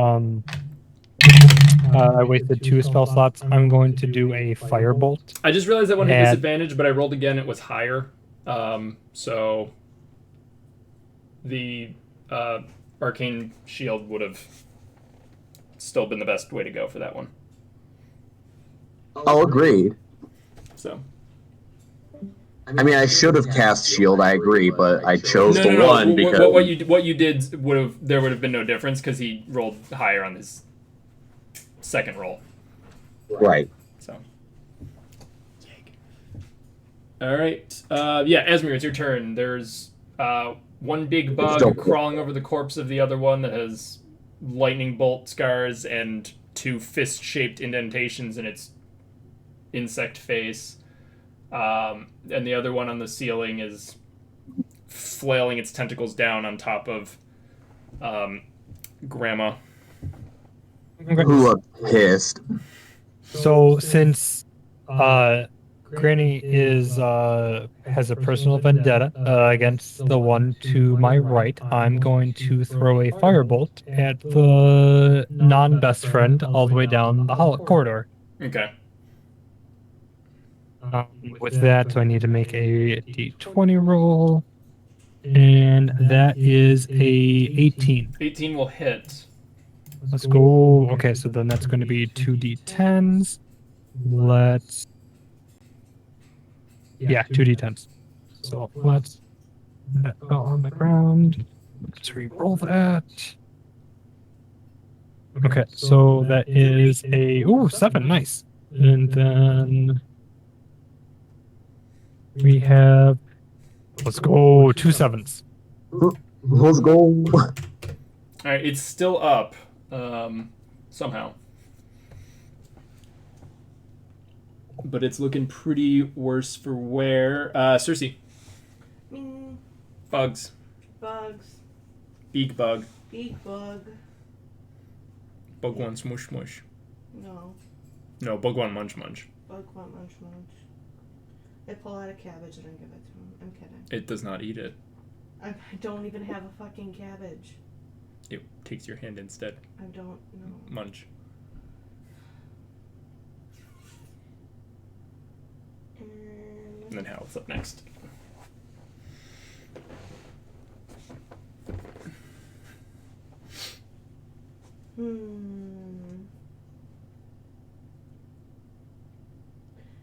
[SPEAKER 4] I wasted 2 spell slots. I'm going to do a firebolt.
[SPEAKER 1] I just realized that one had disadvantage, but I rolled again. It was higher. So the arcane shield would have still been the best way to go for that one.
[SPEAKER 6] Oh, agreed.
[SPEAKER 1] So.
[SPEAKER 6] I mean, I should have cast shield. I agree, but I chose
[SPEAKER 1] No.
[SPEAKER 6] one because
[SPEAKER 1] what you did there would have been no difference because he rolled higher on his second roll.
[SPEAKER 6] Right.
[SPEAKER 1] So. All right. Asmir, it's your turn. There's one big bug crawling over the corpse of the other one that has lightning bolt scars and 2 fist-shaped indentations in its insect face. And the other one on the ceiling is flailing its tentacles down on top of Grandma.
[SPEAKER 4] Okay.
[SPEAKER 6] Who looked pissed.
[SPEAKER 4] So since Granny is has a personal vendetta against the one to my right, I'm going to throw a firebolt at the non-best friend all the way down the corridor.
[SPEAKER 1] Okay.
[SPEAKER 4] With that, so I need to make a d20 roll, and that is a 18.
[SPEAKER 1] 18 will hit.
[SPEAKER 4] Let's go. Okay, so then that's going to be 2d10s. Yeah, 2d10s. So let's put that fell on the ground. Let's re-roll that. Okay, so that is a 7, nice. And then we have, let's go 2 7s.
[SPEAKER 6] Let's go.
[SPEAKER 1] All right, it's still up somehow. But it's looking pretty worse for wear. Cersei. Bugs. Beak bug.
[SPEAKER 3] Beak bug.
[SPEAKER 1] Bug one smush smush.
[SPEAKER 3] No,
[SPEAKER 1] bug one munch munch.
[SPEAKER 3] Bug one munch munch. I pull out a cabbage and I give it to him. I'm kidding.
[SPEAKER 1] It does not eat it.
[SPEAKER 3] I don't even have a fucking cabbage.
[SPEAKER 1] It takes your hand instead.
[SPEAKER 3] I don't know.
[SPEAKER 1] Munch. And then Hal's up next.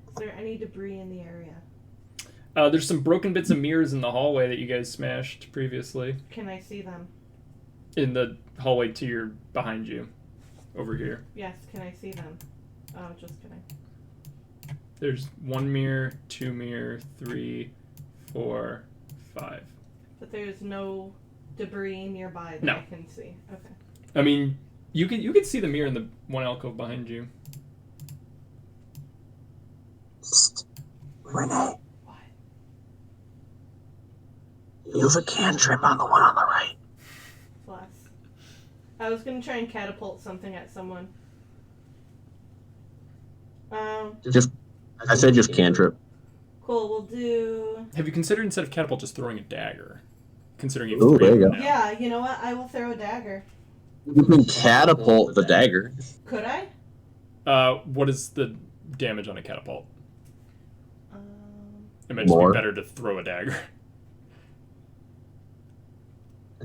[SPEAKER 3] Is there any debris in the area?
[SPEAKER 1] There's some broken bits of mirrors in the hallway that you guys smashed previously.
[SPEAKER 3] Can I see them?
[SPEAKER 1] In the hallway behind you. over here.
[SPEAKER 3] Yes, can I see them? Oh, just kidding.
[SPEAKER 1] There's 1 mirror, 2 mirror, 3, 4, 5.
[SPEAKER 3] But there's no debris nearby that
[SPEAKER 1] No.
[SPEAKER 3] I can see. Okay.
[SPEAKER 1] I mean, you can see the mirror in the one alcove behind you.
[SPEAKER 6] Renee,
[SPEAKER 3] What?
[SPEAKER 6] use a cantrip on the one on the right.
[SPEAKER 3] Bless. I was gonna try and catapult something at someone.
[SPEAKER 6] I said just cantrip.
[SPEAKER 3] Cool, we'll do...
[SPEAKER 1] Have you considered instead of catapult just throwing a dagger? Considering you have
[SPEAKER 6] Ooh,
[SPEAKER 1] 3
[SPEAKER 6] there
[SPEAKER 1] of
[SPEAKER 6] you
[SPEAKER 1] them
[SPEAKER 6] go.
[SPEAKER 1] now.
[SPEAKER 3] Yeah, you know what? I will throw a dagger.
[SPEAKER 6] You can catapult the dagger.
[SPEAKER 3] Could I?
[SPEAKER 1] What is the damage on a catapult?
[SPEAKER 3] Um,
[SPEAKER 1] It might just
[SPEAKER 6] More.
[SPEAKER 1] be better to throw a dagger.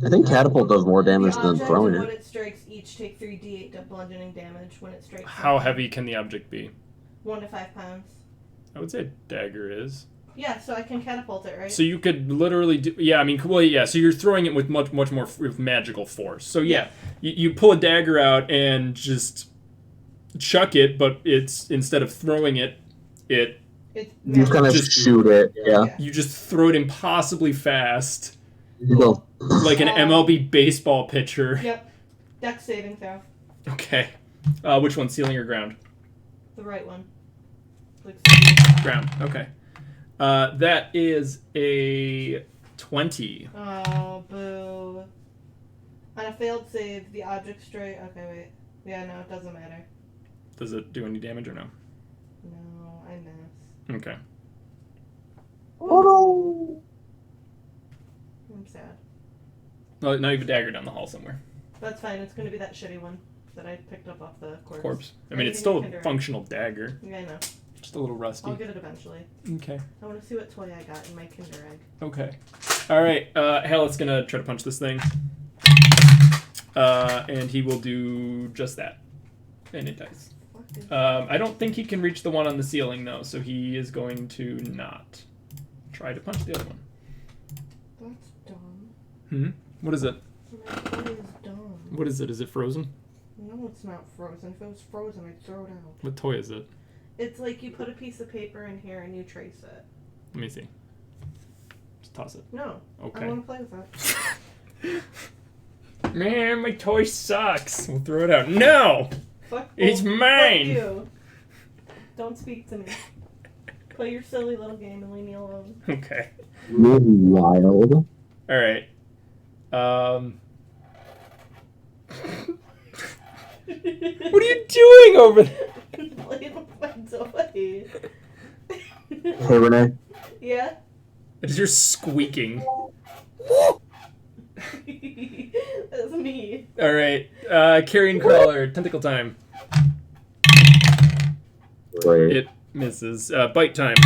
[SPEAKER 6] I think catapult does more damage
[SPEAKER 3] the
[SPEAKER 6] than
[SPEAKER 3] object
[SPEAKER 6] throwing
[SPEAKER 3] and what
[SPEAKER 6] it.
[SPEAKER 3] it strikes each take 3d8 to bludgeoning damage when it strikes.
[SPEAKER 1] How
[SPEAKER 3] something.
[SPEAKER 1] heavy can the object be?
[SPEAKER 3] 1 to 5 pounds.
[SPEAKER 1] I would say a dagger is.
[SPEAKER 3] Yeah, so I can catapult it, right?
[SPEAKER 1] So you could literally do... Yeah, I mean, well, yeah, so you're throwing it with much more with magical force. So yeah, you pull a dagger out and just chuck it, but it's instead of throwing it,
[SPEAKER 3] It's
[SPEAKER 6] You kind of
[SPEAKER 1] Just-
[SPEAKER 6] shoot it, yeah.
[SPEAKER 1] you just throw it impossibly fast,
[SPEAKER 6] You go,
[SPEAKER 1] like an MLB baseball pitcher.
[SPEAKER 3] Yep. Dex saving throw.
[SPEAKER 1] Okay. Which one, ceiling or ground?
[SPEAKER 3] The right one. Like,
[SPEAKER 1] Ground. Okay. That is a 20.
[SPEAKER 3] oh, boo. On a failed save, the object strike... Okay, wait. Yeah, no, it doesn't matter.
[SPEAKER 1] Does it do any damage or no?
[SPEAKER 3] No, I miss.
[SPEAKER 1] Okay.
[SPEAKER 6] oh
[SPEAKER 3] I'm sad.
[SPEAKER 1] Well, now you have a dagger down the hall somewhere.
[SPEAKER 3] That's fine. It's going to be that shitty one that I picked up off the corpse.
[SPEAKER 1] Corpse. I
[SPEAKER 3] Or
[SPEAKER 1] mean, it's
[SPEAKER 3] anything
[SPEAKER 1] still
[SPEAKER 3] you
[SPEAKER 1] a
[SPEAKER 3] can
[SPEAKER 1] functional dagger.
[SPEAKER 3] Yeah, I know.
[SPEAKER 1] Just a little rusty.
[SPEAKER 3] I'll get it eventually.
[SPEAKER 1] Okay.
[SPEAKER 3] I want to see what toy I got in my Kinder Egg.
[SPEAKER 1] Okay. All right. Hallett's gonna try to punch this thing. And he will do just that. And it dies.
[SPEAKER 3] What is
[SPEAKER 1] I don't think he can reach the one on the ceiling though, so he is going to not try to punch the other one.
[SPEAKER 3] That's dumb.
[SPEAKER 1] What is it?
[SPEAKER 3] My toy is dumb.
[SPEAKER 1] What is it? Is it frozen?
[SPEAKER 3] No, it's not frozen. If it was frozen, I'd throw it out.
[SPEAKER 1] What toy is it?
[SPEAKER 3] It's like you put a piece of paper in here and you trace it.
[SPEAKER 1] Let me see. Just toss it.
[SPEAKER 3] No. I
[SPEAKER 1] Okay.
[SPEAKER 3] want to play with that.
[SPEAKER 1] Man, my toy sucks. We'll throw it out. No!
[SPEAKER 3] Fuck.
[SPEAKER 1] It's
[SPEAKER 3] fuck
[SPEAKER 1] mine!
[SPEAKER 3] you. Don't speak to me. Play your silly little game and leave me alone.
[SPEAKER 1] Okay.
[SPEAKER 6] you're wild.
[SPEAKER 1] All right. What are you doing over there?
[SPEAKER 3] Playing with my toy.
[SPEAKER 6] Hey, Renee.
[SPEAKER 3] Yeah?
[SPEAKER 1] It's your squeaking.
[SPEAKER 3] That's me.
[SPEAKER 1] All right. Carrion crawler. Tentacle time.
[SPEAKER 6] Great.
[SPEAKER 1] It misses. Bite time.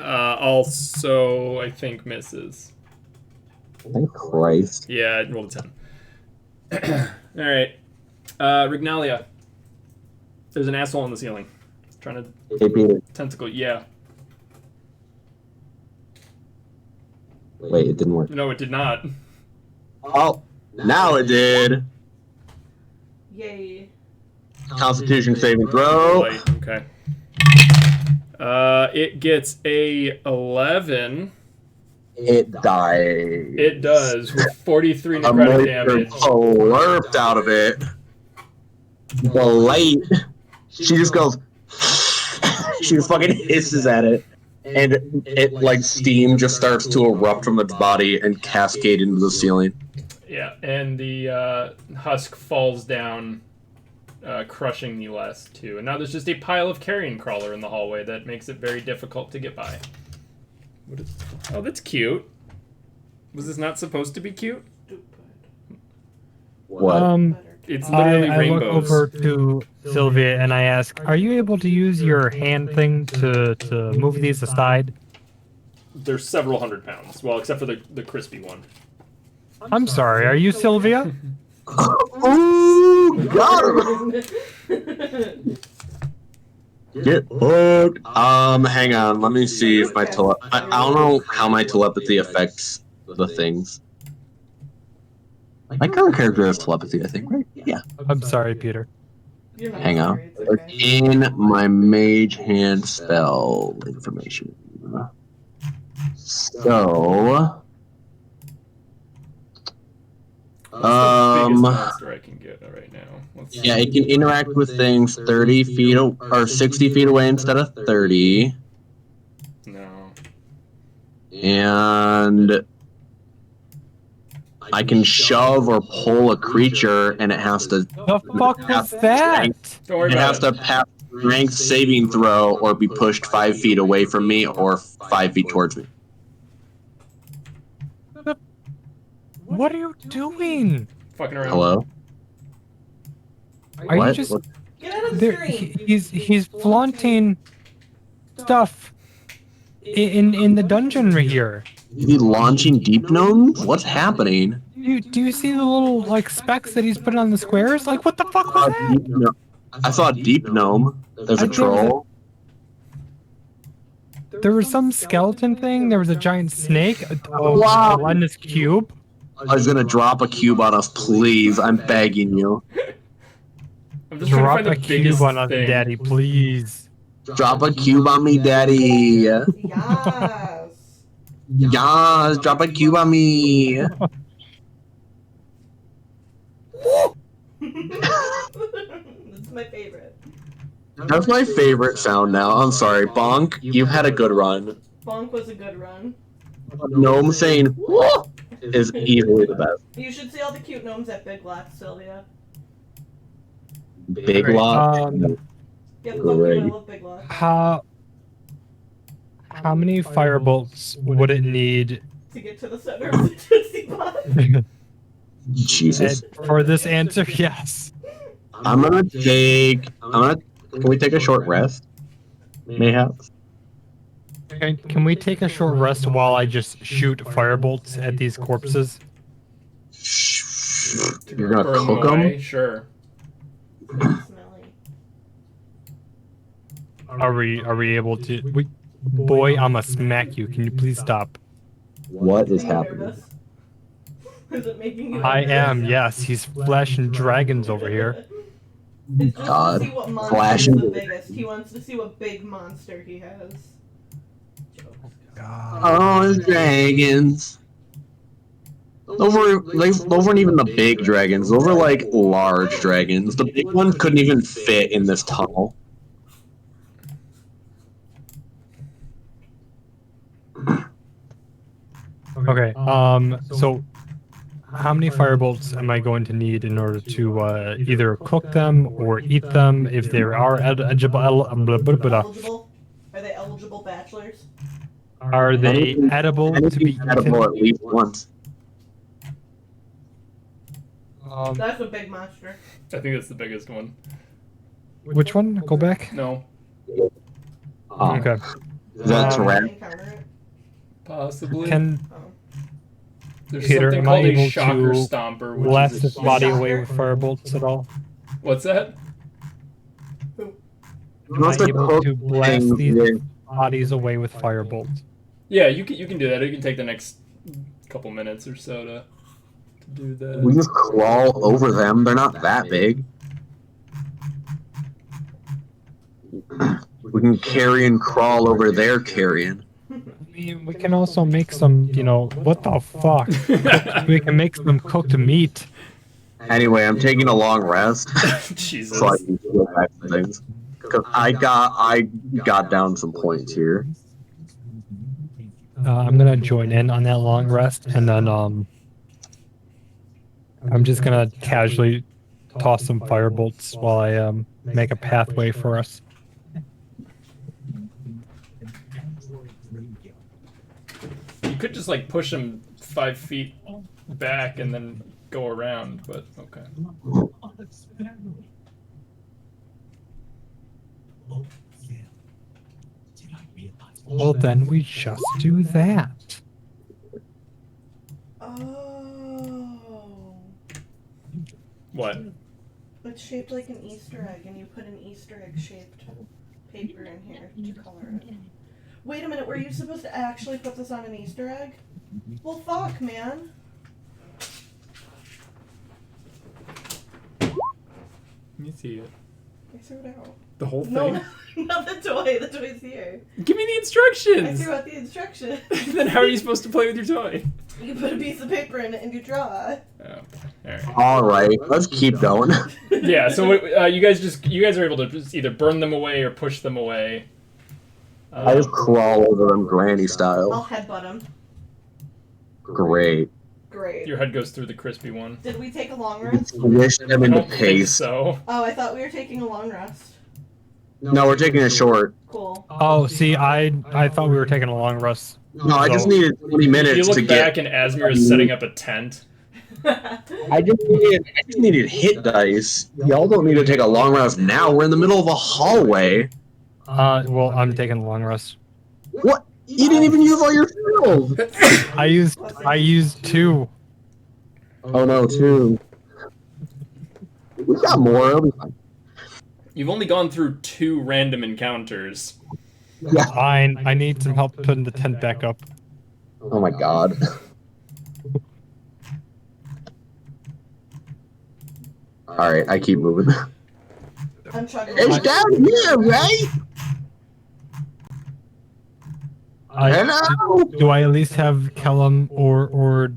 [SPEAKER 1] Also, I think misses.
[SPEAKER 6] Thank Christ.
[SPEAKER 1] Yeah, it rolled a 10. All right. Rignalia. There's an asshole on the ceiling. Trying to
[SPEAKER 6] Hey, Peter.
[SPEAKER 1] tentacle. Yeah.
[SPEAKER 6] Wait, it didn't work.
[SPEAKER 1] No, it did not.
[SPEAKER 6] Oh, now it did.
[SPEAKER 3] Yay.
[SPEAKER 6] Constitution saving throw.
[SPEAKER 1] Light, okay. It gets a 11.
[SPEAKER 6] It died.
[SPEAKER 1] It does with 43
[SPEAKER 6] A
[SPEAKER 1] necrotic
[SPEAKER 6] moisture
[SPEAKER 1] damage.
[SPEAKER 6] slurped out of it. The light. She just goes. She just fucking hisses at it, and it like steam just starts to erupt from its body and cascade into the ceiling.
[SPEAKER 1] Yeah, and the husk falls down, crushing the last two. And now there's just a pile of carrion crawler in the hallway that makes it very difficult to get by. What is... Oh, that's cute. Was this not supposed to be cute?
[SPEAKER 3] Stupid.
[SPEAKER 6] What?
[SPEAKER 3] Better.
[SPEAKER 1] It's literally
[SPEAKER 4] I look
[SPEAKER 1] rainbows.
[SPEAKER 4] over to Sylvia and I ask, "Are you able to use your hand thing to move these aside?"
[SPEAKER 1] They're several hundred pounds. Well, except for the crispy one.
[SPEAKER 4] I'm sorry. Are you Sylvia?
[SPEAKER 6] Ooh, got him. Get hooked. Hang on. Let me see if my I don't know how my telepathy affects the things. My current character has telepathy, I think, right? Yeah.
[SPEAKER 4] I'm sorry, Peter.
[SPEAKER 3] You're not
[SPEAKER 6] Hang on.
[SPEAKER 3] sorry, it's okay.
[SPEAKER 6] In my mage hand spell information. So.
[SPEAKER 1] What's the biggest monster I can get right now? Let's
[SPEAKER 6] Yeah, it can interact with things 30 feet or 60 feet away instead of 30.
[SPEAKER 1] No.
[SPEAKER 6] And I can shove or pull a creature, and it has to.
[SPEAKER 4] The fuck was that?
[SPEAKER 1] Don't worry
[SPEAKER 6] It
[SPEAKER 1] about
[SPEAKER 6] has to pass strength saving throw or be pushed 5 feet away from me or 5 feet towards me.
[SPEAKER 4] What are you doing?
[SPEAKER 1] Fucking around.
[SPEAKER 6] Hello?
[SPEAKER 4] Are you
[SPEAKER 6] What?
[SPEAKER 4] just
[SPEAKER 6] What?
[SPEAKER 3] Get out of the
[SPEAKER 4] there?
[SPEAKER 3] screen.
[SPEAKER 4] He's flaunting stuff in the dungeon right here.
[SPEAKER 6] Is he launching deep gnomes? What's happening?
[SPEAKER 4] Do you see the little like specks that he's putting on the squares? Like what the fuck was that?
[SPEAKER 6] I saw a deep gnome. There's a troll.
[SPEAKER 4] There was some skeleton thing. There was a giant snake. Oh,
[SPEAKER 6] Wow.
[SPEAKER 4] a Linus cube.
[SPEAKER 6] I was gonna drop a cube on us, please. I'm begging you.
[SPEAKER 1] I'm just trying
[SPEAKER 4] Drop
[SPEAKER 1] to
[SPEAKER 4] a
[SPEAKER 1] find the biggest
[SPEAKER 4] cube on us,
[SPEAKER 1] thing.
[SPEAKER 4] Daddy, please.
[SPEAKER 6] Drop a cube on me, daddy.
[SPEAKER 3] Yes.
[SPEAKER 6] Yes, drop a cube on me.
[SPEAKER 3] That's my favorite.
[SPEAKER 6] That's my favorite sound now. I'm sorry. Bonk, you've had a good run.
[SPEAKER 3] Bonk was a good run.
[SPEAKER 6] Gnome saying, "Whoa," is easily the best.
[SPEAKER 3] You should see all the cute gnomes at Big Lots, Sylvia.
[SPEAKER 6] Big
[SPEAKER 4] Great.
[SPEAKER 6] lot.
[SPEAKER 3] Yep,
[SPEAKER 6] Great.
[SPEAKER 3] I love Big Lots.
[SPEAKER 4] How many firebolts would it need
[SPEAKER 3] To get to the center of the Tootsie Pop.
[SPEAKER 6] Jesus.
[SPEAKER 4] for this answer? Yes.
[SPEAKER 6] I'm gonna. Can we take a short rest? Mayhaps.
[SPEAKER 4] Can we take a short rest while I just shoot firebolts at these corpses?
[SPEAKER 6] You're gonna
[SPEAKER 1] Burn
[SPEAKER 6] cook
[SPEAKER 1] away?
[SPEAKER 6] them?
[SPEAKER 1] Sure.
[SPEAKER 3] Smelly.
[SPEAKER 4] Are we able to? Boy, I'ma smack you. Can you please stop?
[SPEAKER 6] What
[SPEAKER 3] Are
[SPEAKER 6] is
[SPEAKER 3] you
[SPEAKER 6] happening?
[SPEAKER 3] nervous? Is it making you
[SPEAKER 4] I
[SPEAKER 3] nervous?
[SPEAKER 4] am. Yes, he's flashing dragons over here.
[SPEAKER 3] It's just
[SPEAKER 6] God.
[SPEAKER 3] to see what monster
[SPEAKER 6] Flashing.
[SPEAKER 3] is the biggest. He wants to see what big monster he has.
[SPEAKER 6] Oh, it's dragons. Those weren't even the big dragons. Those are like large dragons. The big one couldn't even fit in this tunnel.
[SPEAKER 4] Okay. So, how many firebolts am I going to need in order to either cook them or eat them if they are eligible?
[SPEAKER 3] Eligible? Are they eligible bachelors?
[SPEAKER 4] Are they edible to be
[SPEAKER 6] Edible
[SPEAKER 4] eaten?
[SPEAKER 6] at least once.
[SPEAKER 3] That's a big monster.
[SPEAKER 1] I think that's the biggest one.
[SPEAKER 4] Which one? Go back.
[SPEAKER 1] No.
[SPEAKER 4] Okay.
[SPEAKER 6] Is that
[SPEAKER 4] Um,
[SPEAKER 6] rat?
[SPEAKER 3] Encounter it.
[SPEAKER 1] Possibly.
[SPEAKER 4] Can
[SPEAKER 3] Oh.
[SPEAKER 1] There's
[SPEAKER 4] Peter,
[SPEAKER 1] something
[SPEAKER 4] am I
[SPEAKER 1] called a
[SPEAKER 4] able
[SPEAKER 1] shocker
[SPEAKER 4] to
[SPEAKER 1] stomper, which
[SPEAKER 4] blast
[SPEAKER 1] is
[SPEAKER 4] this
[SPEAKER 1] a
[SPEAKER 4] body
[SPEAKER 3] Shocker?
[SPEAKER 4] away with firebolts at all?
[SPEAKER 1] What's that?
[SPEAKER 4] Am I able to blast these
[SPEAKER 6] Yeah.
[SPEAKER 4] bodies away with firebolts?
[SPEAKER 1] Yeah, you can do that. It can take the next couple minutes or so to do that.
[SPEAKER 6] We just crawl over them. They're not that big. We can carry and crawl over their carrion.
[SPEAKER 4] I mean, we can also make some, what the fuck? We can make some cooked meat.
[SPEAKER 6] Anyway, I'm taking a long rest
[SPEAKER 1] Jesus.
[SPEAKER 6] so I can go back to things. 'Cause I got down some points here.
[SPEAKER 4] I'm gonna join in on that long rest, and then I'm just gonna casually toss some firebolts while I make a pathway for us.
[SPEAKER 1] You could just like push him 5 feet back and then go around, but okay.
[SPEAKER 4] Well, then we just do that.
[SPEAKER 3] Oh.
[SPEAKER 1] What?
[SPEAKER 3] It's shaped like an Easter egg, and you put an Easter egg shaped paper in here to color it. Wait a minute, were you supposed to actually put this on an Easter egg? Well, fuck, man.
[SPEAKER 1] Let me see it.
[SPEAKER 3] I threw it out.
[SPEAKER 1] The whole thing?
[SPEAKER 3] No, not the toy. The toy's here.
[SPEAKER 1] Give me the
[SPEAKER 3] I
[SPEAKER 1] instructions!
[SPEAKER 3] threw out the instructions.
[SPEAKER 1] Then how are you supposed to play with your toy?
[SPEAKER 3] You put a piece of paper in it and you draw.
[SPEAKER 1] Oh, alright.
[SPEAKER 6] All right, let's keep going.
[SPEAKER 1] Yeah, so you guys are able to just either burn them away or push them away.
[SPEAKER 6] I just crawl over them granny
[SPEAKER 3] I'll
[SPEAKER 6] style.
[SPEAKER 3] headbutt him.
[SPEAKER 6] Great.
[SPEAKER 3] Great.
[SPEAKER 1] Your head goes through the crispy one.
[SPEAKER 3] Did we take a long rest?
[SPEAKER 6] Squish them
[SPEAKER 1] I
[SPEAKER 6] into
[SPEAKER 1] don't think
[SPEAKER 6] paste.
[SPEAKER 1] so.
[SPEAKER 3] Oh, I thought we were taking a long rest.
[SPEAKER 6] No, we're taking a short.
[SPEAKER 3] Cool.
[SPEAKER 4] Oh, see, I thought we were taking a long rest.
[SPEAKER 6] No, I just
[SPEAKER 4] So-
[SPEAKER 6] needed 20
[SPEAKER 1] You
[SPEAKER 6] minutes
[SPEAKER 1] look
[SPEAKER 6] to
[SPEAKER 1] back
[SPEAKER 6] get.
[SPEAKER 1] and Asmir is setting up a tent.
[SPEAKER 6] I just needed hit dice. Y'all don't need to take a long rest now. We're in the middle of a hallway.
[SPEAKER 4] Well, I'm taking a long rest.
[SPEAKER 6] What? You didn't even use all your skills.
[SPEAKER 4] I used 2.
[SPEAKER 6] Oh no, two. We got more. It'll be fine.
[SPEAKER 1] You've only gone through 2 random encounters.
[SPEAKER 6] Yeah.
[SPEAKER 4] Fine. I need some help putting the tent back up.
[SPEAKER 6] Oh my god. Alright, I keep moving.
[SPEAKER 3] I'm chugging.
[SPEAKER 6] It's down here, right? Hello?
[SPEAKER 4] Do I at least have Kellum or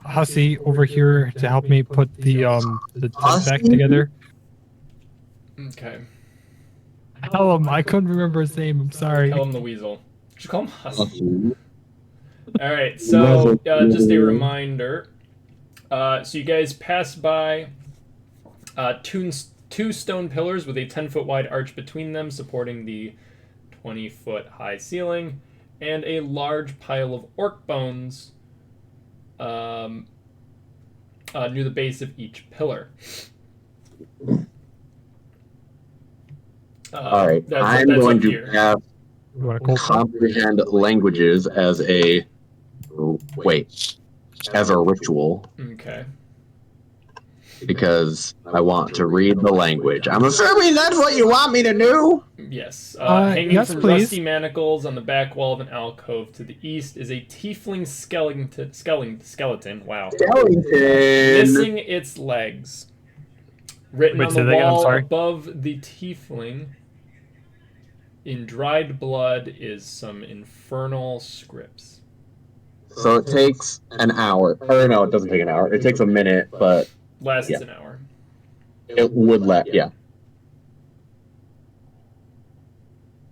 [SPEAKER 4] Hussey over here to help me put the tent back
[SPEAKER 6] Hussey?
[SPEAKER 4] together?
[SPEAKER 1] Okay.
[SPEAKER 4] Kellum, I couldn't remember his name. I'm sorry.
[SPEAKER 1] Tell him the weasel. Should call him Husky. Alright, so just a reminder. So you guys pass by two stone pillars with a 10-foot wide arch between them supporting the 20-foot high ceiling, and a large pile of orc bones near the base of each pillar.
[SPEAKER 6] Alright,
[SPEAKER 1] that's
[SPEAKER 6] I'm going
[SPEAKER 1] up
[SPEAKER 6] to
[SPEAKER 1] here.
[SPEAKER 6] have
[SPEAKER 4] You want a cold one?
[SPEAKER 6] comprehend languages as a ritual
[SPEAKER 1] Okay.
[SPEAKER 6] because I want to read the language. I'm assuming that's what you want me to do.
[SPEAKER 1] Yes.
[SPEAKER 4] Yes,
[SPEAKER 1] Hanging from
[SPEAKER 4] please.
[SPEAKER 1] rusty manacles on the back wall of an alcove to the east is a tiefling skeleton. Wow.
[SPEAKER 6] Skellington.
[SPEAKER 1] Missing its legs. Written
[SPEAKER 4] Wait,
[SPEAKER 1] on
[SPEAKER 4] say
[SPEAKER 1] the
[SPEAKER 4] that again, I'm
[SPEAKER 1] wall
[SPEAKER 4] sorry.
[SPEAKER 1] above the tiefling in dried blood is some infernal scripts.
[SPEAKER 6] So it takes an hour. Or no, it doesn't take an hour. It takes a minute, but
[SPEAKER 1] Lasts
[SPEAKER 6] Yeah.
[SPEAKER 1] an hour.
[SPEAKER 6] it would yeah.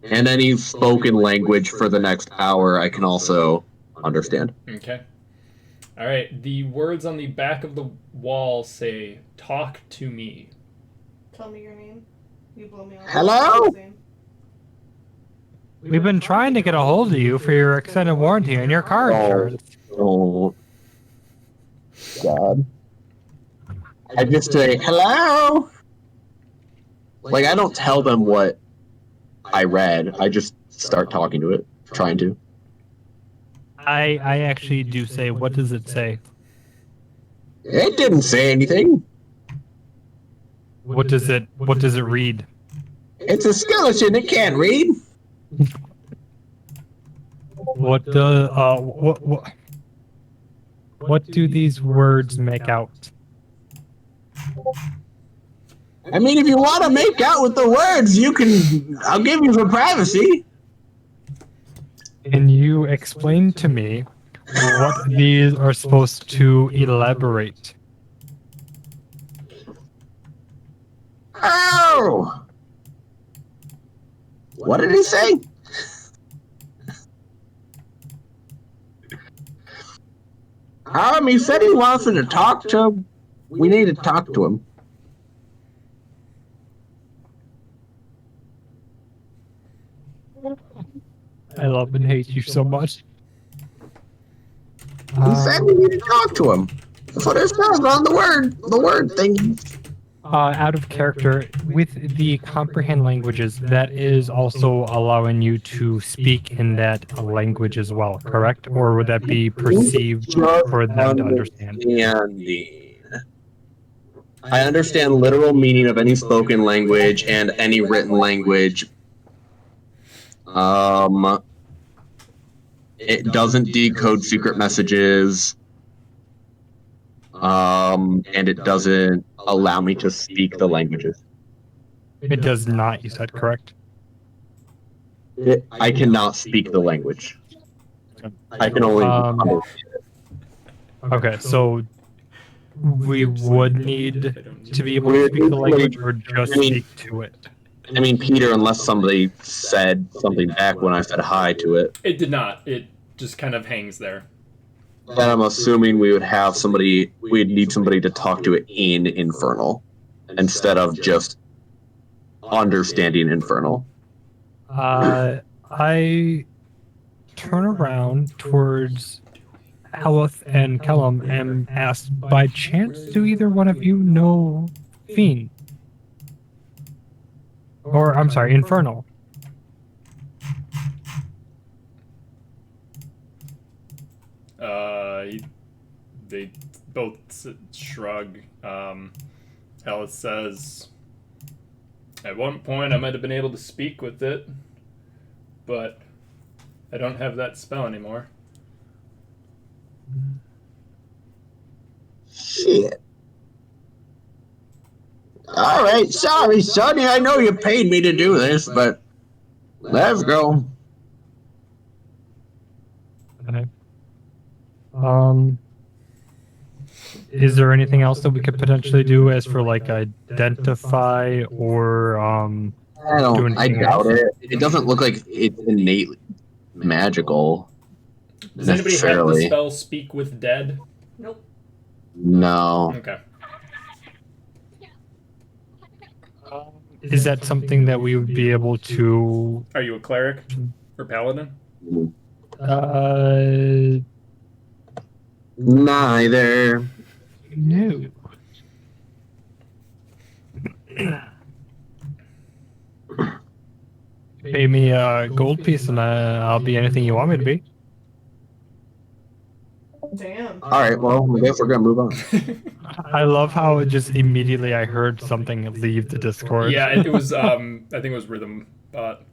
[SPEAKER 6] And any spoken language for the next hour I can also understand.
[SPEAKER 1] Okay. Alright, the words on the back of the wall say, "Talk to me."
[SPEAKER 3] Tell me your name. You blow me off.
[SPEAKER 6] Hello?
[SPEAKER 4] We've been trying to get a hold of you for your extended warranty and your car insurance.
[SPEAKER 6] Oh, God. I just say, hello? Like, I don't tell them what I read. I just start talking to it, trying to.
[SPEAKER 4] I actually do say, what does it say?
[SPEAKER 6] It didn't say anything.
[SPEAKER 4] What does it read?
[SPEAKER 6] It's a skeleton. It can't read.
[SPEAKER 4] What do these words make out?
[SPEAKER 6] I mean, if you want to make out with the words, you can. I'll give you some privacy.
[SPEAKER 4] Can you explain to me what these are supposed to elaborate?
[SPEAKER 6] Oh! What did he say? He said he wants me to talk to him. We need to talk to him.
[SPEAKER 4] I love and hate you so much.
[SPEAKER 6] He said we need to talk to him. That's what it says on the word thing.
[SPEAKER 4] Out of character, with the comprehend languages, that is also allowing you to speak in that language as well, correct? Or would that be perceived for them to understand?
[SPEAKER 6] I understand literal meaning of any spoken language and any written language. It doesn't decode secret messages. And it doesn't allow me to speak the languages.
[SPEAKER 4] It does not, you said, correct?
[SPEAKER 6] I cannot speak the language. I can only
[SPEAKER 4] Um, Okay, so we would need to be able to speak the language or just speak to it.
[SPEAKER 6] I mean, Peter, unless somebody said something back when I said hi to it.
[SPEAKER 1] It did not. It just kind of hangs there.
[SPEAKER 6] Then I'm assuming we'd need somebody to talk to it in Infernal instead of just understanding Infernal.
[SPEAKER 4] I turn around towards Haleth and Kellum and ask, by chance, do either one of you know Fiend? Or, I'm sorry, Infernal.
[SPEAKER 1] They both shrug. Alice says, at one point I might have been able to speak with it, but I don't have that spell anymore.
[SPEAKER 6] Shit. Alright, sorry, Sonny, I know you paid me to do this, but let's go.
[SPEAKER 4] Okay. Is there anything else that we could potentially do as for like identify or
[SPEAKER 6] I doubt it. It doesn't look like it's innately magical.
[SPEAKER 1] Does anybody have the spell Speak with Dead?
[SPEAKER 3] Nope.
[SPEAKER 6] No.
[SPEAKER 1] Okay.
[SPEAKER 4] Is that something that we would be able to?
[SPEAKER 1] Are you a cleric or paladin?
[SPEAKER 6] Neither.
[SPEAKER 4] No. Pay me a gold piece and I'll be anything you want me to be.
[SPEAKER 3] Damn.
[SPEAKER 6] Alright, well, I guess we're gonna move on.
[SPEAKER 4] I love how it just immediately I heard something leave the Discord.
[SPEAKER 1] Yeah, it was, I think it was Rhythm Bot.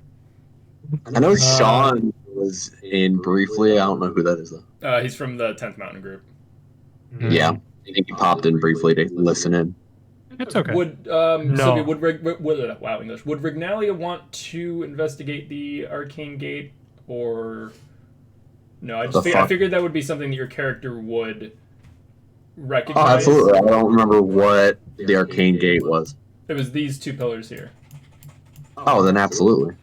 [SPEAKER 6] I know Sean was in briefly. I don't know who that is, though.
[SPEAKER 1] He's from the 10th Mountain Group.
[SPEAKER 6] Yeah, I think he popped in briefly to listen in.
[SPEAKER 4] It's okay.
[SPEAKER 1] Would Sylvia, would Rignalia want to investigate the Arcane Gate, or no? I figured that would be something that your character would recognize.
[SPEAKER 6] Oh, absolutely. I don't remember what the Arcane Gate was.
[SPEAKER 1] It was these two pillars here.
[SPEAKER 6] Oh, then absolutely.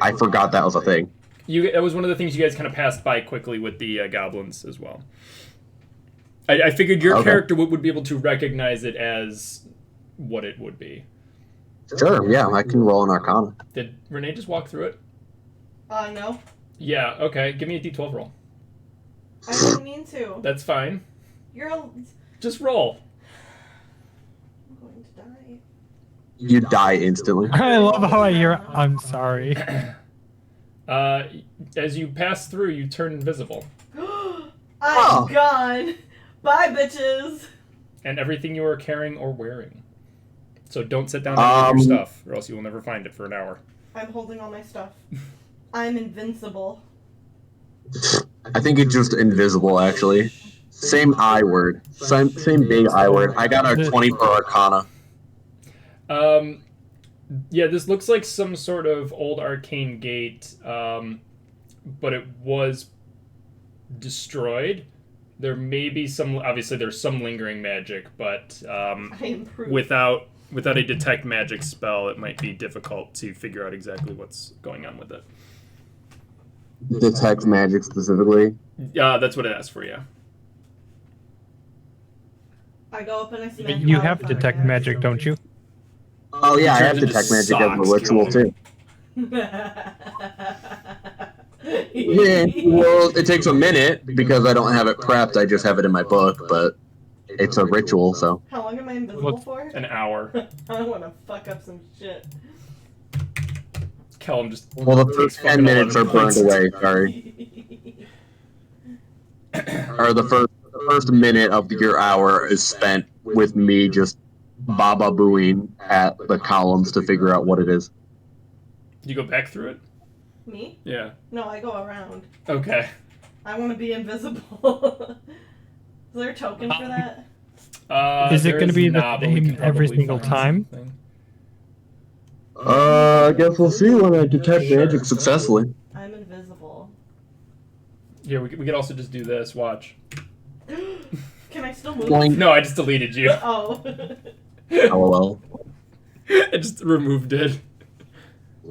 [SPEAKER 6] I forgot that was a thing.
[SPEAKER 1] That was one of the things you guys kind of passed by quickly with the goblins as well. I figured your character would be able to recognize it as what it would be.
[SPEAKER 6] Sure, yeah, I can roll an Arcana.
[SPEAKER 1] Did Renee just walk through it?
[SPEAKER 3] No.
[SPEAKER 1] Yeah, okay. Give me a d12 roll.
[SPEAKER 3] I didn't mean to.
[SPEAKER 1] That's fine.
[SPEAKER 3] You're
[SPEAKER 1] Just roll.
[SPEAKER 3] I'm going to die.
[SPEAKER 6] You die instantly.
[SPEAKER 4] I love how I hear, I'm sorry.
[SPEAKER 1] As you pass through, you turn invisible.
[SPEAKER 3] I'm gone. Bye, bitches.
[SPEAKER 1] And everything you are carrying or wearing. So don't sit down and get your stuff, or else you will never find it for an hour.
[SPEAKER 3] I'm holding all my stuff. I'm invincible.
[SPEAKER 6] I think it's just invisible, actually. Same I word. Same big I word. I got a 20 for Arcana.
[SPEAKER 1] Yeah, this looks like some sort of old arcane gate, but it was destroyed. There may be some, obviously there's some lingering magic, but without a detect magic spell, it might be difficult to figure out exactly what's going on with it.
[SPEAKER 6] Detect magic specifically?
[SPEAKER 1] Yeah, that's what it asks for, yeah.
[SPEAKER 3] I go up and I see.
[SPEAKER 4] You have detect magic, don't you?
[SPEAKER 6] Oh yeah, I have detect magic as a ritual too. Yeah, well, it takes a minute because I don't have it prepped. I just have it in my book, but it's a ritual, so.
[SPEAKER 3] How long am I invisible for?
[SPEAKER 1] An hour.
[SPEAKER 3] I want to fuck up some shit.
[SPEAKER 1] Kellum just.
[SPEAKER 6] Well, the first 10 minutes are burned away. Sorry. Or the first minute of your hour is spent with me just baba-booing at the columns to figure out what it is.
[SPEAKER 1] Did you go back through it?
[SPEAKER 3] Me?
[SPEAKER 1] Yeah.
[SPEAKER 3] No, I go around.
[SPEAKER 1] Okay.
[SPEAKER 3] I want to be invisible. Is there a token for that?
[SPEAKER 4] Is it going to be the same every single time?
[SPEAKER 6] I guess we'll see when I detect magic successfully.
[SPEAKER 3] I'm invisible.
[SPEAKER 1] Here, we could also just do this. Watch.
[SPEAKER 3] Can I still move?
[SPEAKER 6] Boing.
[SPEAKER 1] No, I just deleted you.
[SPEAKER 3] Oh.
[SPEAKER 6] LOL.
[SPEAKER 1] I just removed it.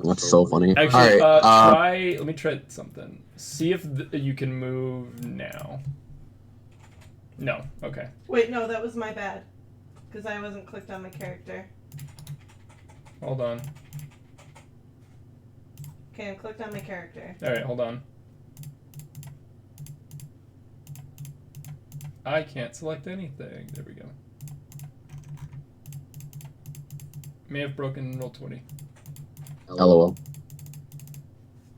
[SPEAKER 6] That's so funny.
[SPEAKER 1] Actually,
[SPEAKER 6] All right,
[SPEAKER 1] let me try something. See if you can move now. No, okay.
[SPEAKER 3] Wait, no, that was my bad. Because I wasn't clicked on my character.
[SPEAKER 1] Hold on.
[SPEAKER 3] Okay, I'm clicked on my character.
[SPEAKER 1] Alright, hold on. I can't select anything. There we go. May have broken Roll20.
[SPEAKER 6] LOL.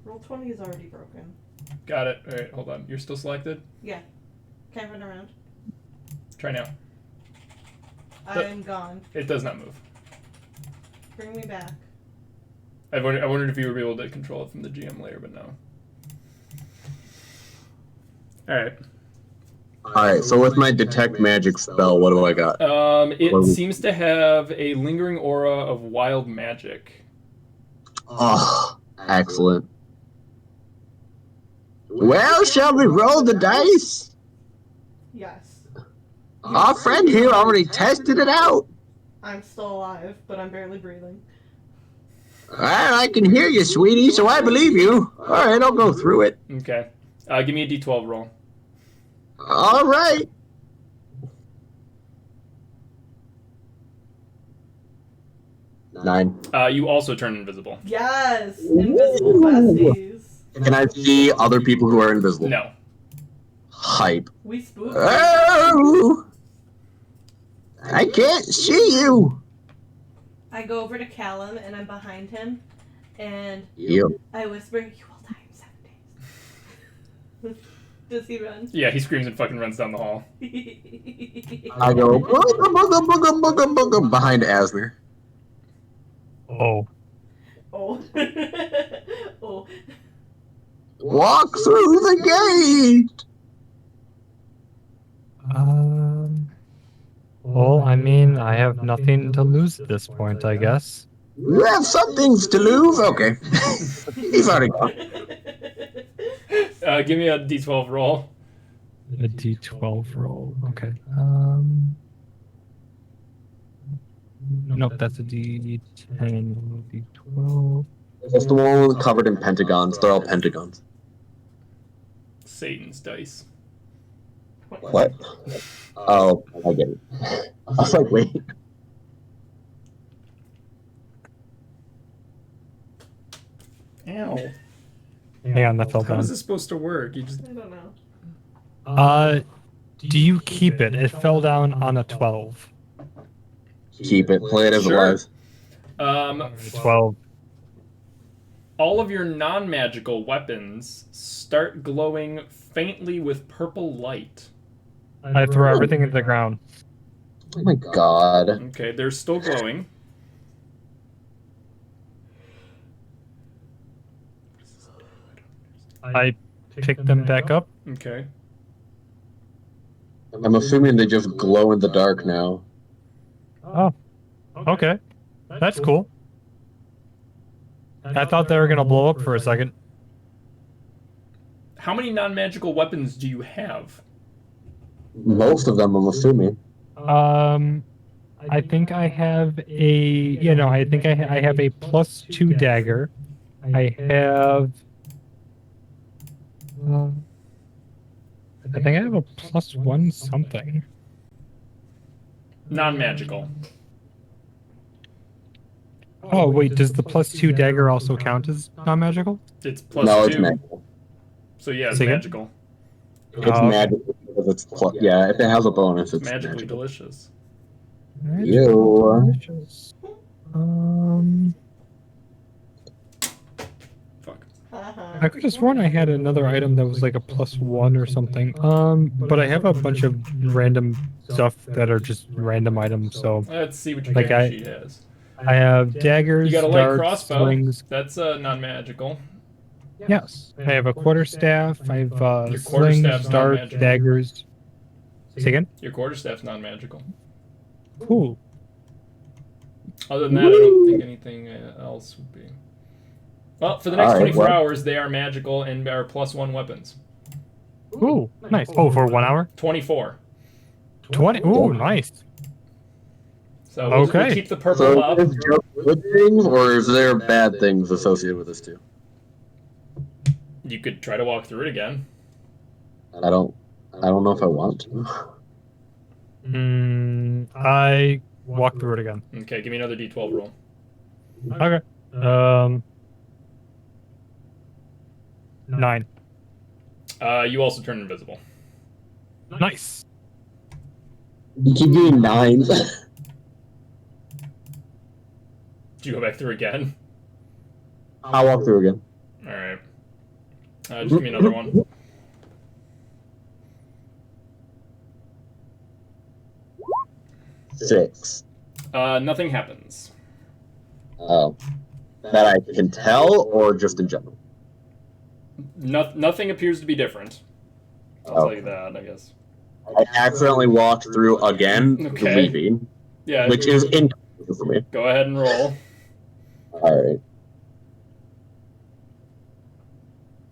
[SPEAKER 3] Roll20 is already broken.
[SPEAKER 1] Got it. Alright, hold on. You're still selected?
[SPEAKER 3] Yeah. Can I run around?
[SPEAKER 1] Try now.
[SPEAKER 3] I'm gone.
[SPEAKER 1] It does not move.
[SPEAKER 3] Bring me back.
[SPEAKER 1] I wondered if you would be able to control it from the GM layer, but no. Alright.
[SPEAKER 6] Alright, so with my detect magic spell, what do I got?
[SPEAKER 1] It seems to have a lingering aura of wild magic.
[SPEAKER 6] Oh, excellent. Well, shall we roll the dice?
[SPEAKER 3] Yes.
[SPEAKER 6] Our friend here already tested it out.
[SPEAKER 3] I'm still alive, but I'm barely breathing.
[SPEAKER 6] Well, I can hear you, sweetie, so I believe you. Alright, I'll go through it.
[SPEAKER 1] Okay. Give me a D12 roll.
[SPEAKER 6] Alright. Nine.
[SPEAKER 1] You also turn invisible.
[SPEAKER 3] Yes! Invisible besties.
[SPEAKER 6] Can I see other people who are invisible?
[SPEAKER 1] No.
[SPEAKER 6] Hype.
[SPEAKER 3] We spooked.
[SPEAKER 6] Oh! I can't see you.
[SPEAKER 3] I go over to Callum and I'm behind him, and
[SPEAKER 6] You.
[SPEAKER 3] I whisper, "You will die in 7 days." Does he run?
[SPEAKER 1] Yeah, he screams and fucking runs down the hall.
[SPEAKER 6] I go booga booga booga booga booga behind Asner.
[SPEAKER 4] Oh.
[SPEAKER 3] Oh. Oh.
[SPEAKER 6] Walk through the gate.
[SPEAKER 4] Well, I mean, I have nothing to lose at this point, I guess.
[SPEAKER 6] You have some things to lose. Okay. He's already gone.
[SPEAKER 1] Give me a D12 roll.
[SPEAKER 4] A D12 roll. Okay. Nope, that's a D10. D12.
[SPEAKER 6] That's the one covered in pentagons. They're all pentagons.
[SPEAKER 1] Satan's dice.
[SPEAKER 6] What? Oh, I get it. I was like, wait.
[SPEAKER 1] Ow.
[SPEAKER 4] Hang on, that fell
[SPEAKER 1] How
[SPEAKER 4] down.
[SPEAKER 1] is this supposed to work? You just.
[SPEAKER 3] I don't know.
[SPEAKER 4] Do you keep it? It fell down on a 12.
[SPEAKER 6] Keep it. Play it as
[SPEAKER 1] Sure.
[SPEAKER 6] it was.
[SPEAKER 4] 12.
[SPEAKER 1] All of your non-magical weapons start glowing faintly with purple light.
[SPEAKER 4] I throw everything into the ground.
[SPEAKER 6] Oh my god.
[SPEAKER 1] Okay, they're still glowing.
[SPEAKER 4] I pick them back up.
[SPEAKER 1] Okay.
[SPEAKER 6] I'm assuming they just glow in the dark now.
[SPEAKER 4] Oh, okay. That's cool. I thought they were going to blow up for a second.
[SPEAKER 1] How many non-magical weapons do you have?
[SPEAKER 6] Most of them, I'm assuming.
[SPEAKER 4] I think I have I think I have a +2 dagger. I have... I think I have a +1 something.
[SPEAKER 1] Non-magical.
[SPEAKER 4] Oh, wait, does the +2 dagger also count as non-magical?
[SPEAKER 1] It's +2.
[SPEAKER 6] No, it's magical.
[SPEAKER 1] So yeah, it's
[SPEAKER 4] Say again?
[SPEAKER 1] magical.
[SPEAKER 6] It's
[SPEAKER 4] okay.
[SPEAKER 6] magical because it's yeah. If it has a bonus,
[SPEAKER 1] It's
[SPEAKER 6] it's
[SPEAKER 1] magically
[SPEAKER 6] magical.
[SPEAKER 1] delicious.
[SPEAKER 6] You.
[SPEAKER 1] Fuck.
[SPEAKER 4] I could have sworn I had another item that was like a +1 or something. But I have a bunch of random stuff that are just random items. So
[SPEAKER 1] Let's see what your
[SPEAKER 4] Like
[SPEAKER 1] character sheet has.
[SPEAKER 4] I have daggers,
[SPEAKER 1] You got a light
[SPEAKER 4] darts,
[SPEAKER 1] crossbow.
[SPEAKER 4] slings.
[SPEAKER 1] That's non-magical.
[SPEAKER 4] Yes, I have a quarterstaff. I have
[SPEAKER 1] Your
[SPEAKER 4] slings,
[SPEAKER 1] quarterstaff's
[SPEAKER 4] darts,
[SPEAKER 1] non-magical.
[SPEAKER 4] daggers. Say again?
[SPEAKER 1] Your quarterstaff's non-magical.
[SPEAKER 4] Cool.
[SPEAKER 1] Other than that, I don't think anything else would be. Well, for the next 24 hours, they are magical and are +1 weapons.
[SPEAKER 4] Ooh, nice. Oh, for 1 hour?
[SPEAKER 1] 24.
[SPEAKER 4] 20. Ooh, nice.
[SPEAKER 1] So we'll keep the purple up.
[SPEAKER 6] Is there good things, or is there bad things associated with this too?
[SPEAKER 1] You could try to walk through it again.
[SPEAKER 6] I don't know if I want to.
[SPEAKER 4] I walk through it again.
[SPEAKER 1] Okay, give me another D12 roll.
[SPEAKER 4] Okay. 9.
[SPEAKER 1] You also turn invisible.
[SPEAKER 4] Nice.
[SPEAKER 6] You keep getting 9s.
[SPEAKER 1] Do you go back through again?
[SPEAKER 6] I'll walk through again.
[SPEAKER 1] Alright. Just give me another one.
[SPEAKER 6] Six.
[SPEAKER 1] Nothing happens.
[SPEAKER 6] Oh. That I can tell, or just in general?
[SPEAKER 1] Nothing appears to be different. I'll tell you that, I guess.
[SPEAKER 6] I accidentally walked through again,
[SPEAKER 1] Okay.
[SPEAKER 6] leaving.
[SPEAKER 1] Yeah.
[SPEAKER 6] Which is inconsistent for me.
[SPEAKER 1] Go ahead and roll.
[SPEAKER 6] Alright.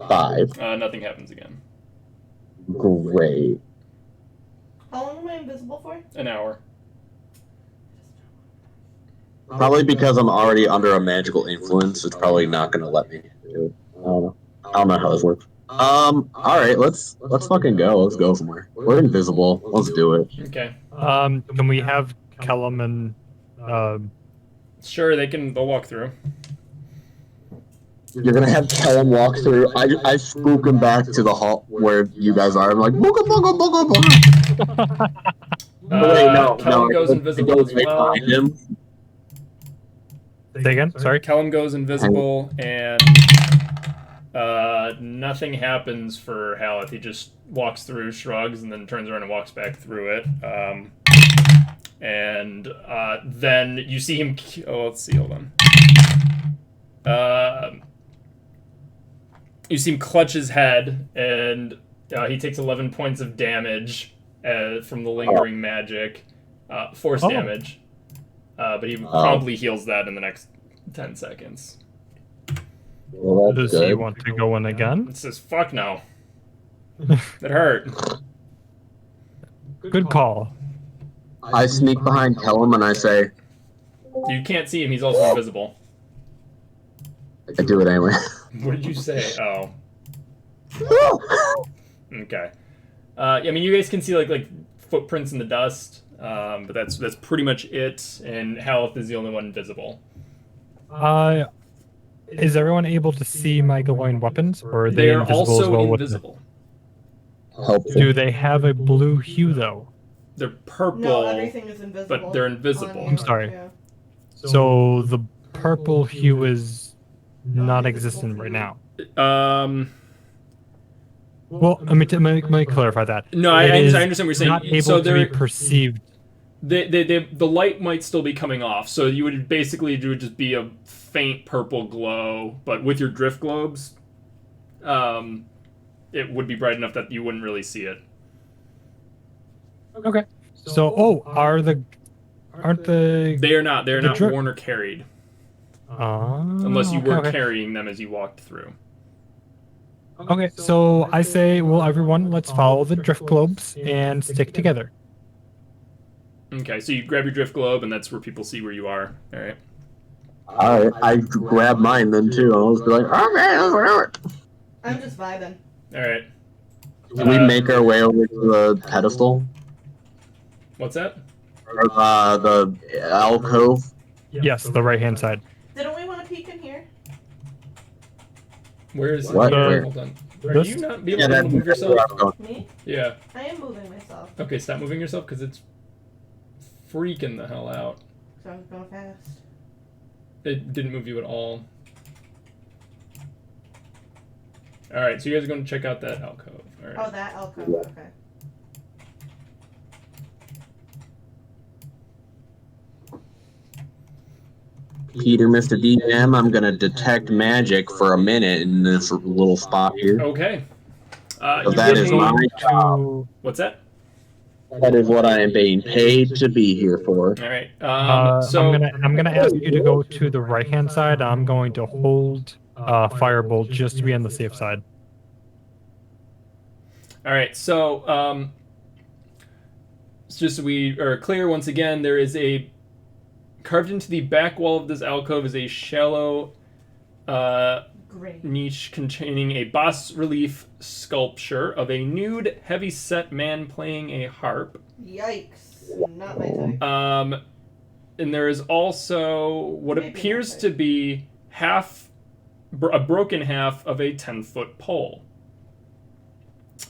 [SPEAKER 6] 5.
[SPEAKER 1] Nothing happens again.
[SPEAKER 6] Great.
[SPEAKER 3] How long am I invisible for?
[SPEAKER 1] An hour.
[SPEAKER 6] Probably because I'm already under a magical influence, it's probably not gonna let me do it. I don't know how this works. Alright, let's fucking go. Let's go somewhere. We're invisible. Let's do it.
[SPEAKER 1] Okay.
[SPEAKER 4] Can we have Kellum and
[SPEAKER 1] Sure, they'll walk through.
[SPEAKER 6] You're gonna have Kellum walk through. I spook him back to the hall where you guys are. I'm like, booga booga booga booga. Wait, no,
[SPEAKER 1] Kellum goes invisible as well.
[SPEAKER 6] Behind him.
[SPEAKER 4] Say again? Sorry.
[SPEAKER 1] Kellum goes invisible, and nothing happens for Haleth. He just walks through, shrugs, and then turns around and walks back through it. And then you see him. Oh, let's see. Hold on. You see him clutch his head, and he takes 11 points of damage from the lingering magic, force damage. But he promptly heals that in the next 10 seconds.
[SPEAKER 6] Well,
[SPEAKER 4] Does he want to go in again?
[SPEAKER 1] It says, fuck no. It hurt.
[SPEAKER 4] Good call.
[SPEAKER 6] I sneak behind Kellum and I say,
[SPEAKER 1] You can't see him, he's also invisible.
[SPEAKER 6] I do it anyway.
[SPEAKER 1] What did you say? Oh. Okay. I mean, you guys can see like footprints in the dust, but that's pretty much it. And Haleth is the only one invisible.
[SPEAKER 4] Is everyone able to see my glowing weapons, or are they
[SPEAKER 1] They are
[SPEAKER 4] invisible
[SPEAKER 1] also
[SPEAKER 4] as well?
[SPEAKER 1] invisible.
[SPEAKER 6] Helpful.
[SPEAKER 4] Do they have a blue hue though?
[SPEAKER 1] They're purple,
[SPEAKER 3] No, everything is invisible.
[SPEAKER 1] but they're invisible.
[SPEAKER 4] I'm sorry.
[SPEAKER 3] Yeah.
[SPEAKER 4] So the purple hue is not existent right now. Well, let me clarify that.
[SPEAKER 1] No, I
[SPEAKER 4] It
[SPEAKER 1] understand
[SPEAKER 4] is
[SPEAKER 1] what you're saying.
[SPEAKER 4] Not able
[SPEAKER 1] So
[SPEAKER 4] to be
[SPEAKER 1] they're
[SPEAKER 4] perceived.
[SPEAKER 1] the light might still be coming off, so you would basically do just be a faint purple glow, but with your drift globes, it would be bright enough that you wouldn't really see it.
[SPEAKER 4] Okay. So, aren't the?
[SPEAKER 1] They are not. They're
[SPEAKER 4] The
[SPEAKER 1] not
[SPEAKER 4] dri-
[SPEAKER 1] worn or carried, unless you
[SPEAKER 4] okay,
[SPEAKER 1] were
[SPEAKER 4] okay.
[SPEAKER 1] carrying them as you walked through.
[SPEAKER 4] Okay, so I say, well, everyone, let's follow the drift globes and stick together.
[SPEAKER 1] Okay, so you grab your drift globe, and that's where people see where you are. All right.
[SPEAKER 6] Alright, I grab mine then too. I'll just be like, okay, let's do it.
[SPEAKER 3] I'm just vibing.
[SPEAKER 1] All right.
[SPEAKER 6] Do we make our way over to the pedestal?
[SPEAKER 1] What's that?
[SPEAKER 6] Or the alcove?
[SPEAKER 4] Yes, the right-hand side.
[SPEAKER 3] Didn't we want to peek in here?
[SPEAKER 1] Where is
[SPEAKER 6] What?
[SPEAKER 1] Where? Hold on. Are
[SPEAKER 4] This?
[SPEAKER 1] you not being
[SPEAKER 6] Yeah,
[SPEAKER 1] able to move yourself?
[SPEAKER 3] Me?
[SPEAKER 1] Yeah.
[SPEAKER 3] I am moving myself.
[SPEAKER 1] Okay, stop moving yourself because it's freaking the hell out.
[SPEAKER 3] So I'm going fast.
[SPEAKER 1] It didn't move you at all. Alright, so you guys are going to check out that alcove. Alright.
[SPEAKER 3] Oh, that alcove. Okay.
[SPEAKER 6] Peter, Mr. DM, I'm gonna detect magic for a minute in this little spot here.
[SPEAKER 1] Okay.
[SPEAKER 6] So
[SPEAKER 1] You
[SPEAKER 6] that
[SPEAKER 1] give
[SPEAKER 6] is
[SPEAKER 1] me-
[SPEAKER 6] my job.
[SPEAKER 1] What's that?
[SPEAKER 6] That is what I am being paid to be here for.
[SPEAKER 1] All right.
[SPEAKER 4] I'm gonna ask you to go to the right hand side. I'm going to hold firebolt just to be on the safe side.
[SPEAKER 1] All right. So just so we are clear, once again, there is a carved into the back wall of this alcove is a shallow
[SPEAKER 3] Great.
[SPEAKER 1] niche containing a bas relief sculpture of a nude, heavy-set man playing a harp.
[SPEAKER 3] Yikes. Not my type.
[SPEAKER 1] And there is also what
[SPEAKER 3] Maybe
[SPEAKER 1] appears
[SPEAKER 3] not.
[SPEAKER 1] to be a broken half of a 10-foot pole.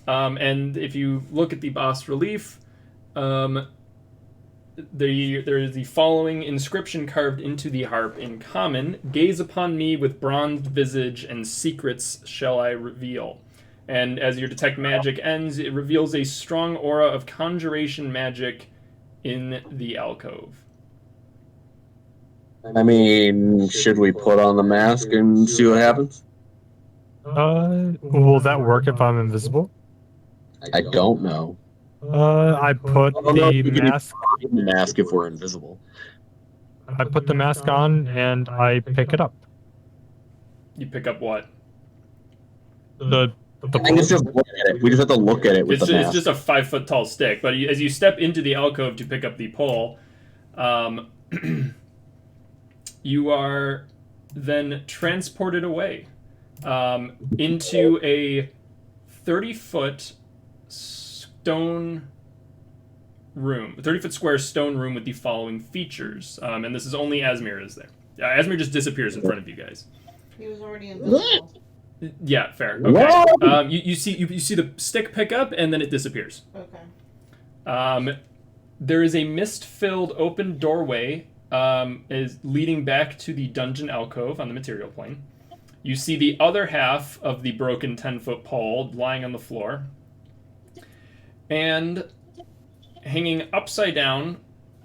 [SPEAKER 1] And if you look at the bas relief, there is the following inscription carved into the harp in common: "Gaze upon me with bronzed visage, and secrets shall I reveal." And as your detect magic ends, it reveals a strong aura of conjuration magic in the alcove.
[SPEAKER 6] I mean, should we put on the mask and see what happens?
[SPEAKER 4] Will that work if I'm invisible?
[SPEAKER 6] I don't know.
[SPEAKER 4] I put
[SPEAKER 6] I don't know if
[SPEAKER 4] the
[SPEAKER 6] we can
[SPEAKER 4] mask.
[SPEAKER 6] even the mask if we're invisible.
[SPEAKER 4] I put the mask on and I pick it up.
[SPEAKER 1] You pick up what?
[SPEAKER 4] The
[SPEAKER 6] I think it's just look at it. We just have to look at it with
[SPEAKER 1] It's
[SPEAKER 6] the mask.
[SPEAKER 1] just a 5-foot tall stick, but as you step into the alcove to pick up the pole, you are then transported away into a 30-foot stone room, a 30-foot square stone room with the following features. And this is only Asmir is there. Asmir just disappears in front of you guys.
[SPEAKER 3] He was already invisible.
[SPEAKER 1] Yeah, fair. Okay. You see the stick pick up and then it disappears.
[SPEAKER 3] Okay.
[SPEAKER 1] There is a mist-filled open doorway is leading back to the dungeon alcove on the material plane. You see the other half of the broken 10-foot pole lying on the floor. And hanging upside down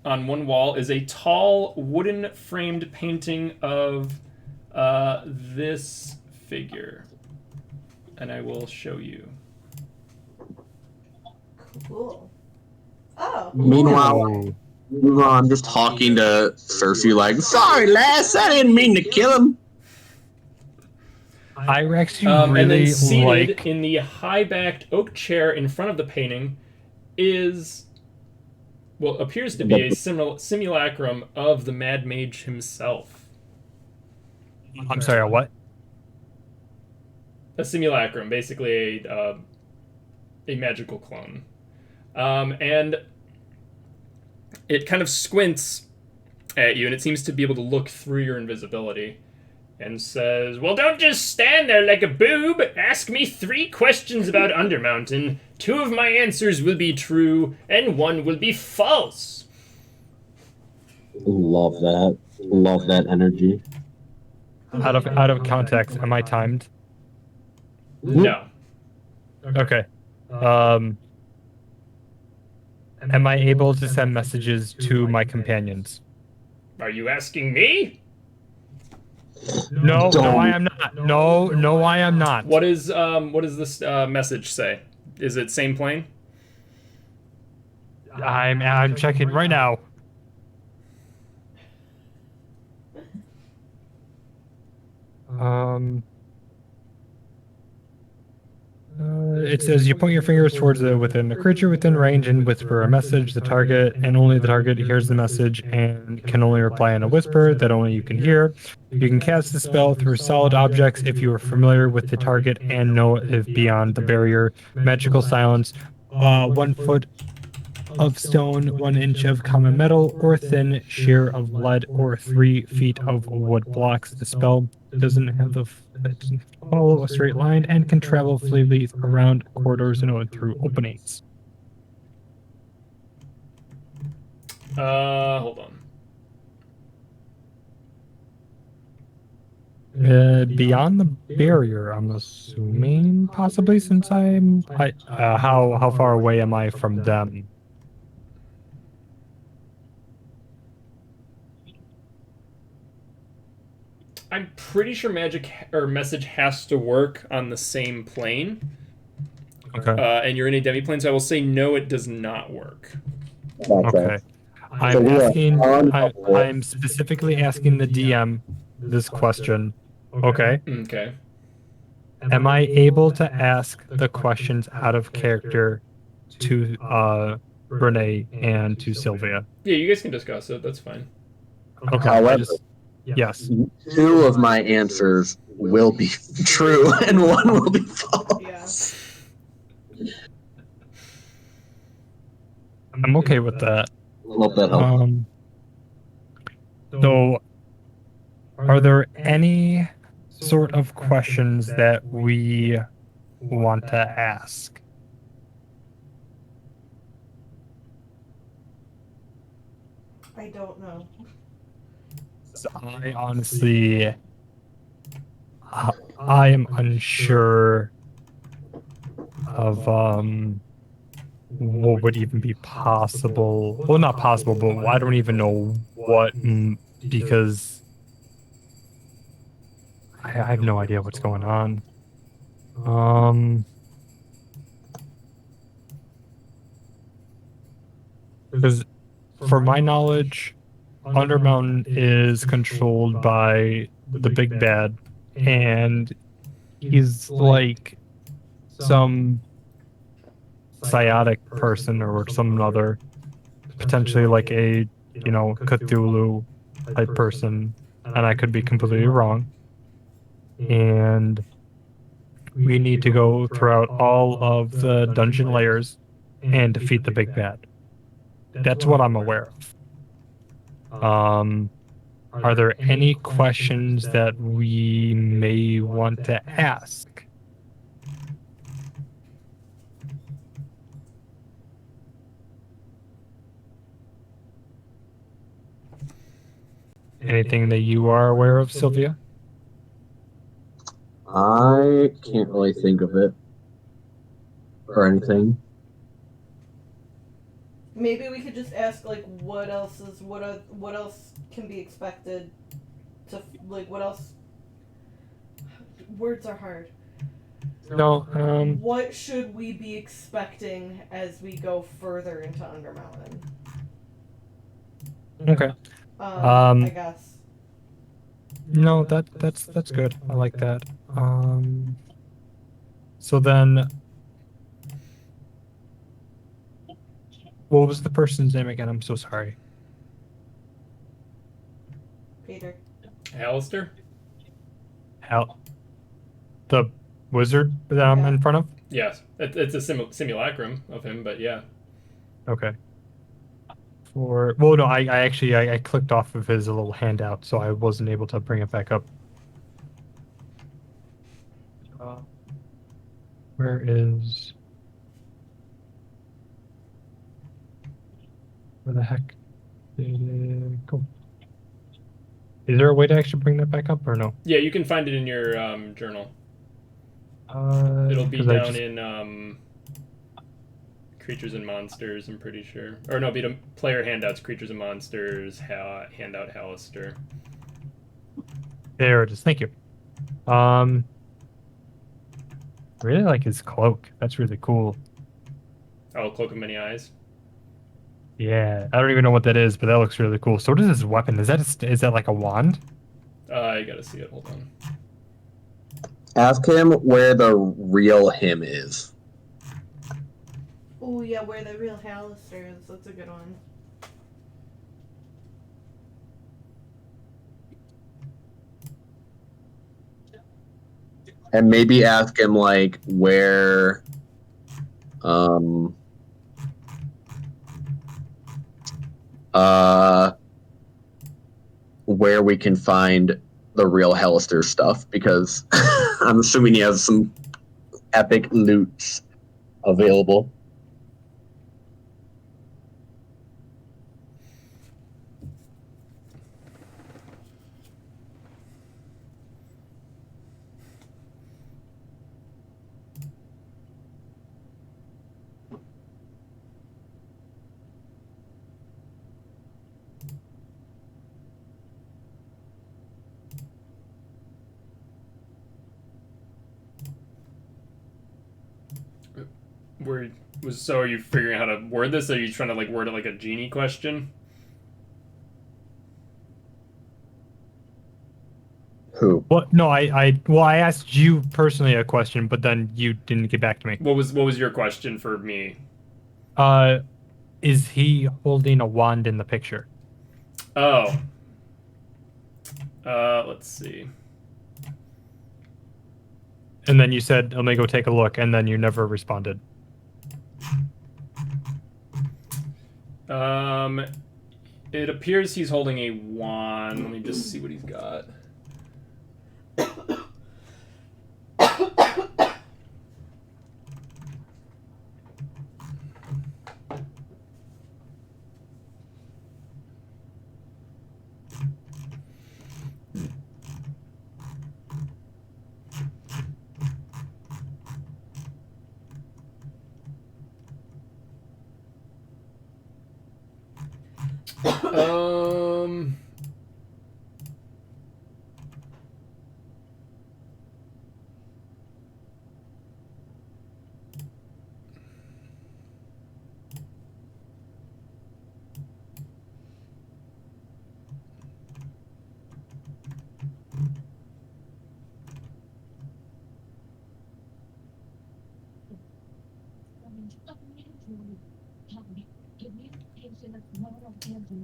[SPEAKER 1] on one wall is a tall wooden-framed painting of this figure. And I will show you.
[SPEAKER 3] Cool. Oh.
[SPEAKER 6] Meanwhile, I'm just talking to Cersei like, "Sorry, lass, I didn't mean to kill him."
[SPEAKER 4] I actually
[SPEAKER 1] And then
[SPEAKER 4] really
[SPEAKER 1] seated
[SPEAKER 4] like.
[SPEAKER 1] in the high-backed oak chair in front of the painting is what appears to be a simulacrum of the Mad Mage himself.
[SPEAKER 4] I'm sorry, a what?
[SPEAKER 1] A simulacrum, basically a magical clone. And it kind of squints at you, and it seems to be able to look through your invisibility, and says, "Well, don't just stand there like a boob. Ask me 3 questions about Undermountain. 2 of my answers will be true, and 1 will be false."
[SPEAKER 6] Love that. Love that energy.
[SPEAKER 4] Out of context, am I timed?
[SPEAKER 1] No.
[SPEAKER 4] Okay. Am I able to send messages to my companions?
[SPEAKER 1] Are you asking me?
[SPEAKER 4] No, I am not. No, I am not.
[SPEAKER 1] What does this message say? Is it same plane?
[SPEAKER 4] I'm checking right now. It says you point your fingers towards within the creature within range and whisper a message. The target and only the target hears the message and can only reply in a whisper that only you can hear. You can cast the spell through solid objects if you are familiar with the target and know if beyond the barrier. Magical silence. 1 foot of stone, 1 inch of common metal, or thin shear of lead, or 3 feet of wood blocks. The spell doesn't have doesn't follow a straight line and can travel freely around corridors and through openings.
[SPEAKER 1] Hold on.
[SPEAKER 4] Beyond the barrier, I'm assuming, possibly, since how far away am I from them?
[SPEAKER 1] I'm pretty sure magic or message has to work on the same plane. and you're in a demiplane, so I will say no, it does not work.
[SPEAKER 2] Gotcha.
[SPEAKER 4] Okay.
[SPEAKER 2] So we are on
[SPEAKER 4] I'm specifically asking the DM this question. Okay.
[SPEAKER 1] Okay.
[SPEAKER 4] Am I able to ask the questions out of character to Renee and to Sylvia?
[SPEAKER 1] Yeah, you guys can discuss it. That's fine.
[SPEAKER 4] Okay.
[SPEAKER 6] However,
[SPEAKER 4] Yes.
[SPEAKER 6] 2 of my answers will be true and 1 will be false.
[SPEAKER 3] Yeah.
[SPEAKER 4] I'm okay with that.
[SPEAKER 6] Hope that helps.
[SPEAKER 4] So are there any sort of questions that we want to ask?
[SPEAKER 3] I don't know.
[SPEAKER 4] So I honestly, I am unsure of what would even be possible. Well, not possible, but I don't even know what, because I have no idea what's going on. Because for my knowledge, Undermountain is controlled by the big bad, and he's like some psionic person or some other, potentially like a, Cthulhu type person, and I could be completely wrong. And we need to go throughout all of the dungeon layers and defeat the big bad. That's what I'm aware of. Are there any questions that we may want to ask? Anything that you are aware of, Sylvia?
[SPEAKER 6] I can't really think of it or anything.
[SPEAKER 3] Maybe we could just ask like what else can be expected to like what else. Words are hard.
[SPEAKER 4] No.
[SPEAKER 3] What should we be expecting as we go further into Undermountain?
[SPEAKER 4] Okay.
[SPEAKER 3] I guess.
[SPEAKER 4] No, that's good. I like that. So then, what was the person's name again? I'm so sorry.
[SPEAKER 3] Peter.
[SPEAKER 1] Alistair?
[SPEAKER 4] Hal, the wizard that I'm in front of?
[SPEAKER 1] Yes. It's a simulacrum of him, but yeah.
[SPEAKER 4] Okay. Well, no, I actually I clicked off of his little handout, so I wasn't able to bring it back up. Where the heck did it go? Is there a way to actually bring that back up or no?
[SPEAKER 1] Yeah, you can find it in your journal. It'll be
[SPEAKER 4] 'Cause I
[SPEAKER 1] down
[SPEAKER 4] just-
[SPEAKER 1] in Creatures and Monsters, I'm pretty sure. Or no, be the player handouts, Creatures and Monsters, handout Hallister.
[SPEAKER 4] There it is. Thank you. Really like his cloak. That's really cool.
[SPEAKER 1] Oh, Cloak of Many Eyes.
[SPEAKER 4] Yeah, I don't even know what that is, but that looks really cool. So what is his weapon? Is that like a wand?
[SPEAKER 1] I gotta see it. Hold on.
[SPEAKER 6] Ask him where the real him is.
[SPEAKER 3] Oh yeah, where the real Hallister is. That's a good one.
[SPEAKER 6] And maybe ask him like where where we can find the real Hallister stuff, because I'm assuming he has some epic loot available.
[SPEAKER 1] So are you figuring out how to word this? Are you trying to like word it like a genie question?
[SPEAKER 6] Who?
[SPEAKER 4] What? No, I asked you personally a question, but then you didn't get back to me.
[SPEAKER 1] What was your question for me?
[SPEAKER 4] Is he holding a wand in the picture?
[SPEAKER 1] Oh. Let's see.
[SPEAKER 4] And then you said, "Let me go take a look," and then you never responded.
[SPEAKER 1] It appears he's holding a wand. Let me just see what he's got. Um.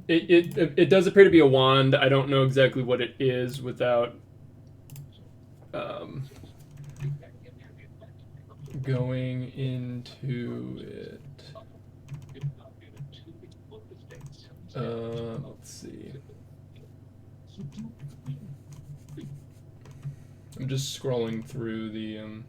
[SPEAKER 1] It does appear to be a wand. I don't know exactly what it is without um, going into it. Let's see. I'm just scrolling through the um.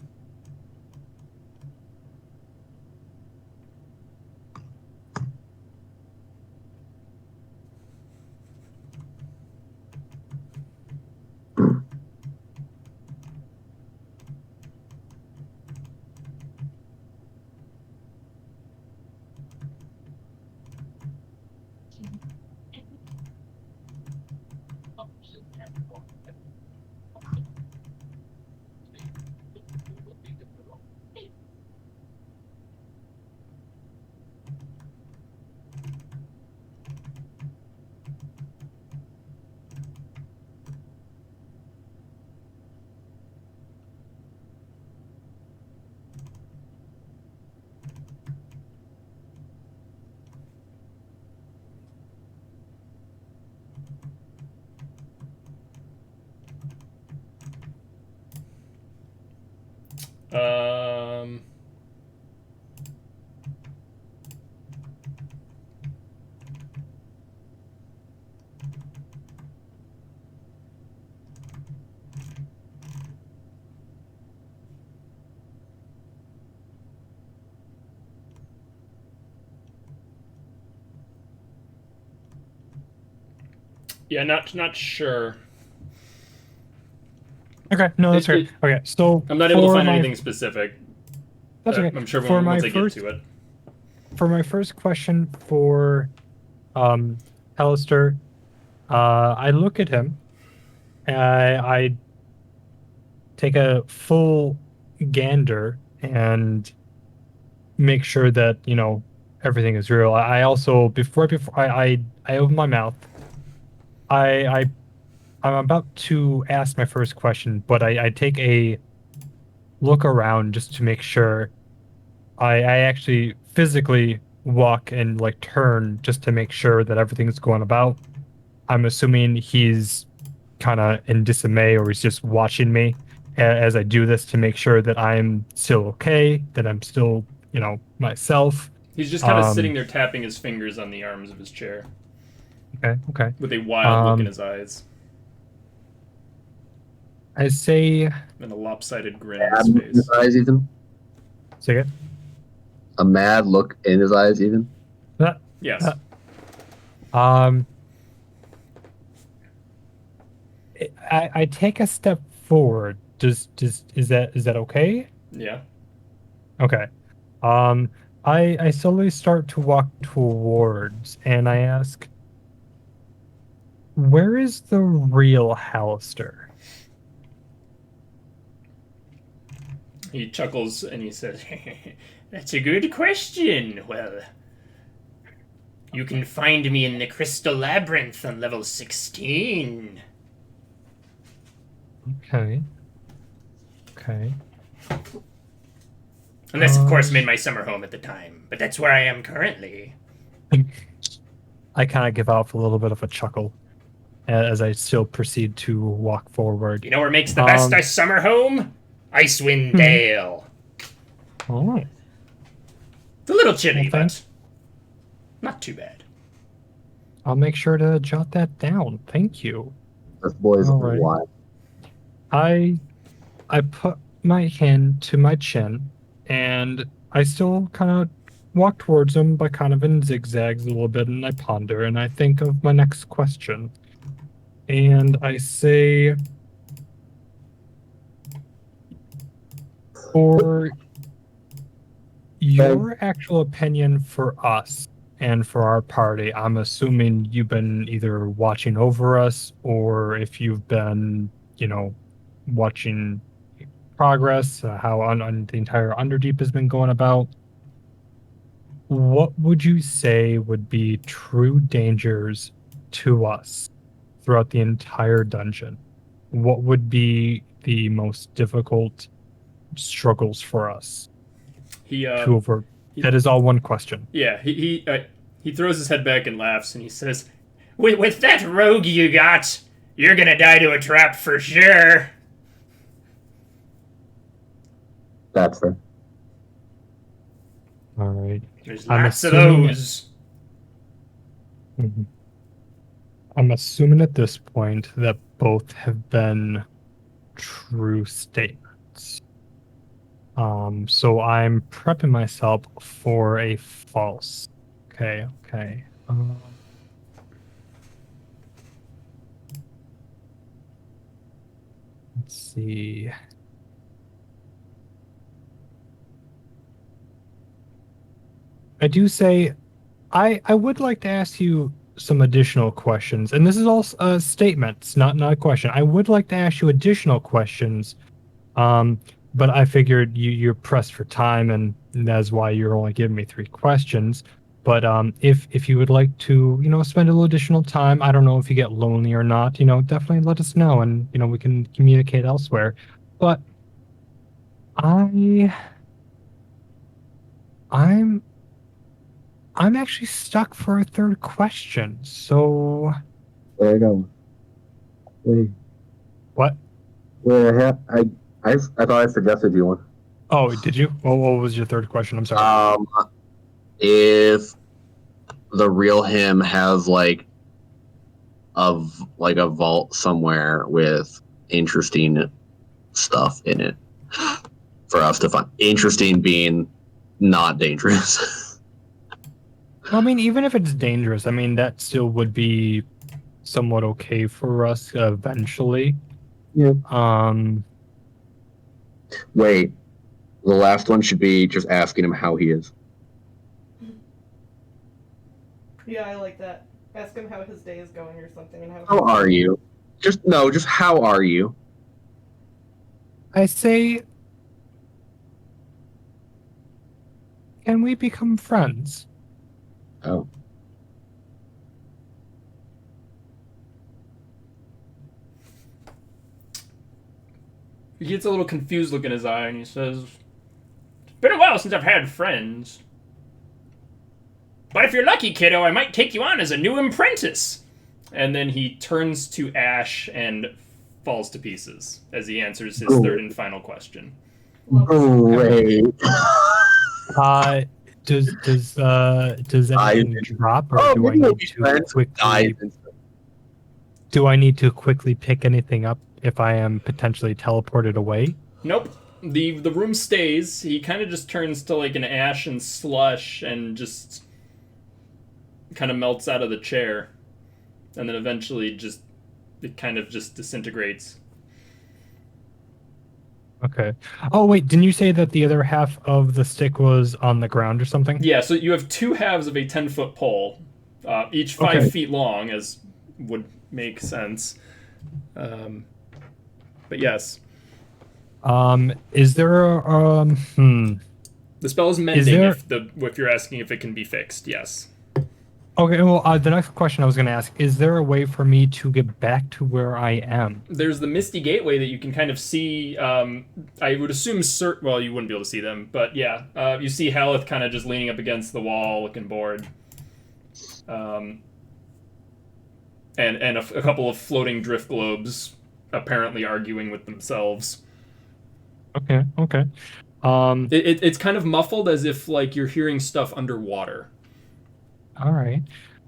[SPEAKER 1] Yeah, not sure.
[SPEAKER 4] Okay, no, that's great. Okay, so
[SPEAKER 1] I'm not able to
[SPEAKER 4] for
[SPEAKER 1] find
[SPEAKER 4] my
[SPEAKER 1] anything specific.
[SPEAKER 4] that's okay.
[SPEAKER 1] I'm sure
[SPEAKER 4] For my
[SPEAKER 1] once I get
[SPEAKER 4] first
[SPEAKER 1] to it.
[SPEAKER 4] for my first question for Alistair, I look at him and I take a full gander and make sure that, everything is real. I also before I open my mouth, I I I'm about to ask my first question, but I take a look around just to make sure. I actually physically walk and like turn just to make sure that everything's going about. I'm assuming he's kind of in dismay or he's just watching me as I do this to make sure that I'm still okay, that I'm still, myself.
[SPEAKER 1] He's just kind of
[SPEAKER 4] Um,
[SPEAKER 1] sitting there tapping his fingers on the arms of his chair
[SPEAKER 4] okay.
[SPEAKER 1] with a wild look in
[SPEAKER 4] Um,
[SPEAKER 1] his eyes
[SPEAKER 4] I say,
[SPEAKER 1] and a lopsided grin on
[SPEAKER 6] Mad
[SPEAKER 1] his
[SPEAKER 6] look in his
[SPEAKER 1] face.
[SPEAKER 6] eyes, even.
[SPEAKER 4] say it.
[SPEAKER 6] A mad look in his eyes, even.
[SPEAKER 4] Uh,
[SPEAKER 1] Yes.
[SPEAKER 4] Um, I take a step forward. Is that okay?
[SPEAKER 1] Yeah.
[SPEAKER 4] Okay. Um, I slowly start to walk towards, and I ask, "Where is the real Hallister?"
[SPEAKER 1] He chuckles and he says, That's a good question. Well, you can find me in the Crystal Labyrinth on level 16.
[SPEAKER 4] Okay. Okay.
[SPEAKER 1] And that's, of course, made my summer home at the time. But that's where I am currently.
[SPEAKER 4] I kind of give off a little bit of a chuckle as I still proceed to walk forward.
[SPEAKER 1] You know where makes the best summer home? Icewind Dale.
[SPEAKER 4] Oh.
[SPEAKER 1] It's a little chilly,
[SPEAKER 4] Well,
[SPEAKER 1] but not too bad.
[SPEAKER 4] I'll make sure to jot that down. Thank you.
[SPEAKER 6] This boy's
[SPEAKER 4] Alright.
[SPEAKER 6] wild.
[SPEAKER 4] I put my hand to my chin, and I still kind of walk towards him, but kind of in zigzags a little bit, and I ponder, and I think of my next question. And I say, for your actual opinion for us and for our party, I'm assuming you've been either watching over us, or if you've been, watching progress, how on the entire Underdeep has been going about. What would you say would be true dangers to us throughout the entire dungeon? What would be the most difficult struggles for us to over? That is all one question.
[SPEAKER 1] Yeah, he throws his head back and laughs, and he says, with that rogue you got, you're gonna die to a trap for sure.
[SPEAKER 6] That's fair.
[SPEAKER 4] All right.
[SPEAKER 1] There's lots of those.
[SPEAKER 4] I'm assuming at this point that both have been true statements. So I'm prepping myself for a false. Okay. Let's see. I do say, I would like to ask you some additional questions, and this is all statements, not a question. I would like to ask you additional questions, but I figured you're pressed for time, and that's why you're only giving me 3 questions. But if you would like to, spend a little additional time, I don't know if you get lonely or not, definitely let us know, and we can communicate elsewhere. But I'm actually stuck for a 3rd question, so...
[SPEAKER 6] There you go. Wait.
[SPEAKER 4] What?
[SPEAKER 6] Yeah, I thought I suggested you one.
[SPEAKER 4] Oh, did you? Well, what was your 3rd question? I'm sorry.
[SPEAKER 6] If the real him has like a vault somewhere with interesting stuff in it for us to find. Interesting being not dangerous.
[SPEAKER 4] I mean, even if it's dangerous, I mean, that still would be somewhat okay for us eventually.
[SPEAKER 6] Yeah.
[SPEAKER 2] Wait, the last one should be just asking him how he is.
[SPEAKER 3] Yeah, I like that. Ask him how his day is going or something, and
[SPEAKER 2] How are you? Just how are you?
[SPEAKER 4] I say, can we become friends?
[SPEAKER 2] Oh.
[SPEAKER 1] He gets a little confused look in his eye, and he says, "It's been a while since I've had friends. But if you're lucky, kiddo, I might take you on as a new apprentice." And then he turns to Ash and falls to pieces as he answers his 3rd and final question.
[SPEAKER 2] Great.
[SPEAKER 4] Does anything drop, or do I need to quickly? Do I need to quickly pick anything up if I am potentially teleported away?
[SPEAKER 1] Nope. The room stays. He kind of just turns to like an ash and slush and just kind of melts out of the chair. And then eventually it kind of just disintegrates.
[SPEAKER 4] Okay. Oh, wait, didn't you say that the other half of the stick was on the ground or something?
[SPEAKER 1] Yeah, so you have 2 halves of a 10-foot pole, each 5 feet long, as would make sense. But yes.
[SPEAKER 4] Is there a
[SPEAKER 1] The spell is mending.
[SPEAKER 4] there-
[SPEAKER 1] If you're asking if it can be fixed, yes.
[SPEAKER 4] Okay, well, the next question I was going to ask, is there a way for me to get back to where I am?
[SPEAKER 1] There's the Misty Gateway that you can kind of see. I would assume, well, you wouldn't be able to see them, but yeah, you see Haleth kind of just leaning up against the wall, looking bored. And a couple of floating drift globes apparently arguing with themselves.
[SPEAKER 4] Okay.
[SPEAKER 1] It's kind of muffled as if like you're hearing stuff underwater.
[SPEAKER 4] All right.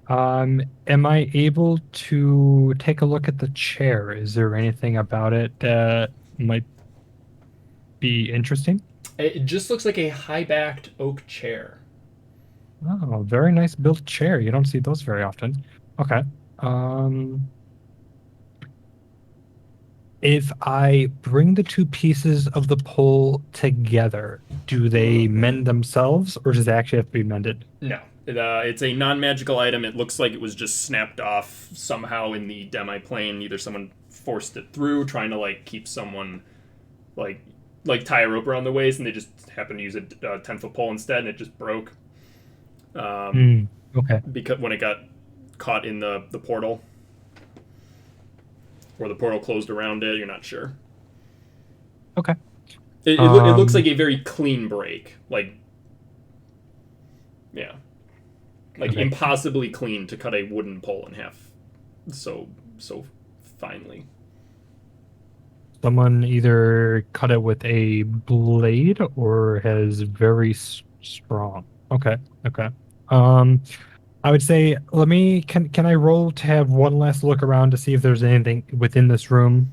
[SPEAKER 4] Am I able to take a look at the chair? Is there anything about it that might be interesting?
[SPEAKER 1] It just looks like a high-backed oak chair.
[SPEAKER 4] Oh, very nice built chair. You don't see those very often. Okay. If I bring the two pieces of the pole together, do they mend themselves, or does it actually have to be mended?
[SPEAKER 1] No. It's a non-magical item. It looks like it was just snapped off somehow in the demi-plane. Either someone forced it through, trying to like keep someone like tie a rope around the waist, and they just happened to use a 10-foot pole instead, and it just broke.
[SPEAKER 4] Okay.
[SPEAKER 1] Because when it got caught in the portal, or the portal closed around it, you're not sure.
[SPEAKER 4] Okay.
[SPEAKER 1] It looks like a very clean break. Like, yeah. Like,
[SPEAKER 4] Okay.
[SPEAKER 1] impossibly clean to cut a wooden pole in half so finely.
[SPEAKER 4] Someone either cut it with a blade or has very strong. Okay. I would say can I roll to have one last look around to see if there's anything within this room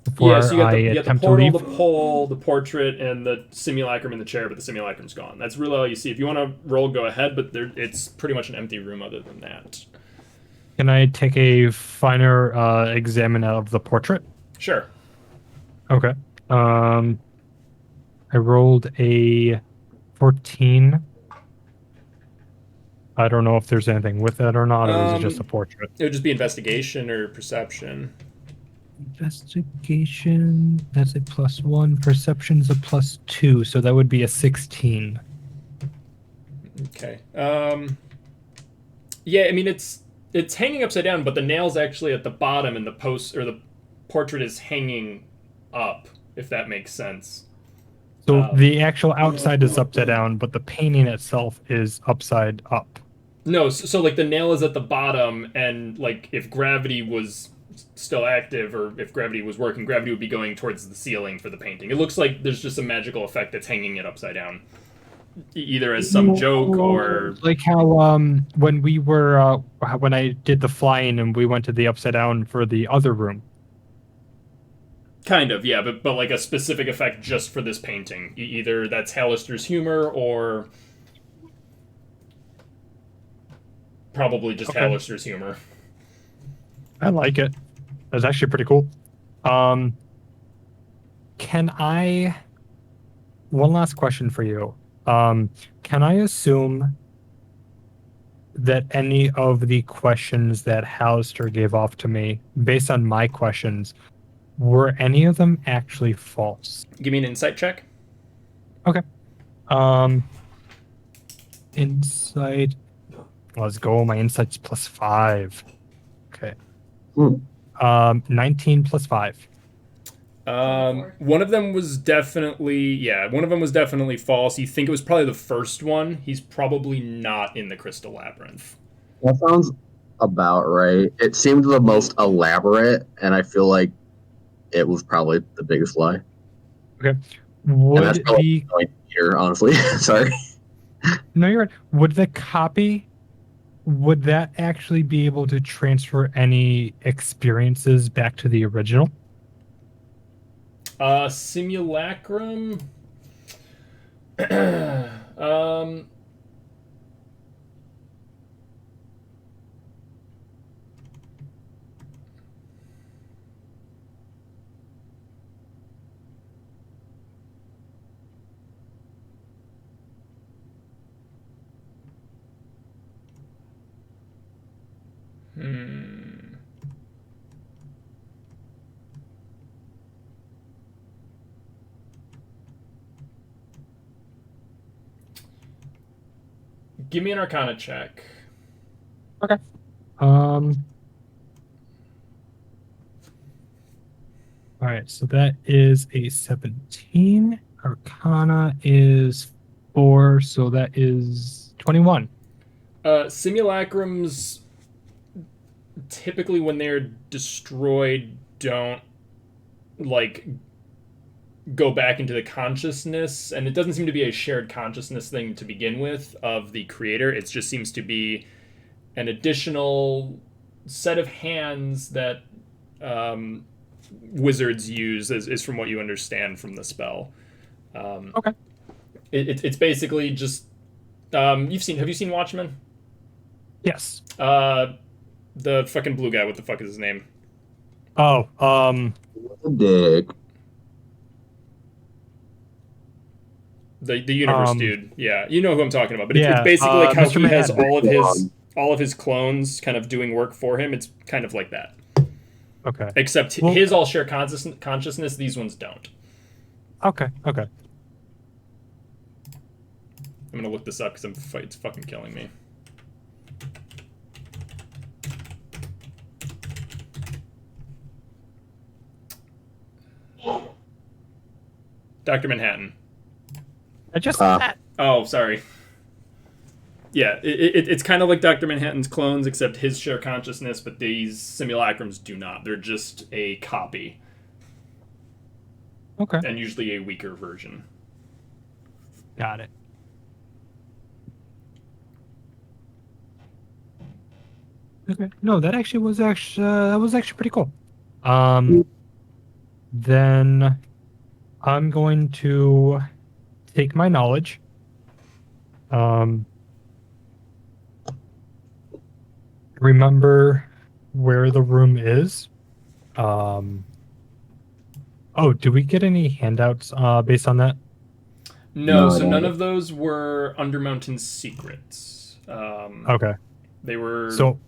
[SPEAKER 1] Yeah,
[SPEAKER 4] before
[SPEAKER 1] so you
[SPEAKER 4] I
[SPEAKER 1] got the
[SPEAKER 4] attempt
[SPEAKER 1] portal,
[SPEAKER 4] to leave?
[SPEAKER 1] the pole, the portrait, and the simulacrum in the chair, but the simulacrum's gone. That's really all you see. If you want to roll, go ahead, but it's pretty much an empty room other than that.
[SPEAKER 4] Can I take a finer examine of the portrait?
[SPEAKER 1] Sure.
[SPEAKER 4] Okay. I rolled a 14. I don't know if there's anything with it or not, or is it just a portrait?
[SPEAKER 1] It would just be investigation or perception.
[SPEAKER 4] Investigation, that's a +1. Perception's a +2, so that would be a 16.
[SPEAKER 1] Okay. Yeah, I mean it's hanging upside down, but the nail's actually at the bottom, and the portrait is hanging up, if that makes sense.
[SPEAKER 4] So the actual outside is upside down, but the painting itself is upside up.
[SPEAKER 1] No, so like the nail is at the bottom, and like if gravity was still active, or if gravity was working, gravity would be going towards the ceiling for the painting. It looks like there's just a magical effect that's hanging it upside down, either as some joke or
[SPEAKER 4] like how when we were when I did the flying and we went to the upside down for the other room.
[SPEAKER 1] kind of, yeah, but like a specific effect just for this painting. Either that's Hallister's humor or probably just Hallister's humor.
[SPEAKER 4] I like it. That's actually pretty cool. Can I... One last question for you. Can I assume that any of the questions that Hallister gave off to me, based on my questions, were any of them actually false?
[SPEAKER 1] Give me an insight check.
[SPEAKER 4] Okay. Insight. Let's go. My insight's +5. Okay. 19 + 5.
[SPEAKER 1] One of them was definitely false. You think it was probably the first one. He's probably not in the Crystal Labyrinth.
[SPEAKER 6] That sounds about right. It seemed the most elaborate, and I feel like it was probably the biggest lie.
[SPEAKER 4] Okay.
[SPEAKER 6] And that's probably here, honestly. Sorry.
[SPEAKER 4] No, you're right. Would the copy, would that actually be able to transfer any experiences back to the original?
[SPEAKER 1] Simulacrum. Give me an Arcana check.
[SPEAKER 4] Okay. All right, so that is a 17. Arcana is 4, so that is 21.
[SPEAKER 1] Simulacrums, typically when they're destroyed, don't, like, go back into the consciousness, and it doesn't seem to be a shared consciousness thing to begin with of the creator. It just seems to be an additional set of hands that wizards use, is from what you understand from the spell.
[SPEAKER 4] Okay.
[SPEAKER 1] It's basically just have you seen Watchmen?
[SPEAKER 4] Yes.
[SPEAKER 1] The fucking blue guy. What the fuck is his name?
[SPEAKER 4] Oh,
[SPEAKER 6] Dick.
[SPEAKER 1] The universe dude. Yeah, you know who I'm talking about. But it's
[SPEAKER 4] yeah,
[SPEAKER 1] basically like how
[SPEAKER 4] Mr.
[SPEAKER 1] he has
[SPEAKER 4] Manhattan.
[SPEAKER 1] all of his clones kind of doing work for him. It's kind of like that.
[SPEAKER 4] Okay.
[SPEAKER 1] Except his all share consciousness. These ones don't.
[SPEAKER 4] Okay. Okay.
[SPEAKER 1] I'm gonna look this up because it's fucking killing me. Dr. Manhattan.
[SPEAKER 4] I just
[SPEAKER 1] Oh, sorry. Yeah, it's kind of like Dr. Manhattan's clones, except his share consciousness, but these simulacrums do not. They're just a copy.
[SPEAKER 4] Okay.
[SPEAKER 1] And usually a weaker version.
[SPEAKER 4] Got it. Okay. No, that was actually pretty cool. Then I'm going to take my knowledge. Remember where the room is. Oh, do we get any handouts based on that?
[SPEAKER 1] No,
[SPEAKER 6] No,
[SPEAKER 1] so
[SPEAKER 6] I
[SPEAKER 1] none
[SPEAKER 6] don't.
[SPEAKER 1] of those were Undermountain secrets.
[SPEAKER 4] Okay.
[SPEAKER 1] They were.
[SPEAKER 4] So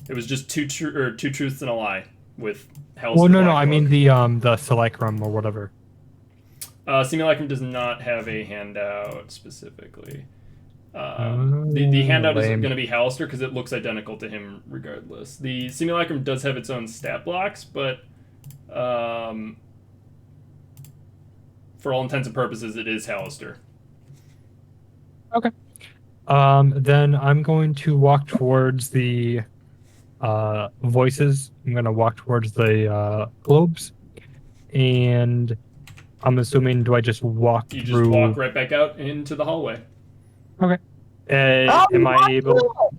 [SPEAKER 1] It was just two truths and a lie with Hell's.
[SPEAKER 4] well, no, I mean the Selectrum or whatever.
[SPEAKER 1] Simulacrum does not have a handout specifically. The handout is
[SPEAKER 4] lame.
[SPEAKER 1] going to be Hallister because it looks identical to him regardless. The Simulacrum does have its own stat blocks, but for all intents and purposes, it is Hallister.
[SPEAKER 4] Okay. Then I'm going to walk towards the voices. I'm going to walk towards the globes, and I'm assuming, do I just walk
[SPEAKER 1] You
[SPEAKER 4] through?
[SPEAKER 1] just walk right back out into the hallway.
[SPEAKER 4] Okay. Am I able?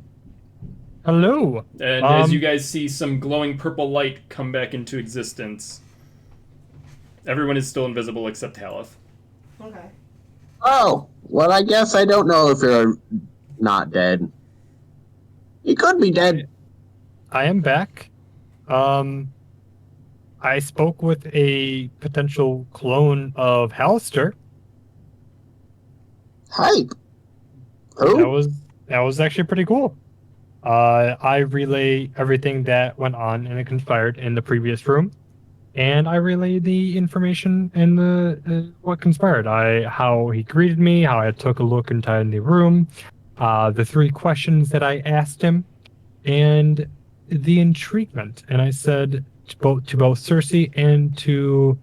[SPEAKER 4] Hello.
[SPEAKER 1] And as you guys see some glowing purple light come back into existence, everyone is still invisible except Haleth.
[SPEAKER 3] Okay.
[SPEAKER 6] Oh, well, I guess I don't know if you're not dead. You could be dead.
[SPEAKER 4] I am back. I spoke with a potential clone of Hallister.
[SPEAKER 6] Hype.
[SPEAKER 4] That
[SPEAKER 6] Who?
[SPEAKER 4] was actually pretty cool. I relay everything that went on and it conspired in the previous room, and I relay the information and the what conspired. How he greeted me, how I took a look inside the room, the 3 questions that I asked him, and the intriguement. And I said to both Cersei and to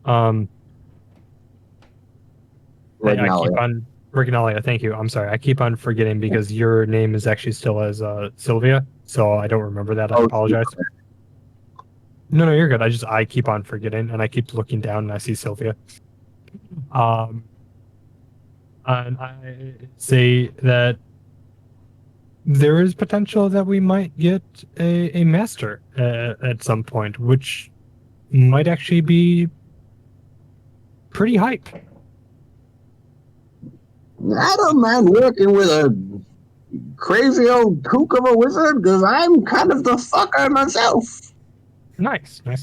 [SPEAKER 4] I keep on Rignalia, thank you. I'm sorry. I keep on forgetting because your name is actually still as Sylvia, so I don't remember that. I apologize. No, you're good. I keep on forgetting, and I keep looking down, and I see Sylvia. And I say that there is potential that we might get a master at some point, which might actually be pretty hype.
[SPEAKER 6] I don't mind working with a crazy old kook of a wizard because I'm kind of the fucker myself.
[SPEAKER 4] Nice. I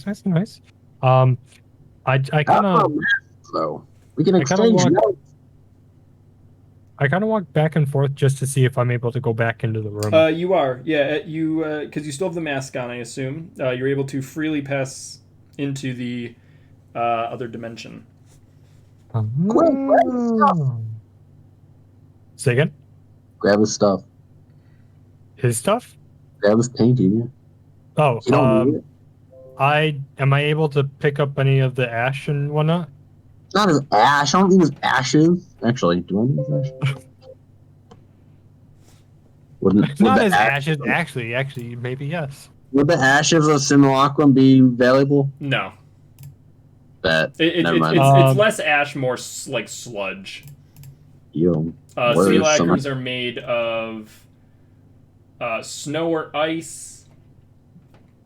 [SPEAKER 4] kind of
[SPEAKER 6] So we can exchange notes.
[SPEAKER 4] I kind of walk back and forth just to see if I'm able to go back into the room.
[SPEAKER 1] You are, yeah. Because you still have the mask on, I assume. You're able to freely pass into the other dimension.
[SPEAKER 4] Say again?
[SPEAKER 6] Grab his stuff.
[SPEAKER 4] His stuff?
[SPEAKER 6] Grab his painting. Yeah.
[SPEAKER 4] Oh,
[SPEAKER 6] You don't need it.
[SPEAKER 4] am I able to pick up any of the ash and whatnot?
[SPEAKER 6] It's not his ash. I don't need his ashes. Actually, do I need his ashes?
[SPEAKER 4] It's not his ashes. Actually, maybe yes.
[SPEAKER 6] Would the ashes of simulacrum be valuable?
[SPEAKER 1] No.
[SPEAKER 6] Never mind.
[SPEAKER 1] It's less ash, more like sludge.
[SPEAKER 6] Yo,
[SPEAKER 1] Simulacrums are made of snow or ice,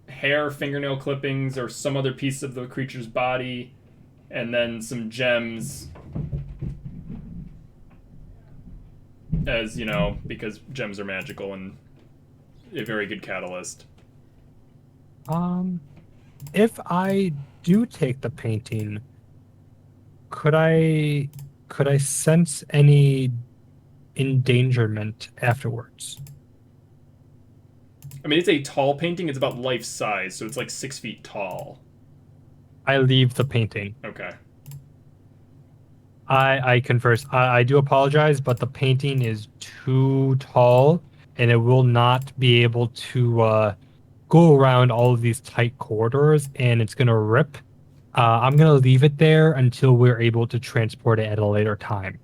[SPEAKER 1] hair, fingernail clippings, or some other piece of the creature's body, and then some gems. As you know, because gems are magical and a very good catalyst.
[SPEAKER 4] If I do take the painting, could I sense any endangerment afterwards?
[SPEAKER 1] I mean, it's a tall painting. It's about life size, so it's like 6 feet tall.
[SPEAKER 4] I leave the painting.
[SPEAKER 1] Okay.
[SPEAKER 4] I converse. I do apologize, but the painting is too tall, and it will not be able to go around all of these tight corridors, and it's gonna rip. I'm gonna leave it there until we're able to transport it at a later time.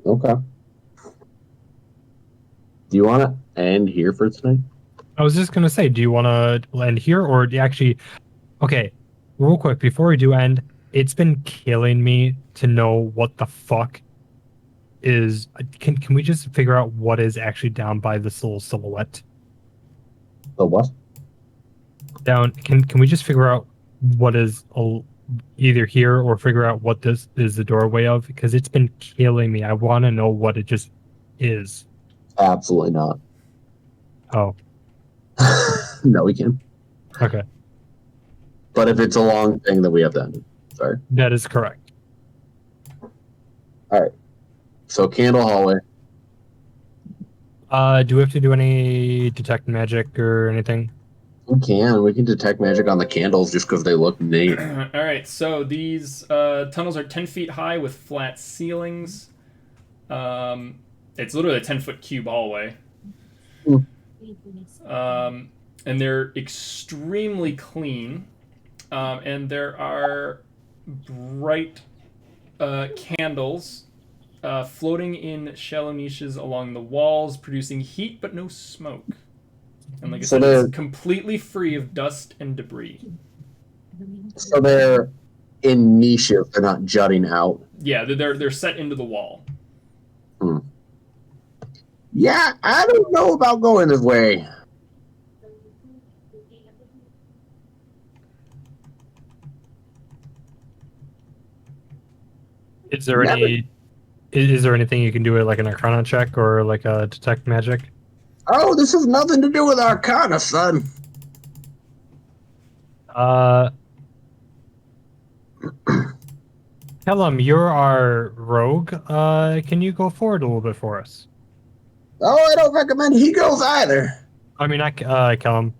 [SPEAKER 6] Okay. Do you want to end here for tonight?
[SPEAKER 4] I was just gonna say, do you want to end here, or do you actually? Okay, real quick before we do end, it's been killing me to know what the fuck is. Can we just figure out what is actually down by this little silhouette?
[SPEAKER 6] The what?
[SPEAKER 4] Down. Can we just figure out what is either here or figure out what this is the doorway of? Because it's been killing me. I want to know what it just is.
[SPEAKER 6] Absolutely not.
[SPEAKER 4] Oh.
[SPEAKER 6] No, we can.
[SPEAKER 4] Okay.
[SPEAKER 6] But if it's a long thing, then we have to end it. Sorry.
[SPEAKER 4] That is correct.
[SPEAKER 6] All right. So candle hallway.
[SPEAKER 4] Do we have to do any detect magic or anything?
[SPEAKER 6] We can detect magic on the candles just because they look neat.
[SPEAKER 1] All right, so these tunnels are 10 feet high with flat ceilings. It's literally a 10-foot cube hallway. And they're extremely clean. And there are bright candles floating in shallow niches along the walls, producing heat but no smoke. And like I said, it's completely free of dust and debris.
[SPEAKER 6] So they're in niches; they're not jutting out.
[SPEAKER 1] Yeah, they're set into the wall.
[SPEAKER 6] Yeah, I don't know about going this way.
[SPEAKER 4] Is there anything you can do, like an Arcana check or like a detect magic?
[SPEAKER 6] Oh, this has nothing to do with Arcana, son.
[SPEAKER 4] Kellum, you're our rogue. Can you go forward a little bit for us?
[SPEAKER 6] Oh, I don't recommend he goes either.
[SPEAKER 4] I mean, Kellum.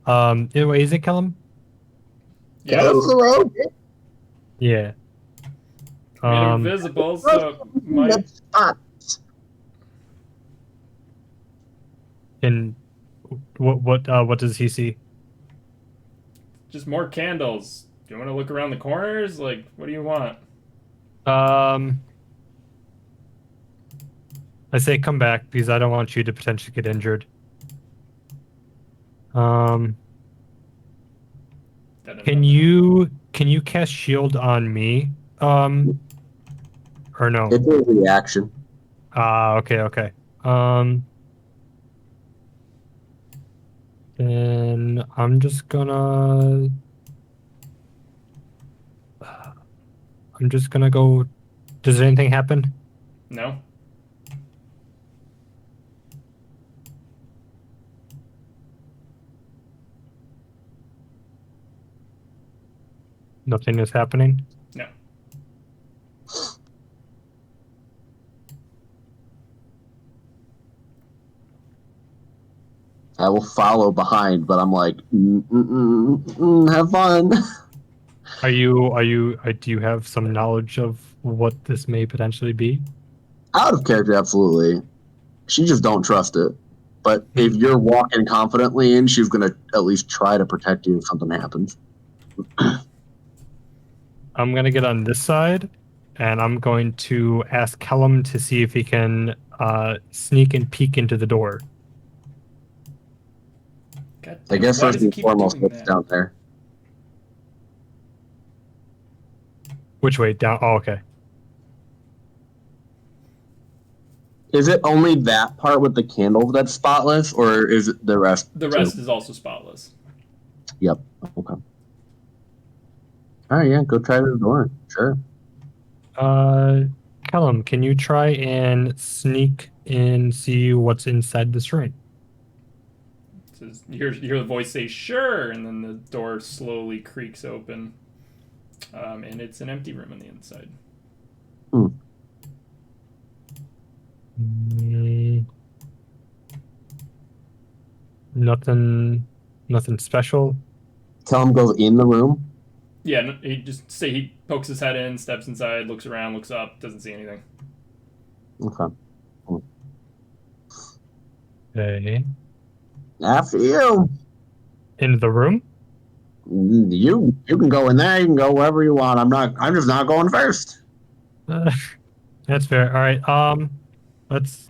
[SPEAKER 4] Is it Kellum?
[SPEAKER 1] Yes.
[SPEAKER 6] Kellum's the rogue.
[SPEAKER 4] Yeah.
[SPEAKER 1] Made invisible, so might...
[SPEAKER 4] And what does he see?
[SPEAKER 1] Just more candles. Do you want to look around the corners? Like, what do you want?
[SPEAKER 4] I say come back because I don't want you to potentially get injured. Can you cast shield on me? Or no?
[SPEAKER 6] It's a reaction.
[SPEAKER 4] Okay. Then I'm just gonna go. Does anything happen?
[SPEAKER 1] No.
[SPEAKER 4] Nothing is happening?
[SPEAKER 1] No.
[SPEAKER 6] I will follow behind, but I'm like, have fun.
[SPEAKER 4] Do you have some knowledge of what this may potentially be?
[SPEAKER 6] Out of character, absolutely. She just don't trust it. But if you're walking confidently in, she's going to at least try to protect you if something happens.
[SPEAKER 4] I'm going to get on this side, and I'm going to ask Kellum to see if he can sneak and peek into the door.
[SPEAKER 1] God
[SPEAKER 6] I
[SPEAKER 1] damn
[SPEAKER 6] guess
[SPEAKER 1] it, why
[SPEAKER 6] first
[SPEAKER 1] does it
[SPEAKER 6] and
[SPEAKER 1] keep
[SPEAKER 6] foremost,
[SPEAKER 1] doing
[SPEAKER 6] what's
[SPEAKER 1] that?
[SPEAKER 6] down there?
[SPEAKER 4] Which way? Down? Oh, okay.
[SPEAKER 6] Is it only that part with the candle that's spotless, or is it the rest?
[SPEAKER 1] The rest is also spotless.
[SPEAKER 6] Yep. Okay. All right, yeah, go try the door. Sure.
[SPEAKER 4] Kellum, can you try and sneak and see what's inside this room?
[SPEAKER 1] You hear the voice say, sure, and then the door slowly creaks open. And it's an empty room on the inside.
[SPEAKER 4] Nothing special.
[SPEAKER 6] Tell him goes in the room.
[SPEAKER 1] Yeah, he pokes his head in, steps inside, looks around, looks up, doesn't see anything.
[SPEAKER 6] Okay.
[SPEAKER 4] Okay.
[SPEAKER 6] After you.
[SPEAKER 4] Into the room?
[SPEAKER 6] You can go in there. You can go wherever you want. I'm just not going first.
[SPEAKER 4] That's fair. All right. Let's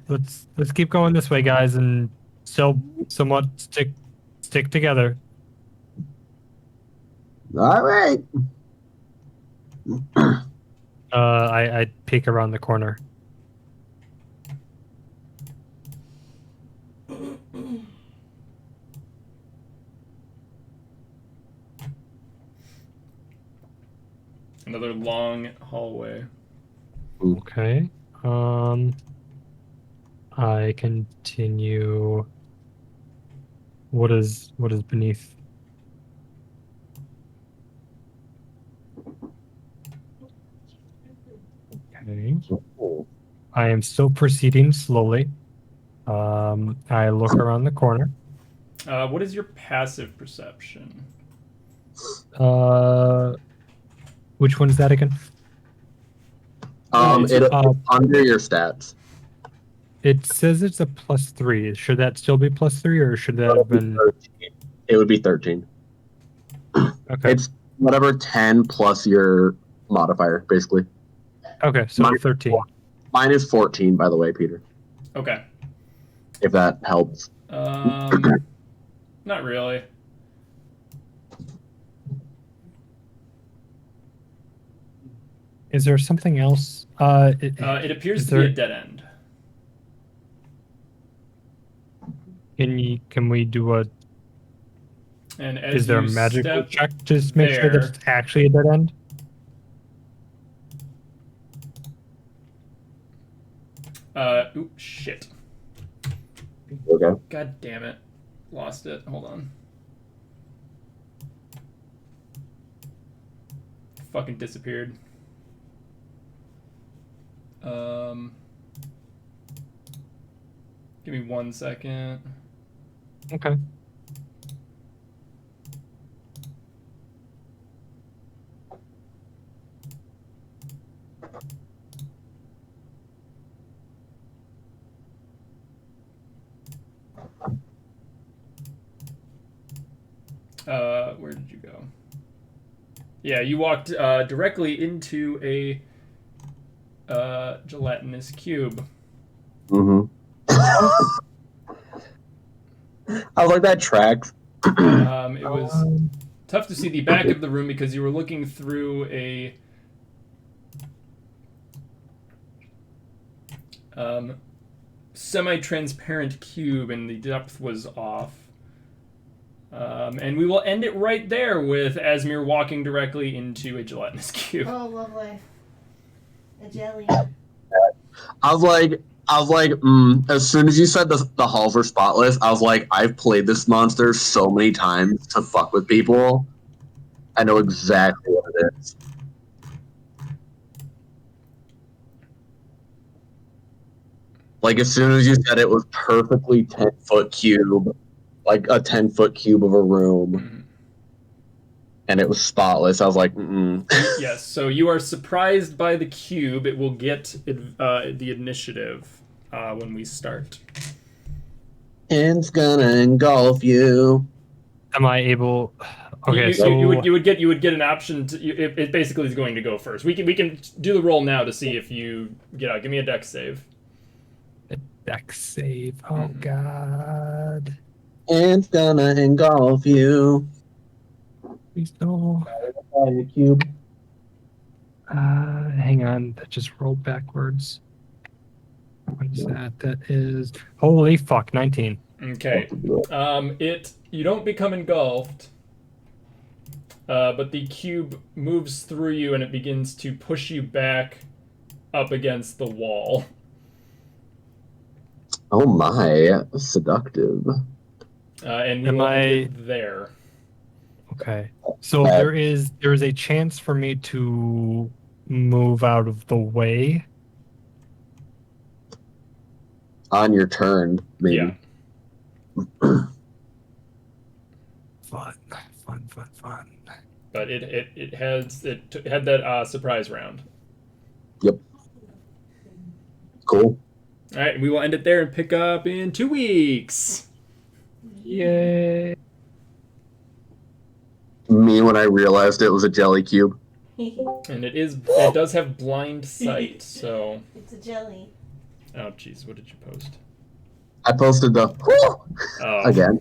[SPEAKER 4] keep going this way, guys, and still somewhat stick together.
[SPEAKER 6] All right.
[SPEAKER 4] I peek around the corner.
[SPEAKER 1] Another long hallway.
[SPEAKER 4] Okay. I continue. What is beneath? Okay. I am still proceeding slowly. I look around the corner.
[SPEAKER 1] What is your passive perception?
[SPEAKER 4] Which one is that again?
[SPEAKER 6] It's under your stats.
[SPEAKER 4] It says it's a +3. Should that still be +3, or should that have been?
[SPEAKER 6] 13. It would be 13.
[SPEAKER 4] Okay.
[SPEAKER 6] It's whatever 10 plus your modifier, basically.
[SPEAKER 4] Okay, so 13.
[SPEAKER 6] Mine is 14, by the way, Peter.
[SPEAKER 1] Okay.
[SPEAKER 6] If that helps.
[SPEAKER 1] Not really.
[SPEAKER 4] Is there something else?
[SPEAKER 1] It appears to be a dead end.
[SPEAKER 4] Can we do a?
[SPEAKER 1] And as
[SPEAKER 4] Is there a
[SPEAKER 1] you
[SPEAKER 4] magical
[SPEAKER 1] step
[SPEAKER 4] check to make sure that it's actually a dead end?
[SPEAKER 1] Shit.
[SPEAKER 6] Okay.
[SPEAKER 1] God damn it. Lost it. Hold on. Fucking disappeared. Give me 1 second.
[SPEAKER 4] Okay.
[SPEAKER 1] Where did you go? Yeah, you walked directly into a gelatinous cube.
[SPEAKER 6] Mm-hmm. I was like, that tracks.
[SPEAKER 1] It was tough to see the back of the room because you were looking through a semi-transparent cube and the depth was off. And we will end it right there with Asmir walking directly into a gelatinous cube.
[SPEAKER 3] Oh, lovely. A jelly.
[SPEAKER 6] I was like, as soon as you said the halls were spotless, I was like, I've played this monster so many times to fuck with people. I know exactly what it is. Like, as soon as you said it was perfectly 10-foot cube, like a 10-foot cube of a room.
[SPEAKER 1] Mm-hmm.
[SPEAKER 6] and it was spotless. I was like,
[SPEAKER 1] Yes, so you are surprised by the cube. It will get the initiative when we start.
[SPEAKER 6] It's gonna engulf you.
[SPEAKER 4] Am I able? Okay,
[SPEAKER 1] you,
[SPEAKER 4] so
[SPEAKER 1] you would get an option to. It basically is going to go first. We can do the roll now to see if you get out. Give me a dex save.
[SPEAKER 4] dex save. Oh God.
[SPEAKER 6] It's gonna engulf you.
[SPEAKER 4] Please no.
[SPEAKER 6] Fire cube.
[SPEAKER 4] Hang on. That just rolled backwards. What is that? That is holy fuck. 19.
[SPEAKER 1] Okay. You don't become engulfed, but the cube moves through you and it begins to push you back up against the wall.
[SPEAKER 6] Oh my, seductive.
[SPEAKER 1] And we
[SPEAKER 4] Am
[SPEAKER 1] will end
[SPEAKER 4] I-
[SPEAKER 1] it there.
[SPEAKER 4] Okay. So there is a chance for me to move out of the way.
[SPEAKER 6] On your turn, maybe.
[SPEAKER 1] Yeah.
[SPEAKER 4] Fun.
[SPEAKER 1] But it had that surprise round.
[SPEAKER 6] Yep. Cool.
[SPEAKER 1] All right, we will end it there and pick up in 2 weeks.
[SPEAKER 4] Yay.
[SPEAKER 6] Me when I realized it was a jelly cube.
[SPEAKER 1] And it does have blind sight, so.
[SPEAKER 3] It's a jelly.
[SPEAKER 1] Oh jeez, what did you post?
[SPEAKER 6] I posted the again.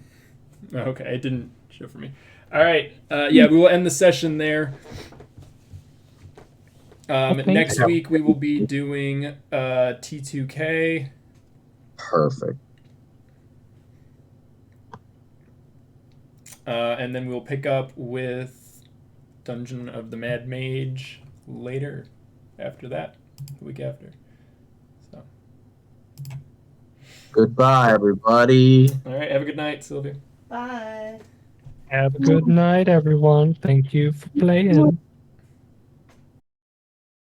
[SPEAKER 1] Okay, it didn't show for me. All right, yeah, we will end the session there. Next week we will be doing T2K.
[SPEAKER 6] Perfect.
[SPEAKER 1] And then we'll pick up with Dungeon of the Mad Mage later, after that, the week after. So.
[SPEAKER 6] Goodbye, everybody.
[SPEAKER 1] All right, have a good night, Sylvia.
[SPEAKER 3] Bye.
[SPEAKER 4] Have a good night, everyone. Thank you for playing.